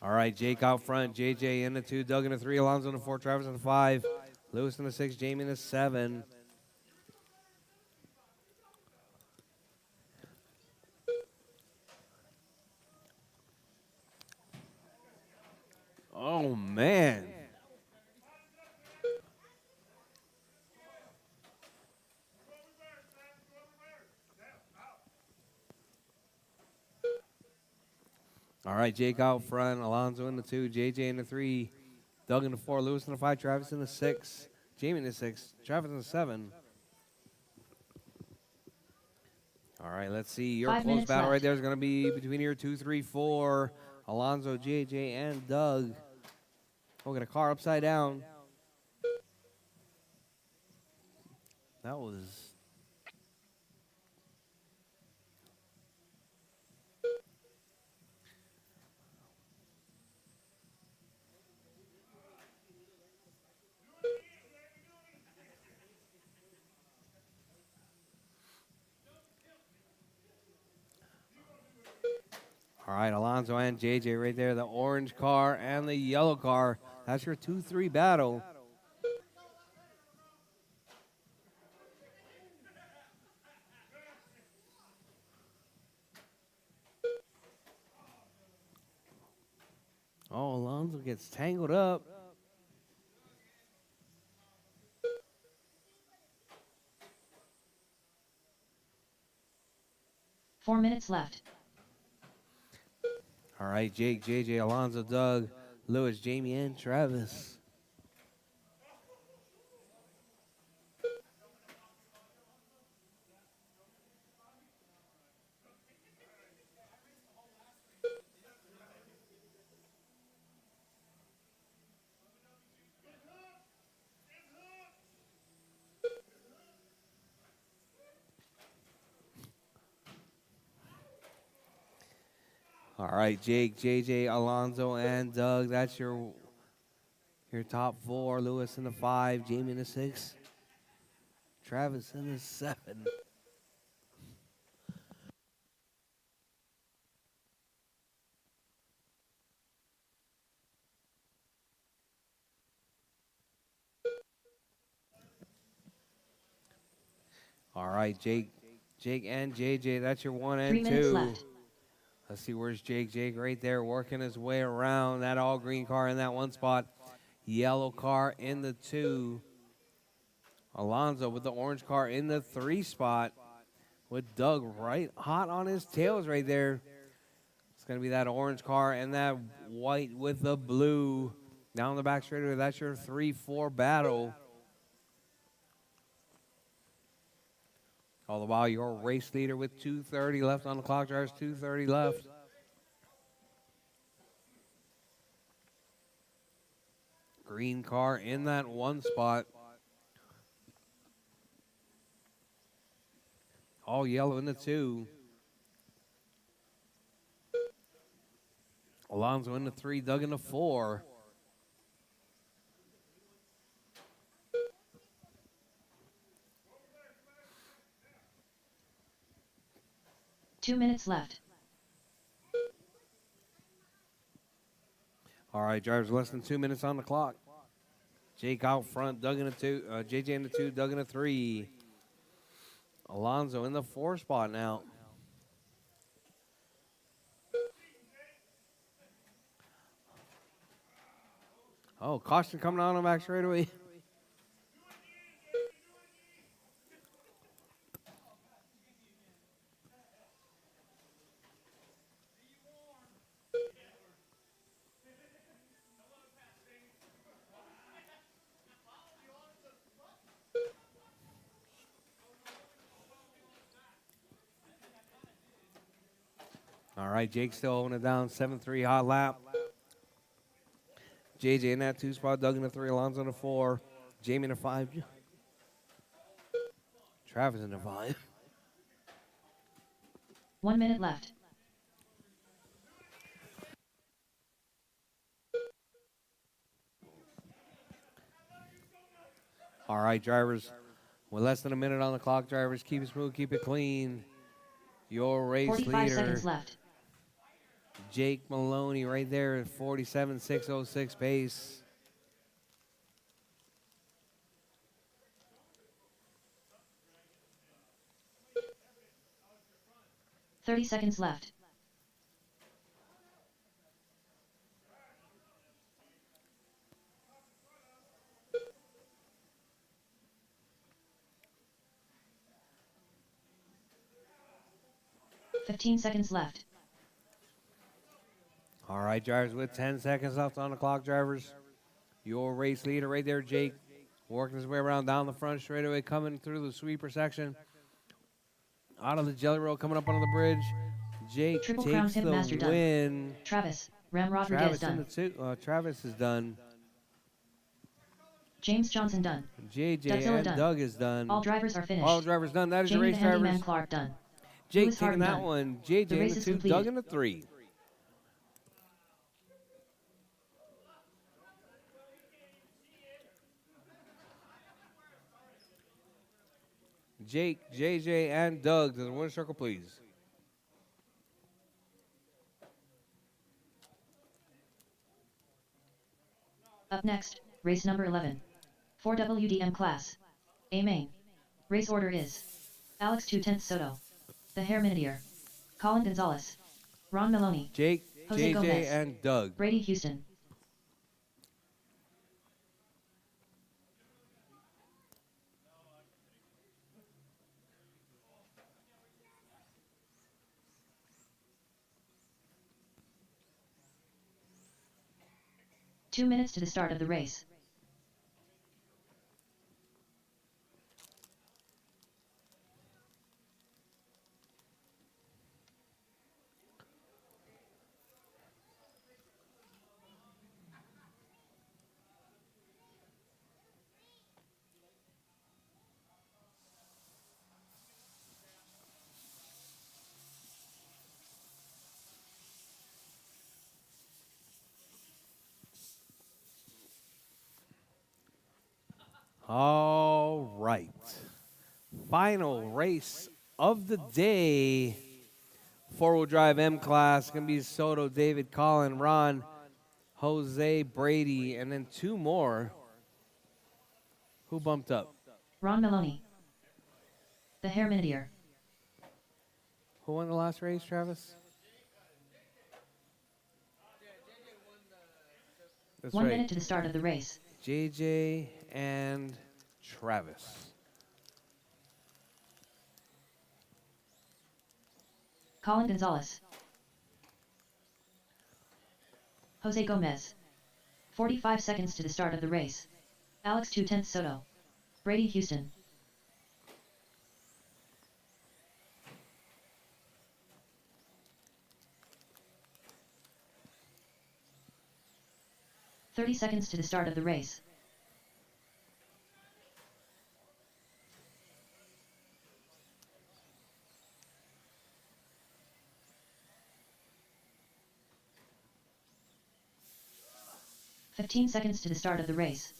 S1: All right, Jake out front, JJ in the 2, Doug in the 3, Alonso in the 4, Travis in the 5, Lewis in the 6, Jamie in the 7. Oh, man. All right, Jake out front, Alonso in the 2, JJ in the 3, Doug in the 4, Lewis in the 5, Travis in the 6, Jamie in the 6, Travis in the 7. All right, let's see. Your
S2: 5
S1: close
S2: minutes
S1: battle right
S2: left.
S1: there is going to be between your 2, 3, 4, Alonso, JJ, and Doug. We'll get a car upside down. That was... All right, Alonso and JJ right there. The orange car and the yellow car. That's your 2-3 battle. Oh, Alonso gets tangled up.
S2: Four minutes left.
S1: All right, Jake, JJ, Alonso, Doug, Lewis, Jamie, and Travis. All right, Jake, JJ, Alonso, and Doug. That's your top 4. Lewis in the 5, Jamie in the 6, Travis in the 7. All right, Jake and JJ. That's your 1
S2: 3
S1: and
S2: minutes
S1: 2.
S2: left.
S1: Let's see, where's Jake? Jake right there working his way around that all green car in that 1 spot. Yellow car in the 2. Alonso with the orange car in the 3 spot. With Doug right hot on his tails right there. It's going to be that orange car and that white with the blue. Down the back straightaway, that's your 3-4 battle. All the while, your race leader with 2:30 left on the clock. Drives 2:30 left. Green car in that 1 spot. All yellow in the 2. Alonso in the 3, Doug in the 4.
S2: Two minutes left.
S1: All right, drivers, less than 2 minutes on the clock. Jake out front, Doug in the 2, JJ in the 2, Doug in the 3. Alonso in the 4 spot now. Oh, caution coming on the back straightaway. All right, Jake still holding it down, 7-3 hot lap. JJ in that 2 spot, Doug in the 3, Alonso in the 4. Jamie in a 5. Travis in a 5.
S2: 1 minute left.
S1: All right, drivers. With less than a minute on the clock, drivers, keep it smooth, keep it clean. Your race
S2: 45
S1: leader,
S2: seconds left.
S1: Jake Maloney, right there at 47.606 pace.
S2: Thirty seconds left. $15 seconds left.
S1: All right, drivers, with 10 seconds left on the clock, drivers. Your race leader right there, Jake, working his way around down the front straightaway, coming through the sweeper section. Out of the jelly roll, coming up onto the bridge. Jake
S2: Triple Crown
S1: takes
S2: Pimp
S1: the
S2: Master done.
S1: win.
S2: Travis, Ram Rodriguez
S1: Travis in
S2: done.
S1: the two. Travis is done.
S2: James Johnson done.
S1: JJ
S2: Dougzilla
S1: and
S2: done.
S1: Doug is done.
S2: All drivers are finished.
S1: All drivers done. That is your
S2: Jamie
S1: race,
S2: the Handyman
S1: drivers.
S2: Clark done.
S1: Jake
S2: Lewis
S1: taking
S2: Harden
S1: that
S2: done.
S1: one.
S2: The
S1: JJ in
S2: race
S1: the
S2: is
S1: 2,
S2: completed.
S1: Doug in the 3. Jake, JJ, and Doug to the winner's circle, please.
S2: Up next, race number 11. 4WDM class. A main. Race order is Alex 2/10 Soto. The Hair Minitier. Colin Gonzalez. Ron Maloney.
S1: Jake,
S2: Jose
S1: JJ,
S2: Gomez.
S1: and Doug.
S2: Brady Houston. Two minutes to the start of the race.
S1: All right. Final race of the day. Four-wheel drive M class. Going to be Soto, David, Colin, Ron, Jose, Brady, and then 2 more. Who bumped up?
S2: Ron Maloney. The Hair Minitier.
S1: Who won the last race, Travis? That's
S2: 1
S1: right.
S2: minute to the start of the race.
S1: JJ and Travis.
S2: Colin Gonzalez. Jose Gomez. 45 seconds to the start of the race. Alex 2/10 Soto. Brady Houston. "30 seconds to the start of the race. "15 seconds to the start of the race.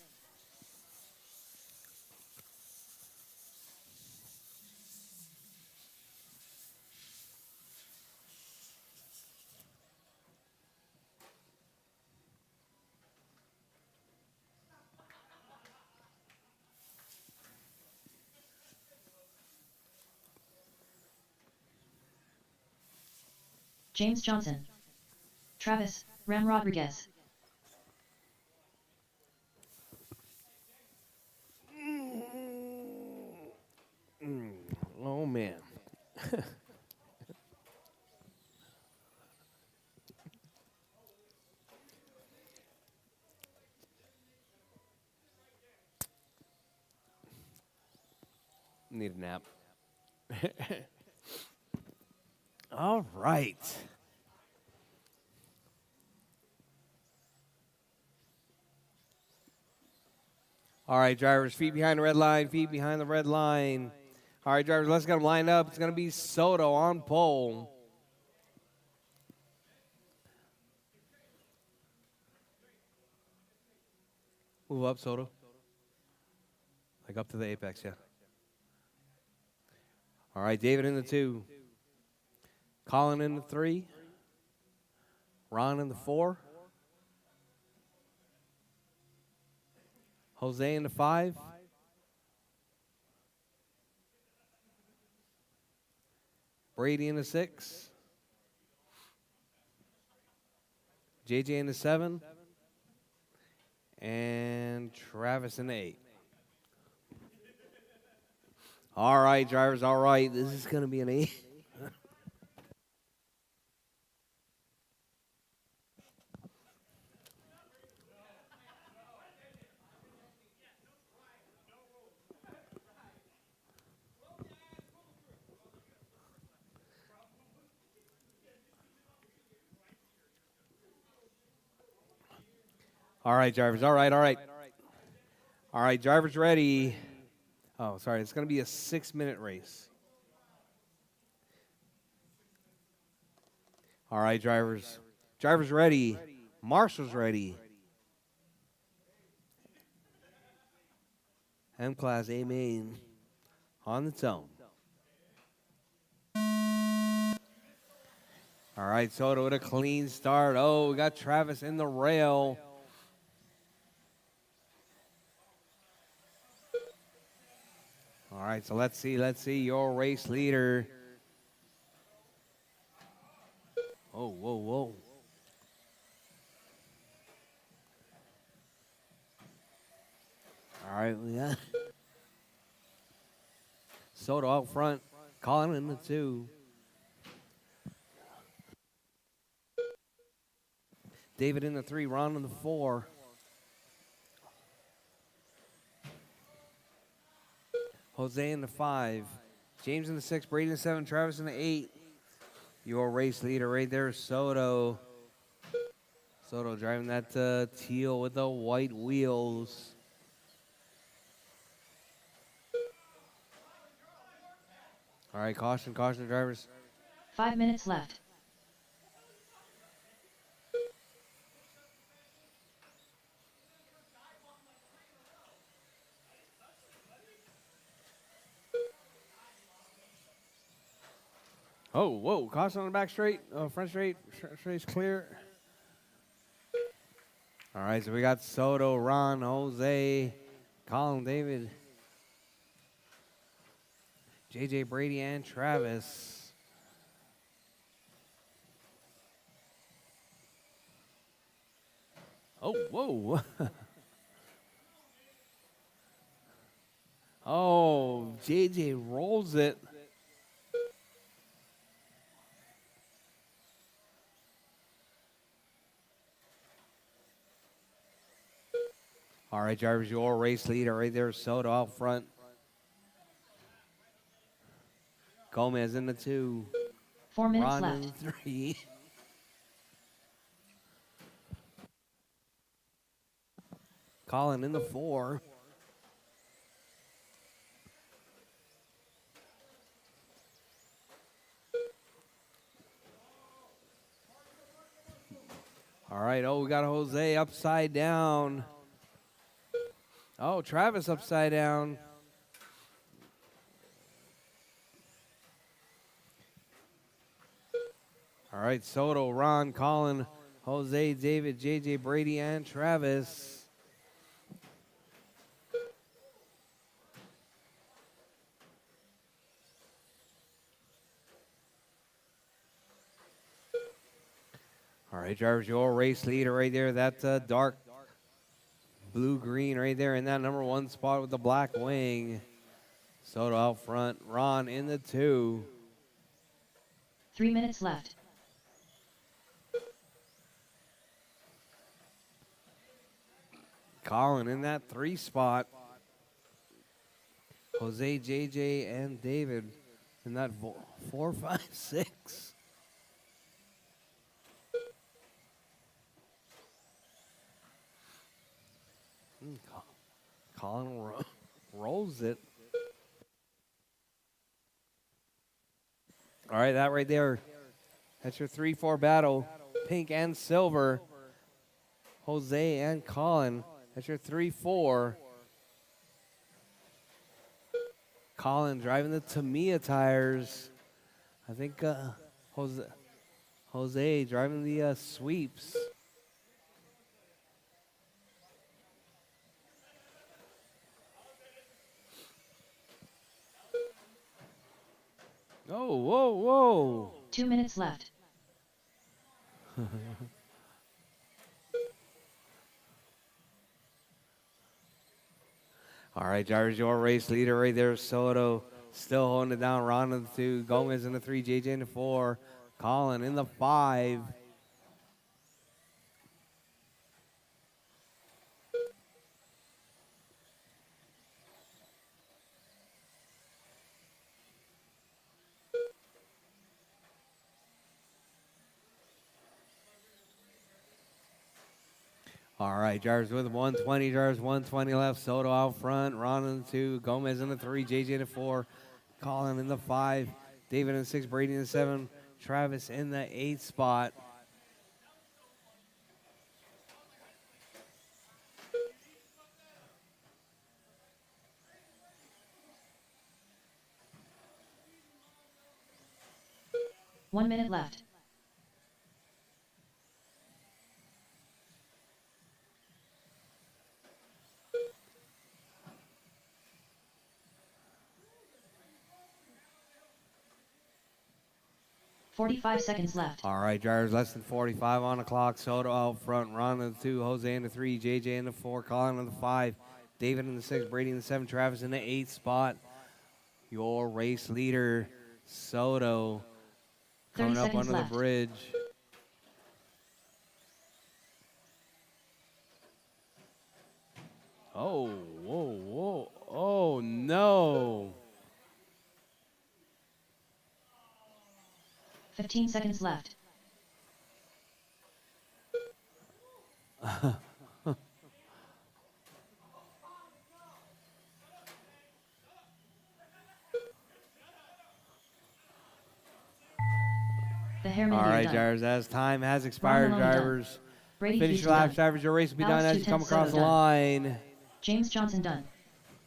S2: James Johnson. Travis, Ram Rodriguez.
S1: Oh, man. Need a nap. All right. All right, drivers, feet behind the red line, feet behind the red line. All right, drivers, let's get them lined up. It's going to be Soto on pole. Move up, Soto. Like up to the apex, yeah. All right, David in the 2. Colin in the 3. Ron in the 4. Jose in the 5. Brady in the 6. JJ in the 7. And Travis in the 8. All right, drivers, all right. This is going to be an 8. All right, drivers, all right, all right. All right, drivers ready. Oh, sorry, it's going to be a 6-minute race. All right, drivers. Drivers ready. Marshall's ready. M-Class A main on its own. All right, Soto with a clean start. Oh, we got Travis in the rail. All right, so let's see your race leader. Oh, whoa, whoa. All right, we got Soto out front, Colin in the 2. David in the 3, Ron in the 4. Jose in the 5. James in the 6, Brady in the 7, Travis in the 8. Your race leader right there is Soto. Soto driving that teal with the white wheels. All right, caution, caution, drivers.
S2: 5 minutes left.
S1: Oh, whoa, caution on the back straight. Front straight, straight's clear. All right, so we got Soto, Ron, Jose, Colin, David, JJ, Brady, and Travis. Oh, whoa. Oh, JJ rolls it. All right, drivers, your race leader right there, Soto out front. Gomez in the 2.
S2: 4 minutes
S1: Ron in
S2: left.
S1: the 3. Colin in the 4. All right, oh, we got Jose upside down. Oh, Travis upside down. All right, Soto, Ron, Colin, Jose, David, JJ, Brady, and Travis. All right, drivers, your race leader right there. That's dark blue-green right there in that number 1 spot with the black wing. Soto out front. Ron in the 2.
S2: 3 minutes left.
S1: Colin in that 3 spot. Jose, JJ, and David in that 4, 5, 6. Colin rolls it. All right, that right there. That's your 3-4 battle. Pink and silver. Jose and Colin. That's your 3-4. Colin driving the Tamiya tires. I think Jose driving the sweeps. Oh, whoa, whoa.
S2: 2 minutes left.
S1: All right, drivers, your race leader right there, Soto. Still holding it down. Ron in the 2, Gomez in the 3, JJ in the 4, Colin in the 5. All right, drivers with 120, drivers 120 left. Soto out front, Ron in the 2, Gomez in the 3, JJ in the 4, Colin in the 5, David in the 6, Brady in the 7, Travis in the 8th spot.
S2: One minute left. $45 left.
S1: All right, drivers, less than 45 on the clock. Soto out front, Ron in the 2, Jose in the 3, JJ in the 4, Colin in the 5, David in the 6, Brady in the 7, Travis in the 8th spot. Your race leader, Soto,
S2: 30
S1: coming up
S2: seconds
S1: under
S2: left.
S1: the bridge. Oh, whoa, whoa. Oh, no.
S2: 15 seconds left. The Hairman
S1: All
S2: gear
S1: right,
S2: done.
S1: drivers, as time has
S2: Ron
S1: expired,
S2: Maloney done.
S1: drivers.
S2: Brady
S1: Finish
S2: Houston
S1: your laps,
S2: done.
S1: drivers. Your race will be
S2: Alex
S1: done as you
S2: 210
S1: come across
S2: Soto
S1: the
S2: done.
S1: line.
S2: James Johnson done.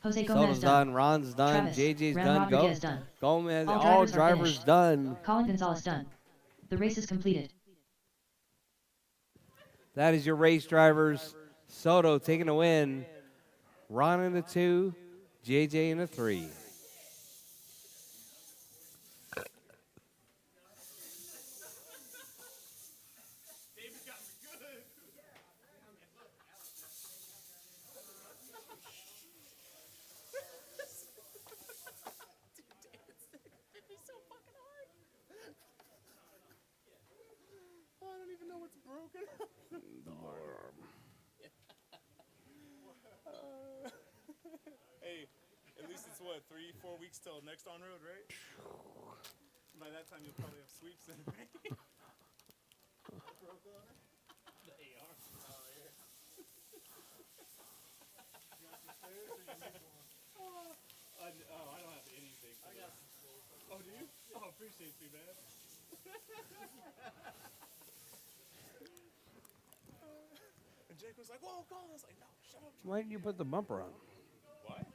S2: Jose Gomez
S1: Soto's
S2: done.
S1: done, Ron's done,
S2: Travis,
S1: JJ's
S2: Ram
S1: done,
S2: Rodriguez done.
S1: Gomez,
S2: All
S1: all
S2: drivers are
S1: drivers
S2: finished.
S1: done.
S2: Colin Gonzalez done. The race is completed.
S1: That is your race, drivers. Soto taking the win. Ron in the 2, JJ in the 3.
S4: I don't even know what's broken. Hey, at least it's what, 3-4 weeks till next on road, right? By that time you'll probably have sweeps in, right? Broke on it? The AR. Oh yeah. You got some spares or you need one? I don't have anything. I got some spares. Oh, do you? Oh, appreciate you, man. And Jake was like, "Whoa, go!" I was like, "No, shut up."
S1: Why didn't you put the bumper on?
S4: What?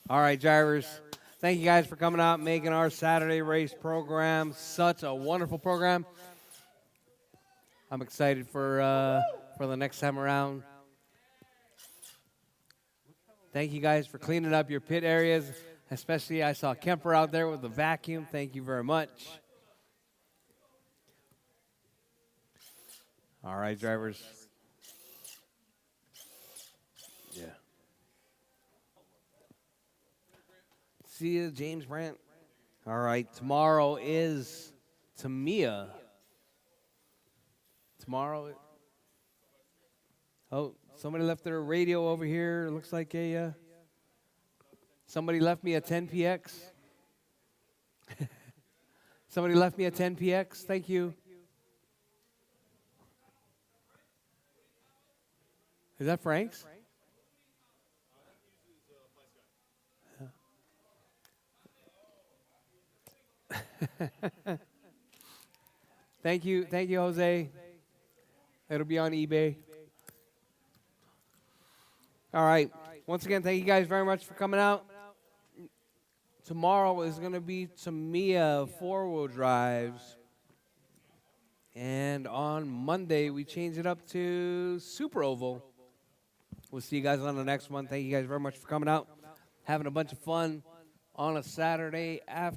S1: All right, drivers. Thank you guys for coming out, making our Saturday race program such a wonderful program. I'm excited for the next time around. Thank you guys for cleaning up your pit areas. Especially, I saw Kemper out there with the vacuum. Thank you very much. All right, drivers. Yeah. See you, James Brandt. All right, tomorrow is Tamiya. Tomorrow. Oh, somebody left their radio over here. Looks like a. Somebody left me a 10PX. Somebody left me a 10PX. Thank you. Is that Frank's? Thank you, Jose. It'll be on eBay. All right. Once again, thank you guys very much for coming out. Tomorrow is going to be Tamiya 4-wheel drives. And on Monday, we change it up to Super Oval. We'll see you guys on the next one. Thank you guys very much for coming out, having a bunch of fun on a Saturday afternoon.